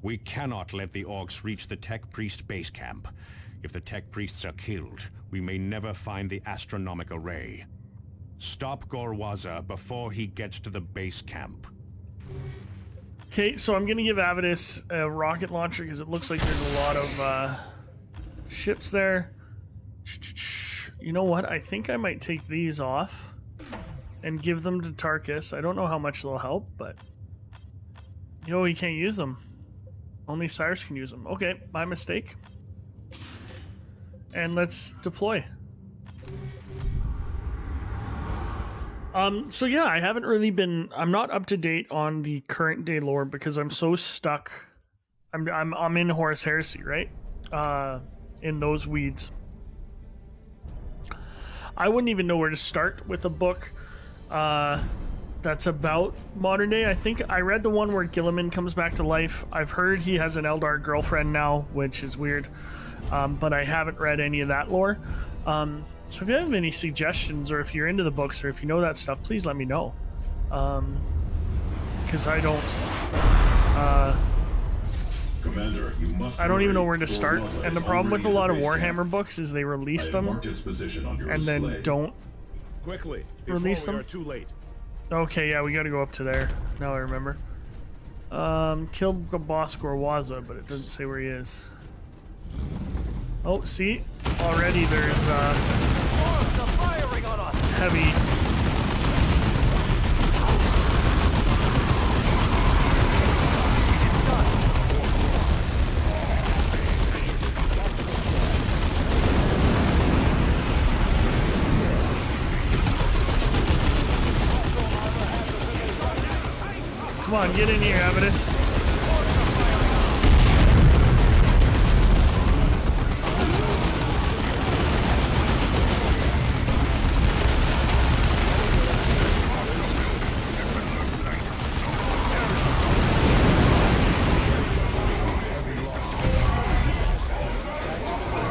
We cannot let the orcs reach the Tech Priest base camp. If the Tech Priests are killed, we may never find the Astronomic Array. Stop Gorwaza before he gets to the base camp. Okay, so I'm going to give Avidus a rocket launcher because it looks like there's a lot of ships there. You know what? I think I might take these off and give them to Tarkus. I don't know how much they'll help, but... Yo, he can't use them. Only Cyrus can use them. Okay, my mistake. And let's deploy. So yeah, I haven't really been... I'm not up to date on the current day lore because I'm so stuck. I'm in Horus Heresy, right? In those weeds. I wouldn't even know where to start with a book that's about modern day. I think I read the one where Gilliman comes back to life. I've heard he has an Eldar girlfriend now, which is weird. But I haven't read any of that lore. So if you have any suggestions, or if you're into the books, or if you know that stuff, please let me know. Because I don't... Commander, you must I don't even know where to hurry. start. Gorwaza And the is problem with a already lot of at the base Warhammer camp. books is they release I have them marked its position on your and then display. don't Quickly, before release we them. are too late. Okay, yeah, we gotta go up to there. Now I remember. Killed Boss Gorwaza, but it doesn't say where he is. Oh, see? Already there's, heavy. Come on, get in here, Avidus.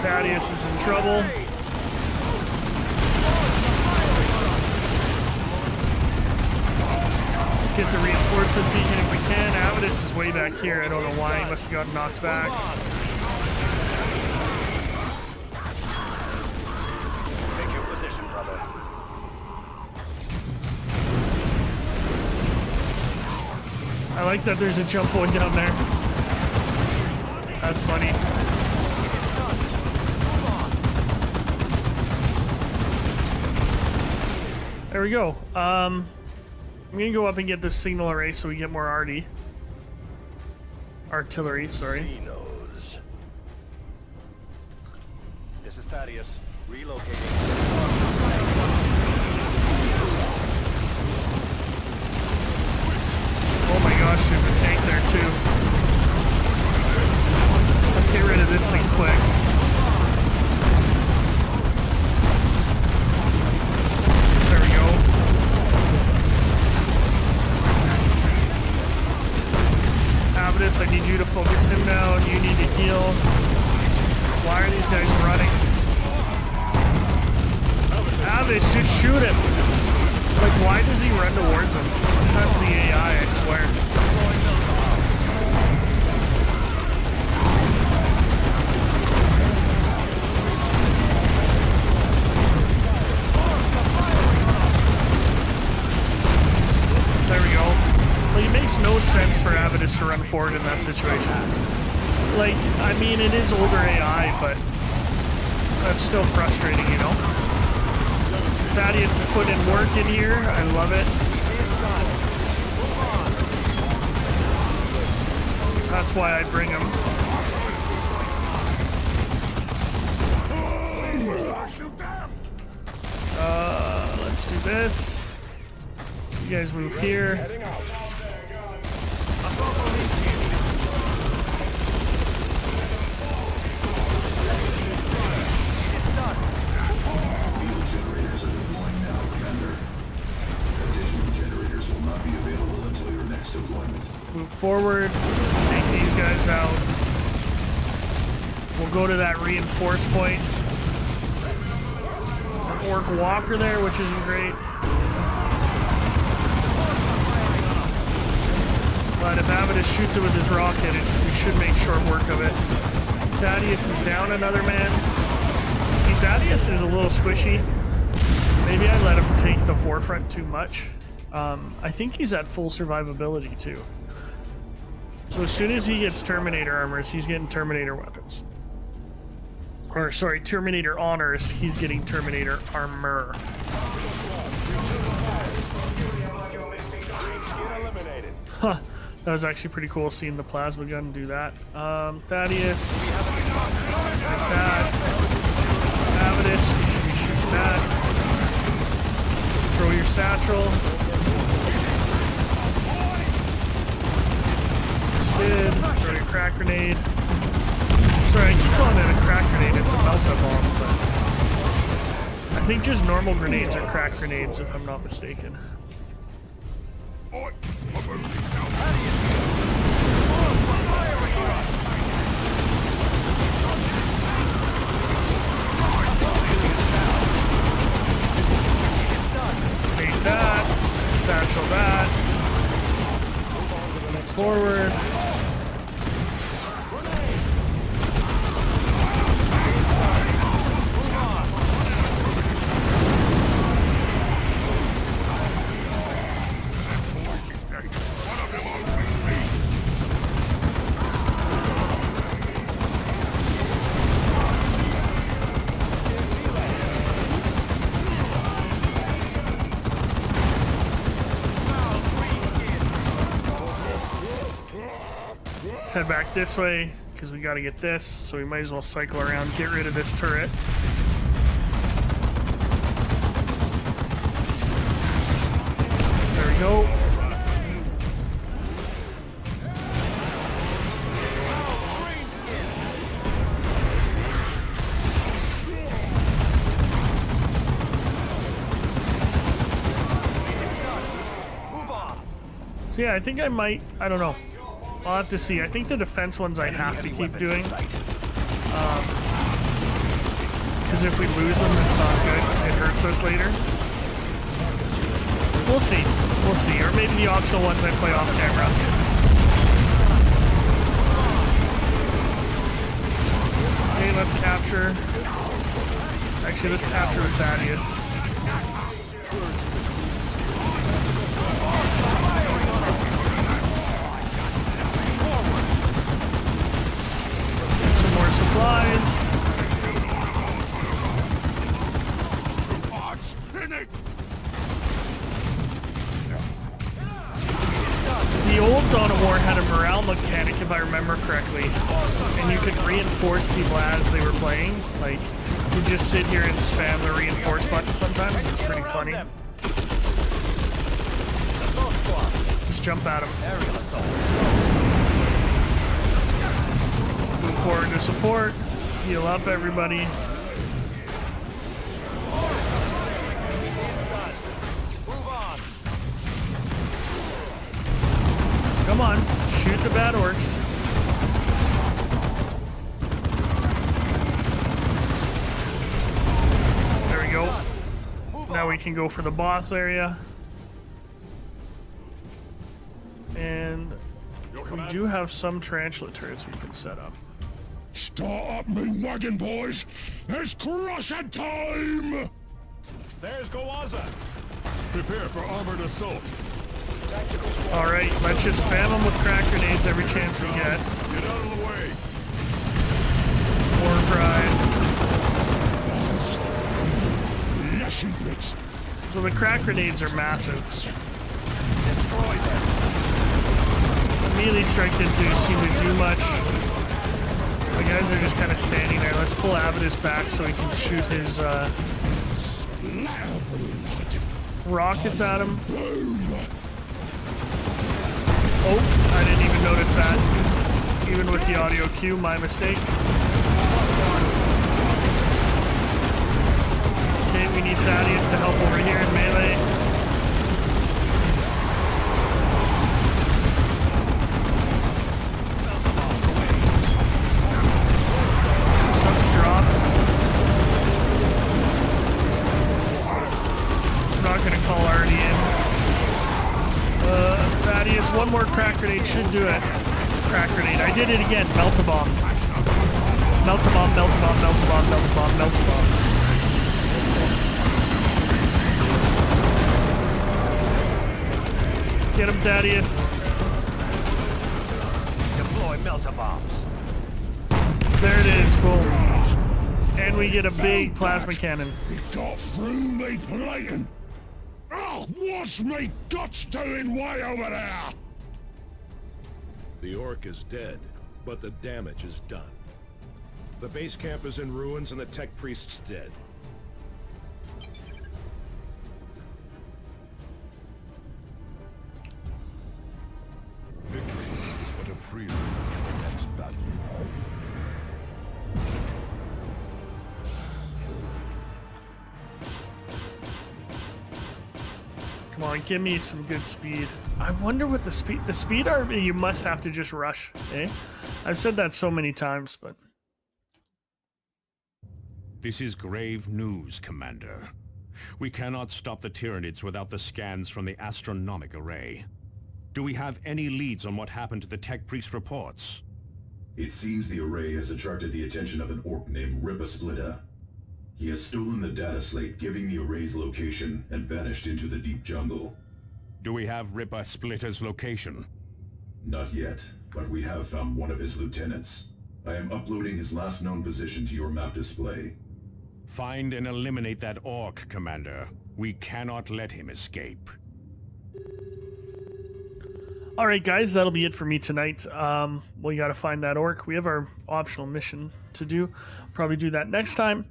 Thaddeus is in trouble. Let's get the reinforcement beacon if we can. Avidus is way back here. I don't know why. He must have gotten knocked back. Take your position, brother. I like that there's a jump point down there. That's funny. There we go. I'm gonna go up and get this signal array so we get more artillery, sorry. This is Thaddeus. Relocating. Oh my gosh, there's a tank there too. Let's get rid of this thing quick. There we go. Avidus, I need you to focus him down. You need to heal. Why are these guys running? Avidus, just shoot him. Like, why does he run towards him? Sometimes the AI, I swear. There we go. Like, it makes no sense for Avidus to run forward in that situation. Like, I mean, it is older AI, but that's still frustrating, you know? Thaddeus has put in work in here. I love it. That's why I bring him. Let's do this. You guys move here. Move forward, take these guys out. We'll go to that reinforce point. Orc walker there, which isn't great. But if Avidus shoots it with his rocket, we should make short work of it. Thaddeus is down another man. See, Thaddeus is a little squishy. Maybe I let him take the forefront too much. I think he's at full survivability too. So as soon as he gets Terminator armors, he's getting Terminator weapons. Or sorry, Terminator honors, he's getting Terminator armor. Huh, that was actually pretty cool seeing the plasma gun do that. Thaddeus, like that. Avidus, you should be shooting that. Throw your satchel. Did. Throw your crack grenade. Sorry, I keep calling it a crack grenade. It's a melt-up-bomb, but I think just normal grenades are crack grenades, if I'm not mistaken. Take that. Satchel that. Move forward. Let's head back this way, because we got to get this, so we might as well cycle around, get rid of this turret. There we go. So yeah, I think I might, I don't know. I'll have to see. I think the defense ones I have to keep doing. Because if we lose them, it's not good. It hurts us later. We'll see. We'll see. Or maybe the optional ones I play off camera. Okay, let's capture. Actually, let's capture Thaddeus. Supplies. The old Dawn of War had a morale mechanic, if I remember correctly, and you could reinforce people as they were playing. Like, You just sit here and spam the reinforce button sometimes. It's pretty funny. Just jump at him. Move forward to support. Heal up everybody. Come on, shoot the bad orcs. There we go. Now we can go for the boss area. And we do have some tarantula turrets we can set up. Start up me wagon, boys! It's crushing time! There's Goaza! Prepare for armored assault. Alright, let's just spam them with crack grenades every chance we get. Get out of the way! War cry. So the crack grenades are massive. Destroy them! The melee strike didn't seem to do much. The guys are just kind of standing there. Let's pull Avidus back so he can shoot his rockets at him. Oh, I didn't even notice that. Even with the audio cue, my mistake. Okay, we need Thaddeus to help over here in melee. Something drops. I'm not gonna call Artie in. Thaddeus, one more crack grenade should do it. Crack grenade. I did it again. Melt-a-bomb. Melt-a-bomb, melt-a-bomb, melt-a-bomb, melt-a-bomb, melt-a-bomb. Get him, Thaddeus. Deploy melt-a-bombs. There it is. Boom. And we get a big plasma cannon. It got through me plating! Oh, what's me guts doing way over there? The orc is dead, but the damage is done. The base camp is in ruins and the tech priest's dead. Victory is but a prelude to the next battle. Come on, give me some good speed. I wonder what the speed army you must have to just rush, eh? I've said that so many times, but... This is grave news, Commander. We cannot stop the Tyranids without the scans from the astronomic array. Do we have any leads on what happened to the Tech Priest reports? It seems the array has attracted the attention of an orc named Rippa Splitta. He has stolen the data slate giving the array's location and vanished into the deep jungle. Do we have Rippa Splitta's location? Not yet, but we have found one of his lieutenants. I am uploading his last known position to your map display. Find and eliminate that orc, Commander. We cannot let him escape. Alright guys, that'll be it for me tonight. We gotta find that orc. We have our optional mission to do. Probably do that next time.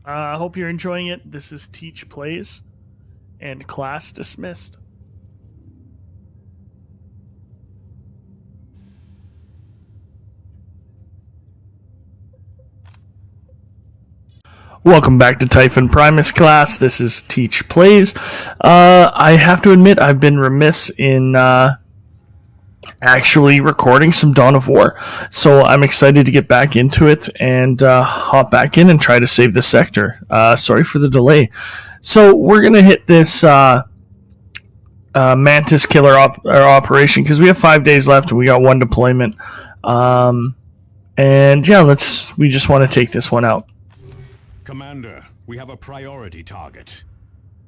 I hope you're enjoying it. This is TeacherPlays, and class dismissed. Welcome back to Typhon Primus class. This is TeacherPlays. I have to admit I've been remiss in actually recording some Dawn of War, so I'm excited to get back into it and hop back in and try to save the sector. Sorry for the delay. So we're going to hit this Mantis Killer operation because we have 5 days left and we got one deployment. And yeah, we just want to take this one out. Commander, we have a priority target.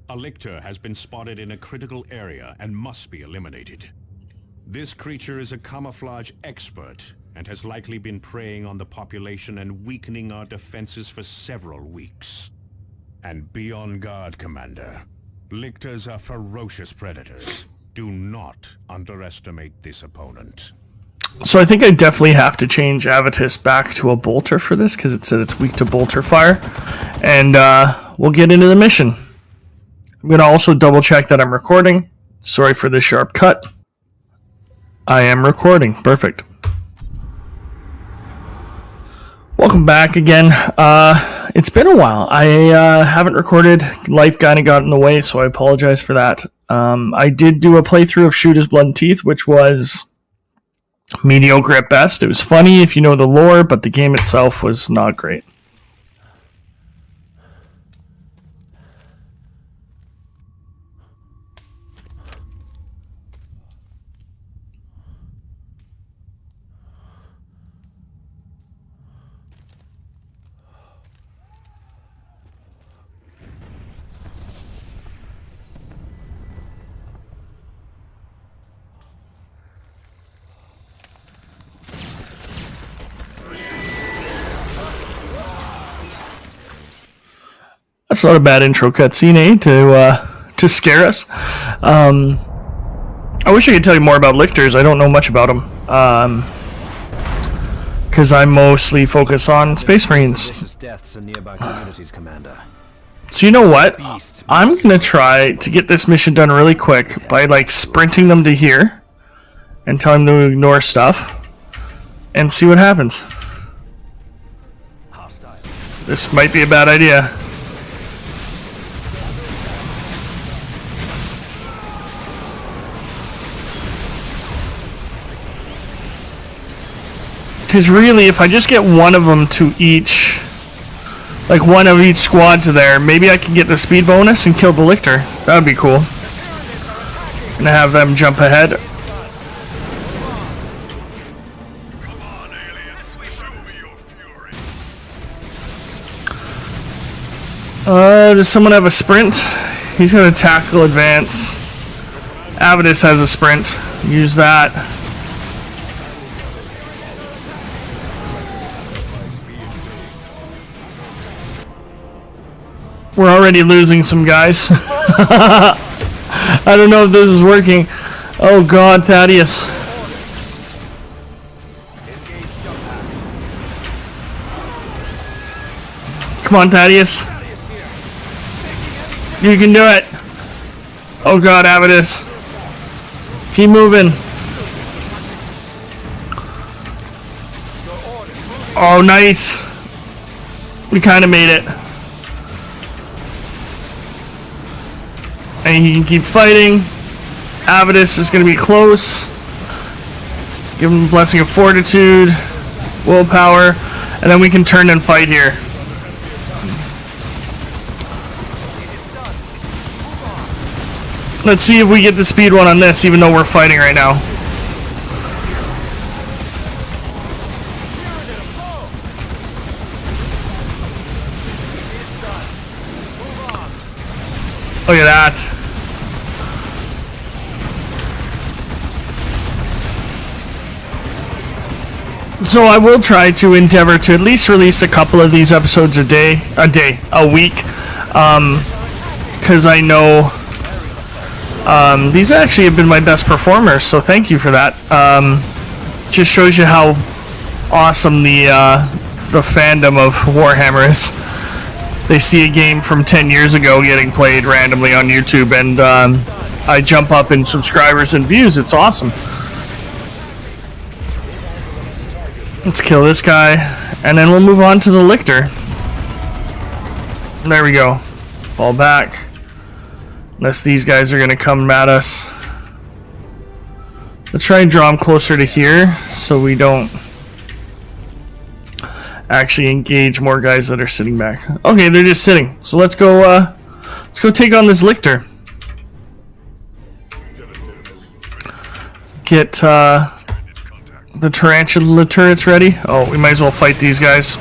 A lictor has been spotted in a critical area and must be eliminated. This creature is a camouflage expert and has likely been preying on the population and weakening our defenses for several weeks. And be on guard, Commander. Lictors are ferocious predators. Do not underestimate this opponent. So I think I definitely have to change Avitus back to a bolter for this, because it said it's weak to bolter fire. And we'll get into the mission. I'm going to also double check that I'm recording. Sorry for the sharp cut. I am recording. Perfect. Welcome back again. It's been a while. I haven't recorded. Life kind of got in the way, so I apologize for that. I did do a playthrough of Shoot His Blood and Teeth, which was mediocre at best. It was funny if you know the lore, but the game itself was not great. That's not a bad intro cutscene, to scare us. I wish I could tell you more about lictors. I don't know much about them. Because I mostly focus on Space Marines. So you know what? I'm going to try to get this mission done really quick by like sprinting them to here and telling them to ignore stuff and see what happens. This might be a bad idea. Because really, if I just get one of them to each, like one of each squad to there, maybe I can get the speed bonus and kill the lictor. That would be cool. And have them jump ahead. Does someone have a sprint? He's got a tactical advance. Avitus has a sprint. Use that. We're already losing some guys. I don't know if this is working. Oh god, Thaddeus. Come on, Thaddeus. You can do it. Oh god, Avitus. Keep moving. Oh, nice. We kind of made it. And he can keep fighting. Avitus is going to be close. Give him a Blessing of Fortitude, Willpower, and then we can turn and fight here. Let's see if we get the speed one on this, even though we're fighting right now. Look at that. So I will try to endeavor to at least release a couple of these episodes a week. Because I know these actually have been my best performers, so thank you for that. Just shows you how awesome the fandom of Warhammer is. They see a game from 10 years ago getting played randomly on YouTube, and I jump up in subscribers and views. It's awesome. Let's kill this guy, and then we'll move on to the lictor. There we go. Fall back. Unless these guys are going to come at us. Let's try and draw them closer to here so we don't actually engage more guys that are sitting back. Okay, they're just sitting. So let's go take on this lictor. Get the tarantula turrets ready. Oh, we might as well fight these guys.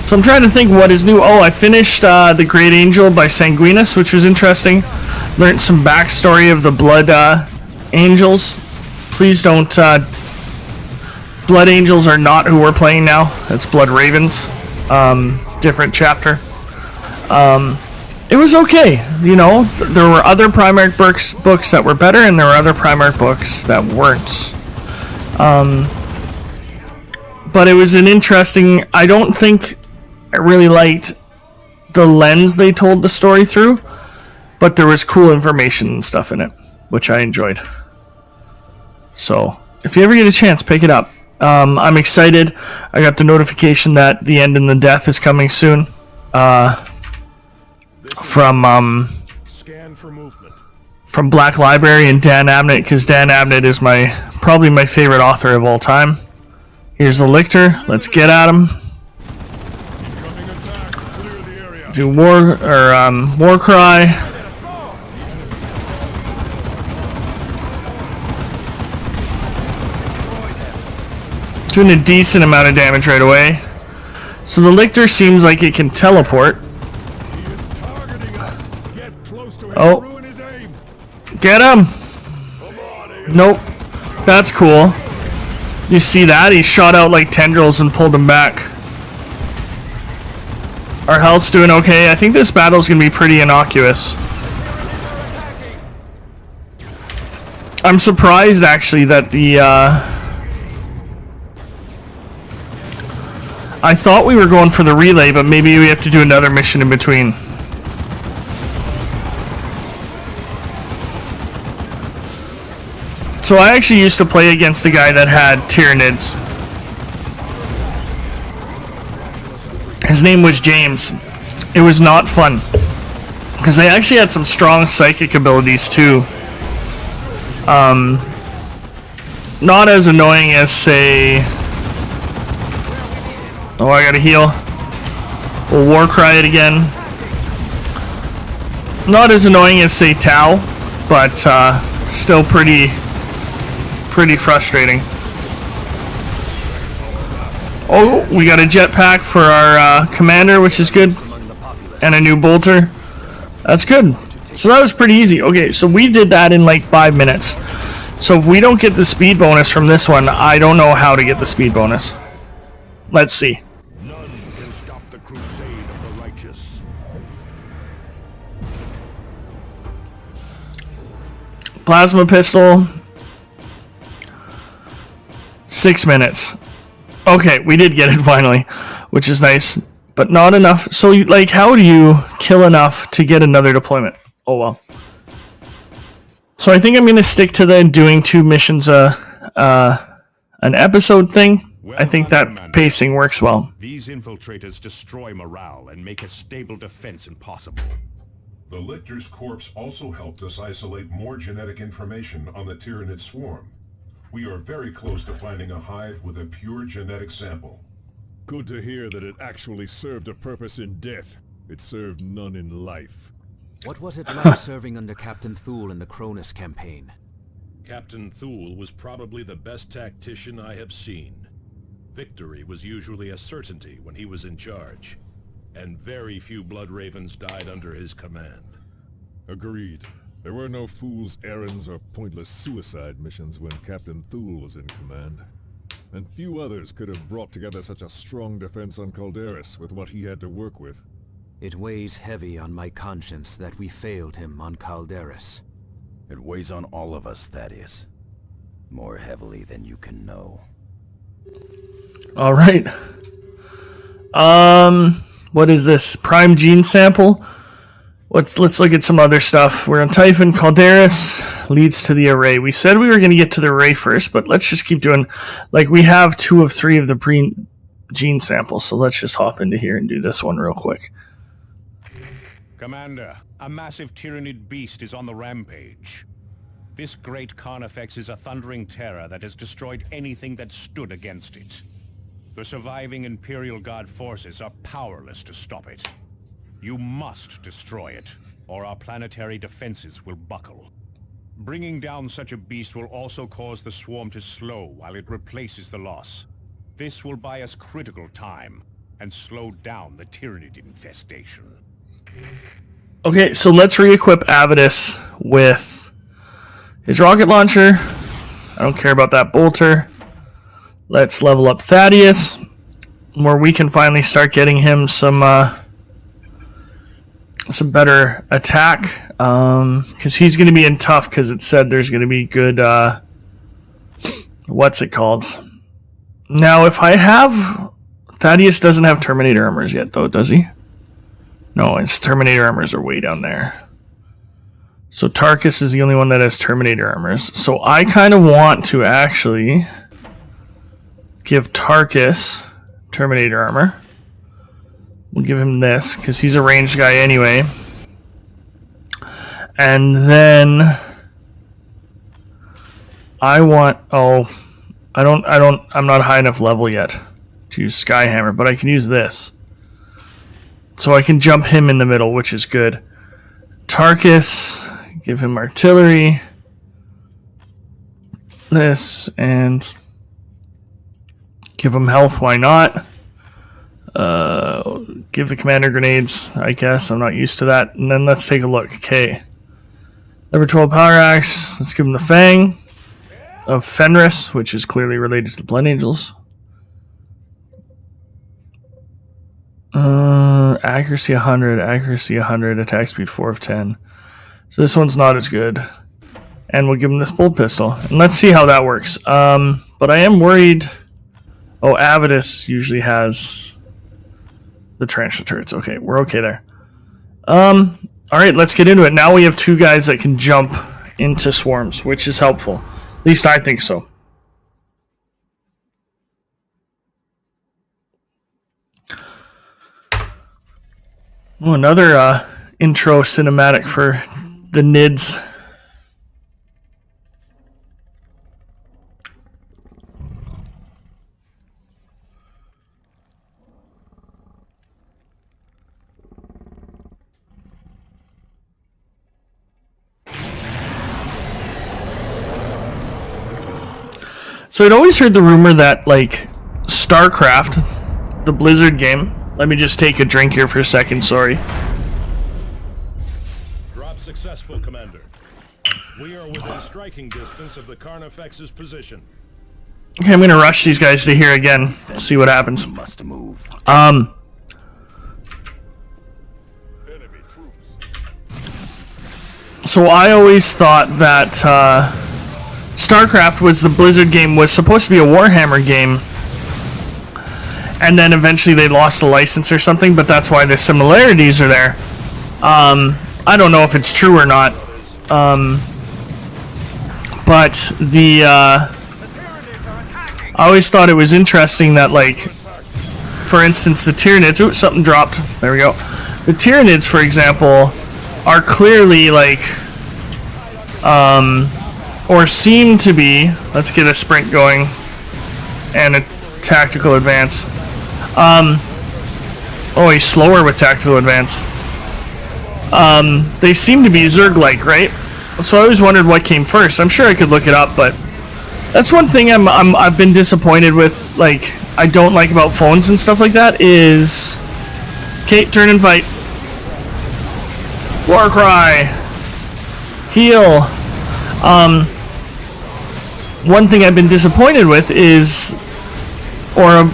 So I'm trying to think what is new. Oh, I finished The Great Angel by Sanguinus, which was interesting. Learned some backstory of the Blood Angels. Please don't... Blood Angels are not who we're playing now. It's Blood Ravens. Different chapter. it was okay. You know, there were other Primarch books that were better, and there were other Primarch books that weren't. But it was an interesting... I don't think I really liked the lens they told the story through, but there was cool information and stuff in it, which I enjoyed. So, if you ever get a chance, pick it up. I'm excited. I got the notification that the end and the death is coming soon. From Black Library and Dan Abnett, because Dan Abnett is probably my favorite author of all time. Here's the Lictor. Let's get at him. Do war cry. Doing a decent amount of damage right away. So the Lictor seems like it can teleport. Oh. Get him! Nope. That's cool. You see that? He shot out like tendrils and pulled him back. Our health's doing okay. I think this battle's gonna be pretty innocuous. I'm surprised actually that the I thought we were going for the relay, but maybe we have to do another mission in between. So I actually used to play against a guy that had Tyranids. His name was James. It was not fun, because they actually had some strong psychic abilities too. Not as annoying as, say... Oh, I gotta heal. We'll war cry it again. Not as annoying as, say, Tau, but still pretty frustrating. Oh, we got a jetpack for our commander, which is good, and a new bolter. That's good. So that was pretty easy. Okay, so we did that in like 5 minutes. So if we don't get the speed bonus from this one, I don't know how to get the speed bonus. Let's see. None can stop the crusade of the righteous. Plasma pistol. 6 minutes. Okay, we did get it finally, which is nice, but not enough. So, like, how do you kill enough to get another deployment? Oh, well. So I think I'm going to stick to the doing 2 missions an episode thing. I think that pacing works well. These infiltrators destroy morale and make a stable defense impossible. The Lictor's corpse also helped us isolate more genetic information on the Tyranid swarm. We are very close to finding a hive with a pure genetic sample. Good to hear that it actually served a purpose in death. It served none in life. What was it like serving under Captain Thule in the Cronus campaign? Captain Thule was probably the best tactician I have seen. Victory was usually a certainty when he was in charge, and very few Blood Ravens died under his command. Agreed. There were no fool's errands or pointless suicide missions when Captain Thule was in command. And few others could have brought together such a strong defense on Calderis with what he had to work with. It weighs heavy on my conscience that we failed him on Calderis. It weighs on all of us, that is. More heavily than you can know. Alright. What is this? Prime gene sample? Let's look at some other stuff. We're on Typhon. Calderis leads to the array. We said we were going to get to the array first, but let's just keep doing... Like, we have 2 of 3 of the gene samples, so let's just hop into here and do this one real quick. Commander, a massive Tyranid beast is on the rampage. This great Carnifex is a thundering terror that has destroyed anything that stood against it. The surviving Imperial Guard forces are powerless to stop it. You must destroy it, or our planetary defenses will buckle. Bringing down such a beast will also cause the swarm to slow while it replaces the loss. This will buy us critical time, and slow down the Tyranid infestation. Okay, so let's re-equip Avidus with his rocket launcher. I don't care about that bolter. Let's level up Thaddeus, where we can finally start getting him some It's a better attack, because he's going to be in tough, because it said there's going to be good, what's it called? Now, if I have... Thaddeus doesn't have Terminator armors yet, though, does he? No, his Terminator armors are way down there. So Tarkus is the only one that has Terminator armors. So I kind of want to actually give Tarkus Terminator armor. We'll give him this, because he's a ranged guy anyway. And then I want... Oh, I'm not high enough level yet to use Skyhammer, but I can use this. So I can jump him in the middle, which is good. Tarkus, give him artillery. This, and give him health, why not? Give the commander grenades, I guess. I'm not used to that. And then let's take a look. Okay. Level 12 power axe. Let's give him the Fang of Fenris, which is clearly related to the Blood Angels. Accuracy 100, accuracy 100, attack speed 4 of 10. So this one's not as good. And we'll give him this bolt pistol. And let's see how that works. But I am worried... Oh, Avidus usually has the tarantula turrets. Okay, we're okay there. Alright, let's get into it. Now we have two guys that can jump into swarms, which is helpful. At least I think so. Oh, another intro cinematic for the NIDS. So I'd always heard the rumor that, like, StarCraft, the Blizzard game... Let me just take a drink here for a second, sorry. Drop successful, Commander. We are within striking distance of the Carnifex's position. Okay, I'm gonna rush these guys to here again. See what happens. Must move. So I always thought that StarCraft was the Blizzard game, was supposed to be a Warhammer game. And then eventually they lost the license or something, but that's why the similarities are there. I don't know if it's true or not. But the... I always thought it was interesting that, like, for instance, the Tyranids... Ooh, something dropped. There we go. The Tyranids, for example, are clearly, like... or seem to be... Let's get a sprint going. And a tactical advance. Oh, he's slower with tactical advance. They seem to be Zerg-like, right? So I always wondered what came first. I'm sure I could look it up, but that's one thing I've been disappointed with. Like, I don't like about phones and stuff like that is... Okay, turn and fight. War cry. Heal. One thing I've been disappointed with is... Or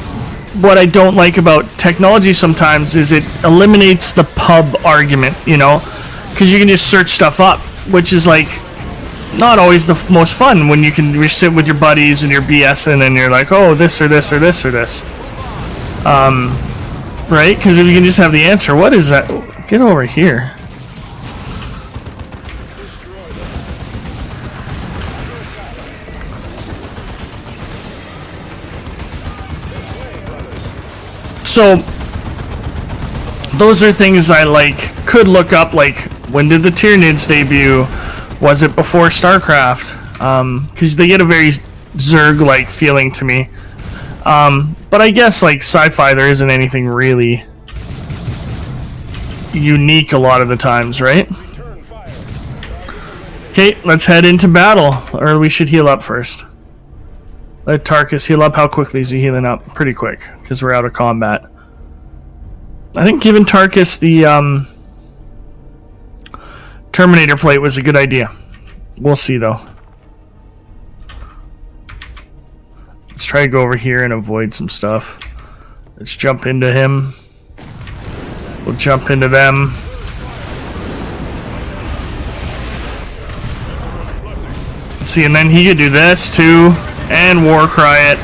what I don't like about technology sometimes is it eliminates the pub argument, you know? Because you can just search stuff up, which is, like, not always the most fun when you can sit with your buddies and you're BSing and you're like, oh, this or this or this or this. Right? Because if you can just have the answer, what is that? Get over here. So, those are things I, like, could look up, like, when did the Tyranids debut? Was it before StarCraft? Because they get a very Zerg-like feeling to me. But I guess, like, sci-fi, there isn't anything really unique a lot of the times, right? Okay, let's head into battle. Or we should heal up first. Let Tarkus heal up. How quickly is he healing up? Pretty quick, because we're out of combat. I think giving Tarkus the Terminator plate was a good idea. We'll see, though. Let's try to go over here and avoid some stuff. Let's jump into him. We'll jump into them. See, and then he could do this too, and war cry it.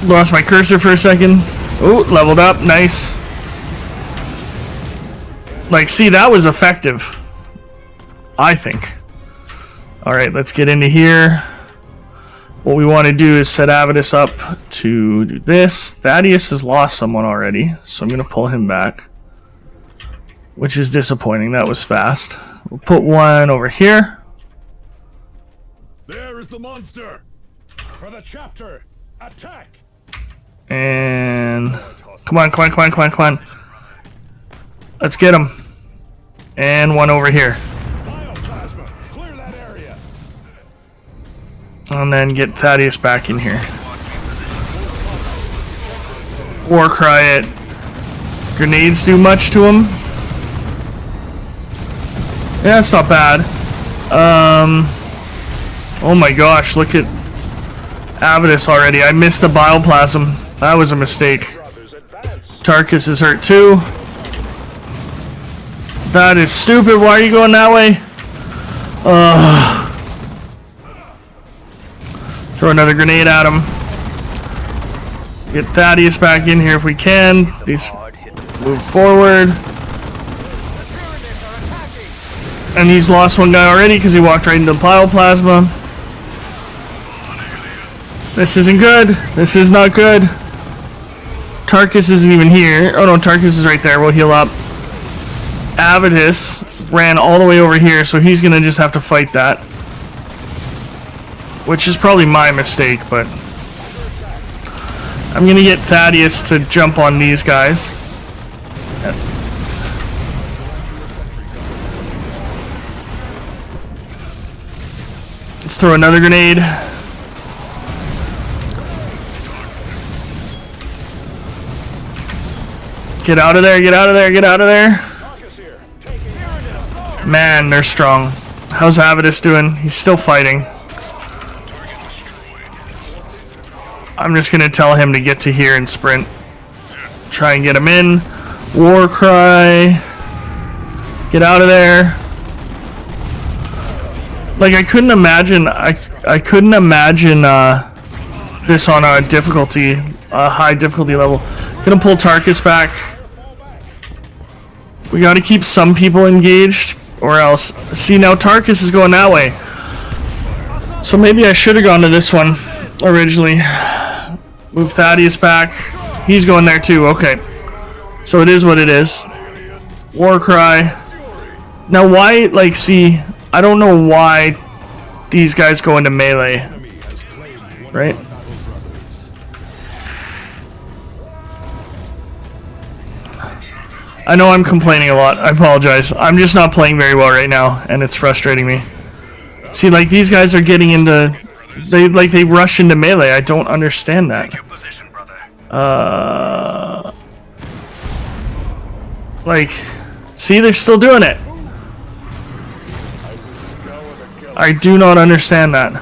Lost my cursor for a second. Oh, leveled up, nice. Like, see, that was effective, I think. Alright, let's get into here. What we want to do is set Avidus up to do this. Thaddeus has lost someone already, so I'm going to pull him back. Which is disappointing, that was fast. We'll put one over here. There is the monster! For the chapter! Attack! And... Come on, come on, come on, come on, come on. Let's get him. And one over here. Bioplasma! Clear that area! And then get Thaddeus back in here. War cry it. Grenades do much to him. Yeah, it's not bad. Oh my gosh, look at Avidus already. I missed the bioplasm. That was a mistake. Tarkus is hurt too. That is stupid. Why are you going that way? Throw another grenade at him. Get Thaddeus back in here if we can. These move forward. And he's lost one guy already because he walked right into bioplasma. This isn't good. This is not good. Tarkus isn't even here. Oh no, Tarkus is right there. We'll heal up. Avidus ran all the way over here, so he's gonna just have to fight that. Which is probably my mistake, but I'm gonna get Thaddeus to jump on these guys. Let's throw another grenade. Get out of there, get out of there, get out of there. Man, they're strong. How's Avidus doing? He's still fighting. I'm just gonna tell him to get to here and sprint. Try and get him in. War cry. Get out of there. Like, I couldn't imagine, I couldn't imagine this on a difficulty, a high difficulty level. Gonna pull Tarkus back. We gotta keep some people engaged, or else. See, now Tarkus is going that way. So maybe I should have gone to this one originally. Move Thaddeus back. He's going there too, okay. So it is what it is. War cry. Now why, like, see, I don't know why these guys go into melee, right? I know I'm complaining a lot. I apologize. I'm just not playing very well right now, and it's frustrating me. See, like, these guys are getting into... They rush into melee. I don't understand that. Like, see, they're still doing it. I do not understand that. I'm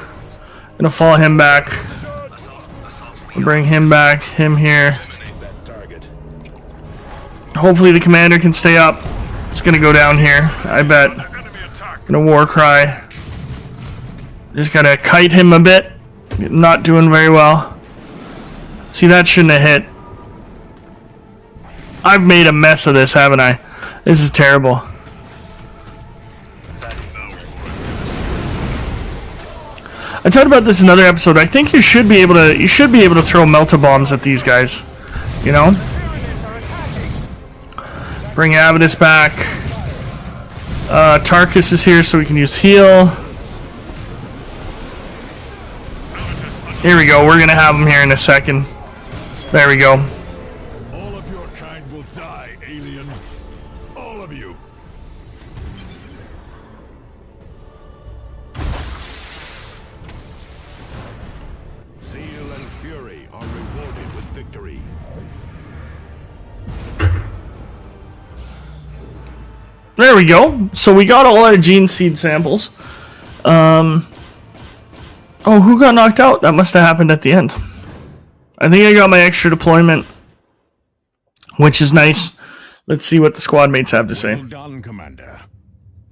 gonna follow him back. Bring him back. Him here. Hopefully the commander can stay up. It's gonna go down here, I bet. Gonna war cry. Just gotta kite him a bit. Not doing very well. See, that shouldn't have hit. I've made a mess of this, haven't I? This is terrible. I talked about this in another episode. I think you should be able to throw melta bombs at these guys. You know? Bring Avidus back. Tarkus is here so we can use heal. Here we go. We're gonna have him here in a second. There we go. All of your kind will die, alien. All of you. Zeal and fury are rewarded with victory. There we go. So we got all our gene seed samples. Oh, who got knocked out? That must have happened at the end. I think I got my extra deployment, which is nice. Let's see what the squad mates have to say. Well done, Commander.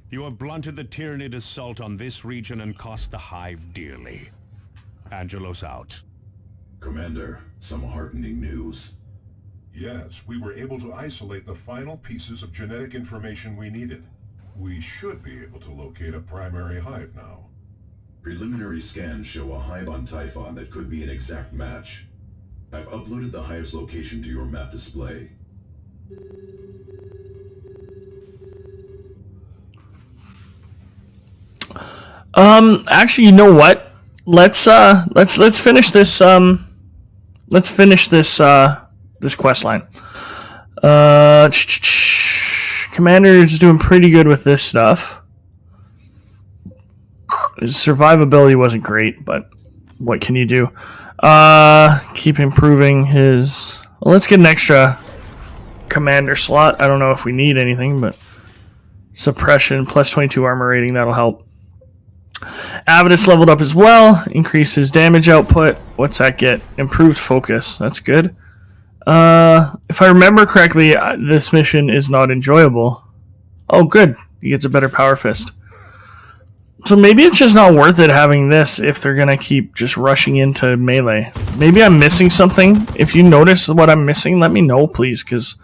You have blunted the Tyranid assault on this region and cost the Hive dearly. Angelos out. Commander, some heartening news. Yes, we were able to isolate the final pieces of genetic information we needed. We should be able to locate a primary hive now. Preliminary scans show a hive on Typhon that could be an exact match. I've uploaded the hive's location to your map display. Actually, you know what? Let's finish this this quest line. Commander's doing pretty good with this stuff. His survivability wasn't great, but what can you do? Keep improving his... Well, let's get an extra commander slot. I don't know if we need anything, but suppression, plus 22 armor rating, that'll help. Avidus leveled up as well. Increases damage output. What's that get? Improved focus. That's good. If I remember correctly, this mission is not enjoyable. Oh, good. He gets a better power fist. So maybe it's just not worth it having this if they're going to keep just rushing into melee. Maybe I'm missing something. If you notice what I'm missing, let me know, please, because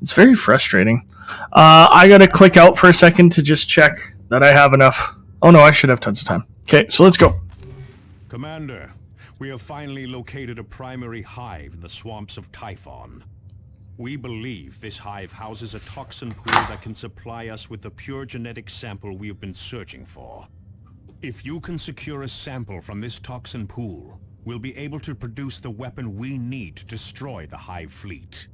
it's very frustrating. I got to click out for a second to just check that I have enough. Oh, no, I should have tons of time. Okay, so let's go. Commander, we have finally located a primary hive in the swamps of Typhon. We believe this hive houses a toxin pool that can supply us with the pure genetic sample we have been searching for. If you can secure a sample from this toxin pool, we'll be able to produce the weapon we need to destroy the hive fleet.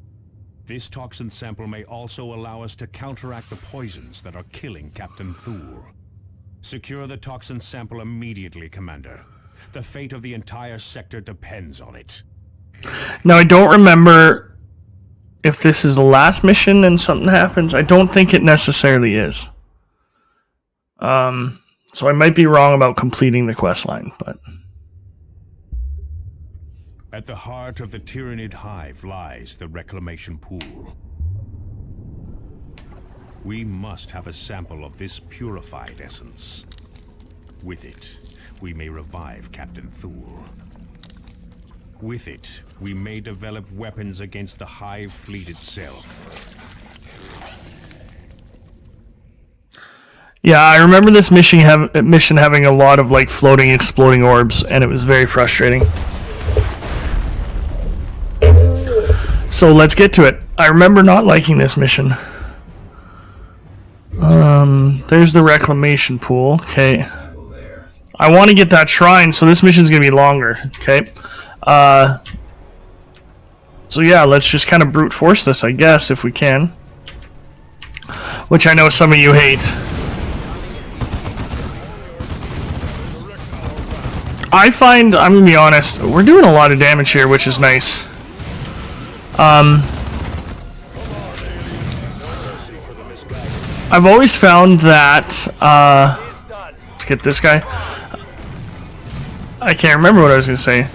This toxin sample may also allow us to counteract the poisons that are killing Captain Thule. Secure the toxin sample immediately, Commander. The fate of the entire sector depends on it. Now, I don't remember if this is the last mission and something happens. I don't think it necessarily is. So I might be wrong about completing the quest line, but... At the heart of the Tyranid hive lies the reclamation pool. We must have a sample of this purified essence. With it, we may revive Captain Thule. With it, we may develop weapons against the hive fleet itself. Yeah, I remember this mission having a lot of like floating, exploding orbs, and it was very frustrating. So let's get to it. I remember not liking this mission. There's the reclamation pool. Okay. I want to get that shrine, so this mission's going to be longer. Okay. So yeah, let's just kind of brute force this, I guess, if we can. Which I know some of you hate. I find, I'm going to be honest, we're doing a lot of damage here, which is nice. I've always found that, let's get this guy. I can't remember what I was going to say.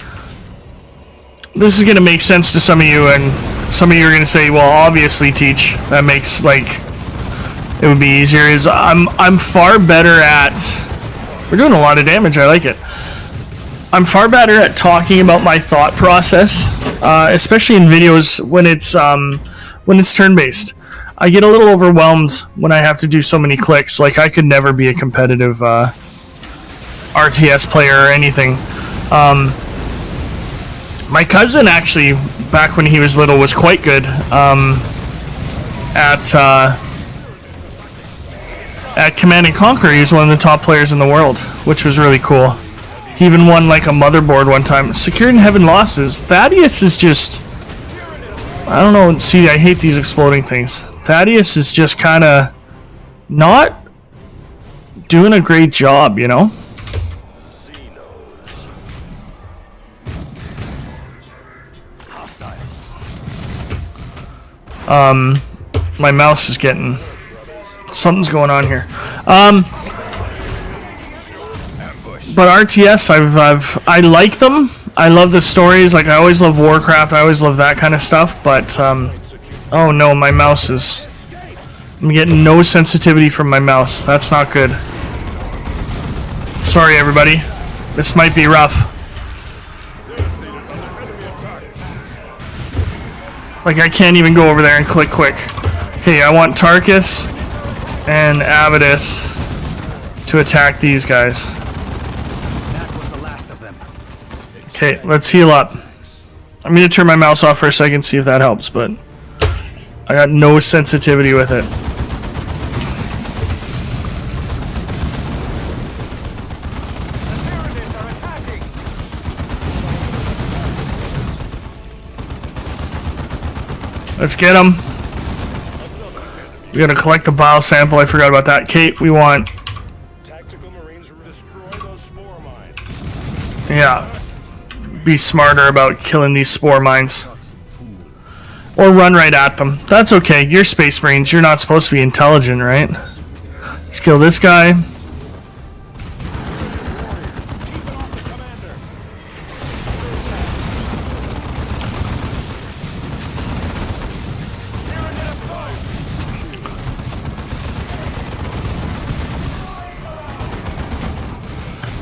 This is going to make sense to some of you, and some of you are going to say, well, obviously, Teach, that makes, like, it would be easier, is I'm far better at, we're doing a lot of damage, I like it. I'm far better at talking about my thought process, especially in videos when it's turn-based. I get a little overwhelmed when I have to do so many clicks. Like, I could never be a competitive RTS player or anything. My cousin, actually, back when he was little, was quite good at Command and Conquer. He was one of the top players in the world, which was really cool. He even won, like, a motherboard one time. Securing Heaven losses. Thaddeus is just... I don't know. See, I hate these exploding things. Thaddeus is just kind of not doing a great job, you know? My mouse is getting... Something's going on here. But RTS, I like them. I love the stories. Like, I always love Warcraft. I always love that kind of stuff. But Oh no, my mouse is... I'm getting no sensitivity from my mouse. That's not good. Sorry, everybody. This might be rough. Like, I can't even go over there and click quick. Okay, I want Tarkus and Avidus to attack these guys. Okay, let's heal up. I'm gonna turn my mouse off for a second, see if that helps, but I got no sensitivity with it. Let's get them. We gotta collect the bile sample. I forgot about that. Kate, we want... Yeah. Be smarter about killing these spore mines. Or run right at them. That's okay. You're Space Marines. You're not supposed to be intelligent, right? Let's kill this guy.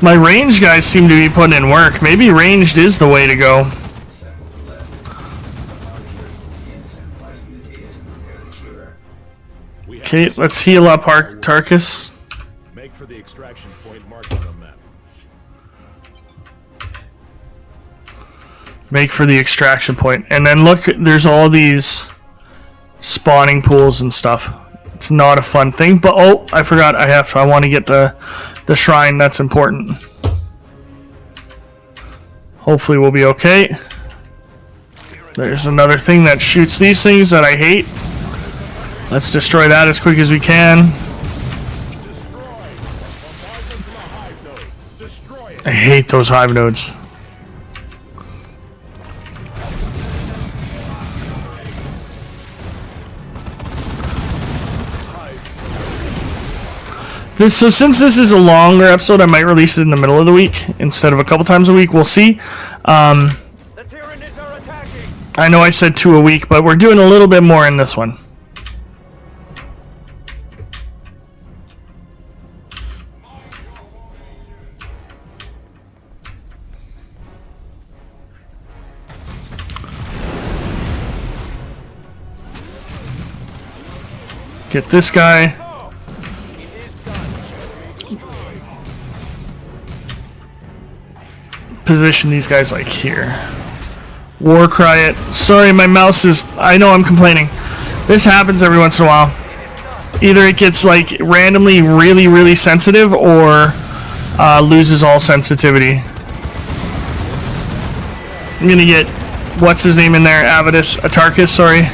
My ranged guys seem to be putting in work. Maybe ranged is the way to go. Okay, let's heal up Tarkus. Make for the extraction point marked on the map. Make for the extraction point. And then look, there's all these spawning pools and stuff. It's not a fun thing, but oh, I forgot. I want to get the shrine. That's important. Hopefully we'll be okay. There's another thing that shoots these things that I hate. Let's destroy that as quick as we can. I hate those hive nodes. So since this is a longer episode, I might release it in the middle of the week instead of a couple times a week. We'll see. I know I said 2 a week, but we're doing a little bit more in this one. Get this guy. Position these guys like here. War cry it. Sorry, my mouse is... I know I'm complaining. This happens every once in a while. Either it gets like randomly really, really sensitive or loses all sensitivity. I'm gonna get... What's his name in there? Tarkus, sorry.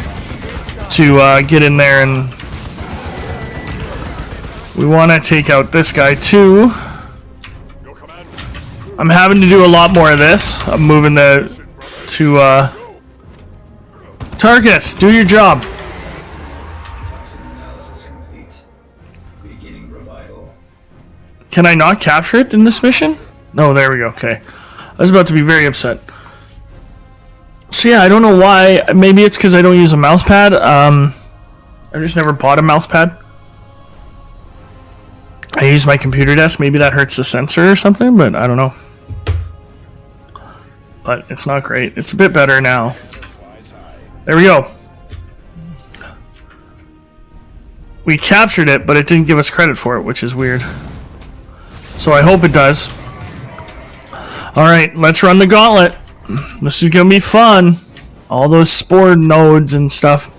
To get in there and... We want to take out this guy too. I'm having to do a lot more of this. I'm moving to Tarkus, do your job. Can I not capture it in this mission? No, there we go. Okay. I was about to be very upset. So yeah, I don't know why. Maybe it's because I don't use a mouse pad. I just never bought a mouse pad. I use my computer desk. Maybe that hurts the sensor or something, but I don't know. But it's not great. It's a bit better now. There we go. We captured it, but it didn't give us credit for it, which is weird. So I hope it does. Alright, let's run the gauntlet. This is gonna be fun. All those spore nodes and stuff.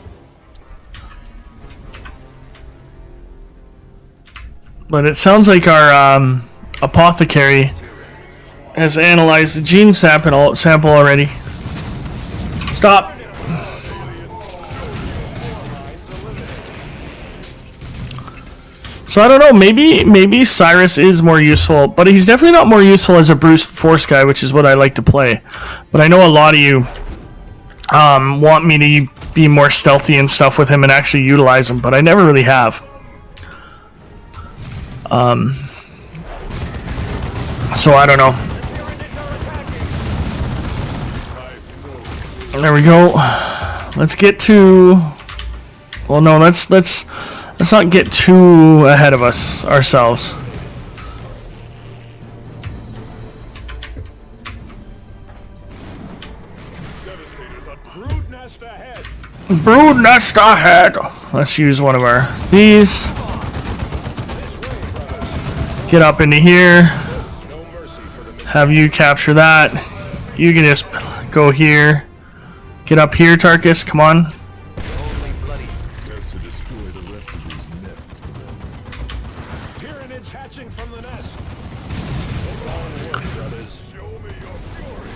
But it sounds like our apothecary has analyzed the gene sample already. Stop. So I don't know, maybe Cyrus is more useful, but he's definitely not more useful as a brute force guy, which is what I like to play. But I know a lot of you want me to be more stealthy and stuff with him and actually utilize him, but I never really have. So I don't know. There we go. Let's get to Well, no, let's not get too ahead of ourselves. Brood nest ahead. Brood nest ahead. Let's use one of these. Get up into here. Have you capture that. You can just go here. Get up here, Tarkus. Come on. Best to destroy the rest of these nests. Tyranids hatching from the nest. Brothers, show me your fury.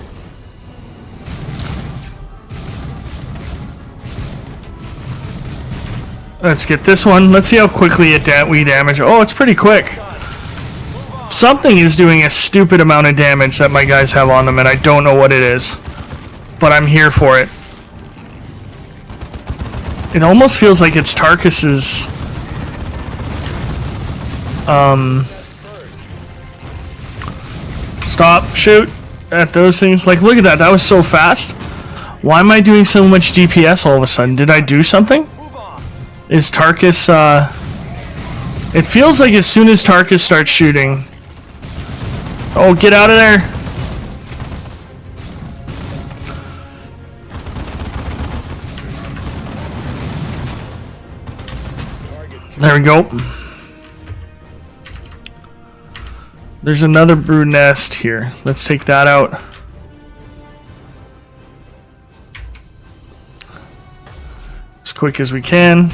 Let's get this one. Let's see how quickly we damage. Oh, it's pretty quick. Something is doing a stupid amount of damage that my guys have on them, and I don't know what it is. But I'm here for it. It almost feels like it's Tarkus's... Stop, shoot at those things. Like, look at that. That was so fast. Why am I doing so much DPS all of a sudden? Did I do something? Is Tarkus, It feels like as soon as Tarkus starts shooting... Oh, get out of there! There we go. There's another brood nest here. Let's take that out. As quick as we can.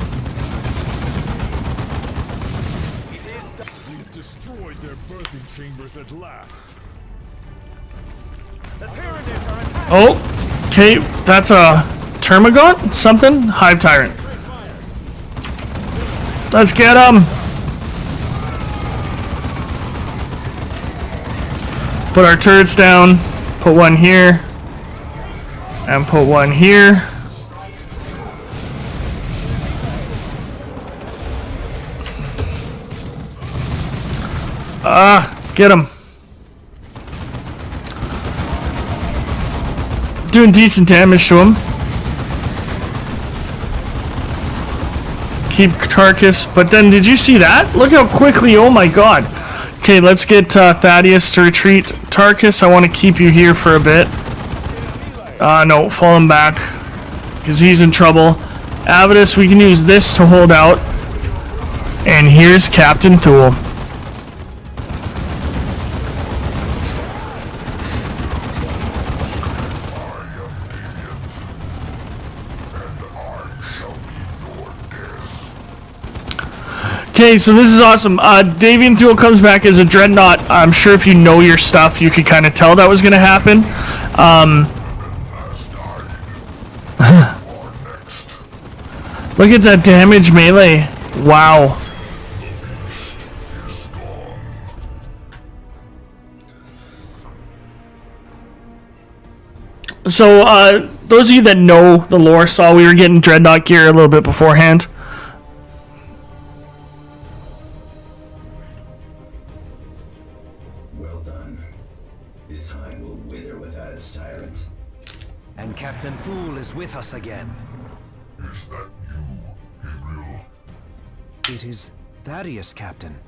We've destroyed their birthing chambers at last. Oh, okay, that's a Termagant? Something? Hive Tyrant. Let's get him! Put our turrets down. Put one here. And put one here. Get him. Doing decent damage to him. Keep Tarkus, but then did you see that? Look how quickly, oh my god. Okay, let's get Thaddeus to retreat. Tarkus, I want to keep you here for a bit. No, fall him back, because he's in trouble. Avidus, we can use this to hold out. And here's Captain Thule. Okay, so this is awesome. Davian Thule comes back as a Dreadnought. I'm sure if you know your stuff, you could kind of tell that was going to happen. Look at that damage melee. Wow. So, those of you that know the lore saw we were getting Dreadnought gear a little bit beforehand. And Captain Thule is with us again. Is that you, Gabriel? It is Thaddeus, Captain.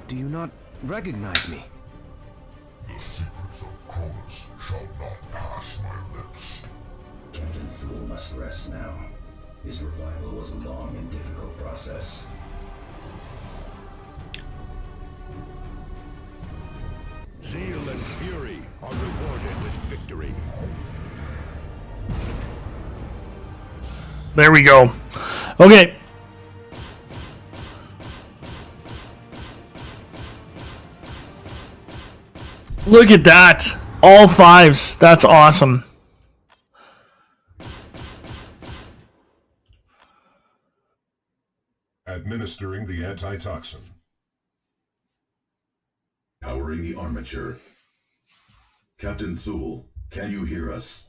Do you not recognize me? The secrets of Cronus shall not pass my lips. Captain Thule must rest now. His revival was a long and difficult process. Zeal and fury are rewarded with victory. There we go. Okay. Look at that. All fives. That's awesome. Administering the antitoxin. Powering the armature. Captain Thule, can you hear us?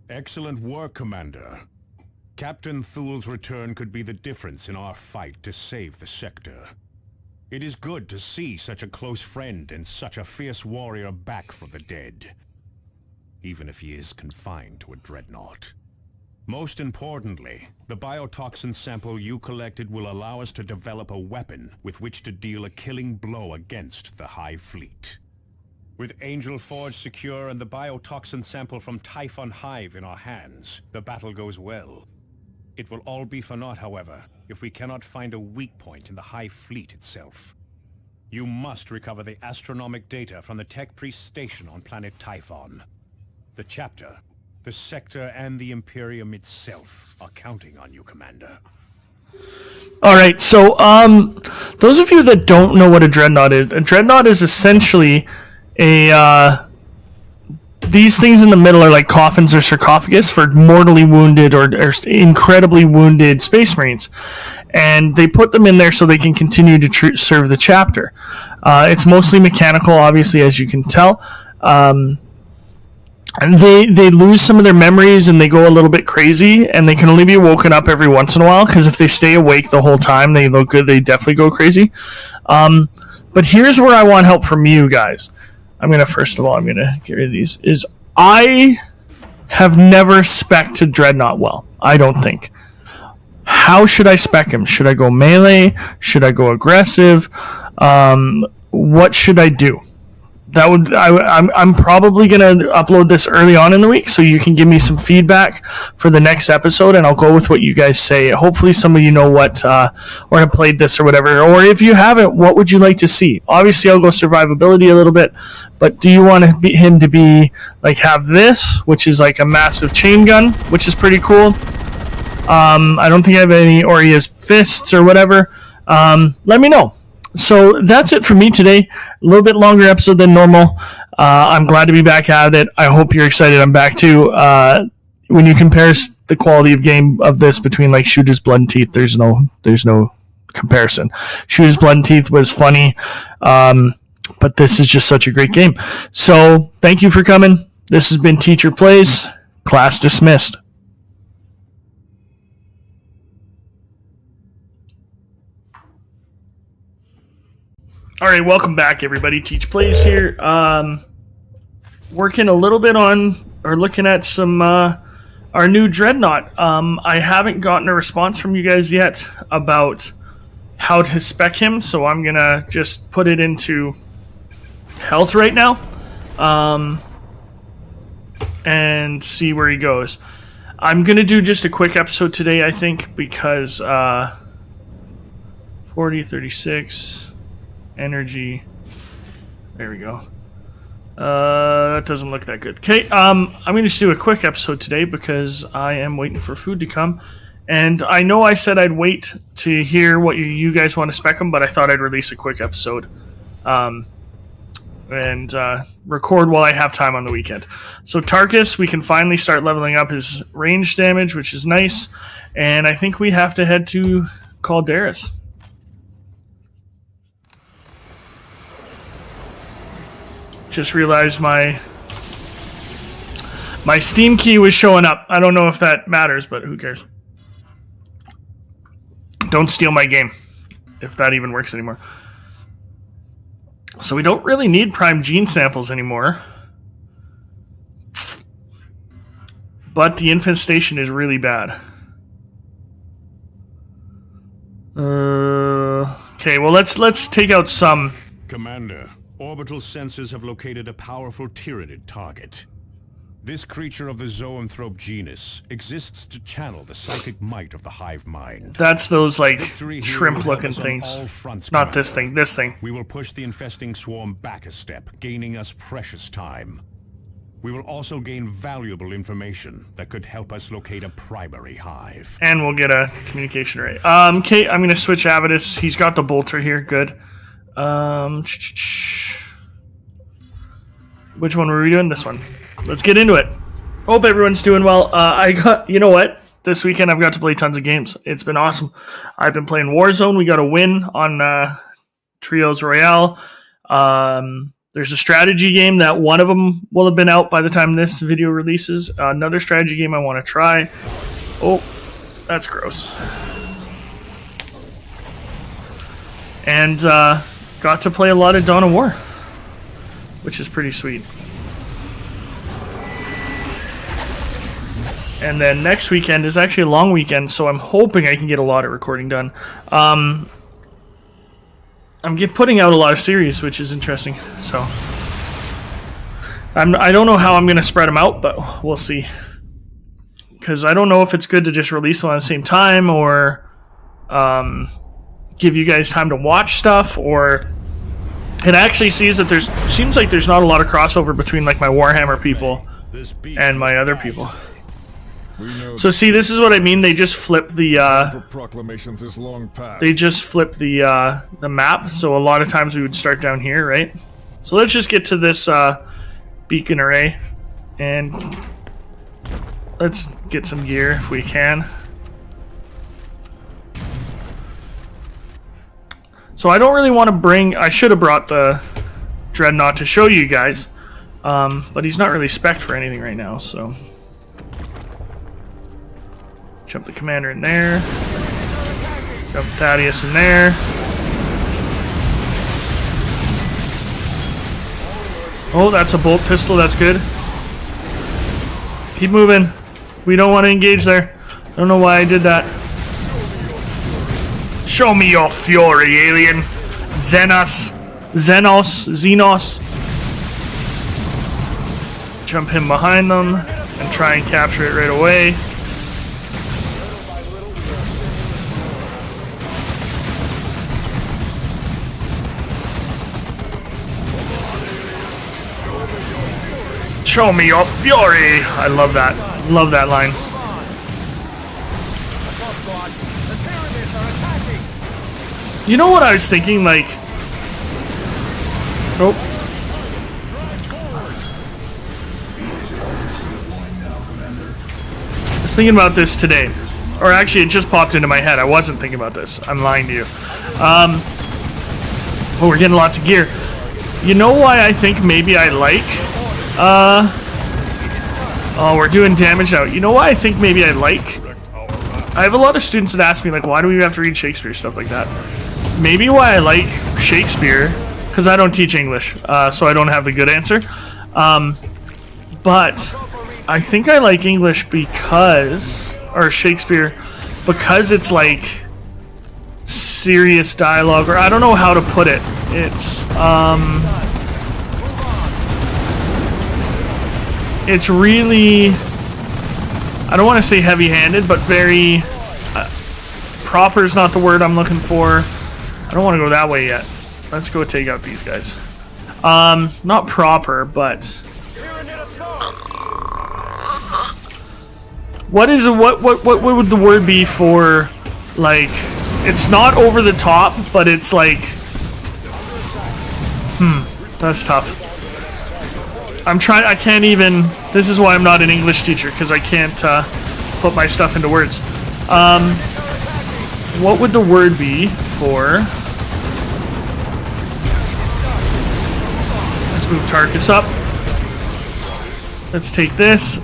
Excellent work, Commander. Captain Thul's return could be the difference in our fight to save the sector. It is good to see such a close friend and such a fierce warrior back from the dead, even if he is confined to a dreadnought. Most importantly, the biotoxin sample you collected will allow us to develop a weapon with which to deal a killing blow against the Hive Fleet. With Angel Forge secure and the biotoxin sample from Typhon Hive in our hands, the battle goes well. It will all be for naught, however, if we cannot find a weak point in the Hive Fleet itself. You must recover the astronomic data from the Tech Priest station on planet Typhon. The chapter, the sector, and the Imperium itself are counting on you, Commander. All right, so those of you that don't know what a dreadnought is essentially these things in the middle are like coffins or sarcophagus for mortally wounded or incredibly wounded Space Marines. And they put them in there so they can continue to serve the chapter. It's mostly mechanical, obviously, as you can tell. And they lose some of their memories and they go a little bit crazy, and they can only be woken up every once in a while, because if they stay awake the whole time, they look good, they definitely go crazy. But here's where I want help from you guys. First of all, I'm going to get rid of these. I have never spec'd Dreadnought well, I don't think. How should I spec him? Should I go melee? Should I go aggressive? What should I do? I'm probably going to upload this early on in the week, so you can give me some feedback for the next episode, and I'll go with what you guys say. Hopefully some of you know what, or have played this or whatever, or if you haven't, what would you like to see? Obviously, I'll go survivability a little bit, but do you want him to be, like, have this, which is like a massive chain gun, which is pretty cool. I don't think I have any, or he has fists or whatever. Let me know. So that's it for me today. A little bit longer episode than normal. I'm glad to be back at it. I hope you're excited I'm back too. When you compare the quality of game of this between like Shooter's Blood and Teeth, there's no comparison. Shooter's Blood and Teeth was funny, but this is just such a great game. So thank you for coming. This has been Teacher Plays. Class dismissed. All right, welcome back, everybody. TeacherPlays here. Working a little bit on, or looking at some, our new Dreadnought. I haven't gotten a response from you guys yet about how to spec him, so I'm going to just put it into health right now and see where he goes. I'm going to do just a quick episode today, I think, because 40, 36... energy. There we go. That doesn't look that good. Okay, I'm going to just do a quick episode today because I am waiting for food to come. And I know I said I'd wait to hear what you guys want to spec them, but I thought I'd release a quick episode. And record while I have time on the weekend. So Tarkus, we can finally start leveling up his range damage, which is nice. And I think we have to head to Calderas. Just realized my Steam key was showing up. I don't know if that matters, but who cares? Don't steal my game, if that even works anymore. So we don't really need prime gene samples anymore. But the infestation is really bad. Okay, well let's take out some. Commander, orbital sensors have located a powerful Tyranid target. This creature of the zoanthrope genus exists to channel the psychic might of the hive mind. That's those, like, shrimp-looking things. Fronts, not this thing, this thing. We will push the infesting swarm back a step, gaining us precious time. We will also gain valuable information that could help us locate a primary hive. And we'll get a communication array. Okay, I'm going to switch Avidus. He's got the bolter here, good. Which one were we doing? This one. Let's get into it. Hope everyone's doing well. You know what? This weekend I've got to play tons of games. It's been awesome. I've been playing Warzone. We got a win on Trios Royale. There's There's a strategy game that one of them will have been out by the time this video releases. Another strategy game I want to try. Oh, that's gross. And got to play a lot of Dawn of War, which is pretty sweet. And then next weekend is actually a long weekend, so I'm hoping I can get a lot of recording done. I'm putting out a lot of series, which is interesting. So I don't know how I'm going to spread them out, but we'll see. Because I don't know if it's good to just release them at the same time, or give you guys time to watch stuff, or it actually seems like there's not a lot of crossover between like my Warhammer people and my other people. So see, this is what I mean. They just flipped the proclamations is long past. they just flipped the map. So a lot of times we would start down here, right? So let's just get to this beacon array, and let's get some gear if we can. So I don't really want to bring... I should have brought the Dreadnought to show you guys, but he's not really spec'd for anything right now, so... Jump the commander in there. Jump Thaddeus in there. Oh, that's a bolt pistol. That's good. Keep moving. We don't want to engage there. I don't know why I did that. Show me your fury, alien. Xenos. Jump him behind them and try and capture it right away. Show me your fury! I love that. Love that line. You know what I was thinking? Like... Oh. I was thinking about this today. Or actually, it just popped into my head. I wasn't thinking about this. I'm lying to you. Oh, we're getting lots of gear. You know why I think maybe I like... Oh, we're doing damage now. You know why I think maybe I like? I have a lot of students that ask me, like, why do we have to read Shakespeare, stuff like that. Maybe why I like Shakespeare, because I don't teach English, so I don't have the good answer. But I think I like English because, or Shakespeare, because it's like serious dialogue, or I don't know how to put it. It's really, I don't want to say heavy-handed, but very, proper is not the word I'm looking for. I don't want to go that way yet. Let's go take out these guys. Not proper, but... What would the word be for, like, it's not over the top, but it's like, that's tough. I can't even, this is why I'm not an English teacher, because I can't put my stuff into words. What would the word be for, let's move Tarkus up. Let's take this.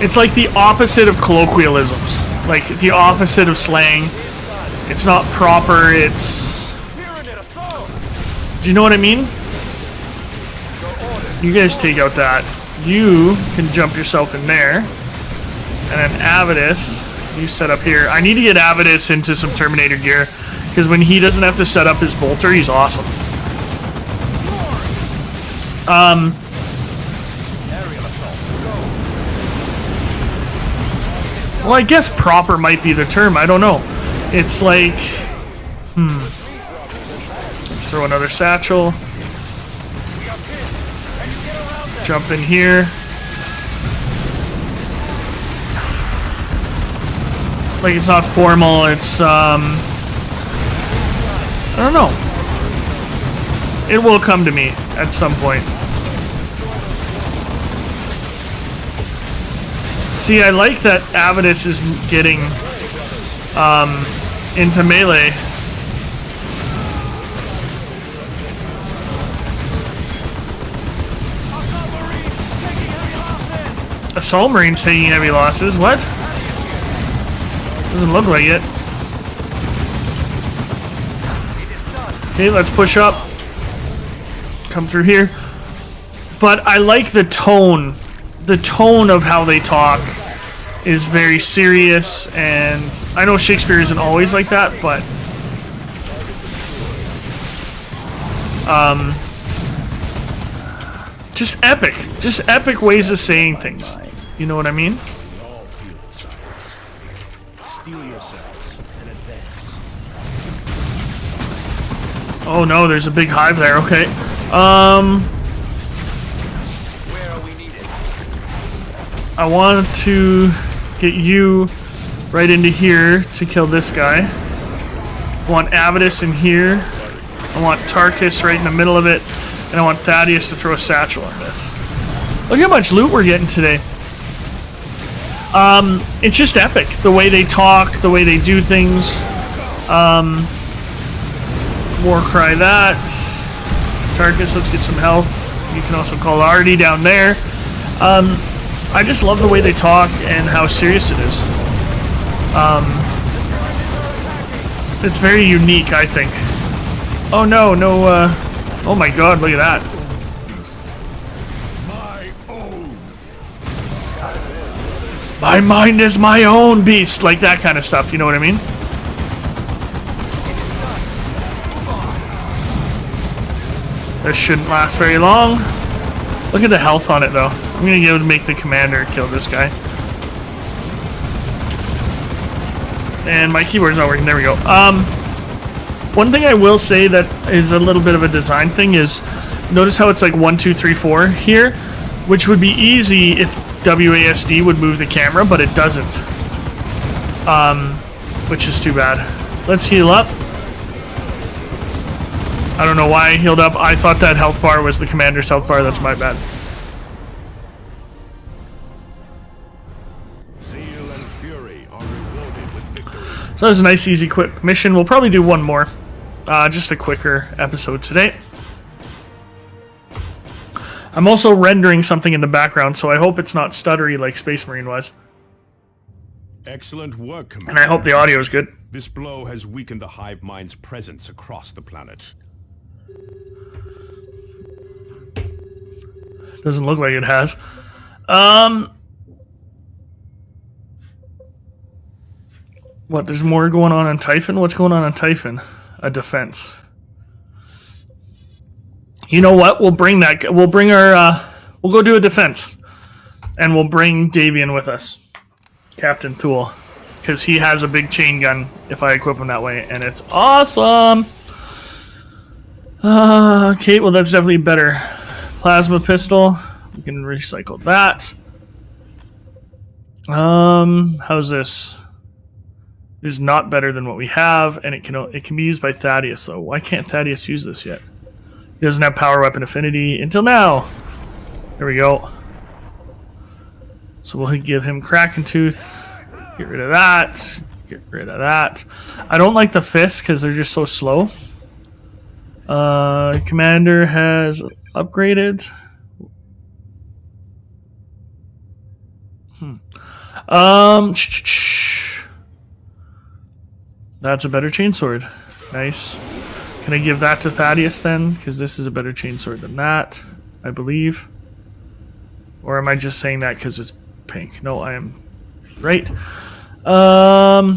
It's like the opposite of colloquialisms, like the opposite of slang. It's not proper, it's, do you know what I mean? You guys take out that. You can jump yourself in there. And then Avidus, you set up here. I need to get Avidus into some Terminator gear, because when he doesn't have to set up his bolter, he's awesome. Well, I guess proper might be the term. I don't know. It's like... Let's throw another satchel. Jump in here. Like, it's not formal, it's, I don't know. It will come to me at some point. See, I like that Avidus is getting, into melee. Assault Marine's taking heavy losses. What? Doesn't look like it. Okay, let's push up. Come through here. But I like the tone. The tone of how they talk is very serious, and I know Shakespeare isn't always like that, but just epic ways of saying things. You know what I mean? Oh no, there's a big hive there. Okay. I want to get you right into here to kill this guy. I want Avitus in here. I want Tarkus right in the middle of it. And I want Thaddeus to throw a satchel on this. Look how much loot we're getting today. It's just epic. The way they talk, the way they do things. Warcry that. Tarkus, let's get some health. You can also call Artie down there. I just love the way they talk and how serious it is. It's very unique, I think. Oh no, oh my god, look at that. My mind is my own beast, like that kind of stuff, you know what I mean? This shouldn't last very long. Look at the health on it though. I'm gonna be able to make the commander kill this guy. And my keyboard's not working, there we go. One thing I will say that is a little bit of a design thing is, notice how it's like 1, 2, 3, 4 here, which would be easy if WASD would move the camera, but it doesn't. Which is too bad. Let's heal up. I don't know why I healed up. I thought that health bar was the commander's health bar. That's my bad. Zeal and fury are rewarded with victory. So that was a nice, easy, quick mission. We'll probably do one more. Just a quicker episode today. I'm also rendering something in the background, so I hope it's not stuttery like Space Marine was. Excellent work, Commander. And I hope the audio is good. This blow has weakened the hive mind's presence across the planet. Doesn't look like it has. What, there's more going on Typhon? What's going on Typhon? A defense. You know what? We'll bring that. We'll bring our. We'll go do a defense, and we'll bring Davian with us, Captain Thule, because he has a big chain gun. If I equip him that way, and it's awesome. Okay, well that's definitely better. Plasma pistol. We can recycle that. How's this? This is not better than what we have, and it can be used by Thaddeus. Though why can't Thaddeus use this yet? He doesn't have power weapon affinity until now. There we go. So we'll give him Kraken Tooth. Get rid of that. Get rid of that. I don't like the fists because they're just so slow. Commander has upgraded. That's a better chainsword. Nice. Can I give that to Thaddeus then? Because this is a better chainsword than that, I believe. Or am I just saying that because it's pink? No, I am right. I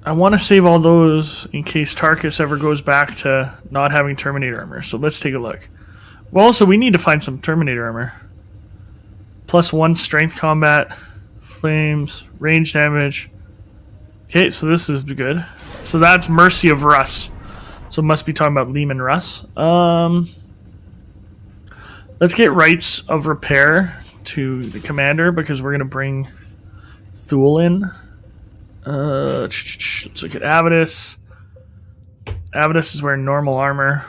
want to save all those in case Tarkus ever goes back to not having Terminator armor. So let's take a look. Well, also, we need to find some Terminator armor. +1 strength combat, flames, range damage. Okay, so this is good. So that's Mercy of Russ. So it must be talking about Lehman Russ. Let's get Rights of Repair to the commander because we're going to bring Thule in. Let's look at Avitus. Avitus is wearing normal armor.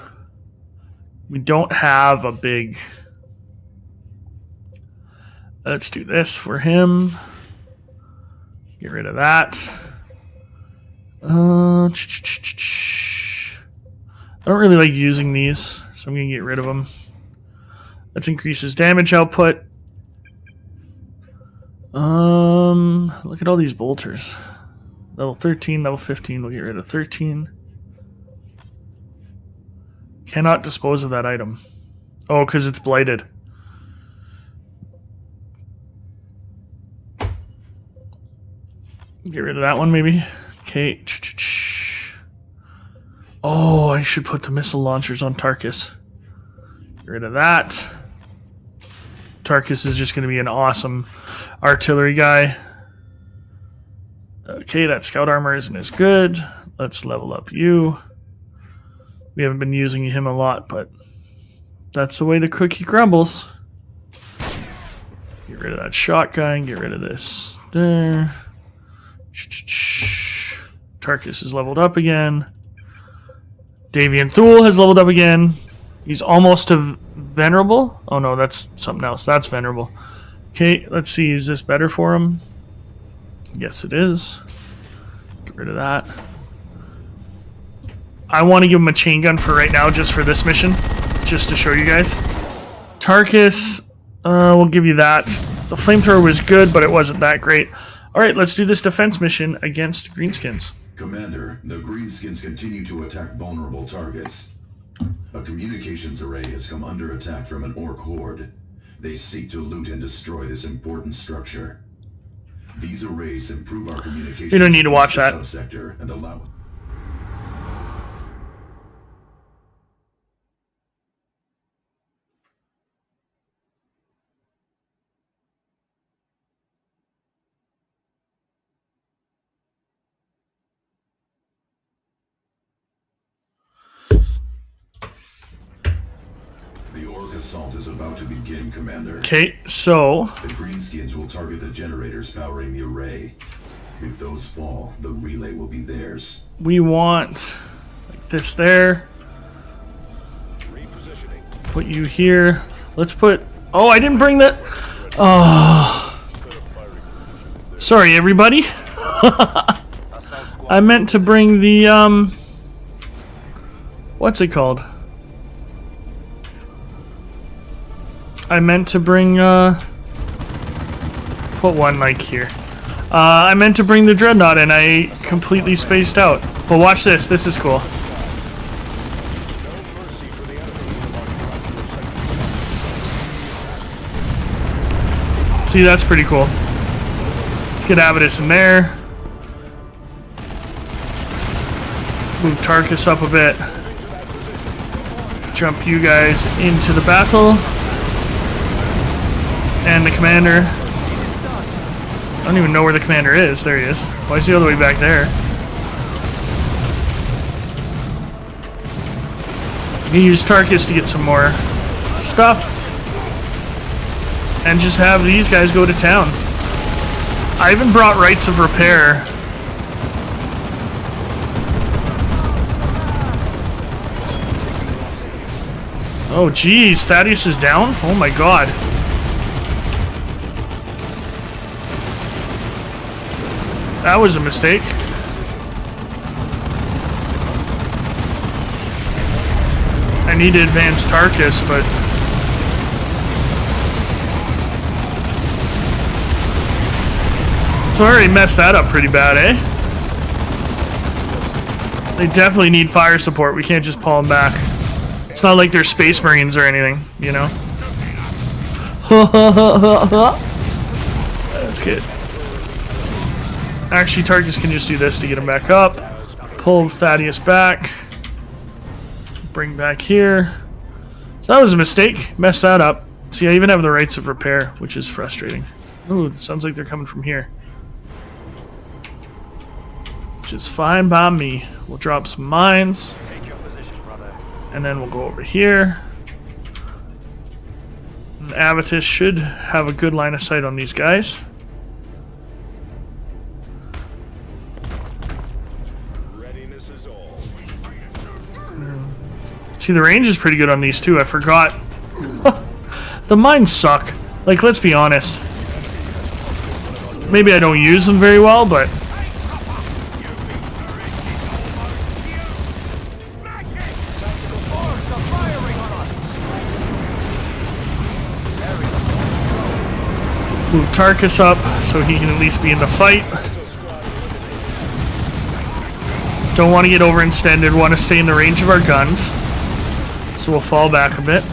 We don't have a big... Let's do this for him. Get rid of that. I don't really like using these, so I'm going to get rid of them. Let's increase his damage output. Look at all these bolters. Level 13, level 15, we'll get rid of 13. Cannot dispose of that item. Oh, because it's blighted. Get rid of that one, maybe. Okay. Oh, I should put the missile launchers on Tarkus. Get rid of that. Tarkus is just going to be an awesome artillery guy. Okay, that scout armor isn't as good. Let's level up you. We haven't been using him a lot, but that's the way the cookie crumbles. Get rid of that shotgun. Get rid of this. There. Tarkus is leveled up again. Davian Thule has leveled up again. He's almost a venerable. Oh no, that's something else. That's venerable. Okay, let's see. Is this better for him? Yes, it is. Get rid of that. I want to give him a chain gun for right now, just for this mission, just to show you guys. Tarkus, we'll give you that. The flamethrower was good, but it wasn't that great. All right, let's do this defense mission against Greenskins. Commander, the Greenskins continue to attack vulnerable targets. A communications array has come under attack from an orc horde. They seek to loot and destroy this important structure. These arrays improve our communications. You don't need to watch that. Subsector and allow. The orc assault is about to begin, Commander. Okay, so the Greenskins will target the generators powering the array. If those fall, the relay will be theirs. we want like this there. Put you here. Let's put... Oh, I didn't bring that. Oh. Sorry, everybody. I meant to bring the, what's it called? I meant to bring, put one like here. I meant to bring the Dreadnought and I completely spaced out. But watch this. This is cool. See, that's pretty cool. Let's get Avitus in there. Move Tarkus up a bit. Jump you guys into the battle. And the commander. I don't even know where the commander is. There he is. Why is he all the way back there? You can use Tarkus to get some more stuff. And just have these guys go to town. I even brought Rites of Repair. Oh geez, Thaddeus is down? Oh my god. That was a mistake. I need to advance Tarkus, but... So I already messed that up pretty bad, eh? They definitely need fire support. We can't just pull them back. It's not like they're Space Marines or anything, you know? That's good. Actually, Tarkus can just do this to get him back up. Pull Thaddeus back. Bring back here. So that was a mistake. Messed that up. See, I even have the Rites of Repair, which is frustrating. Ooh, it sounds like they're coming from here. Which is fine by me. We'll drop some mines. And then we'll go over here. And Avitus should have a good line of sight on these guys. See, the range is pretty good on these too. I forgot. The mines suck. Like, let's be honest. Maybe I don't use them very well, but... Move Tarkus up so he can at least be in the fight. Don't want to get overextended, want to stay in the range of our guns. So we'll fall back a bit.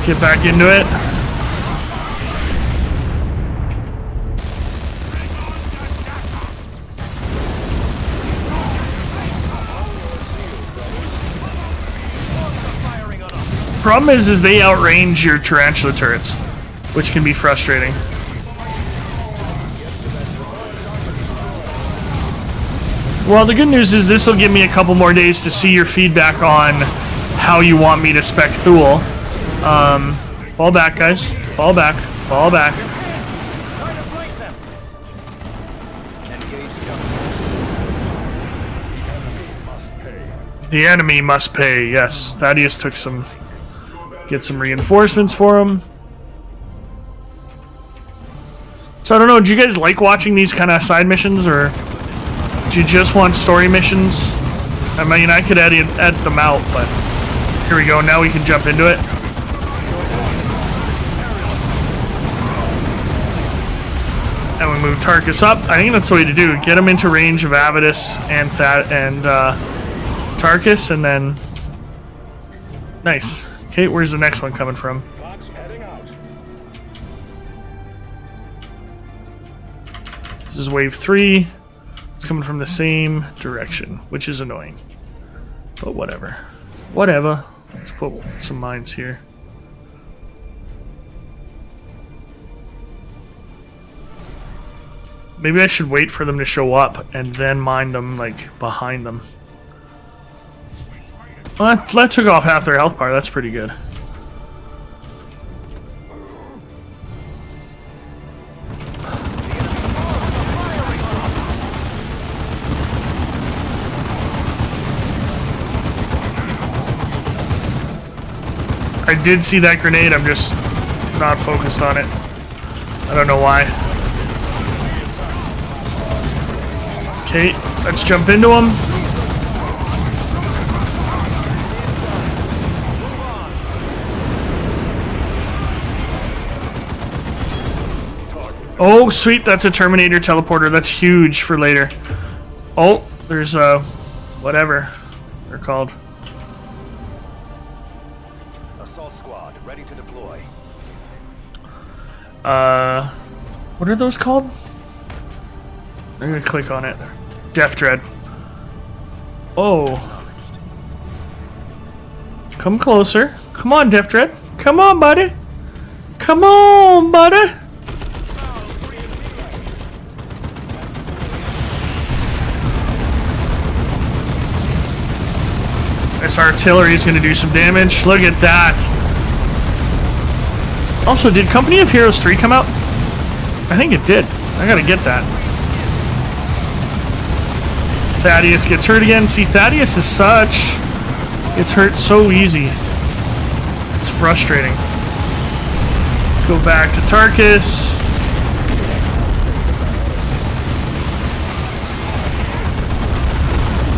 Get back into it. Problem is they outrange your tarantula turrets, which can be frustrating. Well, the good news is this will give me a couple more days to see your feedback on how you want me to spec Thule. Fall back, guys. Fall back. Fall back. The enemy must pay. Yes, Thaddeus took some... Get some reinforcements for him. So I don't know, do you guys like watching these kind of side missions, or do you just want story missions? I mean, I could add them out, but here we go. Now we can jump into it. And we move Tarkus up. I think that's the way to do. Get him into range of Avidus and Tarkus, and then... Nice. Okay, where's the next one coming from? This is wave 3. It's coming from the same direction, which is annoying. But whatever. Whatever. Let's put some mines here. Maybe I should wait for them to show up and then mine them, like, behind them. Well, that took off half their health bar. That's pretty good. I did see that grenade. I'm just not focused on it. I don't know why. Okay, let's jump into him. Oh, sweet, that's a Terminator teleporter. That's huge for later. Oh, there's whatever they're called. Assault squad, ready to deploy. What are those called? I'm gonna click on it. Death Dread. Oh. Come closer. Come on, Death Dread. Come on, buddy. Come on, buddy. This artillery is going to do some damage. Look at that. Also, did Company of Heroes 3 come out? I think it did. I gotta get that. Thaddeus gets hurt again. See, Thaddeus is such... Gets hurt so easy. It's frustrating. Let's go back to Tarkus.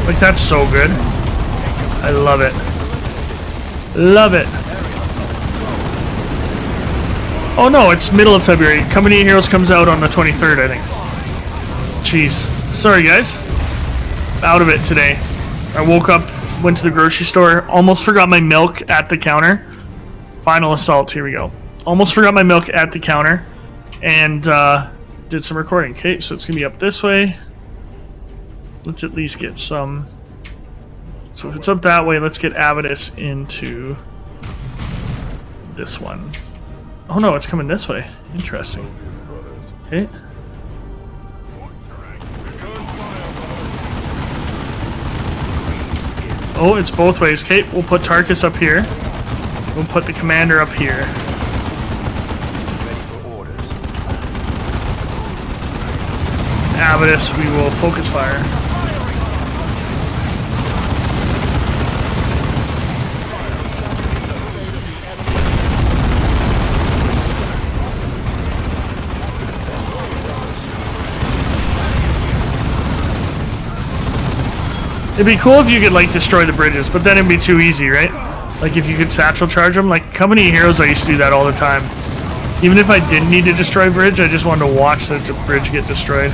Like, that's so good. I love it. Love it. Oh no, it's middle of February. Company of Heroes comes out on the 23rd, I think. Jeez. Sorry, guys. Out of it today. I woke up, went to the grocery store, almost forgot my milk at the counter. Final assault, here we go. Almost forgot my milk at the counter, and did some recording. Okay, so it's going to be up this way. Let's at least get some... So if it's up that way, let's get Avidus into this one. Oh no, it's coming this way. Interesting. Okay. Oh, it's both ways. Okay, we'll put Tarkus up here. We'll put the commander up here. Avidus, we will focus fire. It'd be cool if you could, like, destroy the bridges, but then it'd be too easy, right? Like, if you could satchel charge them. Like, Company of Heroes, I used to do that all the time. Even if I didn't need to destroy a bridge, I just wanted to watch the bridge get destroyed.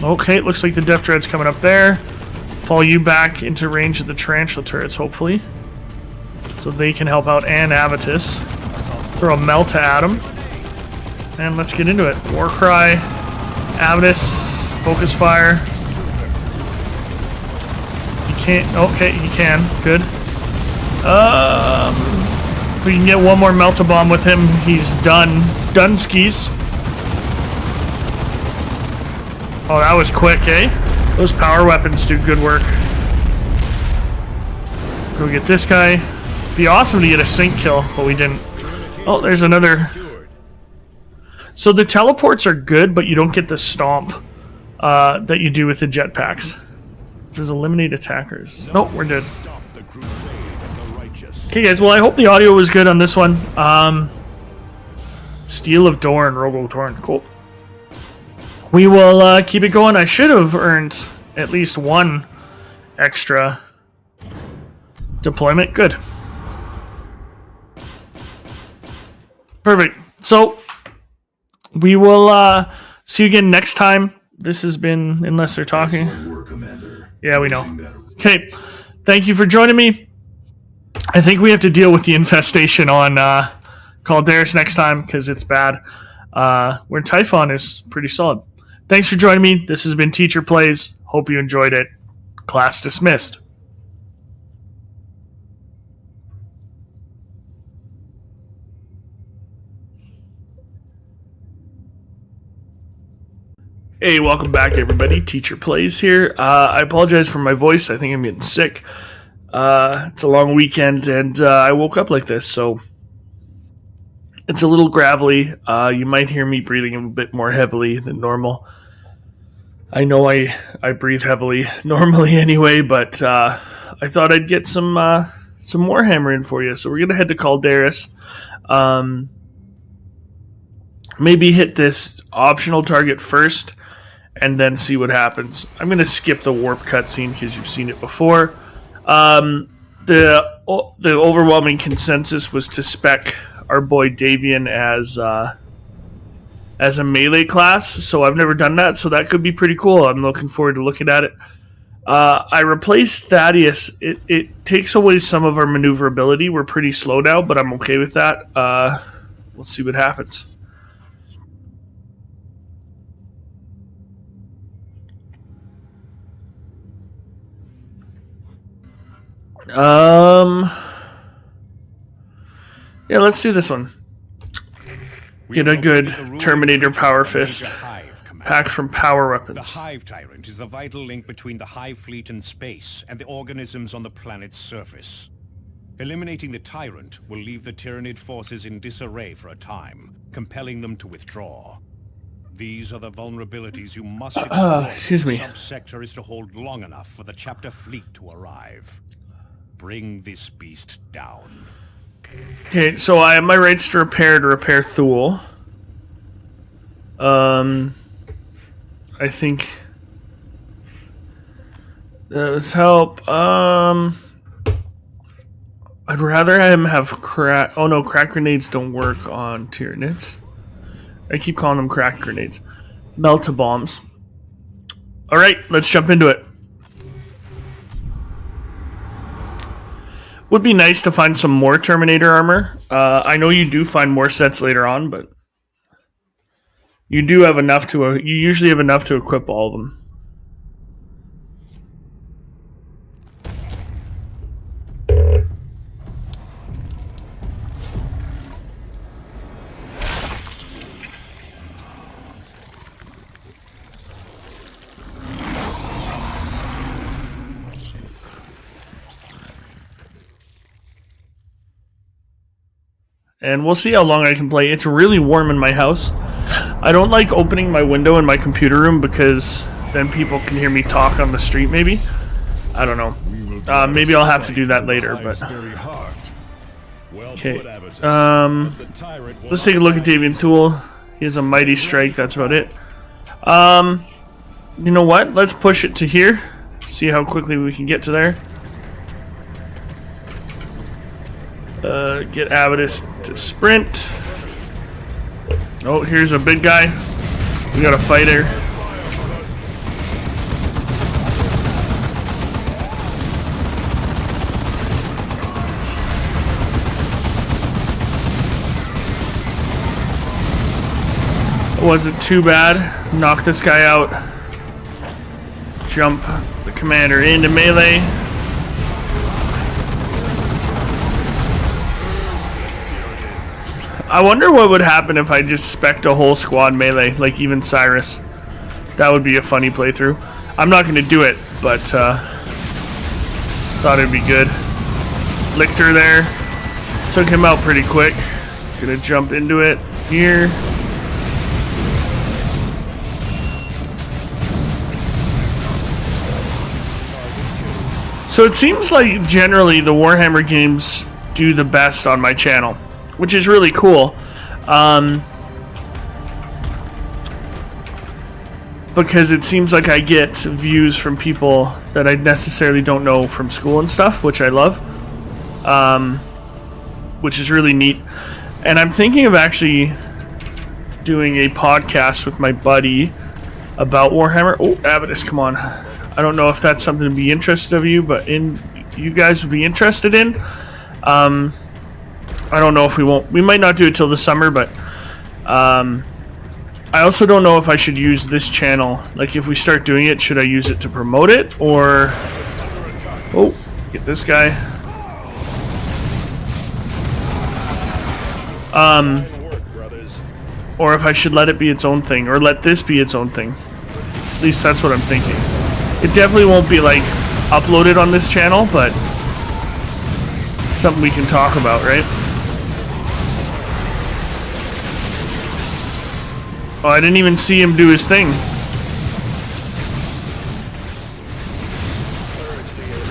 Okay, looks like the Death Dread's coming up there. Fall you back into range of the Tarantula turrets, hopefully. So they can help out, and Avitus. Throw a Melta at him. And let's get into it. Warcry, Avitus, Focus Fire. He can't. Okay, he can. Good. If we can get one more Melta Bomb with him, he's done. Dunskies. Oh, that was quick, eh? Those power weapons do good work. Go get this guy. Be awesome to get a sync kill, but we didn't. Oh, there's another. So the teleports are good, but you don't get the stomp that you do with the jetpacks. It says eliminate attackers. Nope, we're dead. Okay, guys. Well, I hope the audio was good on this one. Steel of Dorn, Robo Dorn. Cool. We will keep it going. I should have earned at least one extra deployment. Good. Perfect. So we will see you again next time. This has been, unless they're talking. Yeah, we know. Okay. Thank you for joining me. I think we have to deal with the infestation on Calderis next time because it's bad. Where Typhon is pretty solid. Thanks for joining me. This has been Teacher Plays. Hope you enjoyed it. Class dismissed. Hey, welcome back, everybody. Teacher Plays here. I apologize for my voice. I think I'm getting sick. It's a long weekend, and I woke up like this, so it's a little gravelly. You might hear me breathing a bit more heavily than normal. I know I breathe heavily normally anyway, but I thought I'd get some Warhammer in for you. So we're gonna head to Calderis. Maybe hit this optional target first, and then see what happens. I'm gonna skip the warp cutscene because you've seen it before. The overwhelming consensus was to spec our boy Davian as a melee class, so I've never done that, so that could be pretty cool. I'm looking forward to looking at it. I replaced Thaddeus. It takes away some of our maneuverability. We're pretty slow now, but I'm okay with that. We'll see what happens. Yeah, let's do this one. Get a good Terminator Power Fist. Packs from Power Weapons. The Hive Tyrant is the vital link between the Hive fleet in space and the organisms on the planet's surface. Eliminating the Tyrant will leave the Tyranid forces in disarray for a time, compelling them to withdraw. These are the vulnerabilities you must explore. Excuse me. The subsector is to hold long enough for the chapter fleet to arrive. Bring this beast down. Okay, so I have my rights to repair Thule. I think let's help. I'd rather him have crack. Oh no, crack grenades don't work on Tyranids. I keep calling them crack grenades. Melta bombs. All right, let's jump into it. Would be nice to find some more Terminator armor. I know you do find more sets later on, but you do have enough to. You usually have enough to equip all of them. And we'll see how long I can play. It's really warm in my house. I don't like opening my window in my computer room because then people can hear me talk on the street, maybe. I don't know. Maybe I'll have to do that later, but... Okay. Let's take a look at Davian Tool. He has a mighty strike. That's about it. You know what? Let's push it to here. See how quickly we can get to there. Get Avitus to sprint. Oh, here's a big guy. We got a fighter. Wasn't too bad. Knock this guy out. Jump the commander into melee. I wonder what would happen if I just spec'd a whole squad melee, like even Cyrus. That would be a funny playthrough. I'm not going to do it, but thought it'd be good. Lictor there. Took him out pretty quick. Gonna jump into it here. So it seems like generally the Warhammer games do the best on my channel, which is really cool. Because it seems like I get views from people that I necessarily don't know from school and stuff, which I love. Which is really neat. And I'm thinking of actually doing a podcast with my buddy about Warhammer. Oh, Avitus, come on. I don't know if that's something to be interested of you, but you guys would be interested in. I don't know if we might not do it till the summer, but I also don't know if I should use this channel. Like, if we start doing it, should I use it to promote it, or oh, get this guy. Or if I should let it be its own thing, or let this be its own thing. At least that's what I'm thinking. It definitely won't be like uploaded on this channel, but something we can talk about, right? Oh, I didn't even see him do his thing.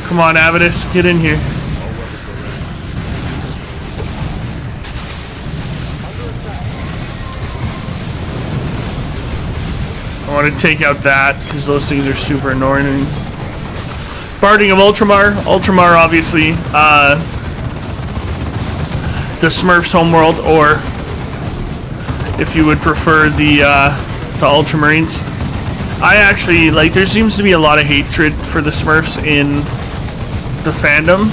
Come on, Avitus, get in here. I want to take out that because those things are super annoying. Barding of Ultramar. Ultramar, obviously, the Smurfs' homeworld, or if you would prefer the Ultramarines. I actually, like, there seems to be a lot of hatred for the Smurfs in the fandom,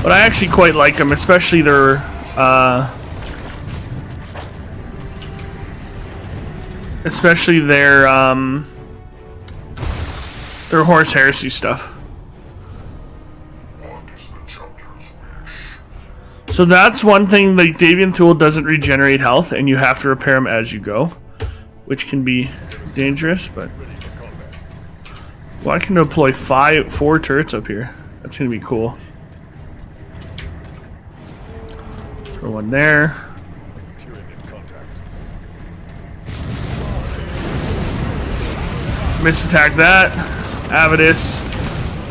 but I actually quite like them, especially their Horus Heresy stuff. So that's one thing. Like, Davian Thule doesn't regenerate health, and you have to repair him as you go, which can be dangerous. But well, I can deploy 4 turrets up here. That's gonna be cool. Throw one there. Miss attack that. Avitus.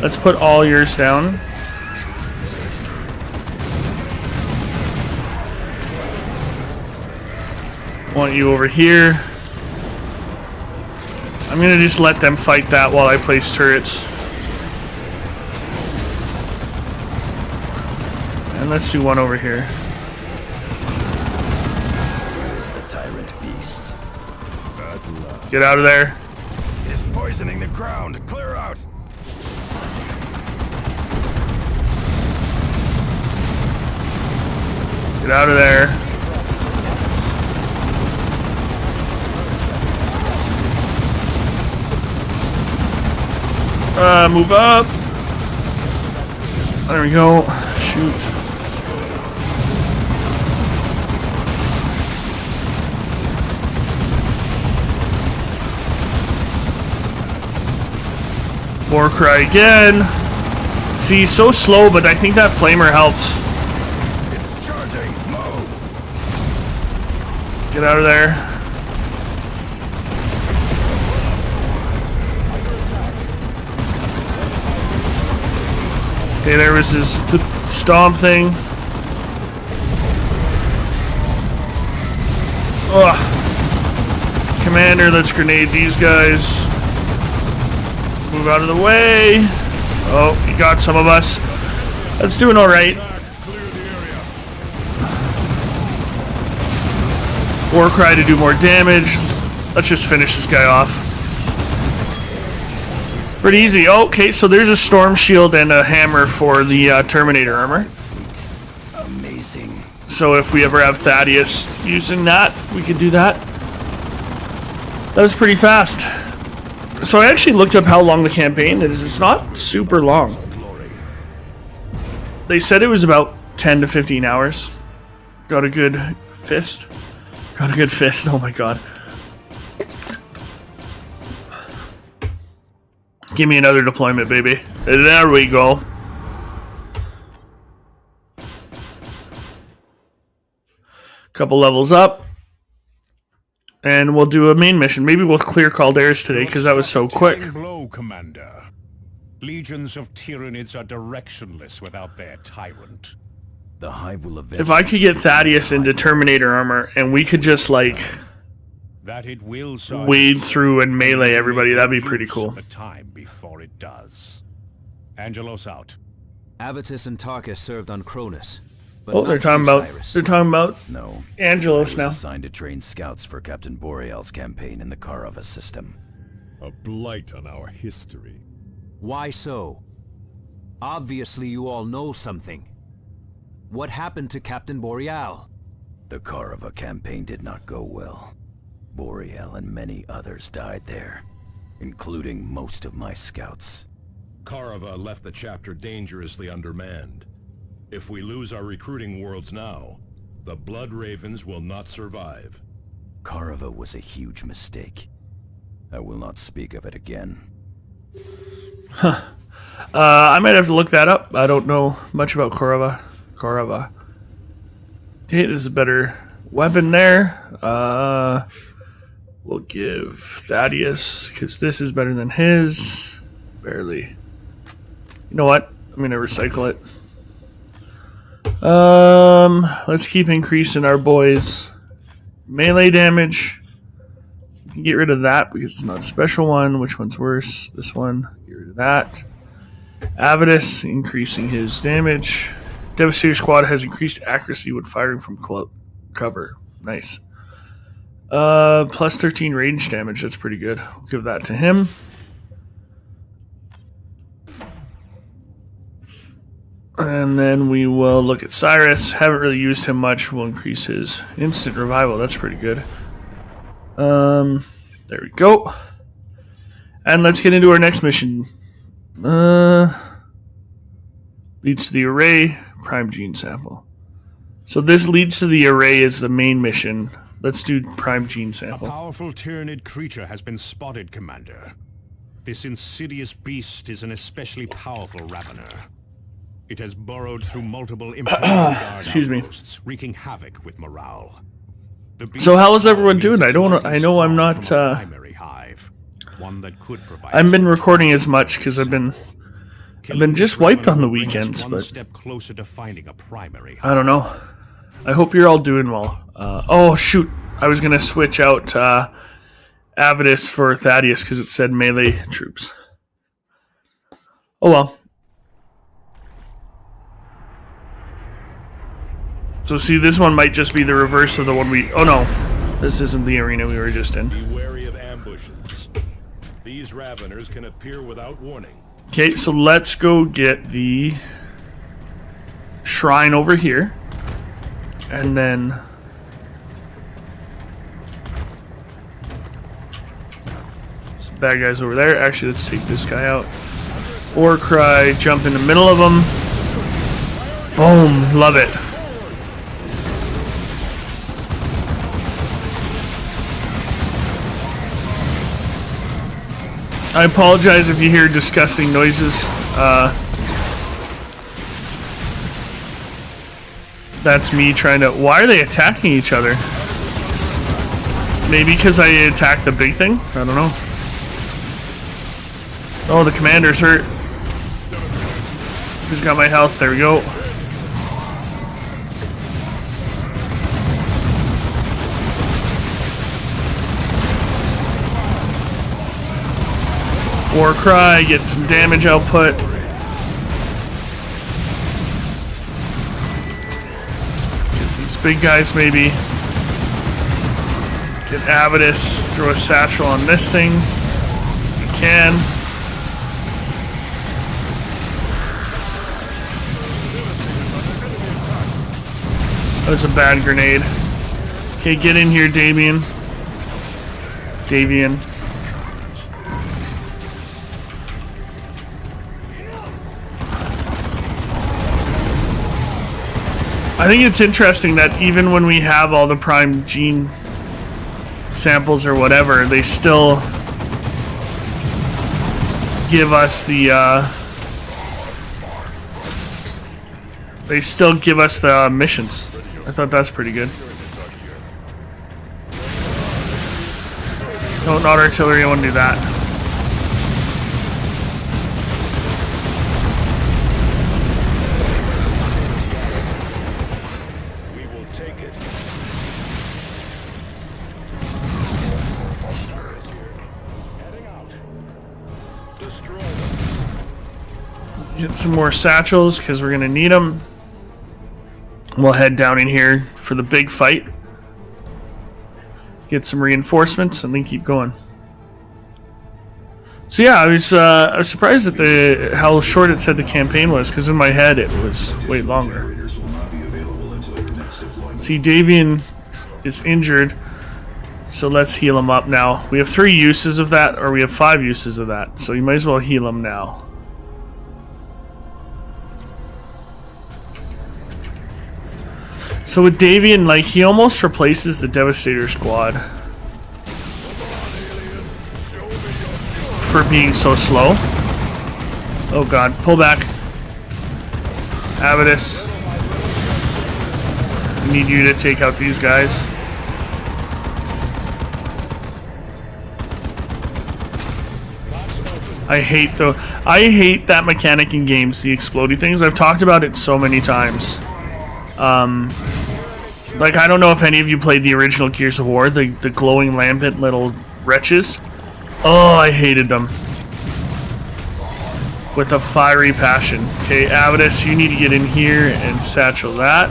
Let's put all yours down. Want you over here. I'm gonna just let them fight that while I place turrets. And let's do one over here. Where's the tyrant beast? Get out of there. It is poisoning the ground. Clear out. Get out of there. Move up. There we go. Shoot. Warcry again. See, so slow, but I think that flamer helps. It's charging. Move. Get out of there. Okay, there was his stomp thing. Ugh. commander. Let's grenade these guys. Move out of the way. Oh, he got some of us. That's doing all right. Warcry to do more damage. Let's just finish this guy off. Pretty easy. Okay, so there's a storm shield and a hammer for the Terminator armor. Amazing. So if we ever have Thaddeus using that, we could do that. That was pretty fast. So I actually looked up how long the campaign is. It's not super long. They said it was about 10 to 15 hours. Got a good fist. Got a good fist. Oh my god. Give me another deployment, baby. There we go. Couple levels up. And we'll do a main mission. Maybe we'll clear Calderas today because that was so quick. Blow, Commander. Legions of Tyranids are directionless without their tyrant. The hive will If I could get Thaddeus into Terminator armor and we could just like that it will wade through and melee everybody, that'd be pretty cool. The time before it does. Angelos out. Avitus and Tarkus served on Cronus. But Oh, they're talking about No. Angelos now. Assigned to train scouts for Captain Boreal's campaign in the Karava system. A blight on our history. Why so? Obviously you all know something. What happened to Captain Boreal? The Karava campaign did not go well. Boreal and many others died there, including most of my scouts. Karava left the chapter dangerously undermanned. If we lose our recruiting worlds now, the Blood Ravens will not survive. Karava was a huge mistake. I will not speak of it again. Huh. I might have to look that up. I don't know much about Karava. Okay, this is a better weapon there. We'll give Thaddeus, because this is better than his. Barely. You know what? I'm going to recycle it. Let's keep increasing our boys' melee damage. You can get rid of that because it's not a special one. Which one's worse? This one. Get rid of that. Avitus, increasing his damage. Devastator Squad has increased accuracy when firing from cover. Nice. Plus 13 range damage. That's pretty good. We'll give that to him. And then we will look at Cyrus. Haven't really used him much. We'll increase his instant revival. That's pretty good. There we go. And let's get into our next mission. Leads to the array. Prime gene sample. So this leads to the array as the main mission. Let's do prime gene sample. A powerful Tyranid creature has been spotted, Commander. This insidious beast is an especially powerful Ravener. It has burrowed through multiple Imperial Guard outposts, wreaking havoc with morale. So how is everyone doing? I know I'm not. I've been recording as much because I've been just wiped on the weekends, but I don't know. I hope you're all doing well. Oh shoot! I was gonna switch out Avitus for Thaddeus because it said melee troops. Oh well. So see, this one might just be the reverse of the one we... Oh no, this isn't the arena we were just in. Be wary of ambushes. These Raveners can appear without warning. Okay, so let's go get the shrine over here. And then... some bad guys over there. Actually, let's take this guy out. Warcry, jump in the middle of them. Boom, love it. I apologize if you hear disgusting noises. That's me trying to... Why are they attacking each other? Maybe because I attacked the big thing? I don't know. Oh, the commander's hurt. Who's got my health? There we go. War cry, get some damage output. Get these big guys maybe. Get Avidus, throw a satchel on this thing. You can. That was a bad grenade. Okay, get in here, Davian. I think it's interesting that even when we have all the prime gene samples or whatever, they still give us the missions. I thought that's pretty good. No, not artillery, I wouldn't do that. We will take it. Heading out. Destroy them. Get some more satchels because we're gonna need them. We'll head down in here for the big fight. Get some reinforcements and then keep going. So yeah, I was surprised at how short it said the campaign was, because in my head it was way longer. See, Davian is injured, so let's heal him up now. We have 3 uses of that, or we have 5 uses of that, so you might as well heal him now. So with Davian, like, he almost replaces the Devastator squad for being so slow. Oh god, pull back. Avidus. I need you to take out these guys. I hate that mechanic in games, the explodey things. I've talked about it so many times. Like, I don't know if any of you played the original Gears of War, the glowing lambent little wretches. Oh, I hated them. With a fiery passion. Okay, Avidus, you need to get in here and satchel that.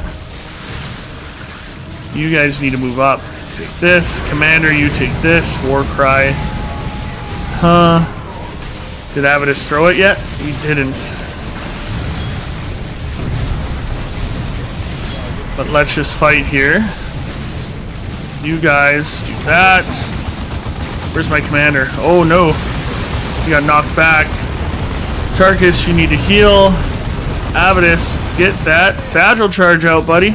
You guys need to move up. Take this. Commander, you take this. Warcry. Huh. Did Avidus throw it yet? He didn't. But let's just fight here. You guys do that. Where's my commander? Oh no. He got knocked back. Tarkus, you need to heal. Avidus, get that satchel charge out, buddy.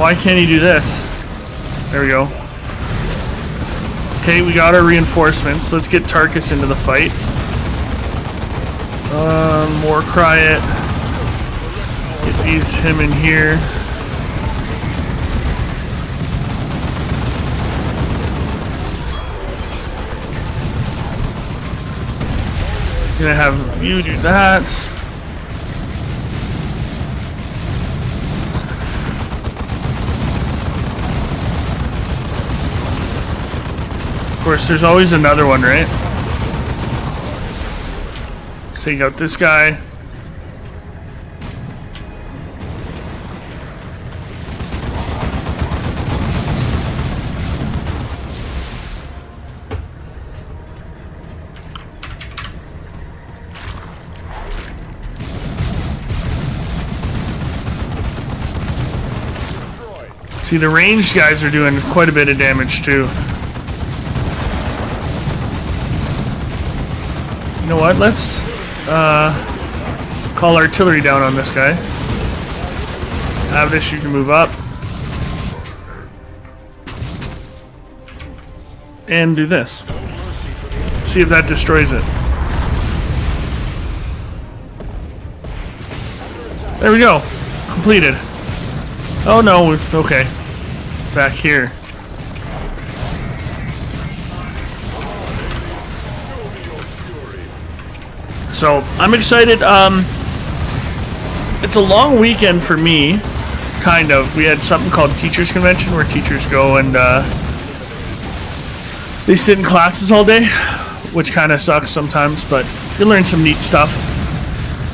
Why can't he do this? There we go. Okay, we got our reinforcements. Let's get Tarkus into the fight. Warcry it. Get him in here. Gonna have you do that. Of course, there's always another one, right? Let's take out this guy. See, the ranged guys are doing quite a bit of damage too. You know what? Let's call artillery down on this guy. Avidus, you can move up. And do this. See if that destroys it. There we go. Completed. Oh no, okay. Back here. So, I'm excited. It's a long weekend for me, kind of. We had something called Teachers Convention where teachers go and they sit in classes all day, which kind of sucks sometimes, but you learn some neat stuff.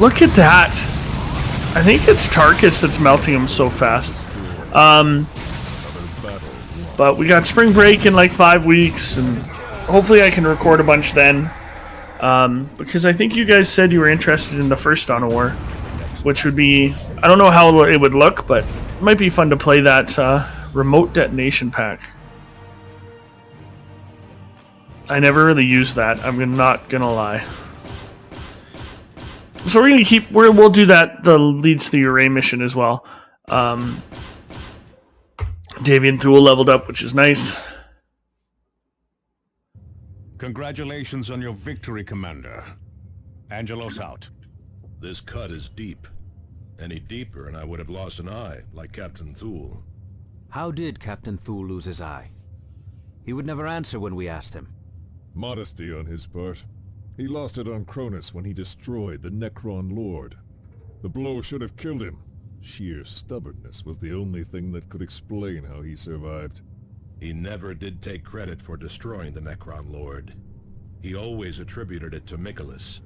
Look at that. I think it's Tarkus that's melting them so fast. But we got spring break in like 5 weeks, and hopefully I can record a bunch then. Because I think you guys said you were interested in the first Dawn of War, which would be, I don't know how it would look, but it might be fun to play that remote detonation pack. I never really used that, I'm not gonna lie. So we're gonna we'll do that, the leads to the array mission as well. Davian Thule leveled up, which is nice. Congratulations on your victory, Commander. Angelos out. This cut is deep. Any deeper and I would have lost an eye, like Captain Thule. How did Captain Thule lose his eye? He would never answer when we asked him. Modesty on his part. He lost it on Cronus when he destroyed the Necron Lord. The blow should have killed him. Sheer stubbornness was the only thing that could explain how he survived. He never did take credit for destroying the Necron Lord. He always attributed it to Michaelis.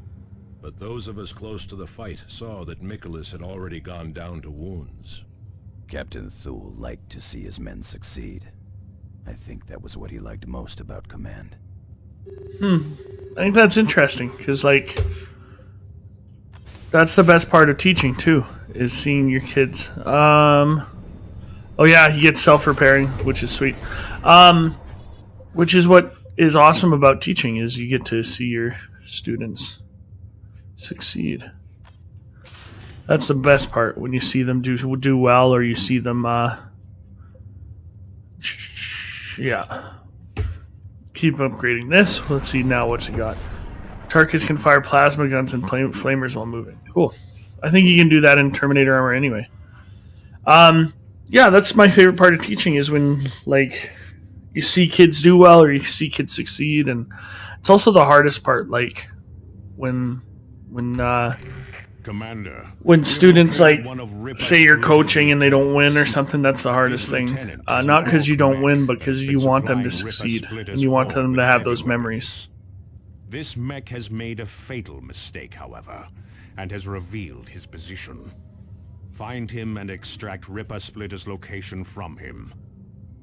But those of us close to the fight saw that Michaelis had already gone down to wounds. Captain Thule liked to see his men succeed. I think that was what he liked most about command. I think that's interesting, because, like, that's the best part of teaching, too, is seeing your kids. Oh, yeah, he gets self-repairing, which is sweet. Which is what is awesome about teaching, is you get to see your students succeed. That's the best part, when you see them do well, or you see them, yeah. Keep upgrading this. Let's see now what's he got. Tarkus can fire plasma guns and flamers while moving. Cool. I think you can do that in Terminator armor anyway. Yeah, that's my favorite part of teaching, is when, like, you see kids do well or you see kids succeed, and it's also the hardest part, like when Commander, when students, like, say you're coaching and they don't win or something. That's the hardest thing. Not because you don't win, but because you want them to succeed and you want them to have those memories. This mech has made a fatal mistake, however, and has revealed his position. Find him and extract Ripper Splitter's location from him.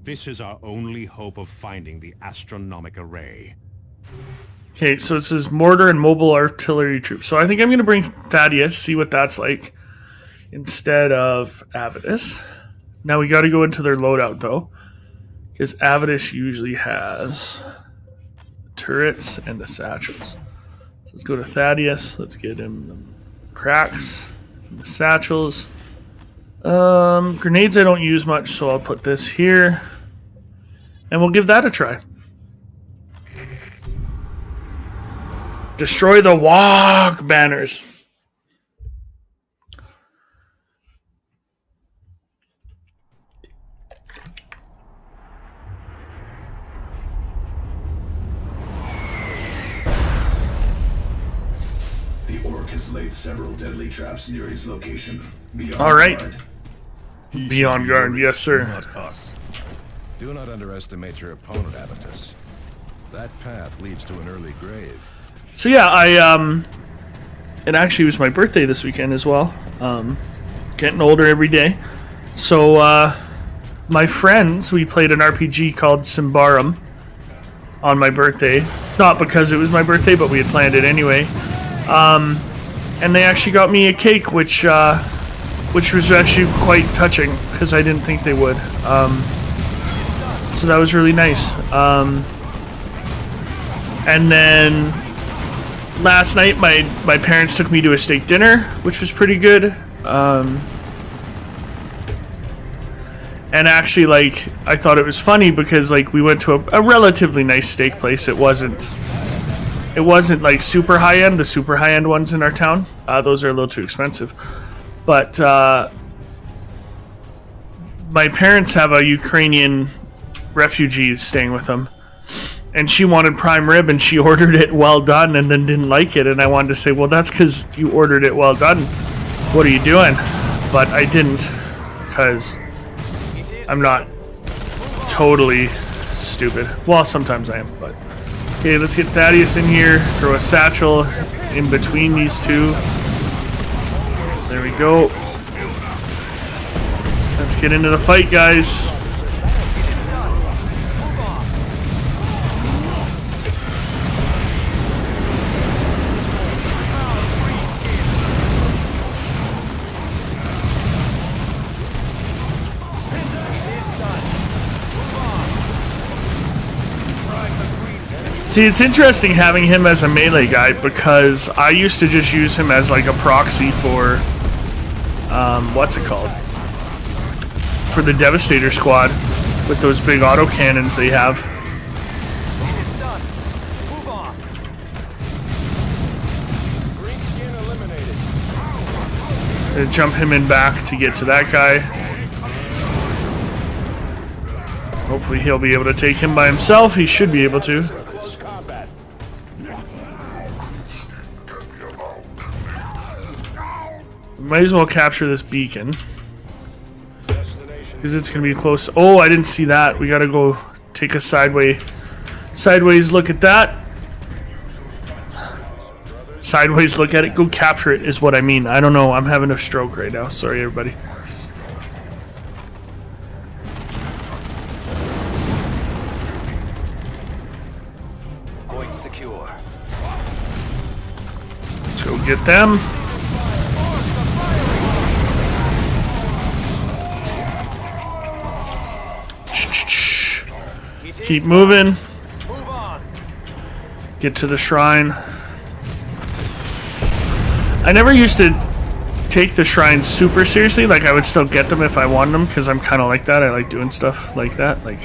This is our only hope of finding the astronomic array. Okay, so it says mortar and mobile artillery troops. So I think I'm going to bring Thaddeus, see what that's like, instead of Avidus. Now we got to go into their loadout, though, because Avidus usually has turrets and the satchels. So let's go to Thaddeus. Let's get him the cracks and the satchels. Grenades I don't use much, so I'll put this here. And we'll give that a try. Destroy the walk banners. The Orc has laid several deadly traps near his location. All right. Be on guard, yes, sir. Not us. Do not underestimate your opponent, Avitus. That path leads to an early grave. So yeah, it actually was my birthday this weekend as well. Getting older every day. So my friends, we played an RPG called Symbarum on my birthday. Not because it was my birthday, but we had planned it anyway. And they actually got me a cake, which was actually quite touching, because I didn't think they would. So that was really nice. And then last night, my parents took me to a steak dinner, which was pretty good. And actually, like, I thought it was funny because, like, we went to a relatively nice steak place. It wasn't like super high end. The super high end ones in our town, those are a little too expensive. But my parents have a Ukrainian refugee staying with them, and she wanted prime rib, and she ordered it well done, and then didn't like it. And I wanted to say, well, that's because you ordered it well done. What are you doing? But I didn't, because I'm not totally stupid. Well, sometimes I am, but... Okay, let's get Thaddeus in here. Throw a satchel in between these two. There we go. Let's get into the fight, guys. See, it's interesting having him as a melee guy because I used to just use him as like a proxy for, what's it called? For the Devastator squad with those big autocannons they have. Gonna jump him in back to get to that guy. Hopefully he'll be able to take him by himself. He should be able to. Might as well capture this beacon because it's gonna be close. Oh, I didn't see that. We gotta go take a sideways look at that. Sideways look at it. Go capture it is what I mean. I don't know. I'm having a stroke right now. Sorry, everybody. Point secure. Let's go get them. Keep moving. Get to the shrine. I never used to take the shrines super seriously. Like, I would still get them if I wanted them, because I'm kind of like that. I like doing stuff like that. Like,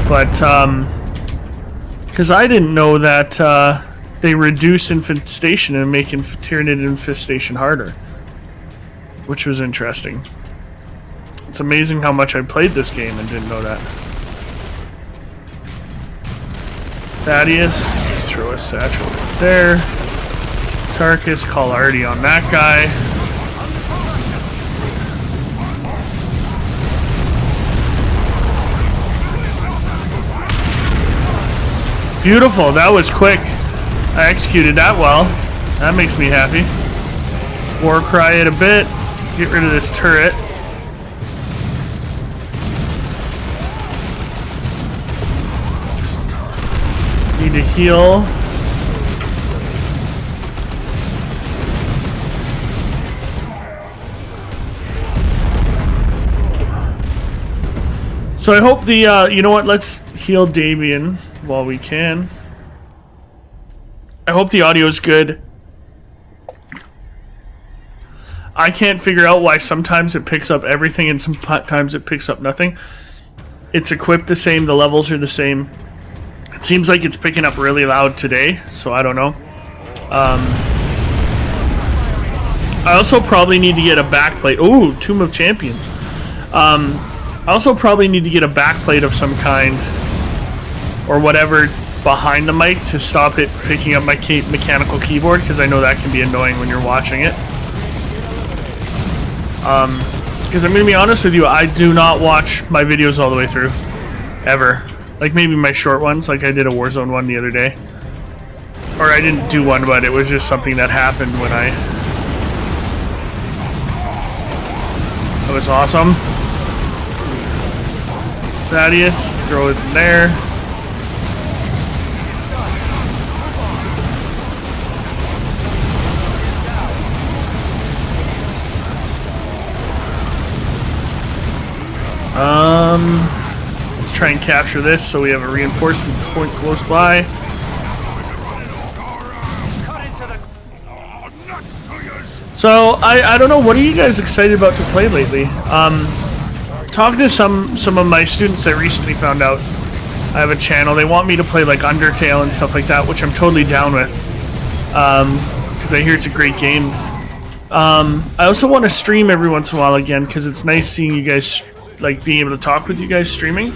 but, because I didn't know that they reduce infestation and make Tyranid infestation harder, which was interesting. It's amazing how much I played this game and didn't know that. Thaddeus, throw a satchel right there. Tarkus, call Artie on that guy. Beautiful, that was quick. I executed that well. That makes me happy. War cry it a bit. Get rid of this turret. Need to heal. So I hope the, you know what, let's heal Damien while we can. I hope the audio is good. I can't figure out why sometimes it picks up everything and sometimes it picks up nothing. It's equipped the same, the levels are the same. It seems like it's picking up really loud today, so I don't know. I also probably need to get a backplate. Ooh, Tomb of Champions. I also probably need to get a backplate of some kind or whatever behind the mic to stop it picking up my mechanical keyboard, because I know that can be annoying when you're watching it. Because I'm going to be honest with you, I do not watch my videos all the way through. Ever. Like maybe my short ones, like I did a Warzone one the other day. Or I didn't do one, but it was just something that happened when That was awesome. Thaddeus, throw it in there. Let's try and capture this so we have a reinforcement point close by. So I don't know, what are you guys excited about to play lately? Talking to some of my students I recently found out I have a channel. They want me to play like Undertale and stuff like that, which I'm totally down with. Because I hear it's a great game. I also want to stream every once in a while again, because it's nice seeing you guys, like being able to talk with you guys streaming.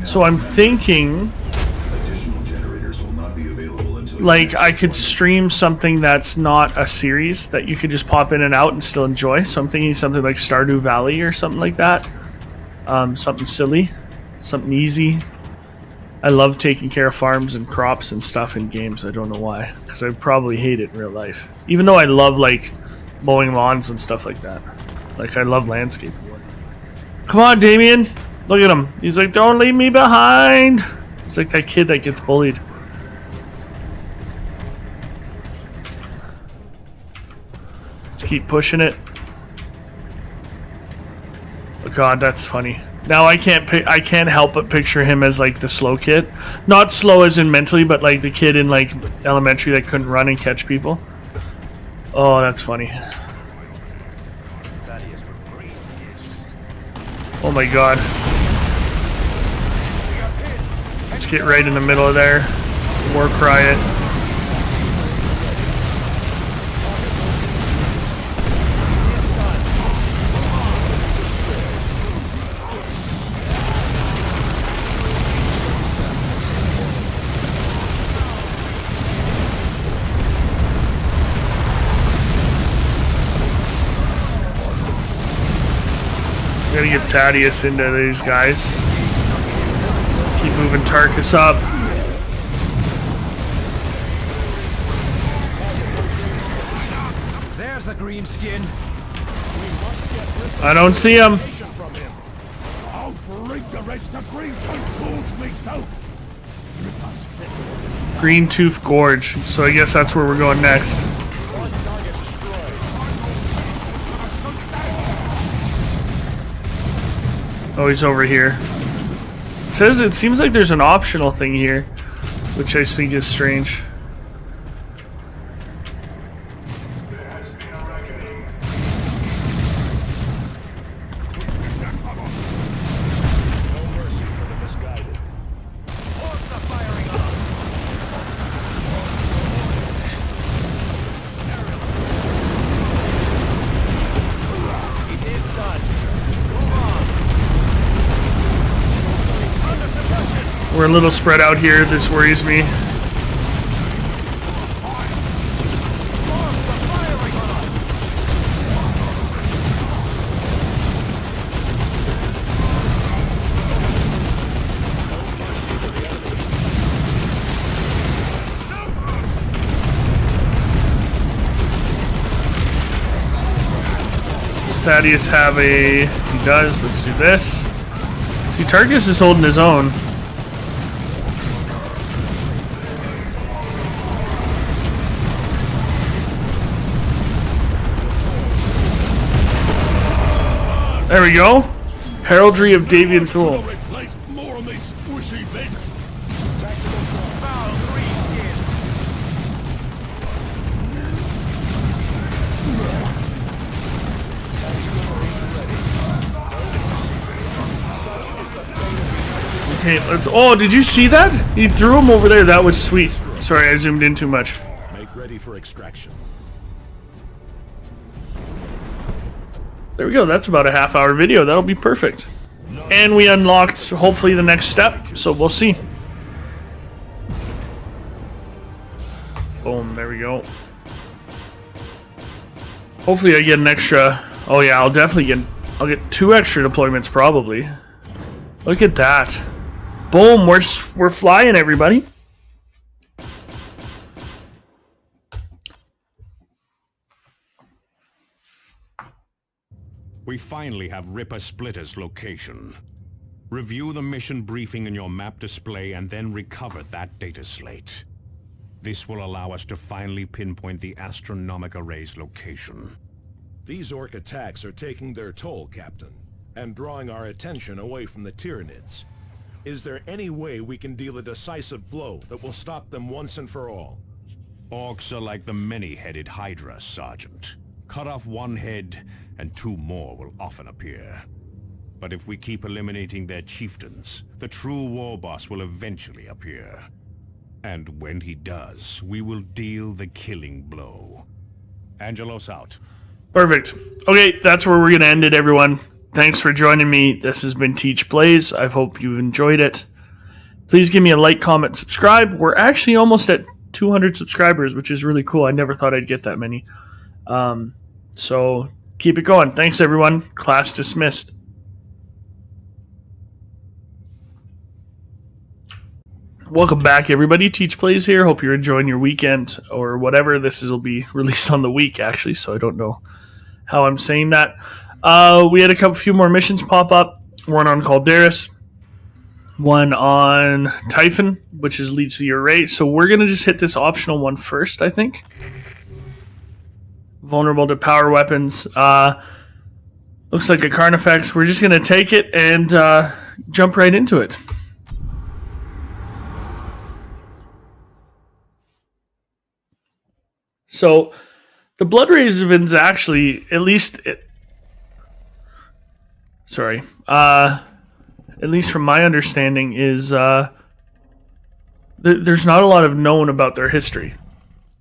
So I'm thinking like I could stream something that's not a series that you could just pop in and out and still enjoy. So I'm thinking something like Stardew Valley or something like that. Something silly, something easy. I love taking care of farms and crops and stuff in games. I don't know why, because I probably hate it in real life. Even though I love like mowing lawns and stuff like that. Like I love landscaping work. Come on, Damien. Look at him. He's like, don't leave me behind. He's like that kid that gets bullied. Let's keep pushing it. Oh God, that's funny. Now I can't help but picture him as like the slow kid. Not slow as in mentally, but like the kid in like elementary that couldn't run and catch people. Oh, that's funny. Oh my God. Let's get right in the middle of there. War cry it. Gotta get Thaddeus into these guys. Keep moving Tarkus up. There's the green skin. I don't see him. I'll bring the Reds to Green Tooth Gorge myself. Green Tooth Gorge. So I guess that's where we're going next. Oh, he's over here. It seems like there's an optional thing here, which I think is strange. We're a little spread out here. This worries me. Does Thaddeus have a... He does. Let's do this. See, Tarkus is holding his own. There we go. Heraldry of Davian Thule. More on these squishy bits. Okay, let's... Oh, did you see that? He threw him over there. That was sweet. Sorry, I zoomed in too much. Make ready for extraction. There we go. That's about a half-hour video. That'll be perfect. And we unlocked, hopefully, the next step. So we'll see. Boom. There we go. Hopefully I get an extra... Oh, yeah. I'll definitely get... I'll get 2 extra deployments, probably. Look at that. Boom. We're flying, everybody. We finally have Ripper Splitter's location. Review the mission briefing in your map display and then recover that data slate. This will allow us to finally pinpoint the astronomic array's location. These Orc attacks are taking their toll, Captain, and drawing our attention away from the Tyranids. Is there any way we can deal a decisive blow that will stop them once and for all? Orcs are like the many-headed Hydra, Sergeant. Cut off one head, and 2 more will often appear. But if we keep eliminating their chieftains, the true war boss will eventually appear. And when he does, we will deal the killing blow. Angelos out. Perfect. Okay, that's where we're going to end it, everyone. Thanks for joining me. This has been TeacherPlays. I hope you've enjoyed it. Please give me a like, comment, subscribe. We're actually almost at 200 subscribers, which is really cool. I never thought I'd get that many. So keep it going. Thanks, everyone. Class dismissed. Welcome back, everybody. TeacherPlays here. Hope you're enjoying your weekend or whatever. Will be released on the week, actually, so I don't know how I'm saying that. We had a few more missions pop up. One on Calderis, one on Typhon, which leads to your rate. So we're going to just hit this optional one first, I think. Vulnerable to power weapons. Looks like a Carnifex. We're just going to take it and jump right into it. So, the Blood Ravens actually, at least from my understanding, is there's not a lot of known about their history,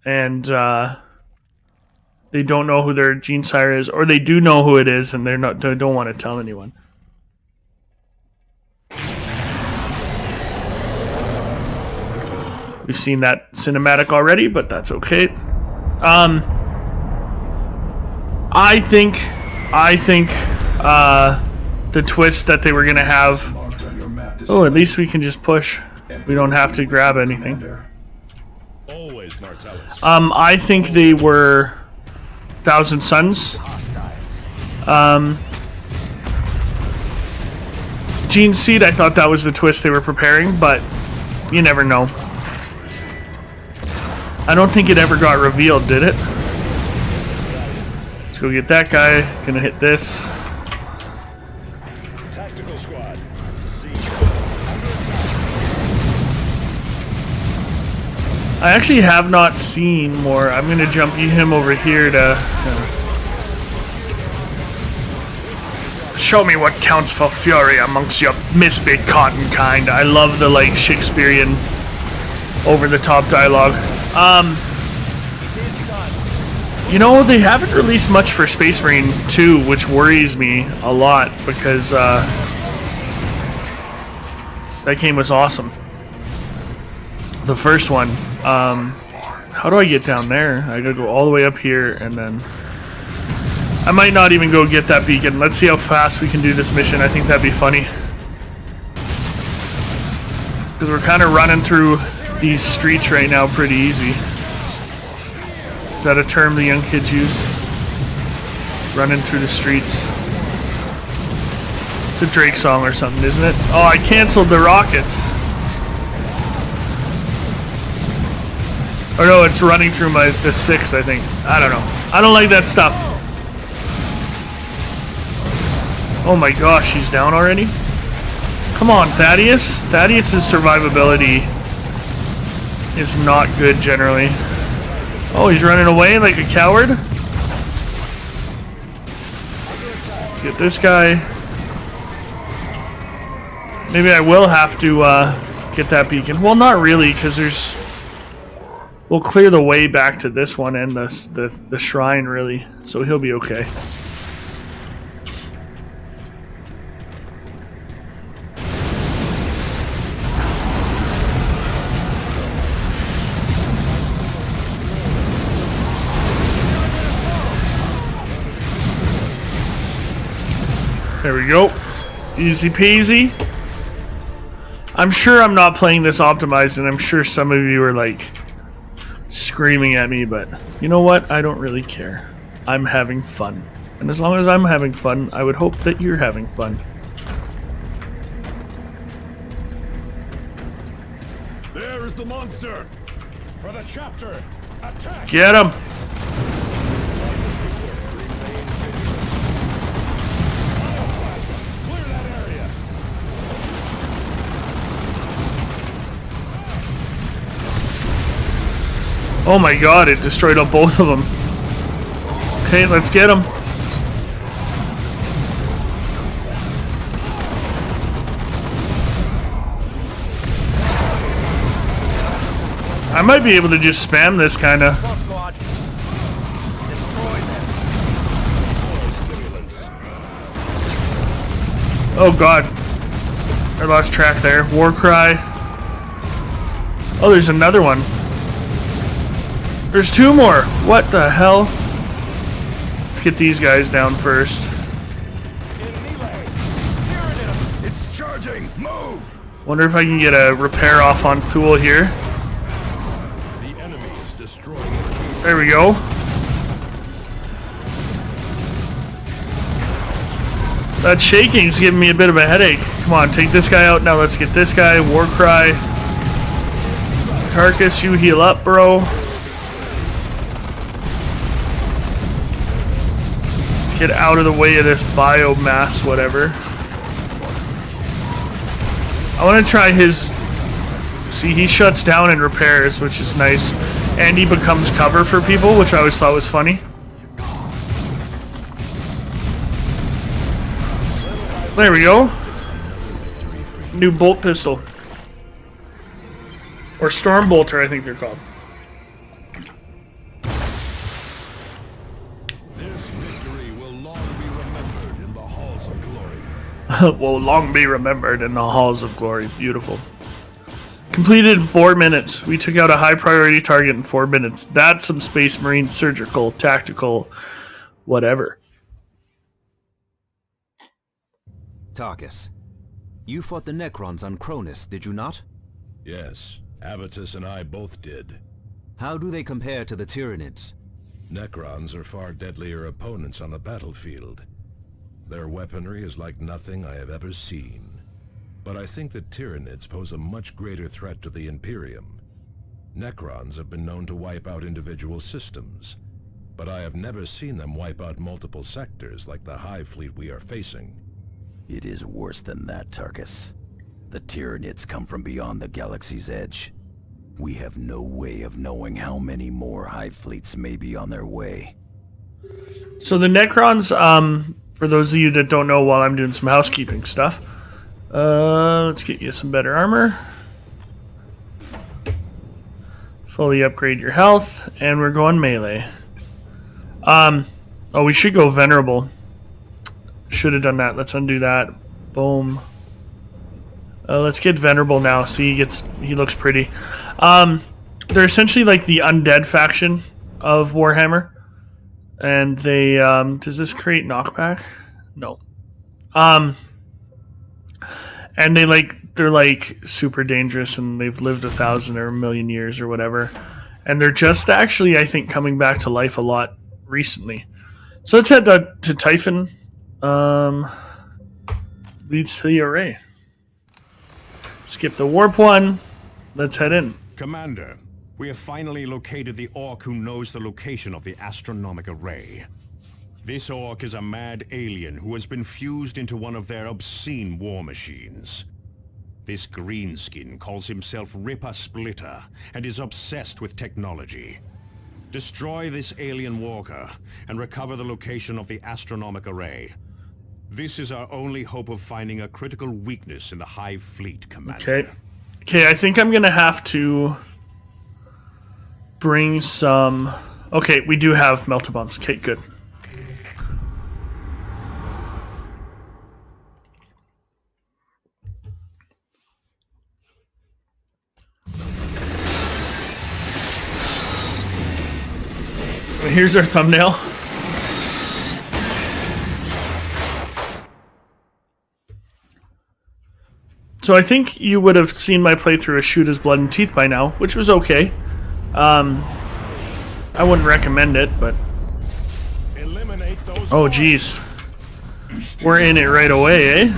and they don't know who their gene sire is, or they do know who it is, and they don't want to tell anyone. We've seen that cinematic already, but that's okay. I think the twist that they were gonna have. Oh, at least we can just push. We don't have to grab anything. I think they were Thousand Suns. Gene Seed, I thought that was the twist they were preparing, but you never know. I don't think it ever got revealed, did it? Let's go get that guy. Gonna hit this. Tactical squad. I actually have not seen more. I'm gonna jump him over here to show me what counts for fury amongst your misbit cotton kind. I love the like Shakespearean over-the-top dialogue. You know, they haven't released much for Space Marine 2, which worries me a lot because that game was awesome. The first one. How do I get down there? I gotta go all the way up here and then I might not even go get that beacon. Let's see how fast we can do this mission. I think that'd be funny. Because we're kind of running through these streets right now pretty easy. Is that a term the young kids use? Running through the streets. It's a Drake song or something, isn't it? Oh, I canceled the rockets. Or no, it's running through the 6, I think. I don't know. I don't like that stuff. Oh my gosh, he's down already? Come on, Thaddeus. Thaddeus's survivability is not good generally. Oh, he's running away like a coward? Get this guy. Maybe I will have to get that beacon. Well, not really, because there's... We'll clear the way back to this one and the shrine, really. So he'll be okay. There we go. Easy peasy. I'm sure I'm not playing this optimized, and I'm sure some of you are like screaming at me, but you know what? I don't really care. I'm having fun. And as long as I'm having fun, I would hope that you're having fun. There is the monster! For the chapter! Attack! Get him! Oh my god, it destroyed both of them. Okay, let's get them. I might be able to just spam this kind of. Oh god. I lost track there. War cry. Oh, there's another one. There's two more. What the hell? Let's get these guys down first. It's charging. Move. Wonder if I can get a repair off on Thule here. The enemy is destroying the There we go. That shaking's giving me a bit of a headache. Come on, take this guy out. Now let's get this guy. Warcry. Tarkus, you heal up, bro. Let's get out of the way of this biomass, whatever. I want to try his... See, he shuts down and repairs, which is nice. And he becomes cover for people, which I always thought was funny. There we go. New bolt pistol. Or storm bolter, I think they're called. This victory will long be remembered in the halls of glory. Will long be remembered in the halls of glory. Beautiful. Completed in 4 minutes. We took out a high priority target in 4 minutes. That's some Space Marine surgical, tactical, whatever. Tarkus, you fought the Necrons on Cronus, did you not? Yes, Avitus and I both did. How do they compare to the Tyranids? Necrons are far deadlier opponents on the battlefield. Their weaponry is like nothing I have ever seen. But I think that Tyranids pose a much greater threat to the Imperium. Necrons have been known to wipe out individual systems, but I have never seen them wipe out multiple sectors like the Hive Fleet we are facing. It is worse than that, Tarkus. The Tyranids come from beyond the galaxy's edge. We have no way of knowing how many more Hive Fleets may be on their way. So the Necrons, for those of you that don't know while I'm doing some housekeeping stuff, let's get you some better armor. Fully upgrade your health, and we're going melee. Oh, we should go venerable. Should have done that. Let's undo that. Boom. Let's get venerable now. See, he looks pretty. They're essentially like the undead faction of Warhammer, and they does this create knockback? No. And they're like super dangerous, and they've lived 1,000 or 1,000,000 years or whatever, and they're just actually, I think, coming back to life a lot recently. So let's head to Typhon. Leads to the array. Skip the warp one. Let's head in. Commander, we have finally located the orc who knows the location of the astronomic array. This orc is a mad alien who has been fused into one of their obscene war machines. This greenskin calls himself Ripper Splitter and is obsessed with technology. Destroy this alien walker and recover the location of the astronomic array. This is our only hope of finding a critical weakness in the Hive Fleet, Commander. Okay, I think I'm gonna have to bring some... Okay, we do have melta bombs. Okay, good. Here's our thumbnail. So I think you would have seen my playthrough of Shoot His Blood and Teeth by now, which was okay. I wouldn't recommend it, but... Oh, geez. We're in it right away, eh?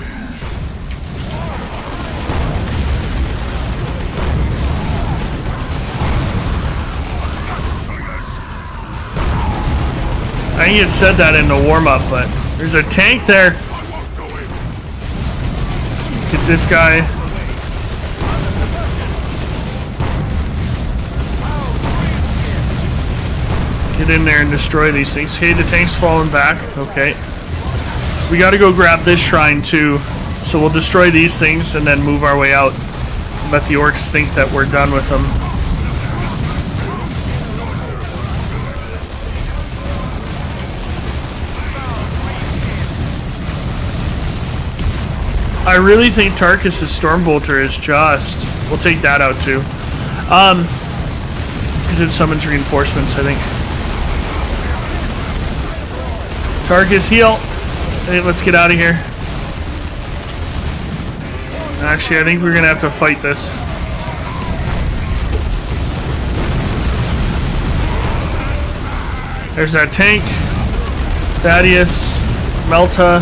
I think it said that in the warm-up, but there's a tank there. Let's get this guy. Get in there and destroy these things. Okay, the tank's falling back. Okay. We gotta go grab this shrine too. So we'll destroy these things and then move our way out. Let the orcs think that we're done with them. I really think Tarkus' Stormbolter is just... We'll take that out too. Because it summons reinforcements, I think. Tarkus, heal! Hey, let's get out of here. Actually, I think we're gonna have to fight this. There's that tank. Thaddeus. Melta.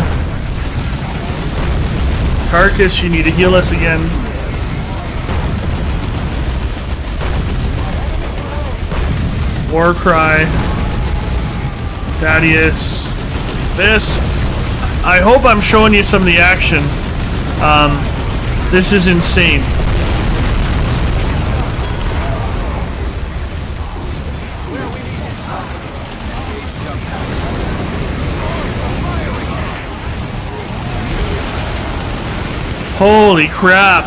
Tarkus, you need to heal us again. Warcry. Thaddeus. This. I hope I'm showing you some of the action. This is insane. Holy crap.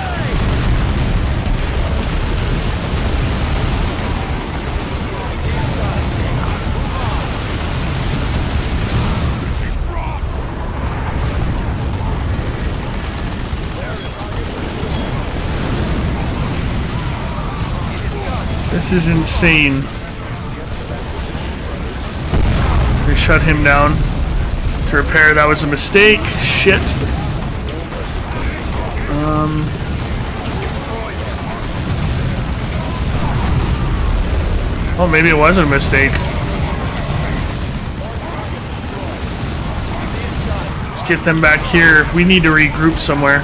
This is insane. They shut him down. To repair, that was a mistake. Shit. Oh, maybe it wasn't a mistake. Let's get them back here. We need to regroup somewhere.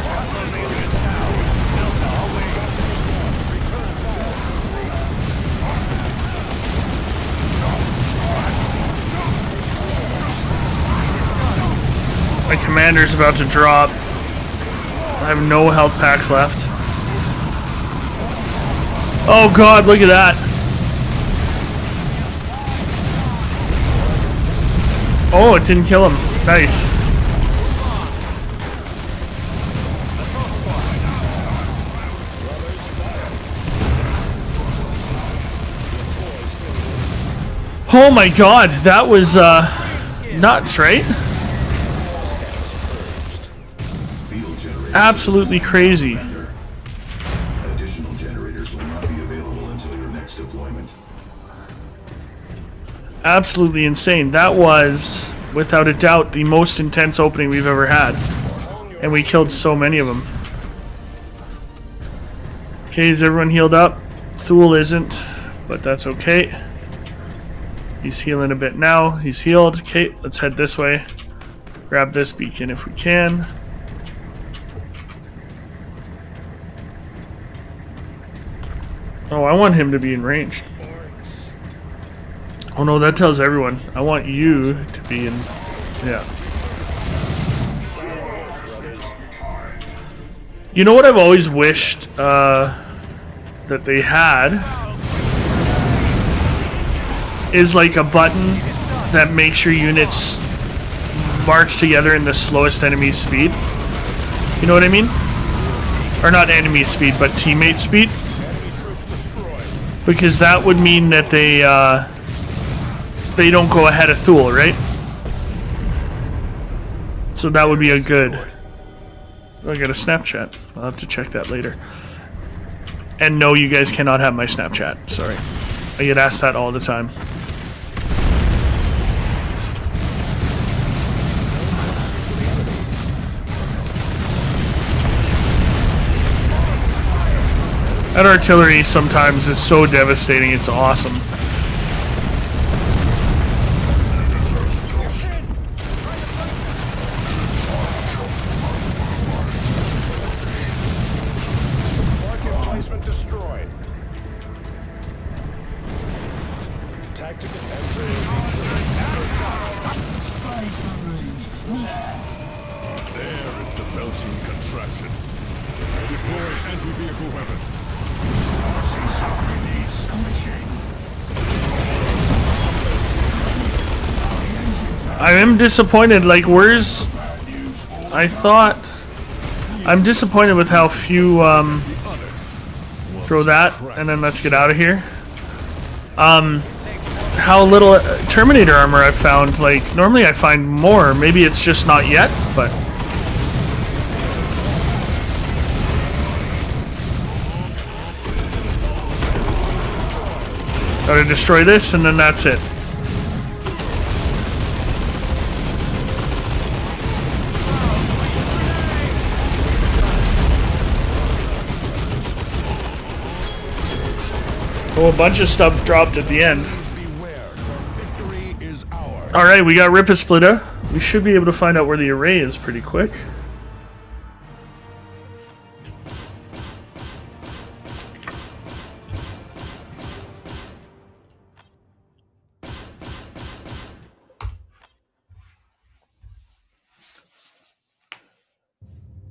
My commander's about to drop. I have no health packs left. Oh god, look at that. Oh, it didn't kill him. Nice. Oh my god, that was nuts, right? Absolutely crazy. Additional generators will not be available until your next deployment. Absolutely insane. That was, without a doubt, the most intense opening we've ever had. And we killed so many of them. Okay, is everyone healed up? Thule isn't, but that's okay. He's healing a bit now. He's healed. Okay, let's head this way. Grab this beacon if we can. Oh, I want him to be in range. Oh no, that tells everyone. I want you to be in... Yeah. You know what I've always wished that they had? Is like a button that makes your units march together in the slowest enemy speed. You know what I mean? Or not enemy speed, but teammate speed. Because that would mean that they don't go ahead of Thule, right? So that would be a good... I got a Snapchat. I'll have to check that later. And no, you guys cannot have my Snapchat. Sorry. I get asked that all the time. That artillery sometimes is so devastating, it's awesome. Placement destroyed. Tactical There is the belching contraption. Deploy anti-vehicle weapons. I am disappointed, like where's... I thought... I'm disappointed with how few, throw that, and then let's get out of here. How little Terminator armor I've found, like, normally I find more, maybe it's just not yet, but... Gotta destroy this, and then that's it. Oh, a bunch of stuff dropped at the end. Beware, the victory is ours. Alright, we got Ripasplitta. We should be able to find out where the array is pretty quick.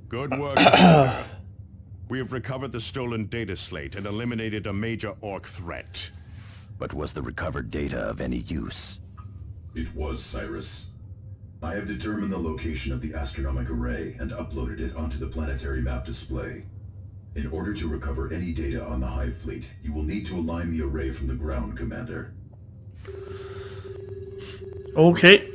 Good work, Commander. We have recovered the stolen data slate and eliminated a major orc threat. But was the recovered data of any use? It was, Cyrus. I have determined the location of the astronomic array and uploaded it onto the planetary map display. In order to recover any data on the Hive Fleet, you will need to align the array from the ground, Commander. Okay,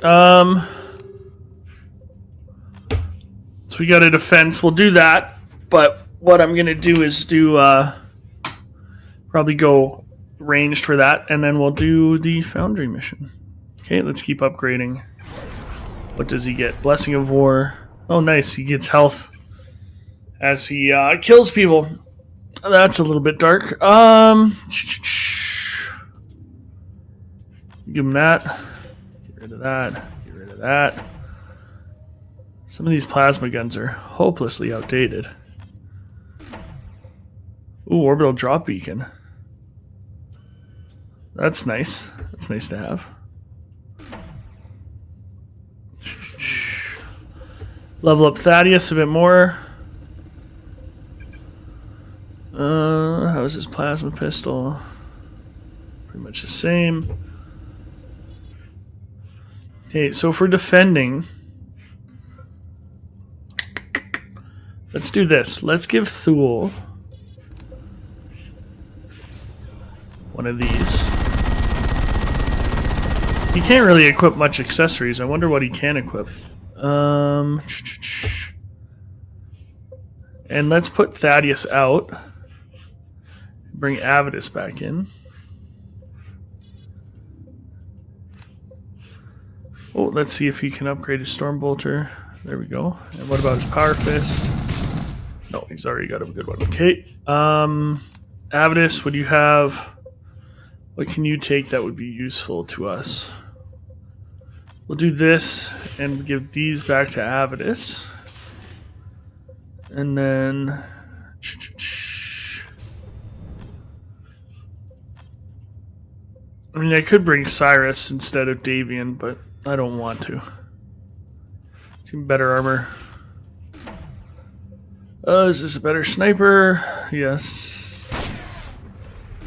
so we got a defense. We'll do that, but what I'm gonna do is do probably go ranged for that, and then we'll do the Foundry mission. Okay, let's keep upgrading. What does he get? Blessing of War. Oh, nice. He gets health as he kills people. That's a little bit dark. Give him that. Get rid of that. Get rid of that. Some of these plasma guns are hopelessly outdated. Ooh, orbital drop beacon. That's nice. That's nice to have. Level up Thaddeus a bit more. How is his plasma pistol? Pretty much the same. Okay, so if we're defending, let's do this. Let's give Thule one of these. He can't really equip much accessories. I wonder what he can equip. And let's put Thaddeus out. Bring Avidus back in. Oh, let's see if he can upgrade his Stormbolter. There we go. And what about his Power Fist? No, he's already got a good one. Okay. Avidus, what do you have? What can you take that would be useful to us? We'll do this and give these back to Avidus. And then... I mean, I could bring Cyrus instead of Davian, but I don't want to. Seem better armor. Is this a better sniper? Yes.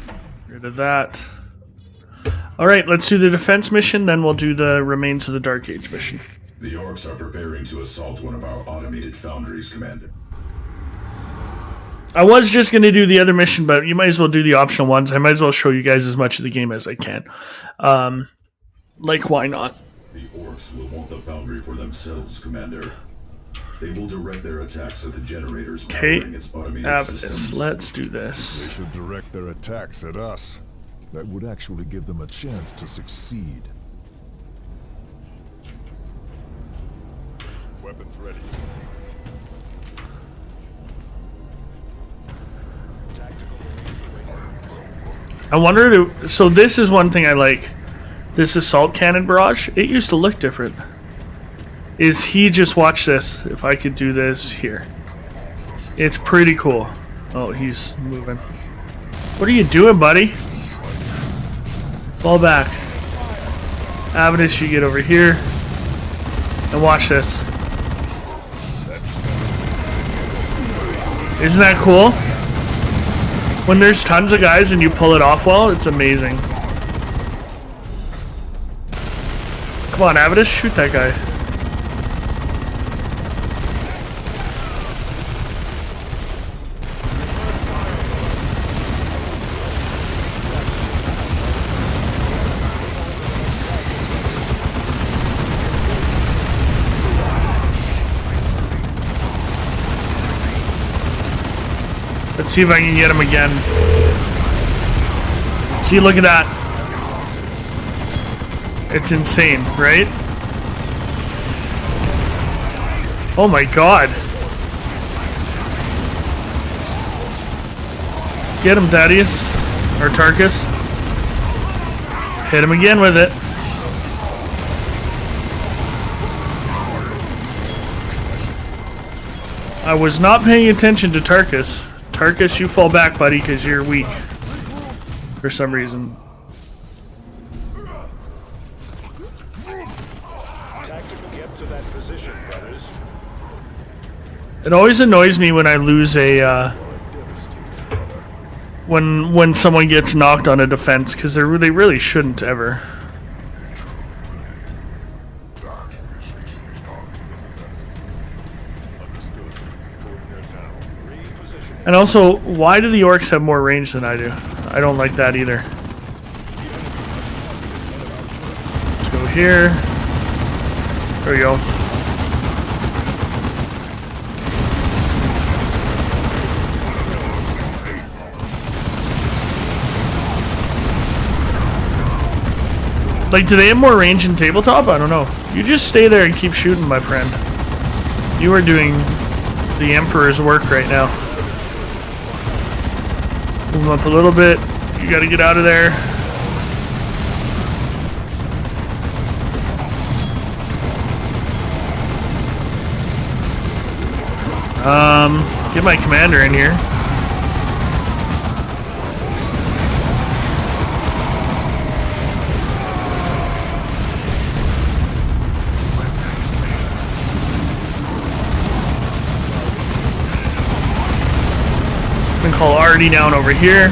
Get rid of that. Alright, let's do the defense mission, then we'll do the Remains of the Dark Age mission. The orcs are preparing to assault one of our automated foundries, Commander. I was just going to do the other mission, but you might as well do the optional ones. I might as well show you guys as much of the game as I can. Like, why not? The orcs will want the foundry for themselves, Commander. They will direct their attacks at the generators powering its automated systems. Let's do this. They should direct their attacks at us. That would actually give them a chance to succeed. Weapons ready. I wonder, so this is one thing I like. This assault cannon barrage, it used to look different. Is he just, watch this, if I could do this here. It's pretty cool. Oh, he's moving. What are you doing, buddy? Fall back. Avidus, you get over here. And watch this. Isn't that cool? When there's tons of guys and you pull it off well, it's amazing. Come on, Avidus, shoot that guy. Let's see if I can get him again. See, look at that. It's insane, right? Oh my god. Get him, Thaddeus. Or Tarkus. Hit him again with it. I was not paying attention to Tarkus. Tarkus, you fall back, buddy, because you're weak. For some reason. It always annoys me when I lose a, when someone gets knocked on a defense, because they really shouldn't ever. And also, why do the orcs have more range than I do? I don't like that either. Let's go here. There we go. Like, do they have more range in tabletop? I don't know. You just stay there and keep shooting, my friend. You are doing the Emperor's work right now. Move up a little bit. You gotta get out of there. Get my commander in here. And call Artie down over here.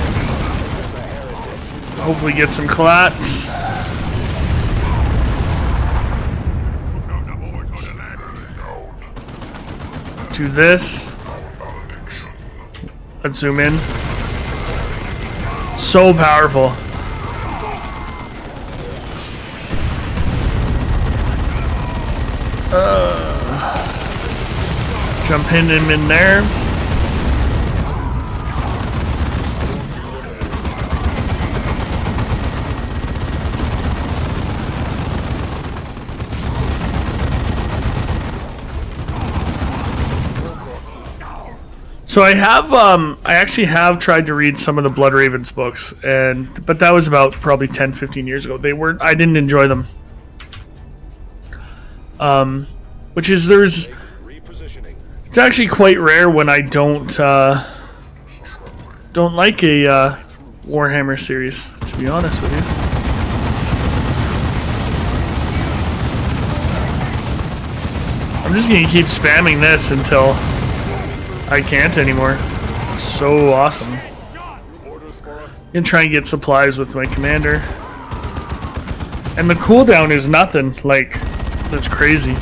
Hopefully get some collats. Do this. Let's zoom in. So powerful. Jump him in there. So I have, I actually have tried to read some of the Blood Ravens books, but that was about probably 10, 15 years ago. I didn't enjoy them. Which is, it's actually quite rare when I don't like a Warhammer series, to be honest with you. I'm just gonna keep spamming this until I can't anymore. It's so awesome. I'm gonna try and get supplies with my commander. And the cooldown is nothing, like, that's crazy.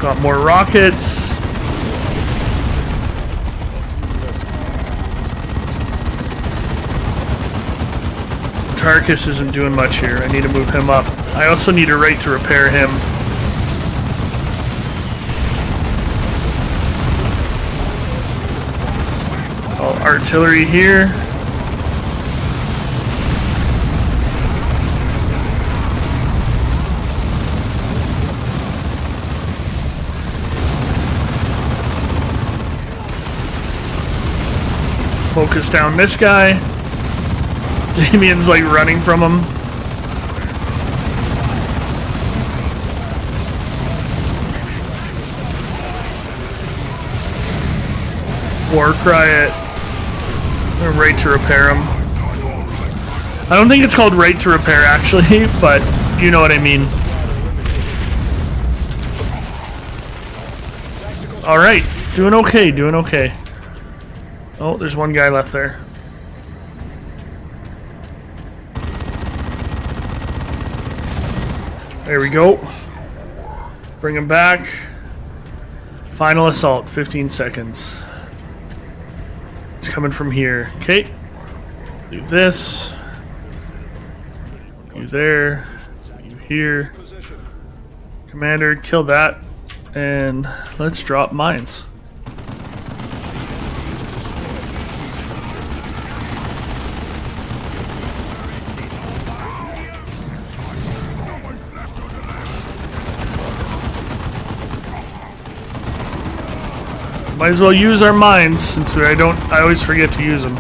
Got more rockets. Tarkus isn't doing much here. I need to move him up. I also need a right to repair him. All artillery here. Focus down this guy. Damien's like running from him. War cry it. Right to repair him. I don't think it's called right to repair actually, but you know what I mean. Alright, doing okay, doing okay. Oh, there's one guy left there. There we go. Bring him back. Final assault, 15 seconds. It's coming from here. Okay. Do this. You there. You here. Commander, kill that. And let's drop mines. Might as well use our minds since I always forget to use them.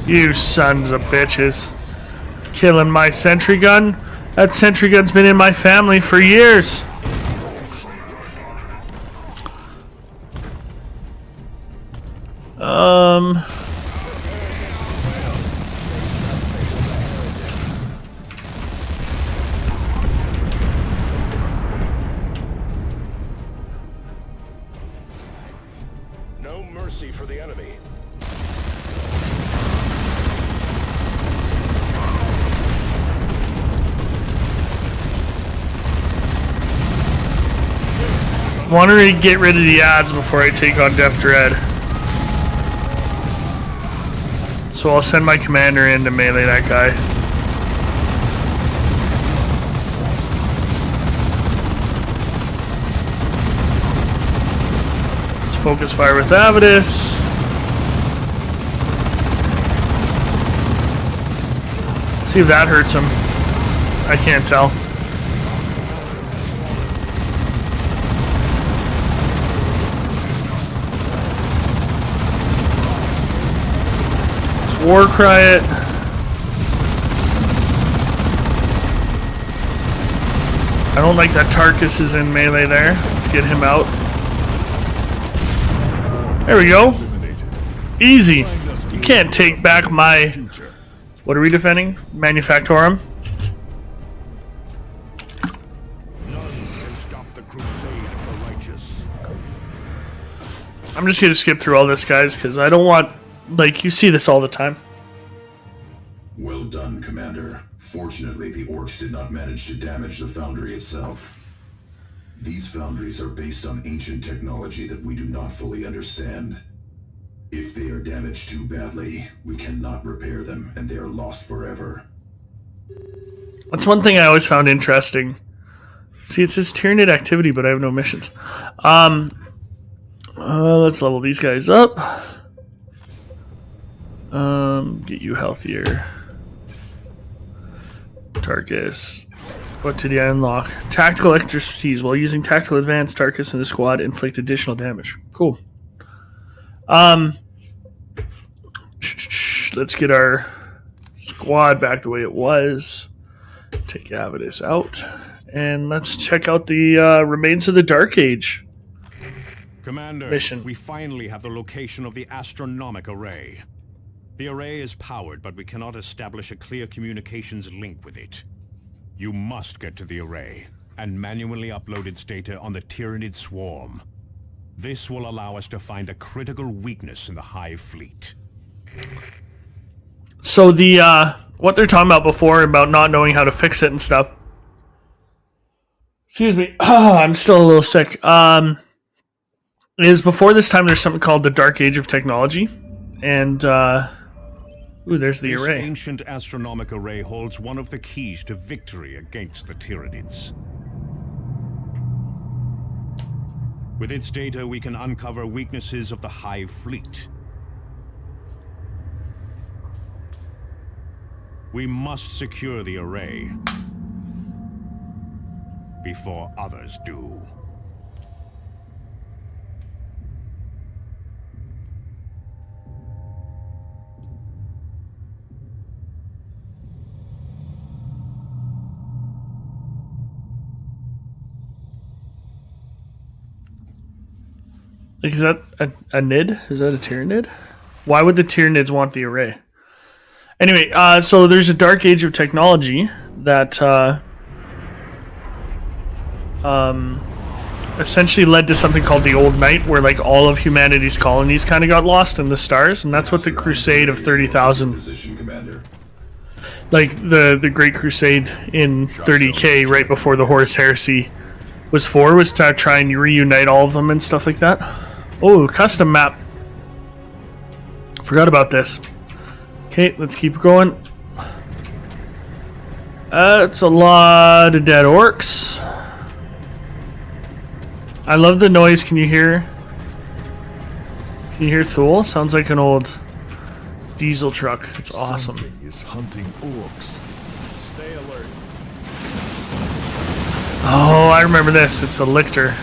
You sons of bitches. Killing my sentry gun? That sentry gun's been in my family for years. No mercy for the enemy. Wanted to get rid of the ads before I take on Death Dread. So I'll send my commander in to melee that guy. Let's focus fire with Avidus. See if that hurts him. I can't tell. Warcry it. I don't like that Tarkus is in melee there. Let's get him out. There we go. Easy. You can't take back my... What are we defending? Manufactorum? I'm just going to skip through all this, guys, because I don't want... Like, you see this all the time. Well done, Commander. Fortunately, the orcs did not manage to damage the foundry itself. These foundries are based on ancient technology that we do not fully understand. If they are damaged too badly, we cannot repair them, and they are lost forever. That's one thing I always found interesting. See, it says Tyranid activity, but I have no missions. Let's level these guys up. Get you healthier. Tarkus. What did you unlock? Tactical expertise. While using tactical advance, Tarkus and his squad inflict additional damage. Cool. Let's get our squad back the way it was. Take Avidus out. And let's check out the remains of the Dark Age. Commander, mission. We finally have the location of the astronomic array. The array is powered, but we cannot establish a clear communications link with it. You must get to the array and manually upload its data on the Tyranid swarm. This will allow us to find a critical weakness in the Hive fleet. So the what they're talking about before about not knowing how to fix it and stuff. Excuse me, I'm still a little sick. Is before this time there's something called the Dark Age of Technology, and ooh, there's the array. This ancient astronomic array holds one of the keys to victory against the Tyranids. With its data, we can uncover weaknesses of the Hive fleet. We must secure the array before others do. Like, is that a Nid? Is that a Tyranid? Why would the Tyranids want the array? Anyway, so there's a Dark Age of Technology that essentially led to something called the Old Night, where like all of humanity's colonies kind of got lost in the stars, and that's what the Crusade of 30,000, like the Great Crusade in 30k, right before the Horus Heresy, was to try and reunite all of them and stuff like that. Oh, custom map. Forgot about this. Okay, let's keep going. It's a lot of dead orcs. I love the noise. Can you hear? Can you hear Thule? Sounds like an old diesel truck. It's awesome. Something is hunting orcs. Stay alert. Oh, I remember this. It's a lictor.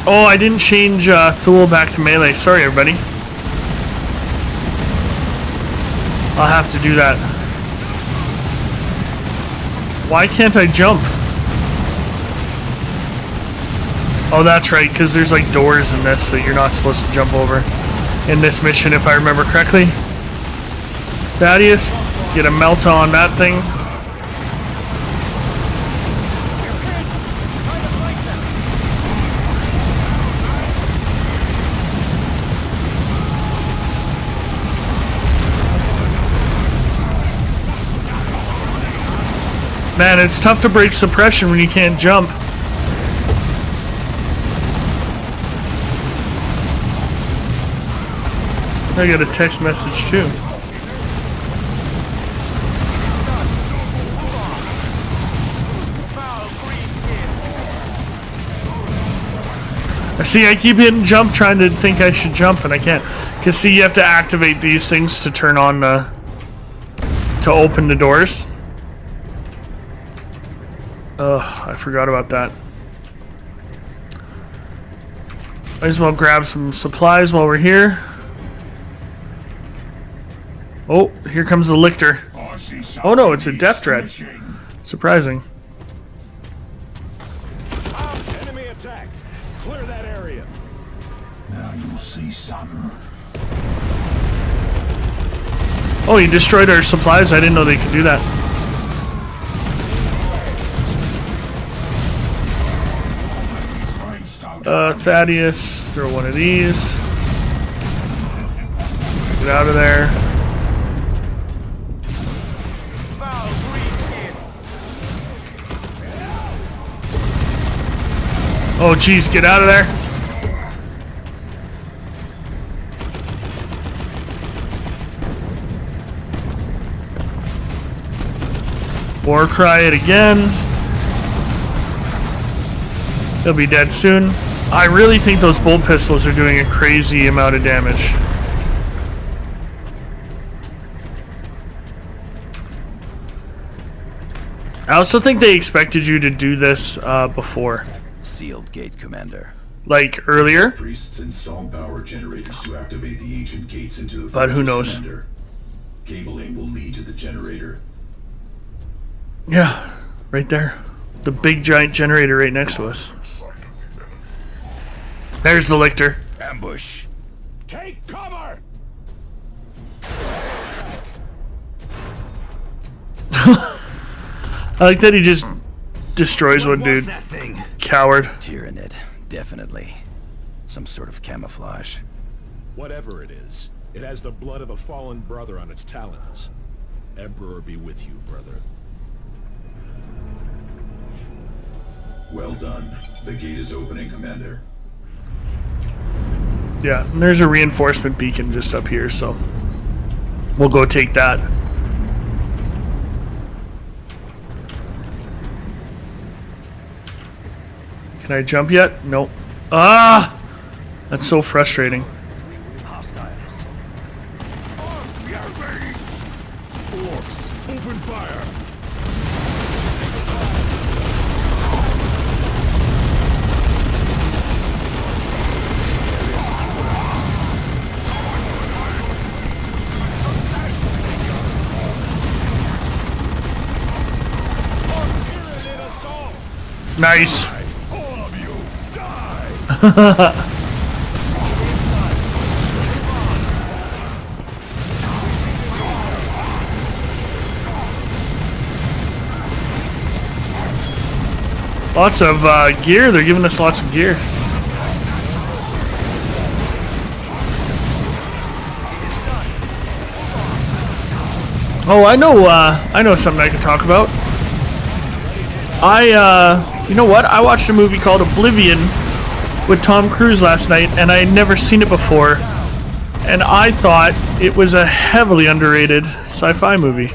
Oh, I didn't change Thule back to melee. Sorry, everybody. I'll have to do that. Why can't I jump? Oh, that's right, because there's like doors in this that you're not supposed to jump over in this mission, if I remember correctly. Thaddeus, get a melt on that thing. Man, it's tough to break suppression when you can't jump. I got a text message too. See, I keep hitting jump trying to think I should jump and I can't. Cause see, you have to activate these things to turn on the... to open the doors. Ugh, I forgot about that. Might as well grab some supplies while we're here. Oh, here comes the lictor. Oh no, it's a death dread. Surprising. Enemy attack. Clear that area. Now you see something. Oh, he destroyed our supplies? I didn't know they could do that. Thaddeus, throw one of these. Get out of there. Oh, geez, get out of there. War cry it again. He'll be dead soon. I really think those bolt pistols are doing a crazy amount of damage. I also think they expected you to do this before. Sealed gate, Commander. Like earlier. Priests install power generators to activate the ancient gates into the But who fortress, knows? Commander. Cabling will lead to the generator. Yeah, right there. The big giant generator right next to us. There's the lictor. Ambush. Take cover. I like that he just destroys one dude. That thing? Coward. Tyranid, definitely. Some sort of camouflage. Whatever it is, it has the blood of a fallen brother on its talons. Emperor be with you, brother. Well done. The gate is opening, Commander. Yeah, and there's a reinforcement beacon just up here, so we'll go take that. Can I jump yet? Nope. Ah! That's so frustrating. Orcs, open fire. Nice. All of you, die. Lots of gear. They're giving us lots of gear. Oh, I know something I can talk about. You know what? I watched a movie called Oblivion with Tom Cruise last night, and I had never seen it before. And I thought it was a heavily underrated sci-fi movie.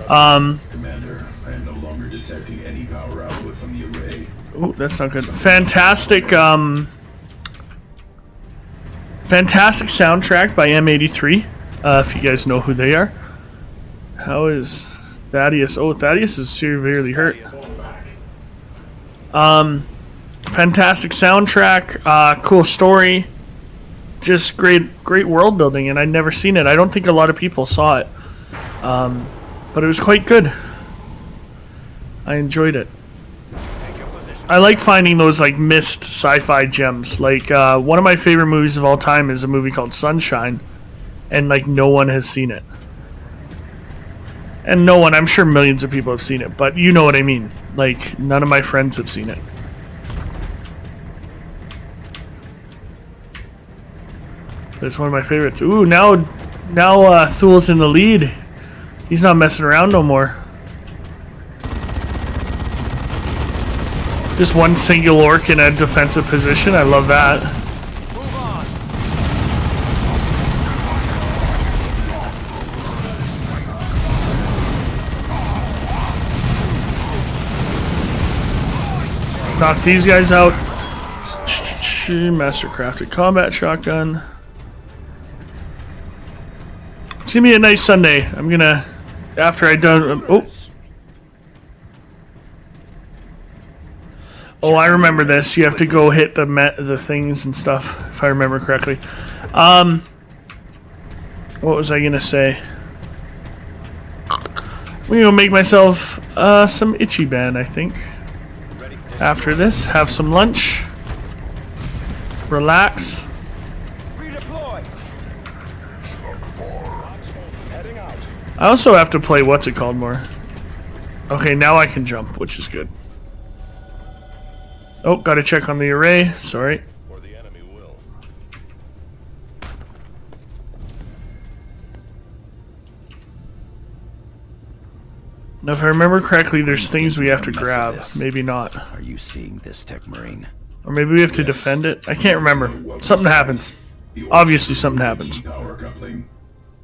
Commander, I am no longer detecting any power output from the array. Oh, that's not good. Fantastic, Fantastic soundtrack by M83, if you guys know who they are. How is Thaddeus? Oh, Thaddeus is severely hurt. Fantastic soundtrack, cool story, just great world building, and I'd never seen it. I don't think a lot of people saw it, but it was quite good. I enjoyed it. I like finding those like missed sci-fi gems. Like one of my favorite movies of all time is a movie called Sunshine, and like no one has seen it. And no one, I'm sure millions of people have seen it, but you know what I mean. Like none of my friends have seen it. But it's one of my favorites. Ooh, now Thul's in the lead. He's not messing around no more. Just one single orc in a defensive position. I love that. Knock these guys out. Mastercrafted combat shotgun. It's gonna be a nice Sunday. I'm gonna, after I done. Oh, I remember this. You have to go hit the things and stuff, if I remember correctly. What was I gonna say? I'm gonna make myself some itchy ban, I think. After this, have some lunch. Relax. I also have to play what's it called more. Okay, now I can jump, which is good. Oh, gotta check on the array. Sorry. Or the enemy will. Now, if I remember correctly, there's things we have to grab. Maybe not. Are you seeing this, Tech Marine? Or maybe we have to defend it. I can't remember. Something happens. Obviously, something happens.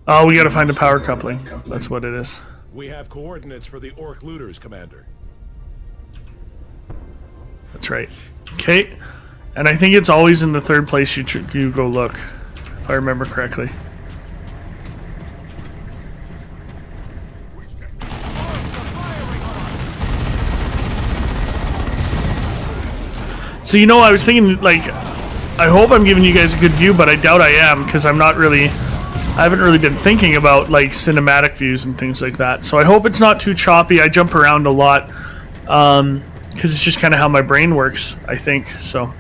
Oh, we gotta find the power coupling. That's what it is. We have coordinates for the Orc looters, Commander. That's right. Okay. And I think it's always in the third place you go look, if I remember correctly. So, you know, I was thinking, like, I hope I'm giving you guys a good view, but I doubt I am, because I haven't really been thinking about, like, cinematic views and things like that. So I hope it's not too choppy. I jump around a lot, because it's just kind of how my brain works, I think, so.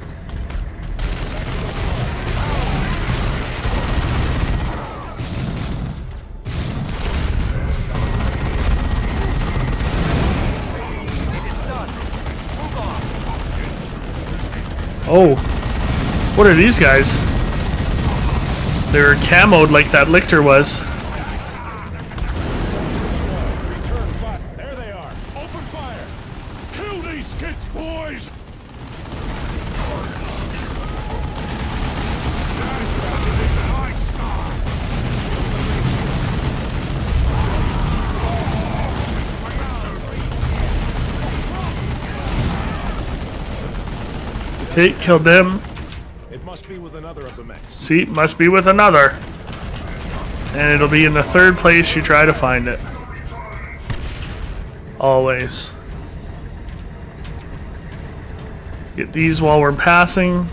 Oh, what are these guys? They're camoed like that Lictor was. There they are. Open fire. Kill these skits, boys. Okay, killed them. It must be with another of the mechs. See, must be with another. And it'll be in the third place you try to find it. Always. Get these while we're passing.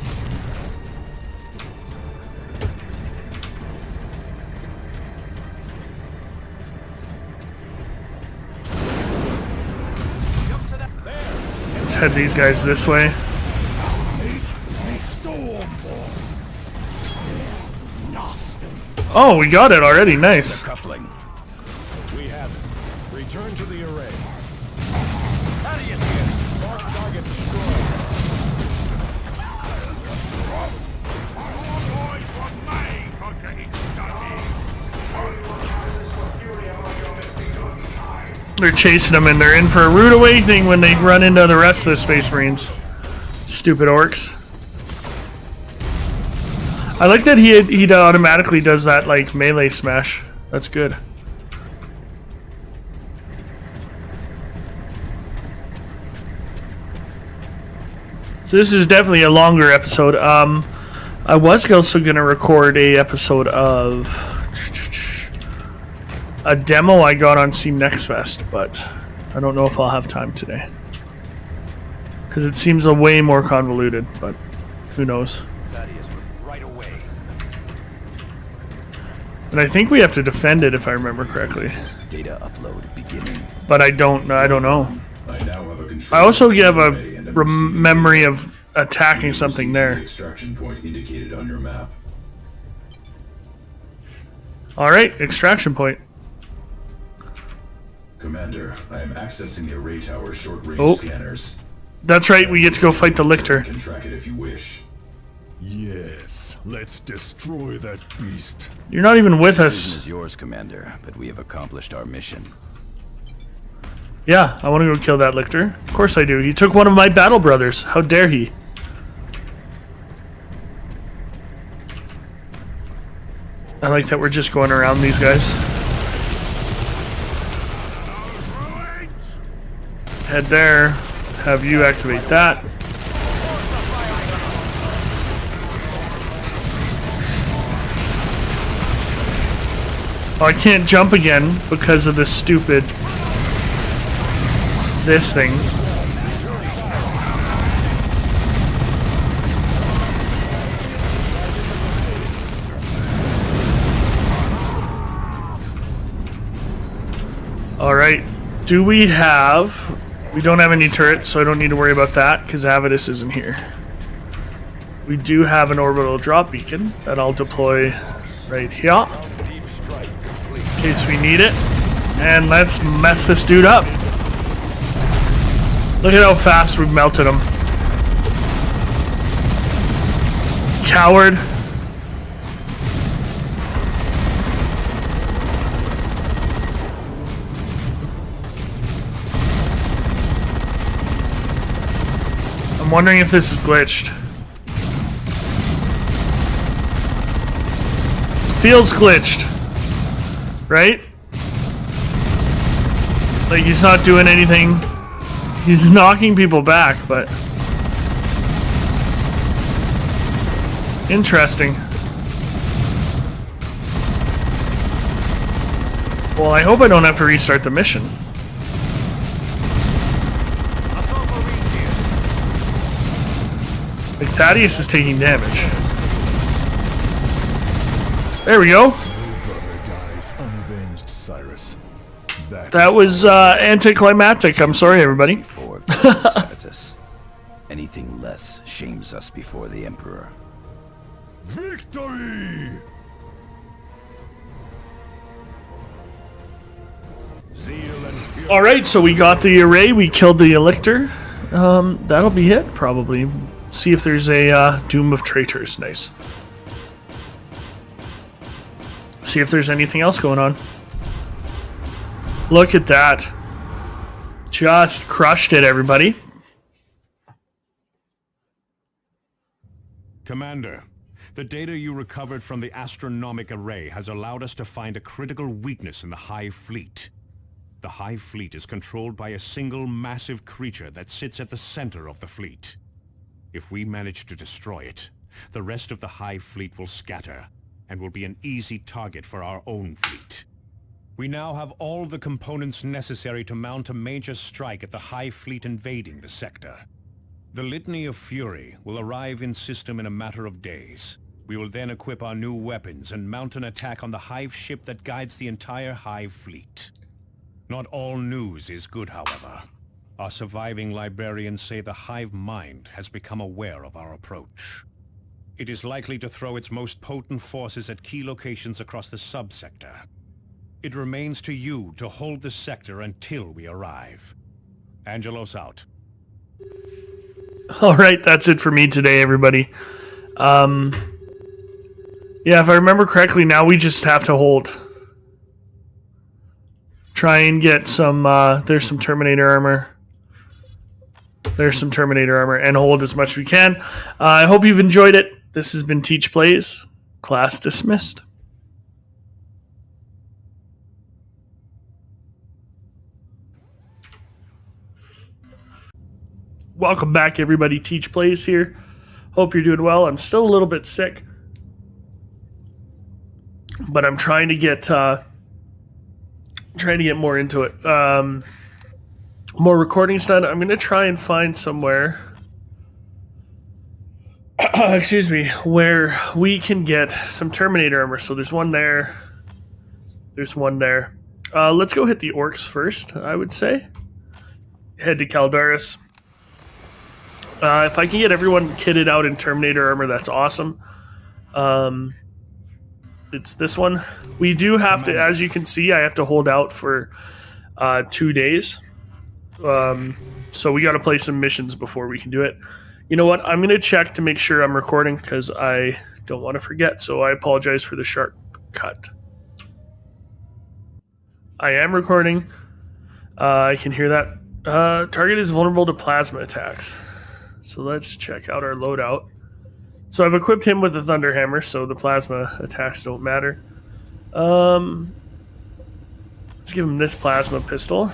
Let's head these guys this way. Oh, we got it already. Nice. Coupling. We have it. Return to the array. Thaddeus here. Mark target destroyed. They're chasing them and they're in for a rude awakening when they run into the rest of the Space Marines. Stupid orcs. I like that he automatically does that like melee smash. That's good. So this is definitely a longer episode. I was also going to record a episode of a demo I got on Steam Next Fest, but I don't know if I'll have time today. Because it seems a way more convoluted, but who knows. And I think we have to defend it if I remember correctly. Data upload beginning. But I don't know. I now have a control. I also have a memory of attacking something there. The extraction point indicated on your map. Alright, extraction point. Commander, I am accessing the array tower's short-range scanners. That's right, we get to go fight the Lictor. You can track it if you wish. Yes, let's destroy that beast. You're not even with us. The decision is yours, Commander, but we have accomplished our mission. Yeah, I want to go kill that Lictor. Of course I do. He took one of my battle brothers. How dare he? I like that we're just going around these guys. Head there. Have you activate that. Oh, I can't jump again because of this stupid... this thing. Alright, do we have... we don't have any turrets, so I don't need to worry about that, because Avidus isn't here. We do have an orbital drop beacon that I'll deploy right here, in case we need it. And let's mess this dude up. Look at how fast we've melted him. Coward. I'm wondering if this is glitched. Feels glitched. Right? Like he's not doing anything. He's knocking people back, but... interesting. Well, I hope I don't have to restart the mission. Like, Thaddeus is taking damage. There we go. Dies unavenged, Cyrus. That was anticlimactic. I'm sorry, everybody. Anything less shames us before the Emperor. Victory! Alright, so we got the array, we killed the Elictor. That'll be it, probably. See if there's a Doom of Traitors. Nice. See if there's anything else going on. Look at that. Just crushed it, everybody. Commander, the data you recovered from the astronomic array has allowed us to find a critical weakness in the Hive Fleet. The Hive Fleet is controlled by a single massive creature that sits at the center of the fleet. If we manage to destroy it, the rest of the Hive Fleet will scatter and will be an easy target for our own fleet. We now have all the components necessary to mount a major strike at the Hive Fleet invading the sector. The Litany of Fury will arrive in system in a matter of days. We will then equip our new weapons and mount an attack on the Hive ship that guides the entire Hive Fleet. Not all news is good, however. Our surviving librarians say the Hive Mind has become aware of our approach. It is likely to throw its most potent forces at key locations across the subsector. It remains to you to hold the sector until we arrive. Angelos out. Alright, that's it for me today, everybody. Yeah, if I remember correctly, now we just have to hold. Try and get some, there's some Terminator armor. There's some Terminator armor, and hold as much as we can. I hope you've enjoyed it. This has been TeacherPlays. Class dismissed. Welcome back, everybody. TeacherPlays here. Hope you're doing well. I'm still a little bit sick, but I'm trying to get more into it. More recordings done. I'm gonna try and find somewhere. Excuse me, where we can get some Terminator armor. So there's one there. There's one there. Let's go hit the orcs first, I would say. Head to Caldaris. If I can get everyone kitted out in Terminator armor, that's awesome. It's this one. We do have to, as you can see, I have to hold out for 2 days. So we got to play some missions before we can do it. You know what? I'm going to check to make sure I'm recording because I don't want to forget. So I apologize for the sharp cut. I am recording. I can hear that. Target is vulnerable to plasma attacks. So let's check out our loadout. So I've equipped him with a thunder hammer, so the plasma attacks don't matter. Let's give him this plasma pistol.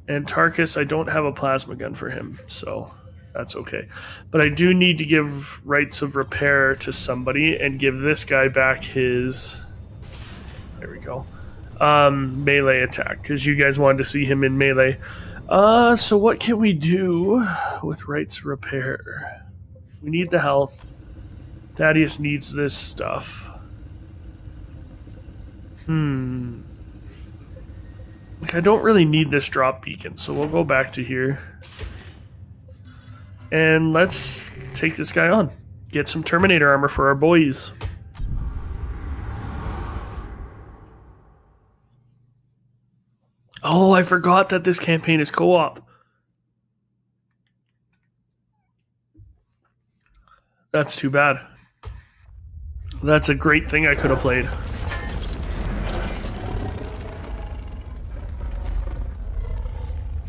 And Tarkus, I don't have a plasma gun for him, so that's okay. But I do need to give rights of repair to somebody and give this guy back his... There we go. Melee attack, because you guys wanted to see him in melee. So what can we do with rights of repair? We need the health. Thaddeus needs this stuff. Like, I don't really need this drop beacon, so we'll go back to here. And let's take this guy on. Get some Terminator armor for our boys. Oh, I forgot that this campaign is co-op. That's too bad. That's a great thing I could have played.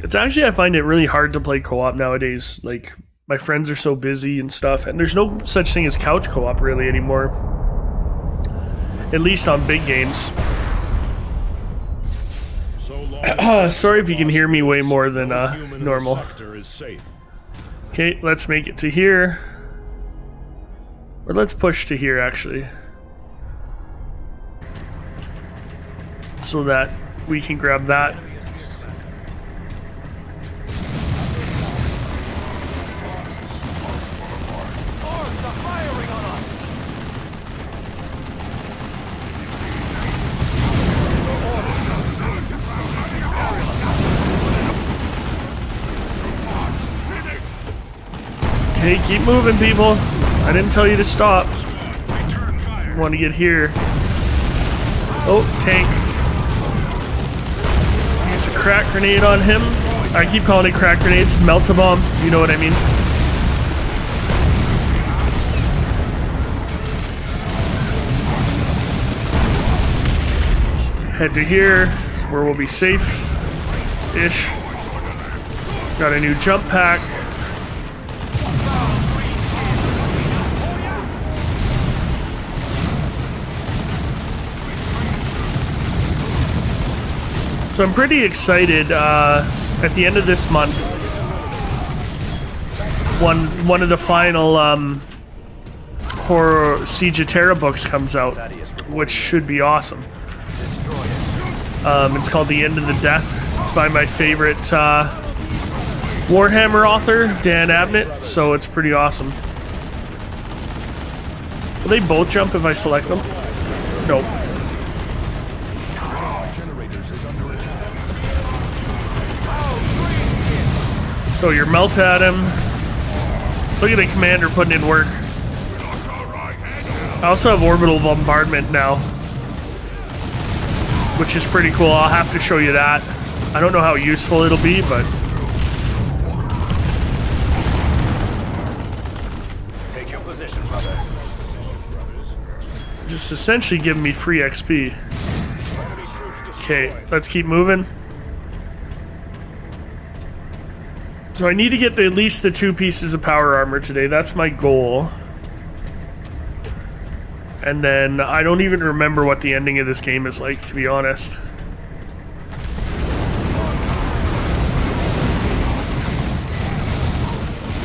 It's actually, I find it really hard to play co-op nowadays. Like, my friends are so busy and stuff, and there's no such thing as couch co-op really anymore. At least on big games. Sorry if you can hear me way more than normal. Okay, let's make it to here. Or let's push to here, actually. So that we can grab that. Okay, keep moving, people. I didn't tell you to stop. Want to get here. Oh, tank. Use a crack grenade on him. I keep calling it crack grenades. Melt-a-bomb. You know what I mean. Head to here, where we'll be safe-ish. Got a new jump pack. So I'm pretty excited. At the end of this month, one of the final horror Siege of Terra books comes out, which should be awesome. It's called The End of the Death. It's by my favorite Warhammer author, Dan Abnett, so it's pretty awesome. Will they both jump if I select them? Nope. So you're melt at him. Look at the commander putting in work. I also have orbital bombardment now, which is pretty cool. I'll have to show you that. I don't know how useful it'll be, but... Take your position, brother. Just essentially giving me free XP. Okay, let's keep moving. So I need to get at least the 2 pieces of power armor today. That's my goal. And then I don't even remember what the ending of this game is like, to be honest.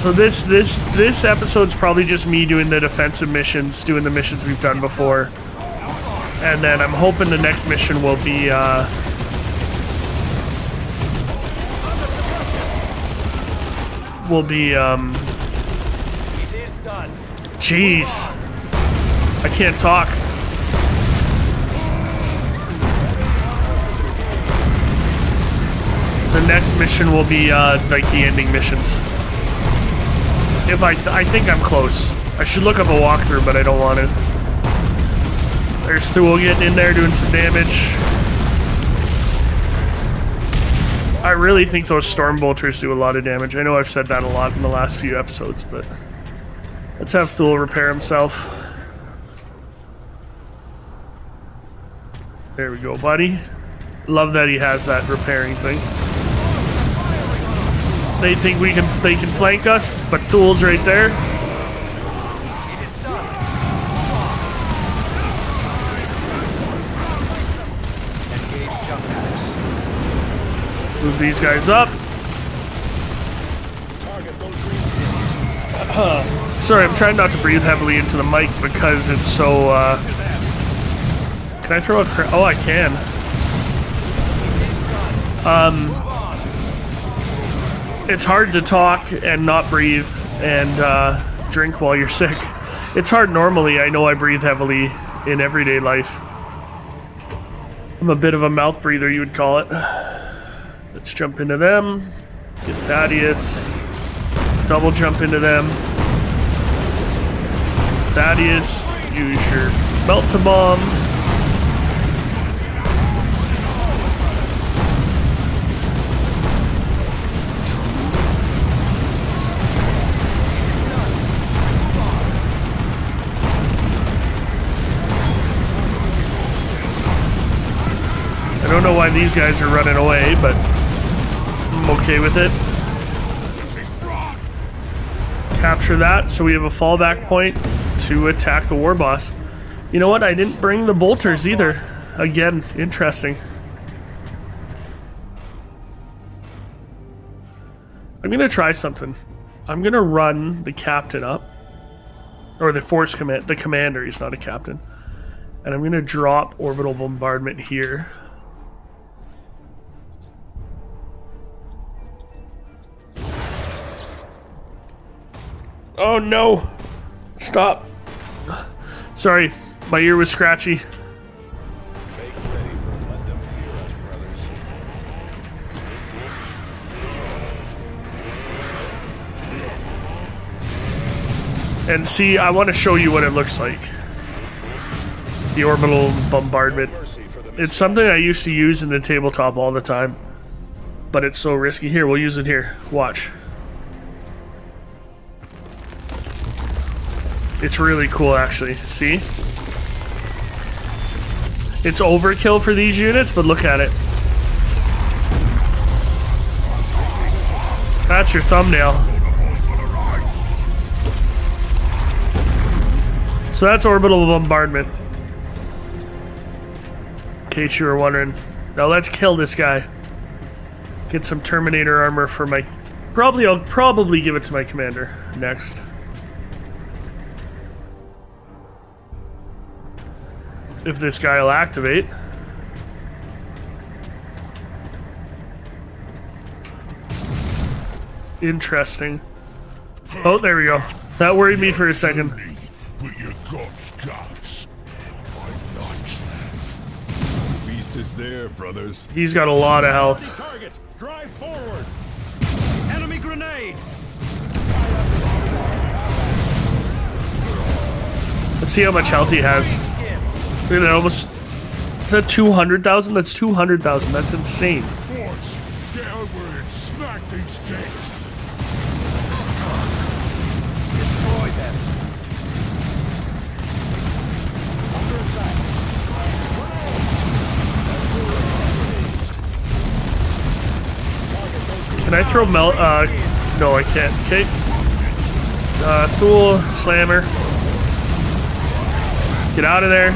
So this episode's probably just me doing the defensive missions, doing the missions we've done before. And then I'm hoping the next mission will be jeez. I can't talk. The next mission will be like the ending missions. If I think I'm close. I should look up a walkthrough, but I don't want to. There's Thule getting in there doing some damage. I really think those storm bolters do a lot of damage. I know I've said that a lot in the last few episodes, but let's have Thule repair himself. There we go, buddy. Love that he has that repairing thing. They think they can flank us, but Thule's right there. Move these guys up. Sorry, I'm trying not to breathe heavily into the mic because it's so, Can I throw a oh, I can. It's hard to talk and not breathe and drink while you're sick. It's hard normally. I know I breathe heavily in everyday life. I'm a bit of a mouth breather, you would call it. Let's jump into them. Get Thaddeus. Double jump into them. Thaddeus, use your melt-to-bomb. I don't know why these guys are running away, but I'm okay with it. Capture that, so we have a fallback point to attack the war boss. You know what? I didn't bring the bolters either. Again, interesting. I'm gonna try something. I'm gonna run the captain up, or the the commander. He's not a captain, and I'm gonna drop orbital bombardment here. Oh no! Stop. Sorry, my ear was scratchy. And see, I want to show you what it looks like. The orbital bombardment. It's something I used to use in the tabletop all the time, but it's so risky. Here, we'll use it here. Watch. It's really cool, actually. See? It's overkill for these units, but look at it. That's your thumbnail. So that's orbital bombardment. In case you were wondering. Now let's kill this guy. Get some Terminator armor for my... I'll probably give it to my commander next. If this guy will activate. Interesting. Oh, there we go. That worried me for a second. But you got guts. I like that. The beast is there, brothers. He's got a lot of health. Target, drive forward. Enemy grenade. Let's see how much health he has. Look at that, almost... Is that 200,000? That's 200,000. That's insane. Boys, get over and smack these dicks. Destroy them. Can I throw no, I can't. Okay. Thule, slammer. Get out of there.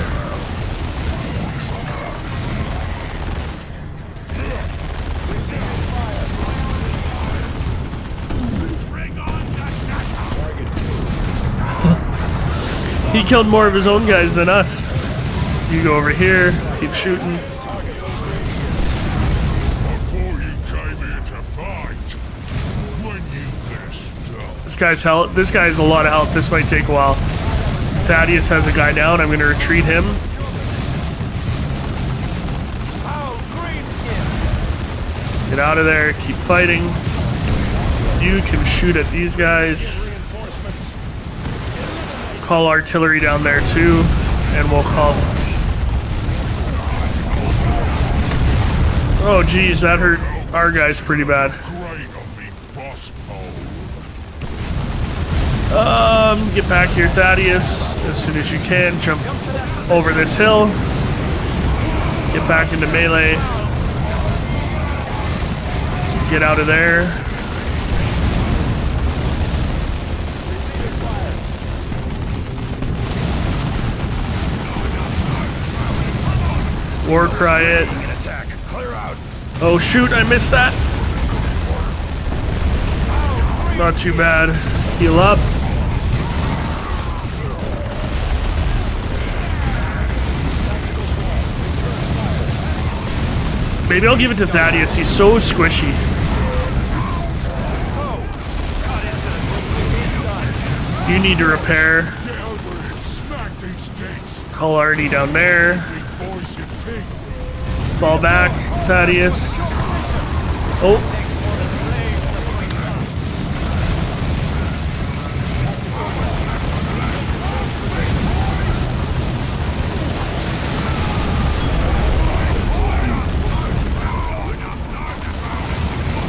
He killed more of his own guys than us. You go over here, keep shooting. Before you came here to fight, when you messed up. This guy's health. This guy has a lot of health. This might take a while. Thaddeus has a guy down. I'm going to retreat him. Get out of there. Keep fighting. You can shoot at these guys. Call artillery down there too, and we'll call. Oh geez, that hurt our guys pretty bad. Get back here, Thaddeus, as soon as you can. Jump over this hill. Get back into melee. Get out of there. War cry it. Oh shoot, I missed that. Not too bad. Heal up. Maybe I'll give it to Thaddeus. He's so squishy. You need to repair. Call Artie down there. Fall back, Thaddeus. Oh.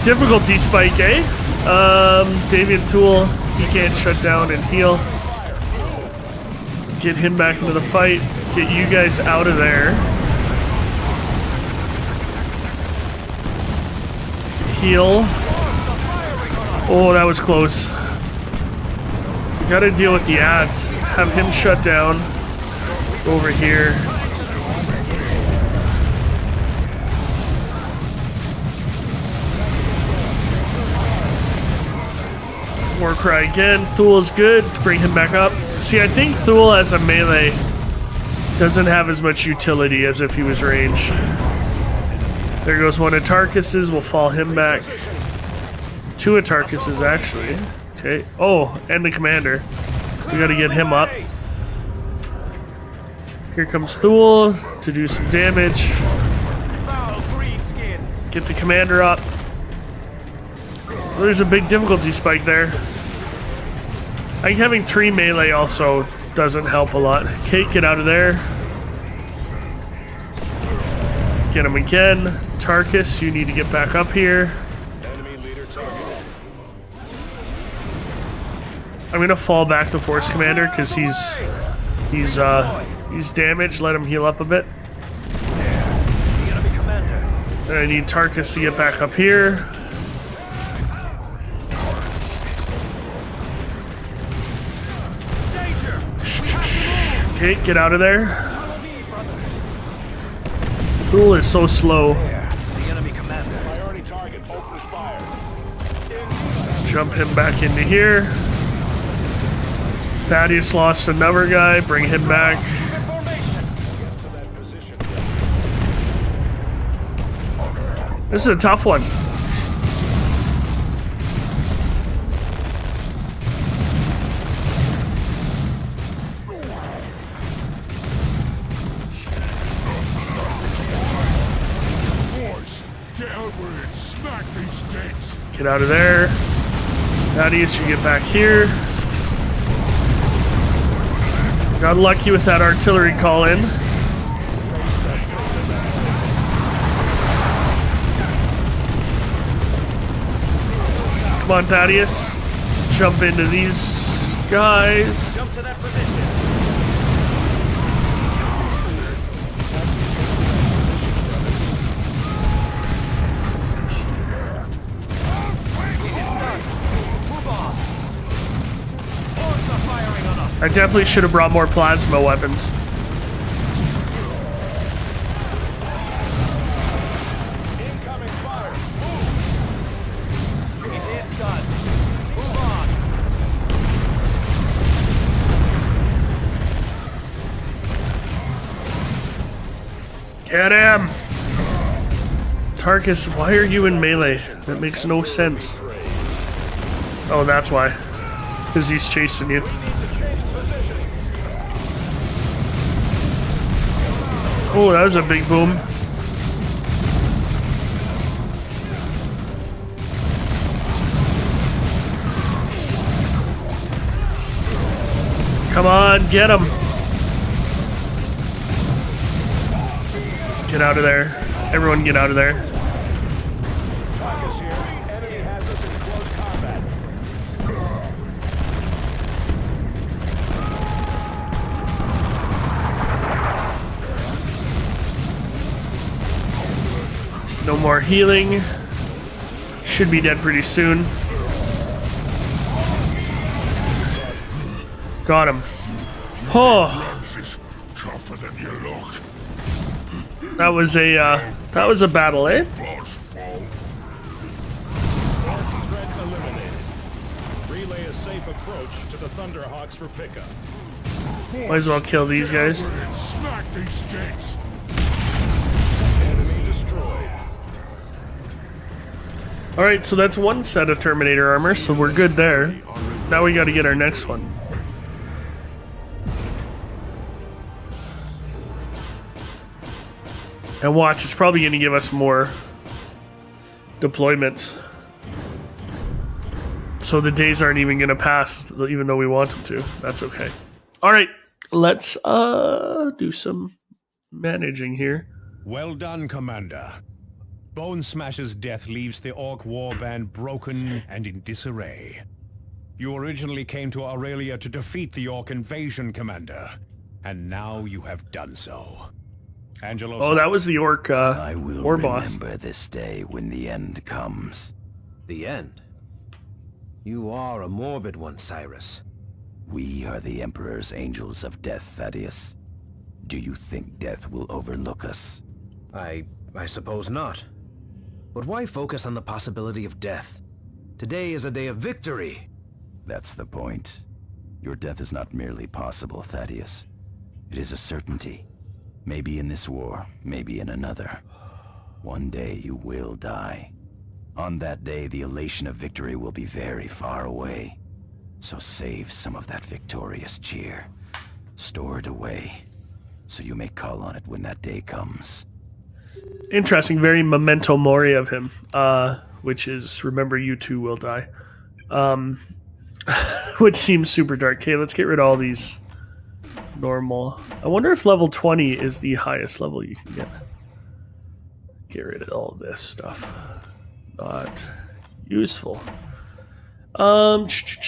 Difficulty spike, eh? David Thule, he can't shut down and heal. Get him back into the fight. Get you guys out of there. Heal. Oh, that was close. We gotta deal with the ads. Have him shut down. Go over here. Warcry again. Thule's good. Bring him back up. See, I think Thule as a melee doesn't have as much utility as if he was ranged. There goes one of Tarkus's. We'll fall him back. Two of Tarkus's, actually. Okay. Oh, and the commander. We gotta get him up. Here comes Thule to do some damage. Get the commander up. There's a big difficulty spike there. I think having 3 melee also doesn't help a lot. Kate, get out of there. Get him again. Tarkus, you need to get back up here. I'm gonna fall back the Force Commander because he's damaged. Let him heal up a bit. And I need Tarkus to get back up here. Okay, get out of there. Thule is so slow. Jump him back into here. Thaddeus lost another guy. Bring him back. This is a tough one. Get out of there. Thaddeus, you get back here. Got lucky with that artillery call in. Come on, Thaddeus. Jump into these guys. Jump to that position. I definitely should have brought more plasma weapons. Incoming fire. Move. It is done. Move on. Get him! Tarkus, why are you in melee? That makes no sense. Oh, that's why. Because he's chasing you. Oh, that was a big boom. Come on, get him. Get out of there. Everyone get out of there. No more healing. Should be dead pretty soon. Got him. Oh. That was a battle, eh? Relay a safe approach to the Thunderhawks for pickup. Might as well kill these guys. Smack these gates. Enemy destroyed. Alright, so that's one set of Terminator armor, so we're good there. Now we gotta get our next one. And watch, it's probably gonna give us more deployments. So the days aren't even gonna pass, even though we want them to. That's okay. Alright, let's do some managing here. Well done, Commander. Bone Smasher's death leaves the Orc warband broken and in disarray. You originally came to Aurelia to defeat the Orc invasion, Commander, and now you have done so. Angelo. Oh, that was the Orc I will war boss. remember this day when the end comes. The end? You are a morbid one, Cyrus. We are the Emperor's Angels of Death, Thaddeus. Do you think death will overlook us? I suppose not. But why focus on the possibility of death? Today is a day of victory. That's the point. Your death is not merely possible, Thaddeus. It is a certainty. Maybe in this war, maybe in another. One day you will die. On that day, the elation of victory will be very far away. So save some of that victorious cheer. Store it away, so you may call on it when that day comes. Interesting, very memento mori of him, which is remember you too will die. Which seems super dark. Okay, let's get rid of all these normal. I wonder if level 20 is the highest level you can get. Get rid of all this stuff. Not useful. Okay,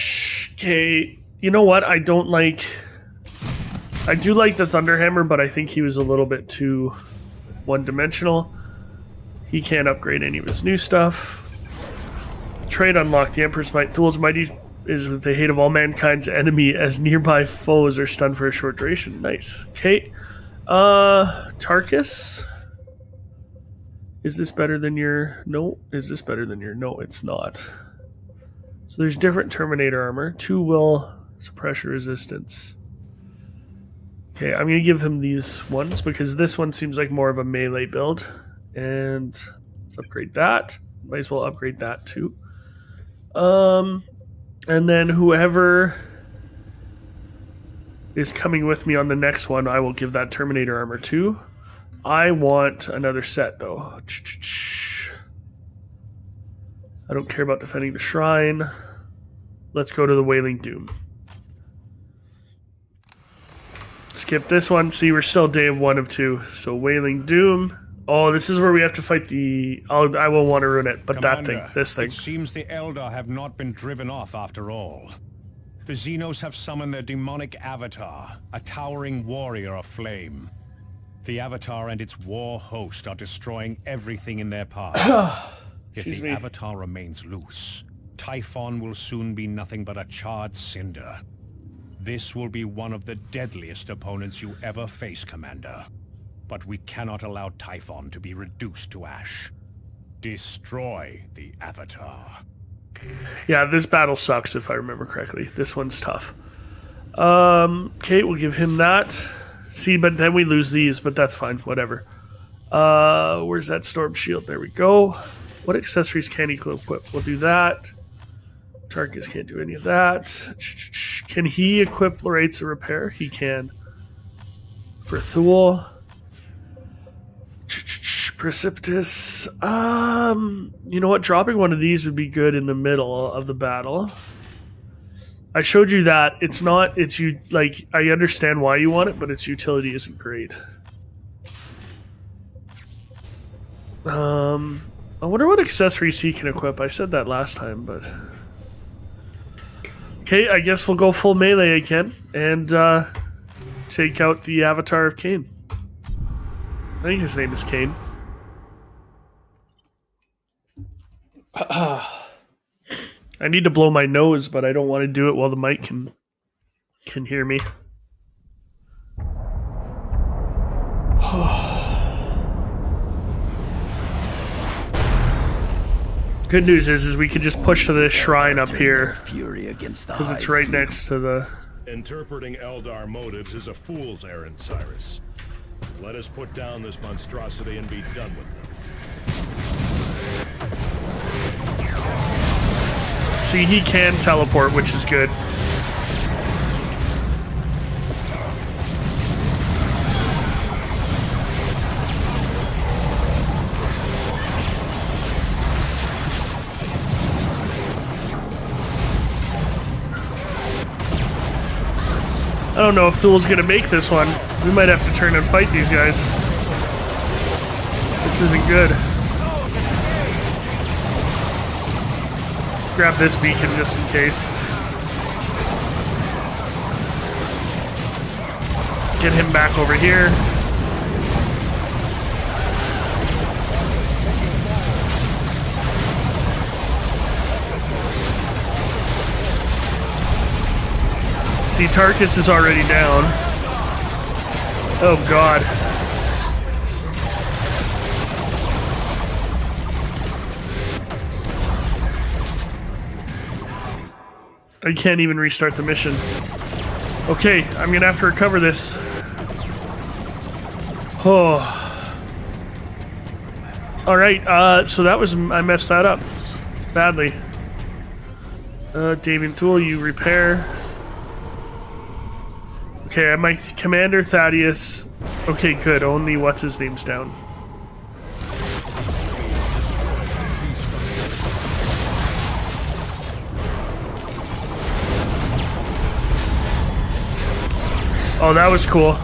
you know what? I do like the Thunderhammer, but I think he was a little bit too one-dimensional. He can't upgrade any of his new stuff. Trade unlocked. The Emperor's Might. Thul's Mighty is with the hate of all mankind's enemy as nearby foes are stunned for a short duration. Nice. Okay. Tarkus? Is this better than your... No. Is this better than your... No, it's not. So there's different Terminator armor. 2 will suppressor resistance. Okay, I'm going to give him these ones because this one seems like more of a melee build. And let's upgrade that. Might as well upgrade that too. And then whoever is coming with me on the next one, I will give that Terminator armor to. I want another set though. I don't care about defending the shrine. Let's go to the Wailing Doom. Skip this one. See, we're still day of 1 of 2. So Wailing Doom. Oh, this is where we have to fight the... I will want to ruin it, but Commander, that thing, this thing. It seems the Eldar have not been driven off after all. The Xenos have summoned their demonic avatar, a towering warrior of flame. The avatar and its war host are destroying everything in their path. If the avatar remains loose, Typhon will soon be nothing but a charred cinder. This will be one of the deadliest opponents you ever face, Commander. But we cannot allow Typhon to be reduced to ash. Destroy the Avatar. Yeah, this battle sucks if I remember correctly. This one's tough. Okay, we'll give him that. See, but then we lose these, but that's fine. Whatever. Where's that storm shield? There we go. What accessories can he equip? We'll do that. Tarkus can't do any of that. Can he equip Rates of Repair? He can. For Thule. Precipitous. You know what? Dropping one of these would be good in the middle of the battle. I showed you that. It's not, it's you, like, I understand why you want it, but its utility isn't great. I wonder what accessories he can equip. I said that last time, but... Okay, I guess we'll go full melee again, and, take out the Avatar of Cain. I think his name is Cain. I need to blow my nose, but I don't want to do it while the mic can hear me. Good news is we can just push to this shrine up here because it's right next to the... Interpreting Eldar motives is a fool's errand, Cyrus. Let us put down this monstrosity and be done with them. See, he can teleport, which is good. I don't know if Thule's gonna make this one. We might have to turn and fight these guys. This isn't good. Grab this beacon just in case. Get him back over here. See, Tarkus is already down. Oh god. I can't even restart the mission. Okay, I'm gonna have to recover this. Oh. Alright, so that was... I messed that up. Badly. Davian Thule, you repair. Okay, my Commander Thaddeus. Okay, good. Only what's his name's down. Oh, that was cool.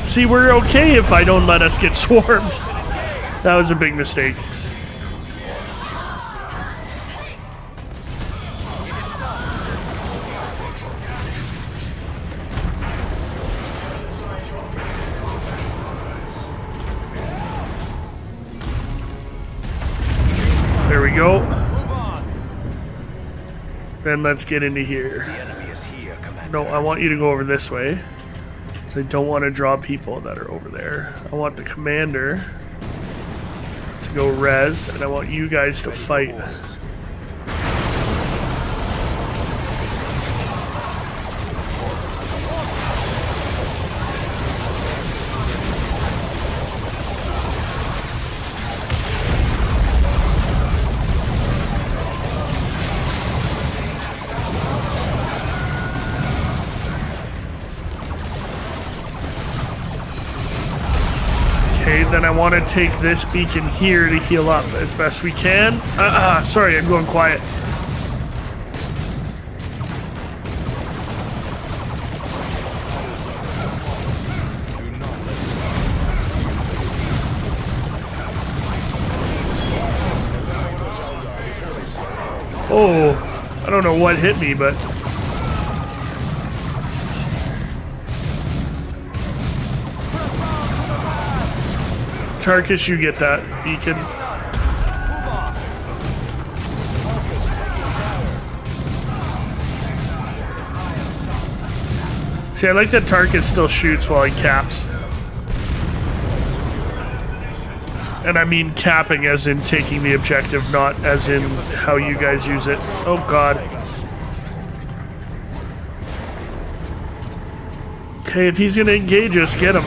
See, we're okay if I don't let us get swarmed. That was a big mistake. There we go. Then let's get into here. No, I want you to go over this way. So I don't want to draw people that are over there. I want the commander to go res, and I want you guys to fight. Then I want to take this beacon here to heal up as best we can. Sorry, I'm going quiet. Oh, I don't know what hit me, but... Tarkus, you get that beacon. See, I like that Tarkus still shoots while he caps. And I mean capping as in taking the objective, not as in how you guys use it. Oh god. Okay, if he's gonna engage us, get him.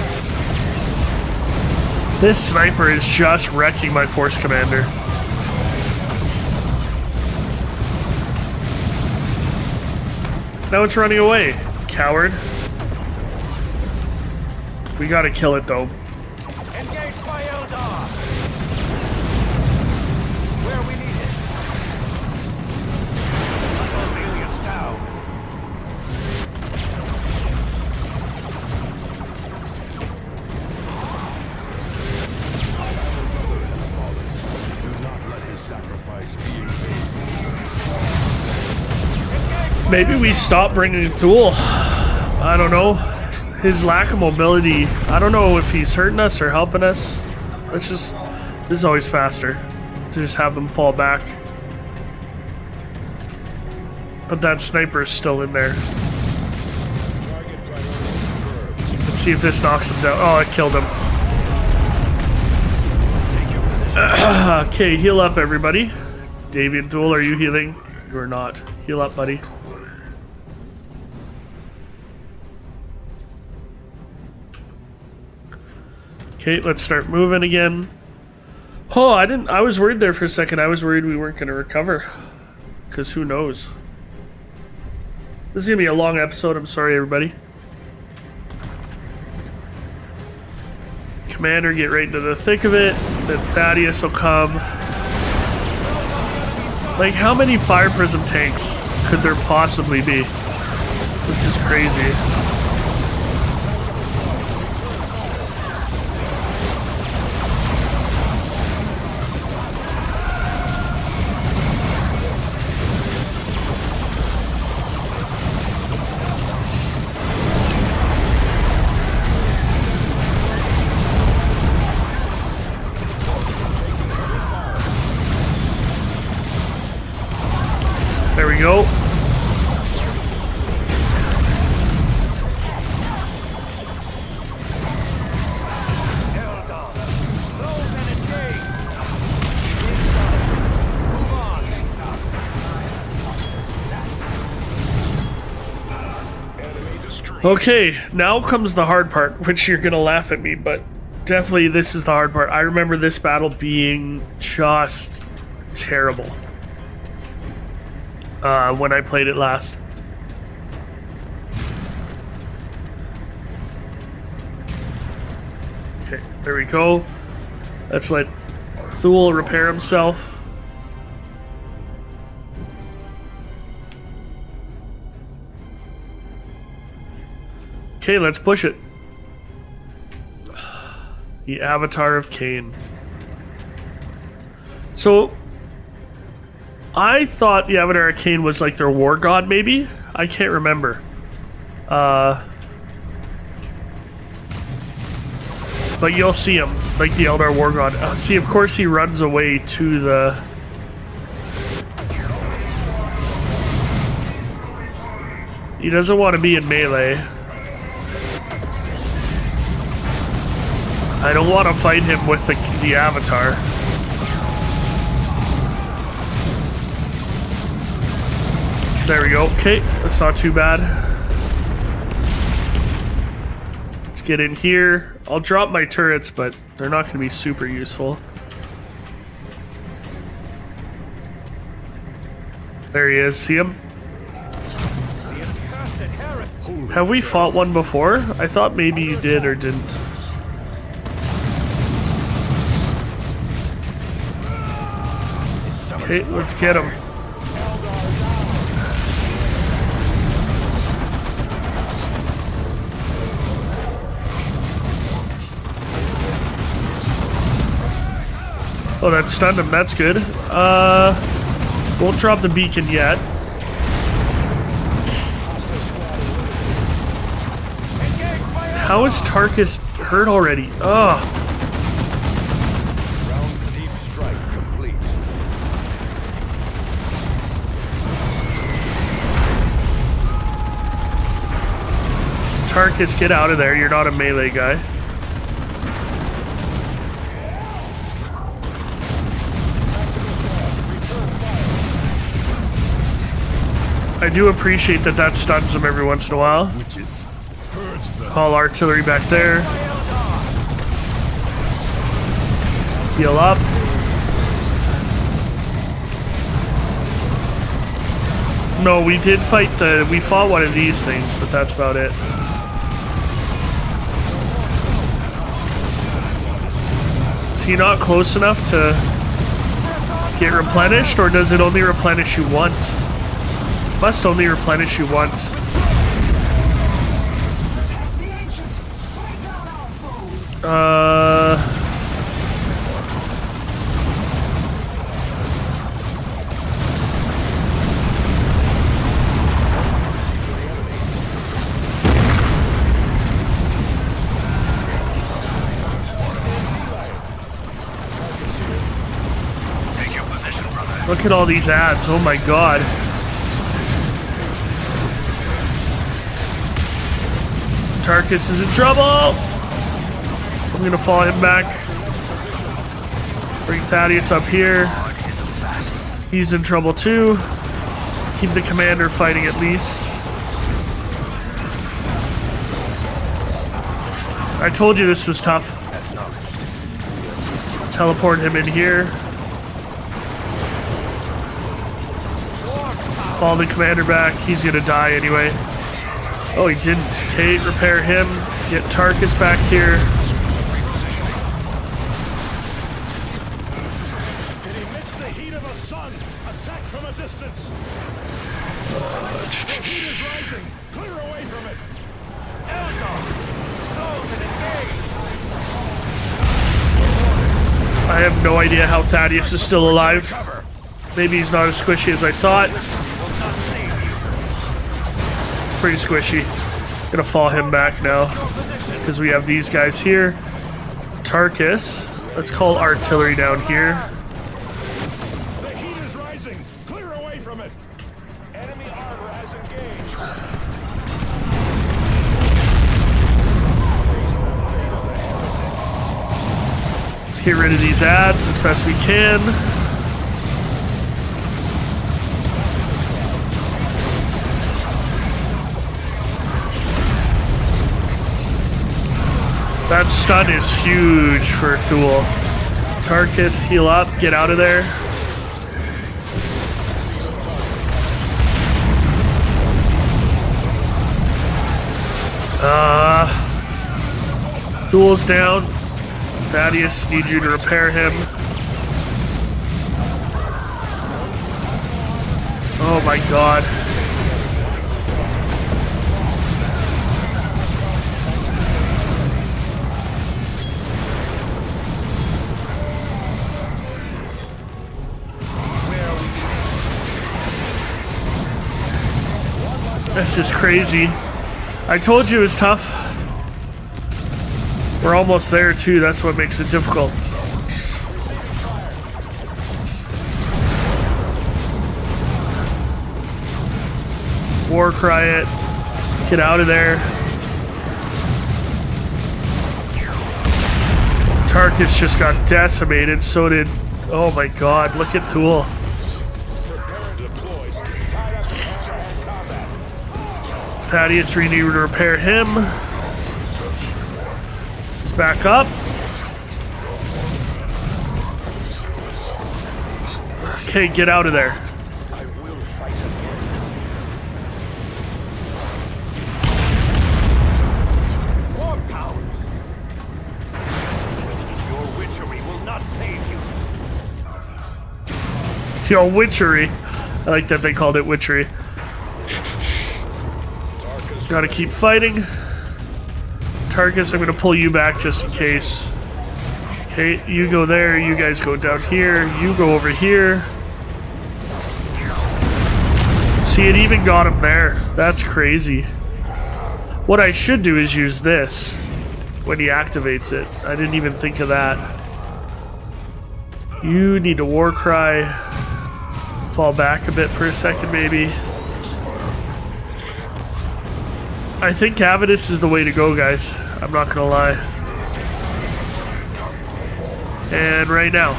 This sniper is just wrecking my force commander. Now it's running away, coward. We gotta kill it though. Engage by Eldar! Where we need it. Those aliens down. Do not let his sacrifice be in vain. Maybe we stop bringing Thule. I don't know. His lack of mobility, I don't know if he's hurting us or helping us. Let's just, this is always faster to just have them fall back. But that sniper is still in there. Let's see if this knocks him down. Oh, it killed him. Okay, heal up everybody. Davian Thule, are you healing? You're not. Heal up, buddy. Okay, let's start moving again. Oh, I was worried there for a second. I was worried we weren't going to recover. Because who knows? This is going to be a long episode. I'm sorry, everybody. Commander, get right into the thick of it. Then Thaddeus will come. Like, how many Fire Prism tanks could there possibly be? This is crazy. There we go. Okay, now comes the hard part, which you're gonna laugh at me, but definitely this is the hard part. I remember this battle being just terrible. When I played it last. Okay, there we go. Let's let Thule repair himself. Okay, let's push it. The Avatar of Cain. So I thought the Avatar of Cain was like their war god, maybe? I can't remember. But you'll see him, like the Eldar war god. See, of course he runs away to the... He doesn't want to be in melee. I don't want to fight him with the Avatar. There we go. Okay, that's not too bad. Let's get in here. I'll drop my turrets, but they're not going to be super useful. There he is. See him? Have we fought one before? I thought maybe you did or didn't. Okay, let's get him. Oh, that stunned him. That's good. Won't drop the beacon yet. How is Tarkus hurt already? Ugh. Tarkus, get out of there. You're not a melee guy. I do appreciate that that stuns them every once in a while. Witches, purge them. Call artillery back there. Heal up. No, we did fight we fought one of these things, but that's about it. Is he not close enough to get replenished, or does it only replenish you once? Must only replenish you once. Look at all these ads. Oh my god. Tarkus is in trouble. I'm gonna follow him back. Bring Thaddeus up here. He's in trouble too. Keep the commander fighting at least. I told you this was tough. Teleport him in here. Follow the commander back. He's gonna die anyway. Oh, he didn't. Okay, repair him. Get Tarkus back here. It emits the heat of a sun. Attack from a distance. The heat is rising. Clear away from it. I have no idea how Thaddeus is still alive. Maybe he's not as squishy as I thought. Pretty squishy. Gonna fall him back now because we have these guys here. Tarkus. Let's call artillery down here. The heat is rising. Clear away from it. Enemy armor has engaged. Let's get rid of these ads as best we can. That stun is huge for Thule. Tarkus, heal up, get out of there. Thule's down. Thaddeus, need you to repair him. Oh my god. This is crazy. I told you it was tough. We're almost there too, that's what makes it difficult. War cry it. Get out of there. Tarkus just got decimated, so did... Oh my god, look at Thule. Thaddeus, we need to repair him. He's back up. Okay, get out of there. Your witchery. I like that they called it witchery. Gotta keep fighting. Tarkus, I'm gonna pull you back just in case. Okay, you go there, you guys go down here, you go over here. See, it even got him there. That's crazy. What I should do is use this when he activates it. I didn't even think of that. You need to war cry. Fall back a bit for a second, maybe. I think Avidus is the way to go, guys. I'm not gonna lie. And right now.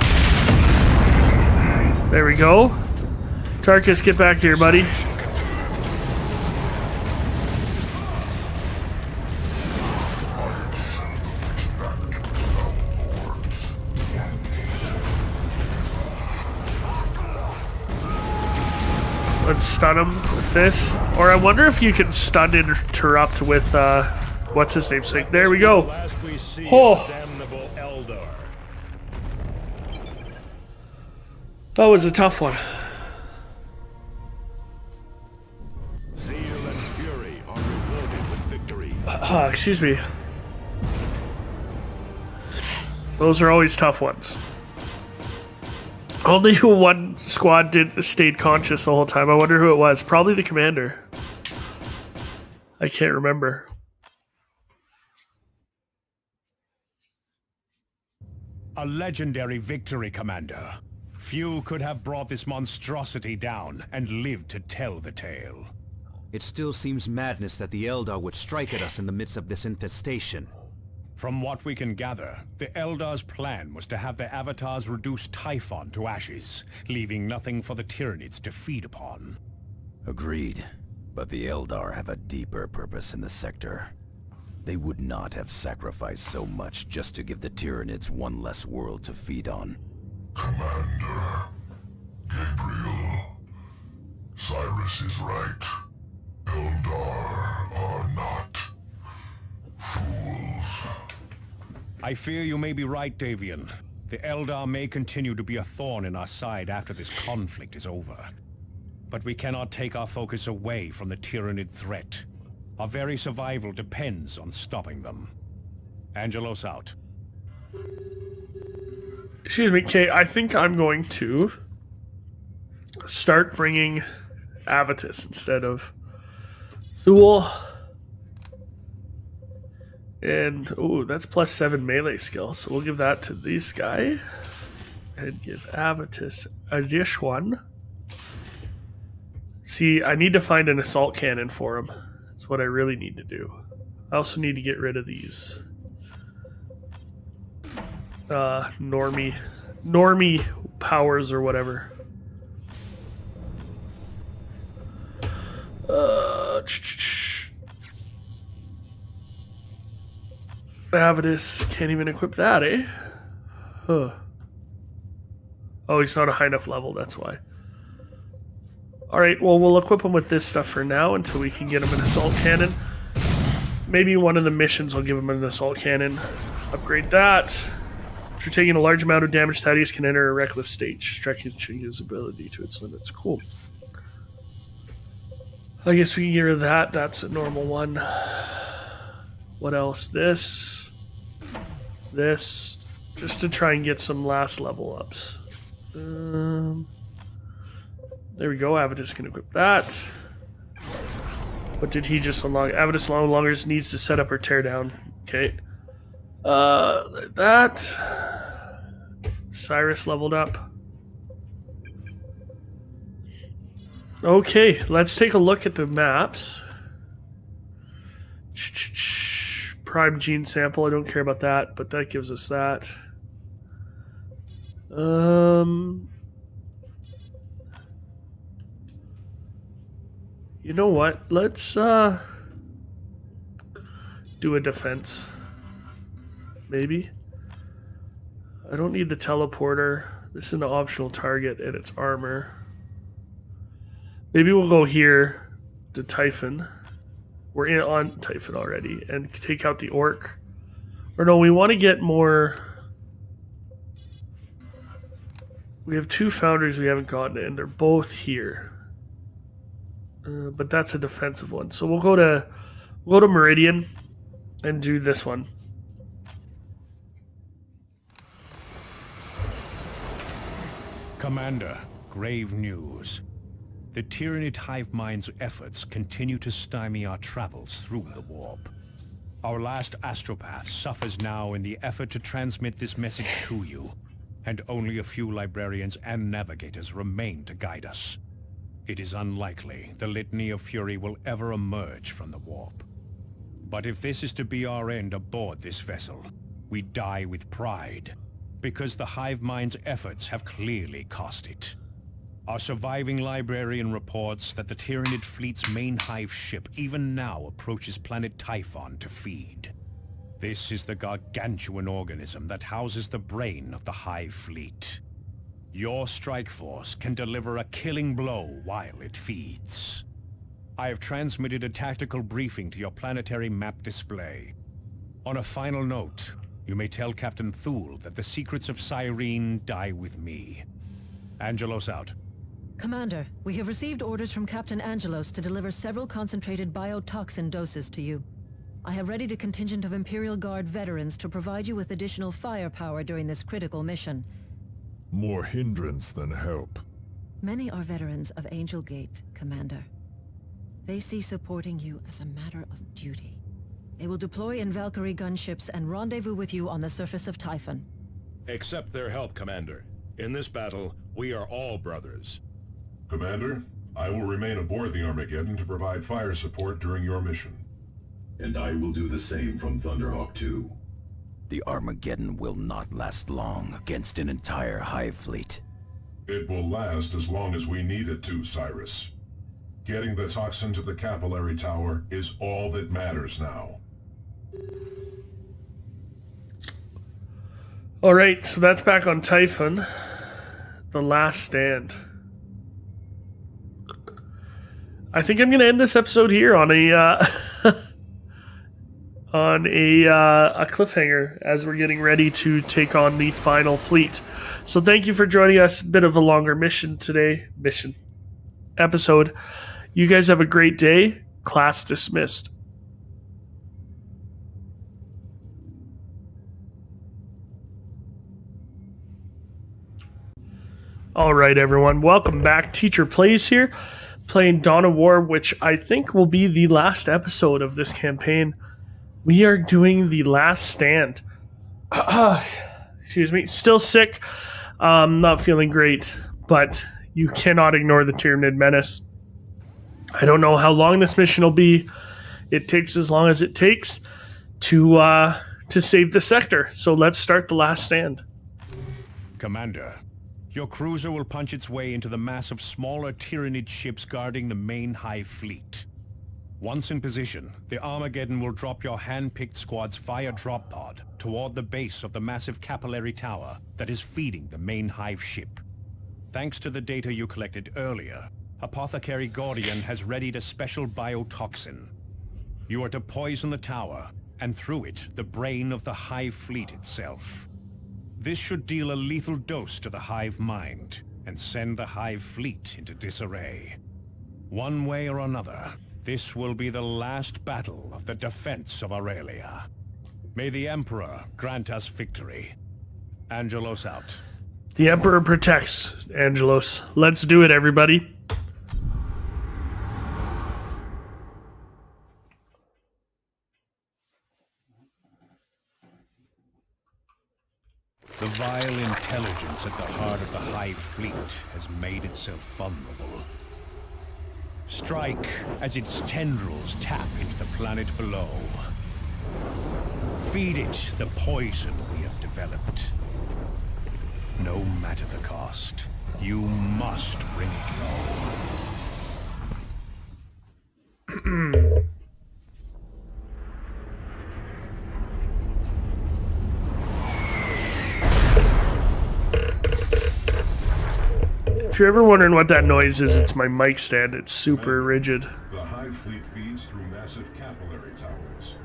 There we go. Tarkus, get back here, buddy. Let's stun him with this. Or I wonder if you can stun interrupt with, what's his name? So, there we go. Oh. That was a tough one. Zeal and fury are rewarded with victory. Excuse me. Those are always tough ones. Only one squad stayed conscious the whole time. I wonder who it was. Probably the commander. I can't remember. A legendary victory, Commander. Few could have brought this monstrosity down and lived to tell the tale. It still seems madness that the Eldar would strike at us in the midst of this infestation. From what we can gather, the Eldar's plan was to have the Avatars reduce Typhon to ashes, leaving nothing for the Tyranids to feed upon. Agreed. But the Eldar have a deeper purpose in the sector. They would not have sacrificed so much just to give the Tyranids one less world to feed on. Commander, Gabriel, Cyrus is right. Eldar are not fools. I fear you may be right, Davian. The Eldar may continue to be a thorn in our side after this conflict is over. But we cannot take our focus away from the Tyranid threat. Our very survival depends on stopping them. Angelos out. Excuse me, Kate. I think I'm going to start bringing Avitus instead of Thule. And, oh, that's +7 melee skill. So we'll give that to this guy. And give Avitus a dish one. See, I need to find an assault cannon for him. That's what I really need to do. I also need to get rid of these. Normie powers or whatever. Avidus can't even equip that, eh? Huh. Oh, he's not a high enough level, that's why. Alright, well, we'll equip him with this stuff for now until we can get him an assault cannon. Maybe one of the missions will give him an assault cannon. Upgrade that. After taking a large amount of damage, Thaddeus can enter a reckless state, stretching his ability to its limits. Cool. I guess we can get rid of that. That's a normal one. What else? This. Just to try and get some last level ups. There we go. Avitus can equip that. What did he just unlock? Avitus no longer needs to set up or tear down. Okay. That. Cyrus leveled up. Okay, let's take a look at the maps. Prime gene sample, I don't care about that, but that gives us that. You know what? Let's do a defense. Maybe. I don't need the teleporter. This is an optional target and it's armor. Maybe we'll go here to Typhon. We're on Typhon already and take out the orc. Or no, we want to get more. We have 2 founders we haven't gotten and they're both here. But that's a defensive one. So we'll go to Meridian and do this one. Commander, grave news. The Tyranid hive mind's efforts continue to stymie our travels through the warp. Our last astropath suffers now in the effort to transmit this message to you, and only a few librarians and navigators remain to guide us. It is unlikely the Litany of Fury will ever emerge from the warp. But if this is to be our end aboard this vessel, we die with pride, because the hive mind's efforts have clearly cost it. Our surviving librarian reports that the Tyranid fleet's main hive ship even now approaches planet Typhon to feed. This is the gargantuan organism that houses the brain of the hive fleet. Your strike force can deliver a killing blow while it feeds. I have transmitted a tactical briefing to your planetary map display. On a final note, you may tell Captain Thule that the secrets of Cyrene die with me. Angelos out. Commander, we have received orders from Captain Angelos to deliver several concentrated biotoxin doses to you. I have readied a contingent of Imperial Guard veterans to provide you with additional firepower during this critical mission. More hindrance than help. Many are veterans of Angel Gate, Commander. They see supporting you as a matter of duty. They will deploy in Valkyrie gunships and rendezvous with you on the surface of Typhon. Accept their help, Commander. In this battle, we are all brothers. Commander, I will remain aboard the Armageddon to provide fire support during your mission. And I will do the same from Thunderhawk 2. The Armageddon will not last long against an entire Hive fleet. It will last as long as we need it to, Cyrus. Getting the toxin to the capillary tower is all that matters now. Alright, so that's back on Typhon. The Last Stand. I think I'm going to end this episode here on a a cliffhanger as we're getting ready to take on the final fleet. So thank you for joining us. A bit of a longer mission today. Episode. You guys have a great day. Class dismissed. All right, everyone. Welcome back. TeacherPlays here, playing Dawn of War, which I think will be the last episode of this campaign. We are doing the Last Stand. Excuse me. Still sick. Not feeling great, but you cannot ignore the Tyranid Menace. I don't know how long this mission will be. It takes as long as it takes to save the sector. So let's start the Last Stand. Commander, your cruiser will punch its way into the mass of smaller Tyranid ships guarding the main Hive fleet. Once in position, the Armageddon will drop your hand-picked squad's fire drop pod toward the base of the massive capillary tower that is feeding the main Hive ship. Thanks to the data you collected earlier, Apothecary Gordian has readied a special biotoxin. You are to poison the tower, and through it, the brain of the Hive fleet itself. This should deal a lethal dose to the Hive mind, and send the Hive fleet into disarray. One way or another, this will be the last battle of the defense of Aurelia. May the Emperor grant us victory. Angelos out. The Emperor protects, Angelos. Let's do it, everybody. The vile intelligence at the heart of the Hive fleet has made itself vulnerable. Strike as its tendrils tap into the planet below. Feed it the poison we have developed. No matter the cost, you must bring it low. If you're ever wondering what that noise is, it's my mic stand. It's super rigid. The Hive fleet feeds through massive capillary towers.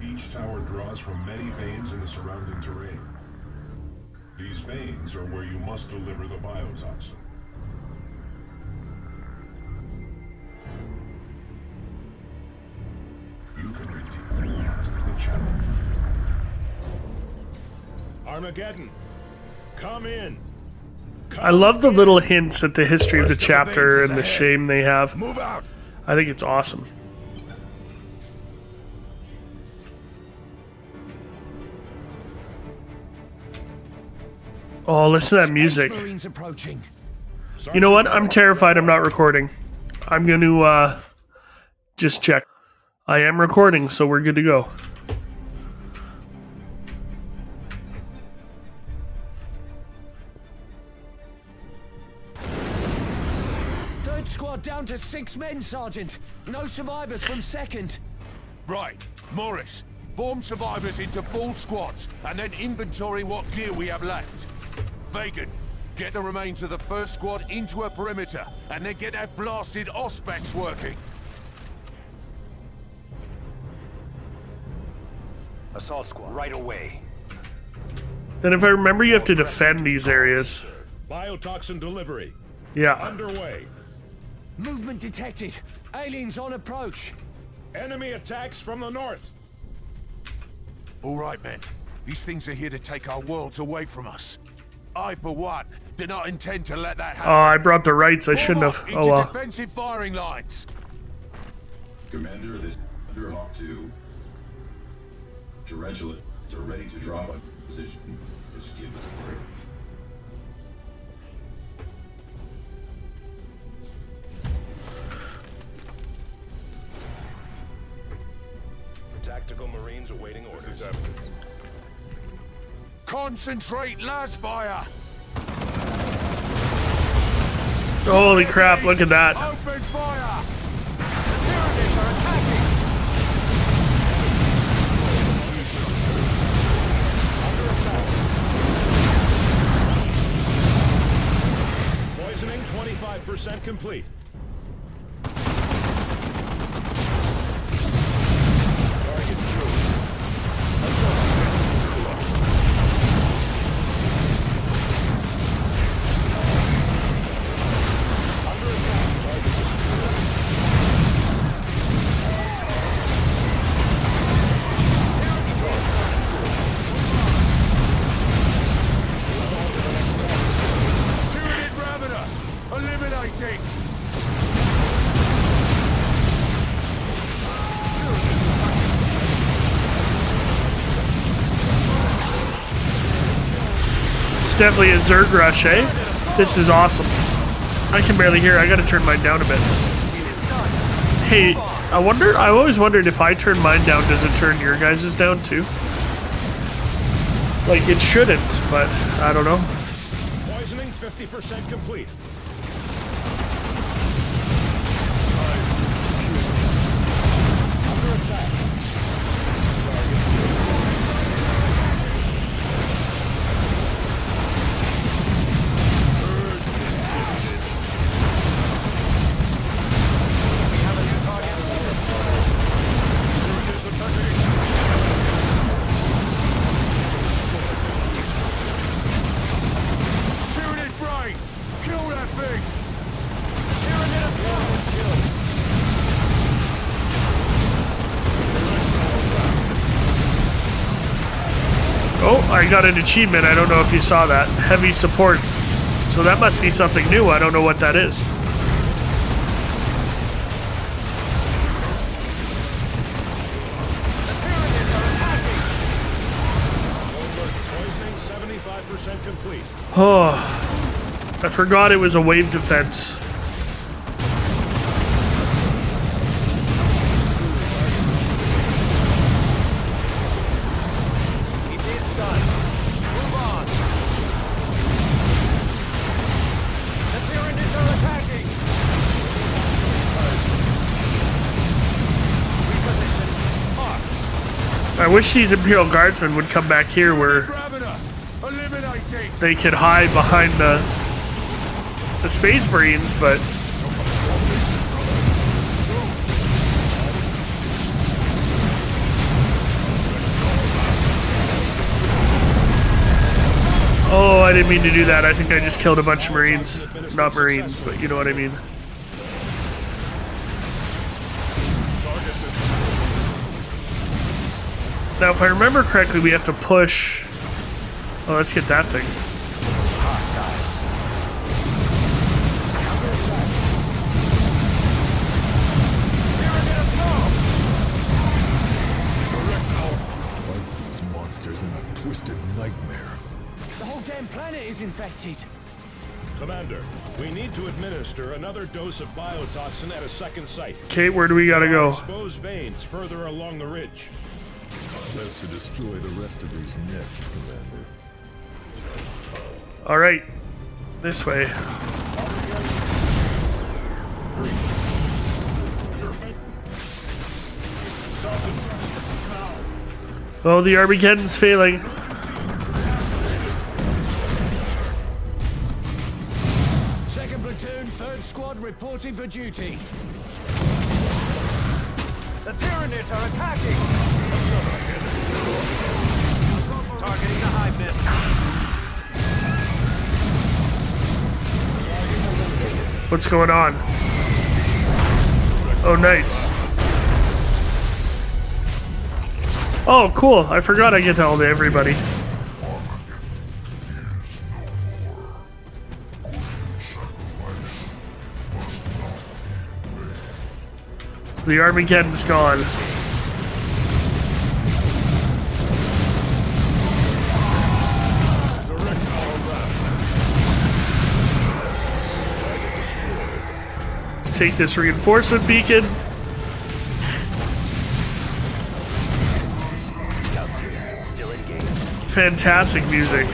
Each tower draws from many veins in the surrounding terrain. These veins are where you must deliver the biotoxin. You can read deep past the channel. Armageddon, come in. I love the little hints at the history of the chapter and the shame they have. Move out. I think it's awesome. Oh, listen to that music. You know what? I'm terrified I'm not recording. I'm going to just check. I am recording, so we're good to go. Third squad down to 6 men, Sergeant. No survivors from second. Right. Morris, form survivors into full squads, and then inventory what gear we have left. Vagan, get the remains of the first squad into a perimeter, and then get that blasted Auspex working. Assault squad, right away. Then if I remember, you have to defend these areas. Biotoxin delivery. Yeah. Underway. Movement detected. Aliens on approach. Enemy attacks from the north. All right, men. These things are here to take our worlds away from us. I, for one, do not intend to let that happen. Oh, I brought the rights. I shouldn't have. Oh well. Defensive firing lines. Commander, this is Hawk 2. Tarantulas are ready to drop on position. Just give us a break. Tactical Marines awaiting orders. Concentrate las fire. Holy crap! Look at that. Open fire. Poisoning 25% complete. Definitely a Zerg rush, eh? This is awesome. I can barely hear. I gotta turn mine down a bit. Hey, I always wondered if I turn mine down, does it turn your guys' down too? Like, it shouldn't, but I don't know. Poisoning 50% complete. Under attack. Oh, I got an achievement. I don't know if you saw that. Heavy support. So that must be something new. I don't know what that is. Poisoning 75% complete. Oh, I forgot it was a wave defense. I wish these Imperial Guardsmen would come back here where they could hide behind the Space Marines, but oh, I didn't mean to do that. I think I just killed a bunch of Marines. Not Marines, but you know what I mean. Now, if I remember correctly, we have to push... Oh, let's get that thing. Fight these monsters in a twisted nightmare. The whole damn planet is infected. Commander, we need to administer another dose of biotoxin at a second site. Okay, where do we gotta go? Exposed veins further along the ridge. Best to destroy the rest of these nests, Commander. Alright. This way. Oh, the Armageddon's failing. Second platoon, 3rd squad reporting for duty. The Tyranids are attacking! Targeting the hive nest. What's going on? Oh, nice. Oh, cool. I forgot I get to hold everybody. The Armageddon's gone. Let's take this reinforcement beacon. Fantastic music.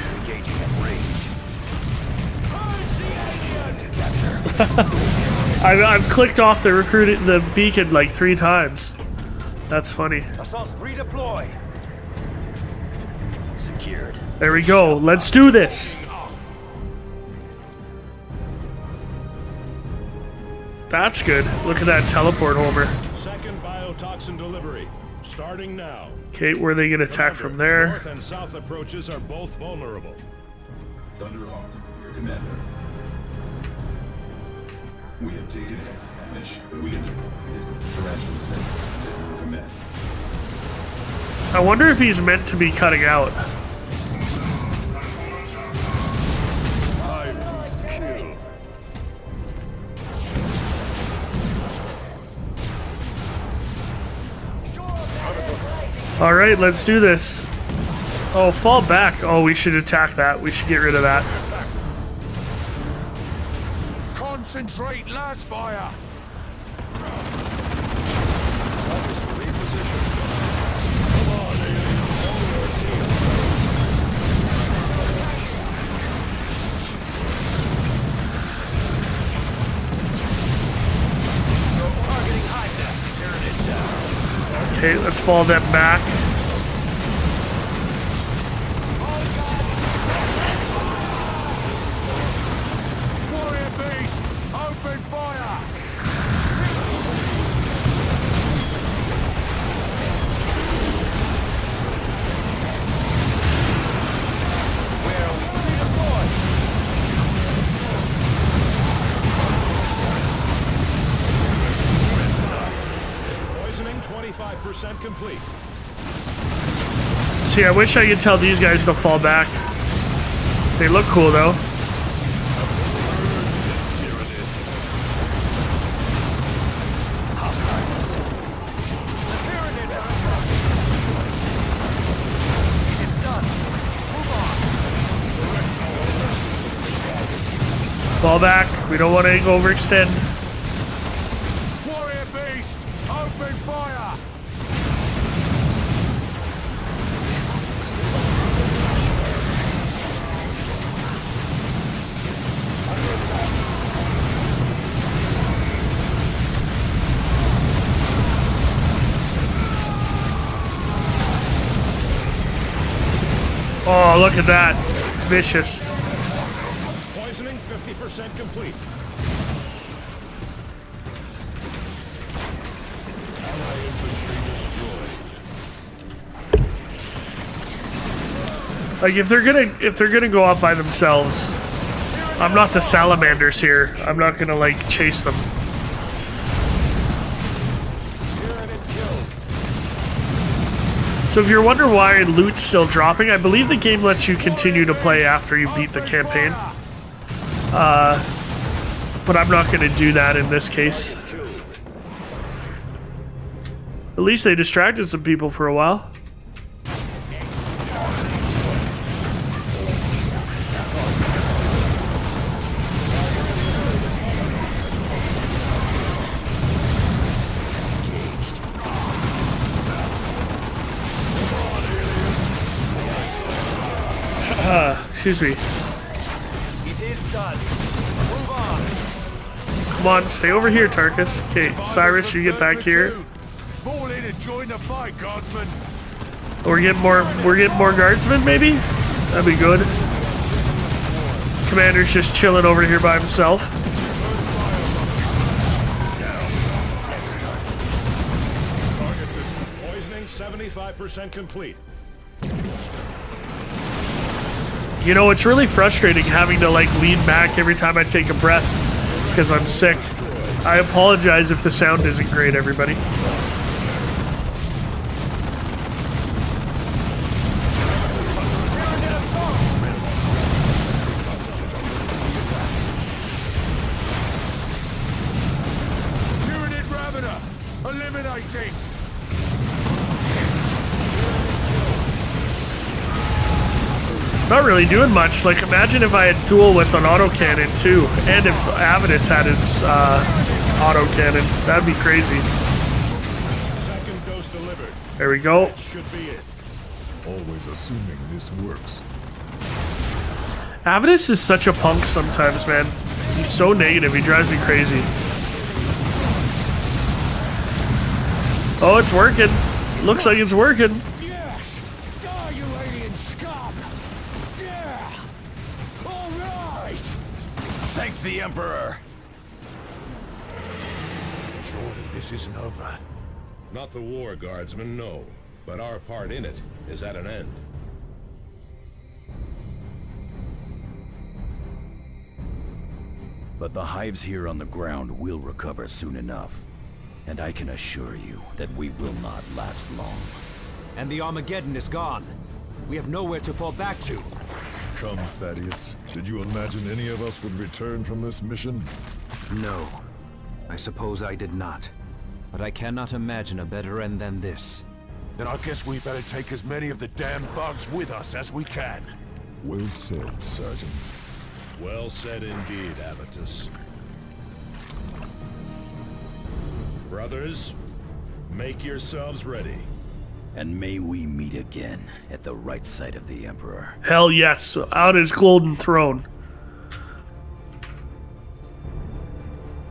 I've clicked off the beacon like 3 times. That's funny. Assaults redeploy. Secured. There we go. Let's do this. That's good. Look at that teleport, Homer. Second biotoxin delivery. Starting now. Okay, where are they gonna attack from there? North and south approaches are both vulnerable. Thunderhawk, your commander. We have taken damage, but we can tarantula center to your command. I wonder if he's meant to be cutting out. Alright, let's do this. Oh, fall back. Oh, we should attack that. We should get rid of that. Concentrate, last fire. Okay, let's fall them back. Warrior beast, open fire. Poisoning 25% complete. See, I wish I could tell these guys to fall back. They look cool, though. Fall back. We don't want to overextend. Warrior beast, open fire. Oh, look at that. Vicious. Poisoning 50% complete. Ally infantry destroyed. Like if they're gonna go up by themselves, I'm not the salamanders here. I'm not gonna like chase them. So if you're wondering why loot's still dropping, I believe the game lets you continue to play after you beat the campaign. But I'm not gonna do that in this case. At least they distracted some people for a while. Excuse me. It is done. Move on. Come on, stay over here, Tarkus. Okay, Cyrus, you get back here. Fall in and join the fight, guardsmen. We're getting more guardsmen, maybe? That'd be good. Commander's just chilling over here by himself. Poisoning 75% complete. You know, it's really frustrating having to like lean back every time I take a breath because I'm sick. I apologize if the sound isn't great, everybody. Tyranid Ravener! Eliminate it! Not really doing much. Like, imagine if I had Thule with an autocannon too, and if Avidus had his autocannon. That'd be crazy. Second dose delivered. There we go. That should be it. Always assuming this works. Avidus is such a punk sometimes, man. He's so negative. He drives me crazy. Oh, it's working. Looks like it's working. Yes! Die, you alien scum! Yeah! All right! Thank the Emperor! Surely this isn't over. Not the war, guardsman, no. But our part in it is at an end. But the hives here on the ground will recover soon enough. And I can assure you that we will not last long. And the Armageddon is gone. We have nowhere to fall back to. Come, Thaddeus. Did you imagine any of us would return from this mission? No. I suppose I did not. But I cannot imagine a better end than this. Then I guess we better take as many of the damn bugs with us as we can. Well said, Sergeant. Well said indeed, Avitus. Brothers, make yourselves ready. And may we meet again at the right side of the Emperor. Hell yes, out his golden throne.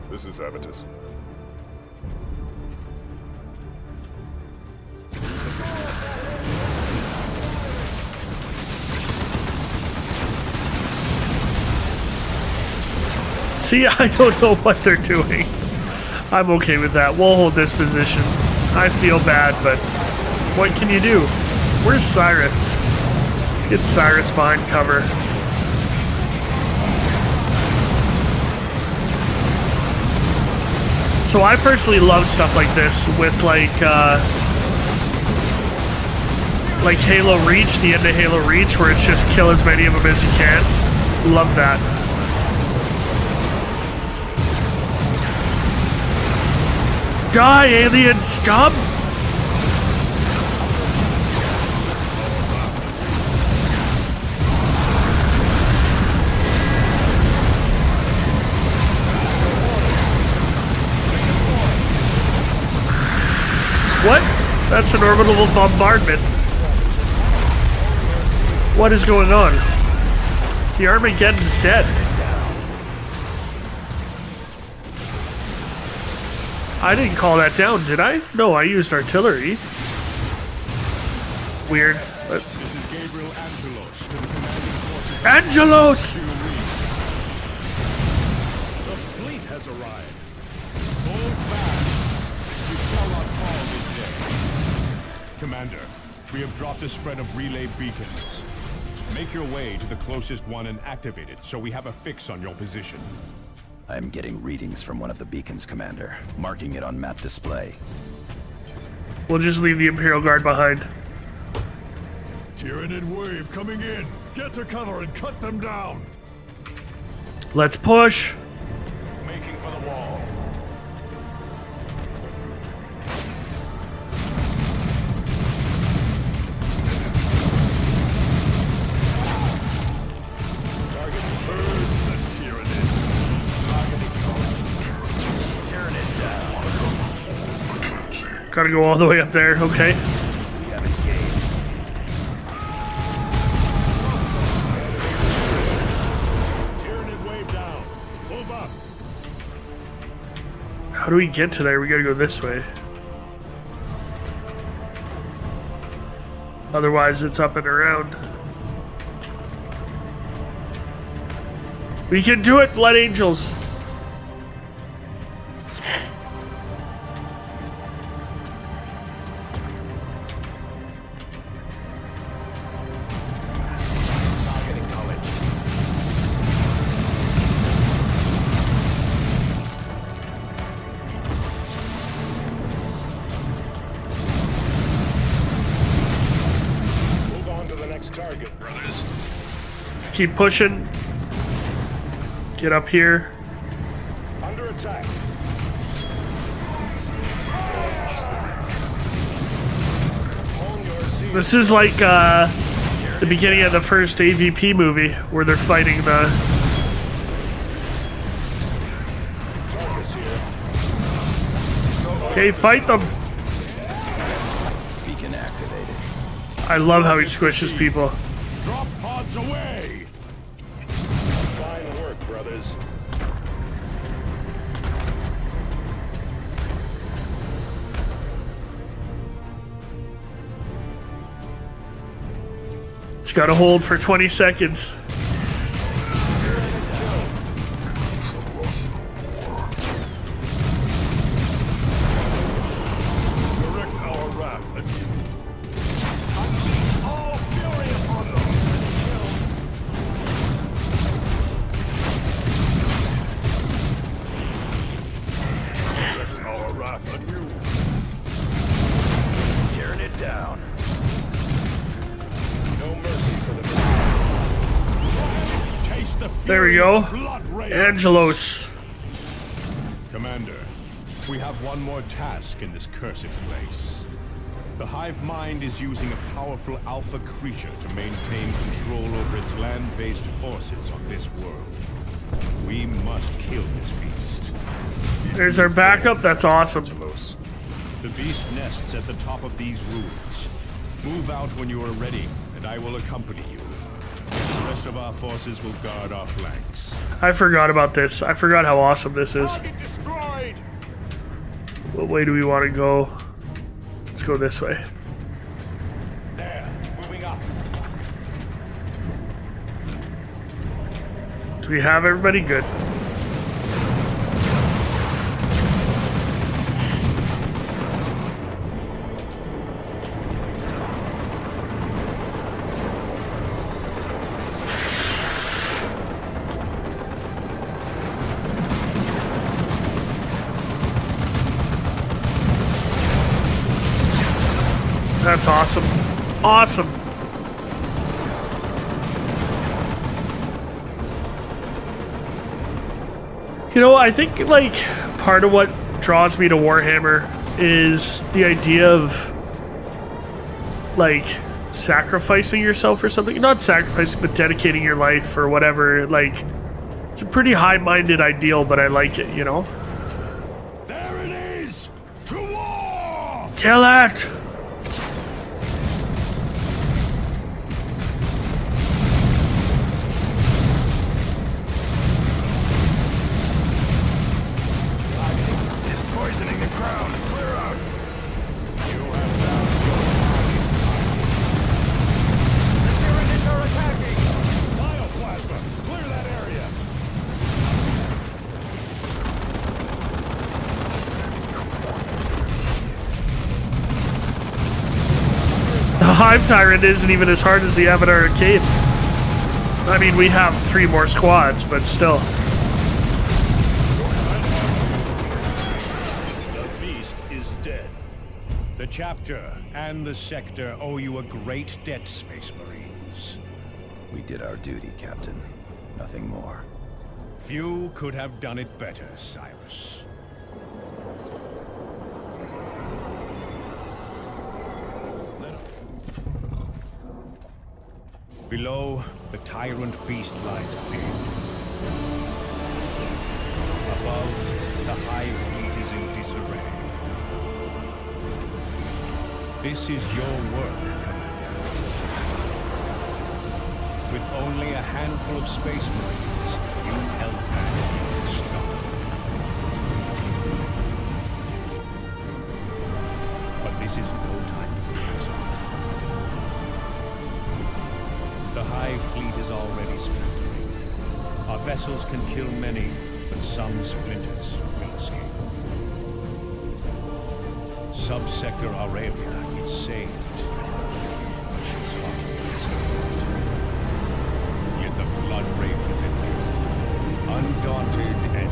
This is Avitus. See, I don't know what they're doing. I'm okay with that. We'll hold this position. I feel bad, but what can you do? Where's Cyrus? Let's get Cyrus behind cover. So I personally love stuff like this with like Halo Reach, the end of Halo Reach, where it's just kill as many of them as you can. Love that. Die, alien scum! What? That's an orbital bombardment. What is going on? The Armageddon's dead. I didn't call that down, did I? No, I used artillery. Weird. But... This is Gabriel Angelos to the commanding forces. Angelos! The fleet has arrived. Hold fast. You shall not fall this day. Commander, we have dropped a spread of relay beacons. Make your way to the closest one and activate it so we have a fix on your position. I'm getting readings from one of the beacons, Commander, marking it on map display. We'll just leave the Imperial Guard behind. Tyranid wave coming in! Get to cover and cut them down! Let's push! Making for the wall. Gotta go all the way up there, okay. Tyranid wave down. Move up. How do we get to there? We gotta go this way. Otherwise, it's up and around. We can do it, Blood Angels. Keep pushing. Get up here. Under attack. This is like the beginning of the first AVP movie where they're fighting the... Okay, fight them. Beacon activated. I love how he squishes people. Drop pods away! Fine work, brothers. It's got to hold for 20 seconds. Direct our wrath at you. All fury upon them. Direct our wrath at you. Tearing it down. No mercy for the Taste the There we fury go. of the blood rain. Angelos. Commander, we have one more task in this cursed place. The Hive Mind is using a powerful alpha creature to maintain control over its land-based forces on this world. We must kill this beast. There's our backup. That's awesome. The beast nests at the top of these ruins. Move out when you are ready, and I will accompany you. The rest of our forces will guard our flanks. I forgot about this. I forgot how awesome this is. destroyed. What way do we want to go? Let's go this way. There, moving up. Do we have everybody? Good. That's awesome. Awesome. You know, I think like part of what draws me to Warhammer is the idea of like sacrificing yourself or something. Not sacrificing, but dedicating your life or whatever. Like, it's a pretty high-minded ideal, but I like it, you know? There it is! To war! Kill it! Poisoning the ground. Clear out. You have Tyranids are attacking. Bioplasma, clear that area. The Hive Tyrant isn't even as hard as the Avatar Arcade. I mean, we have 3 more squads, but still. The chapter and the sector owe you a great debt, Space Marines. We did our duty, Captain. Nothing more. Few could have done it better, Cyrus. Below, the tyrant beast lies dead. Above, the Hive fleet is in disarray. This is your work, Commander. With only a handful of Space Marines, you held back the storm. But this is no time to relax on guard. Hive fleet is already splintering. Our vessels can kill many, but some splinters will escape. Subsector Aurelia is saved. But she's hardly escaped. Yet the blood rape is endure. Undaunted and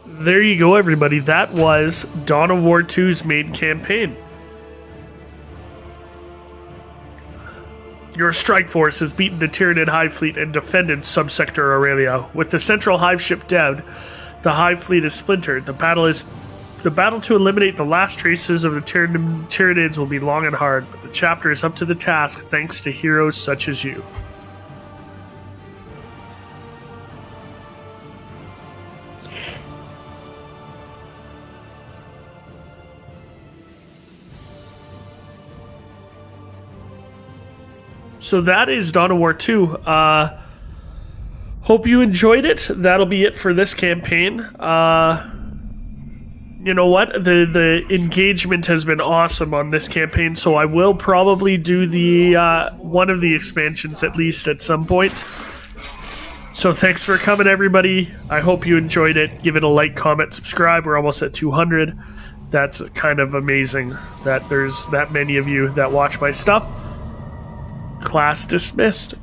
there you go, everybody. That was Dawn of War 2's main campaign. Your strike force has beaten the Tyranid Hive fleet and defended Subsector Aurelia. With the central Hive ship dead, the Hive fleet is splintered. The battle to eliminate the last traces of the Tyranids will be long and hard, but the chapter is up to the task thanks to heroes such as you. So that is Dawn of War 2. Hope you enjoyed it. That'll be it for this campaign. You know what? The engagement has been awesome on this campaign, so I will probably do the one of the expansions at least at some point. So thanks for coming, everybody. I hope you enjoyed it. Give it a like, comment, subscribe. We're almost at 200. That's kind of amazing that there's that many of you that watch my stuff. Class dismissed.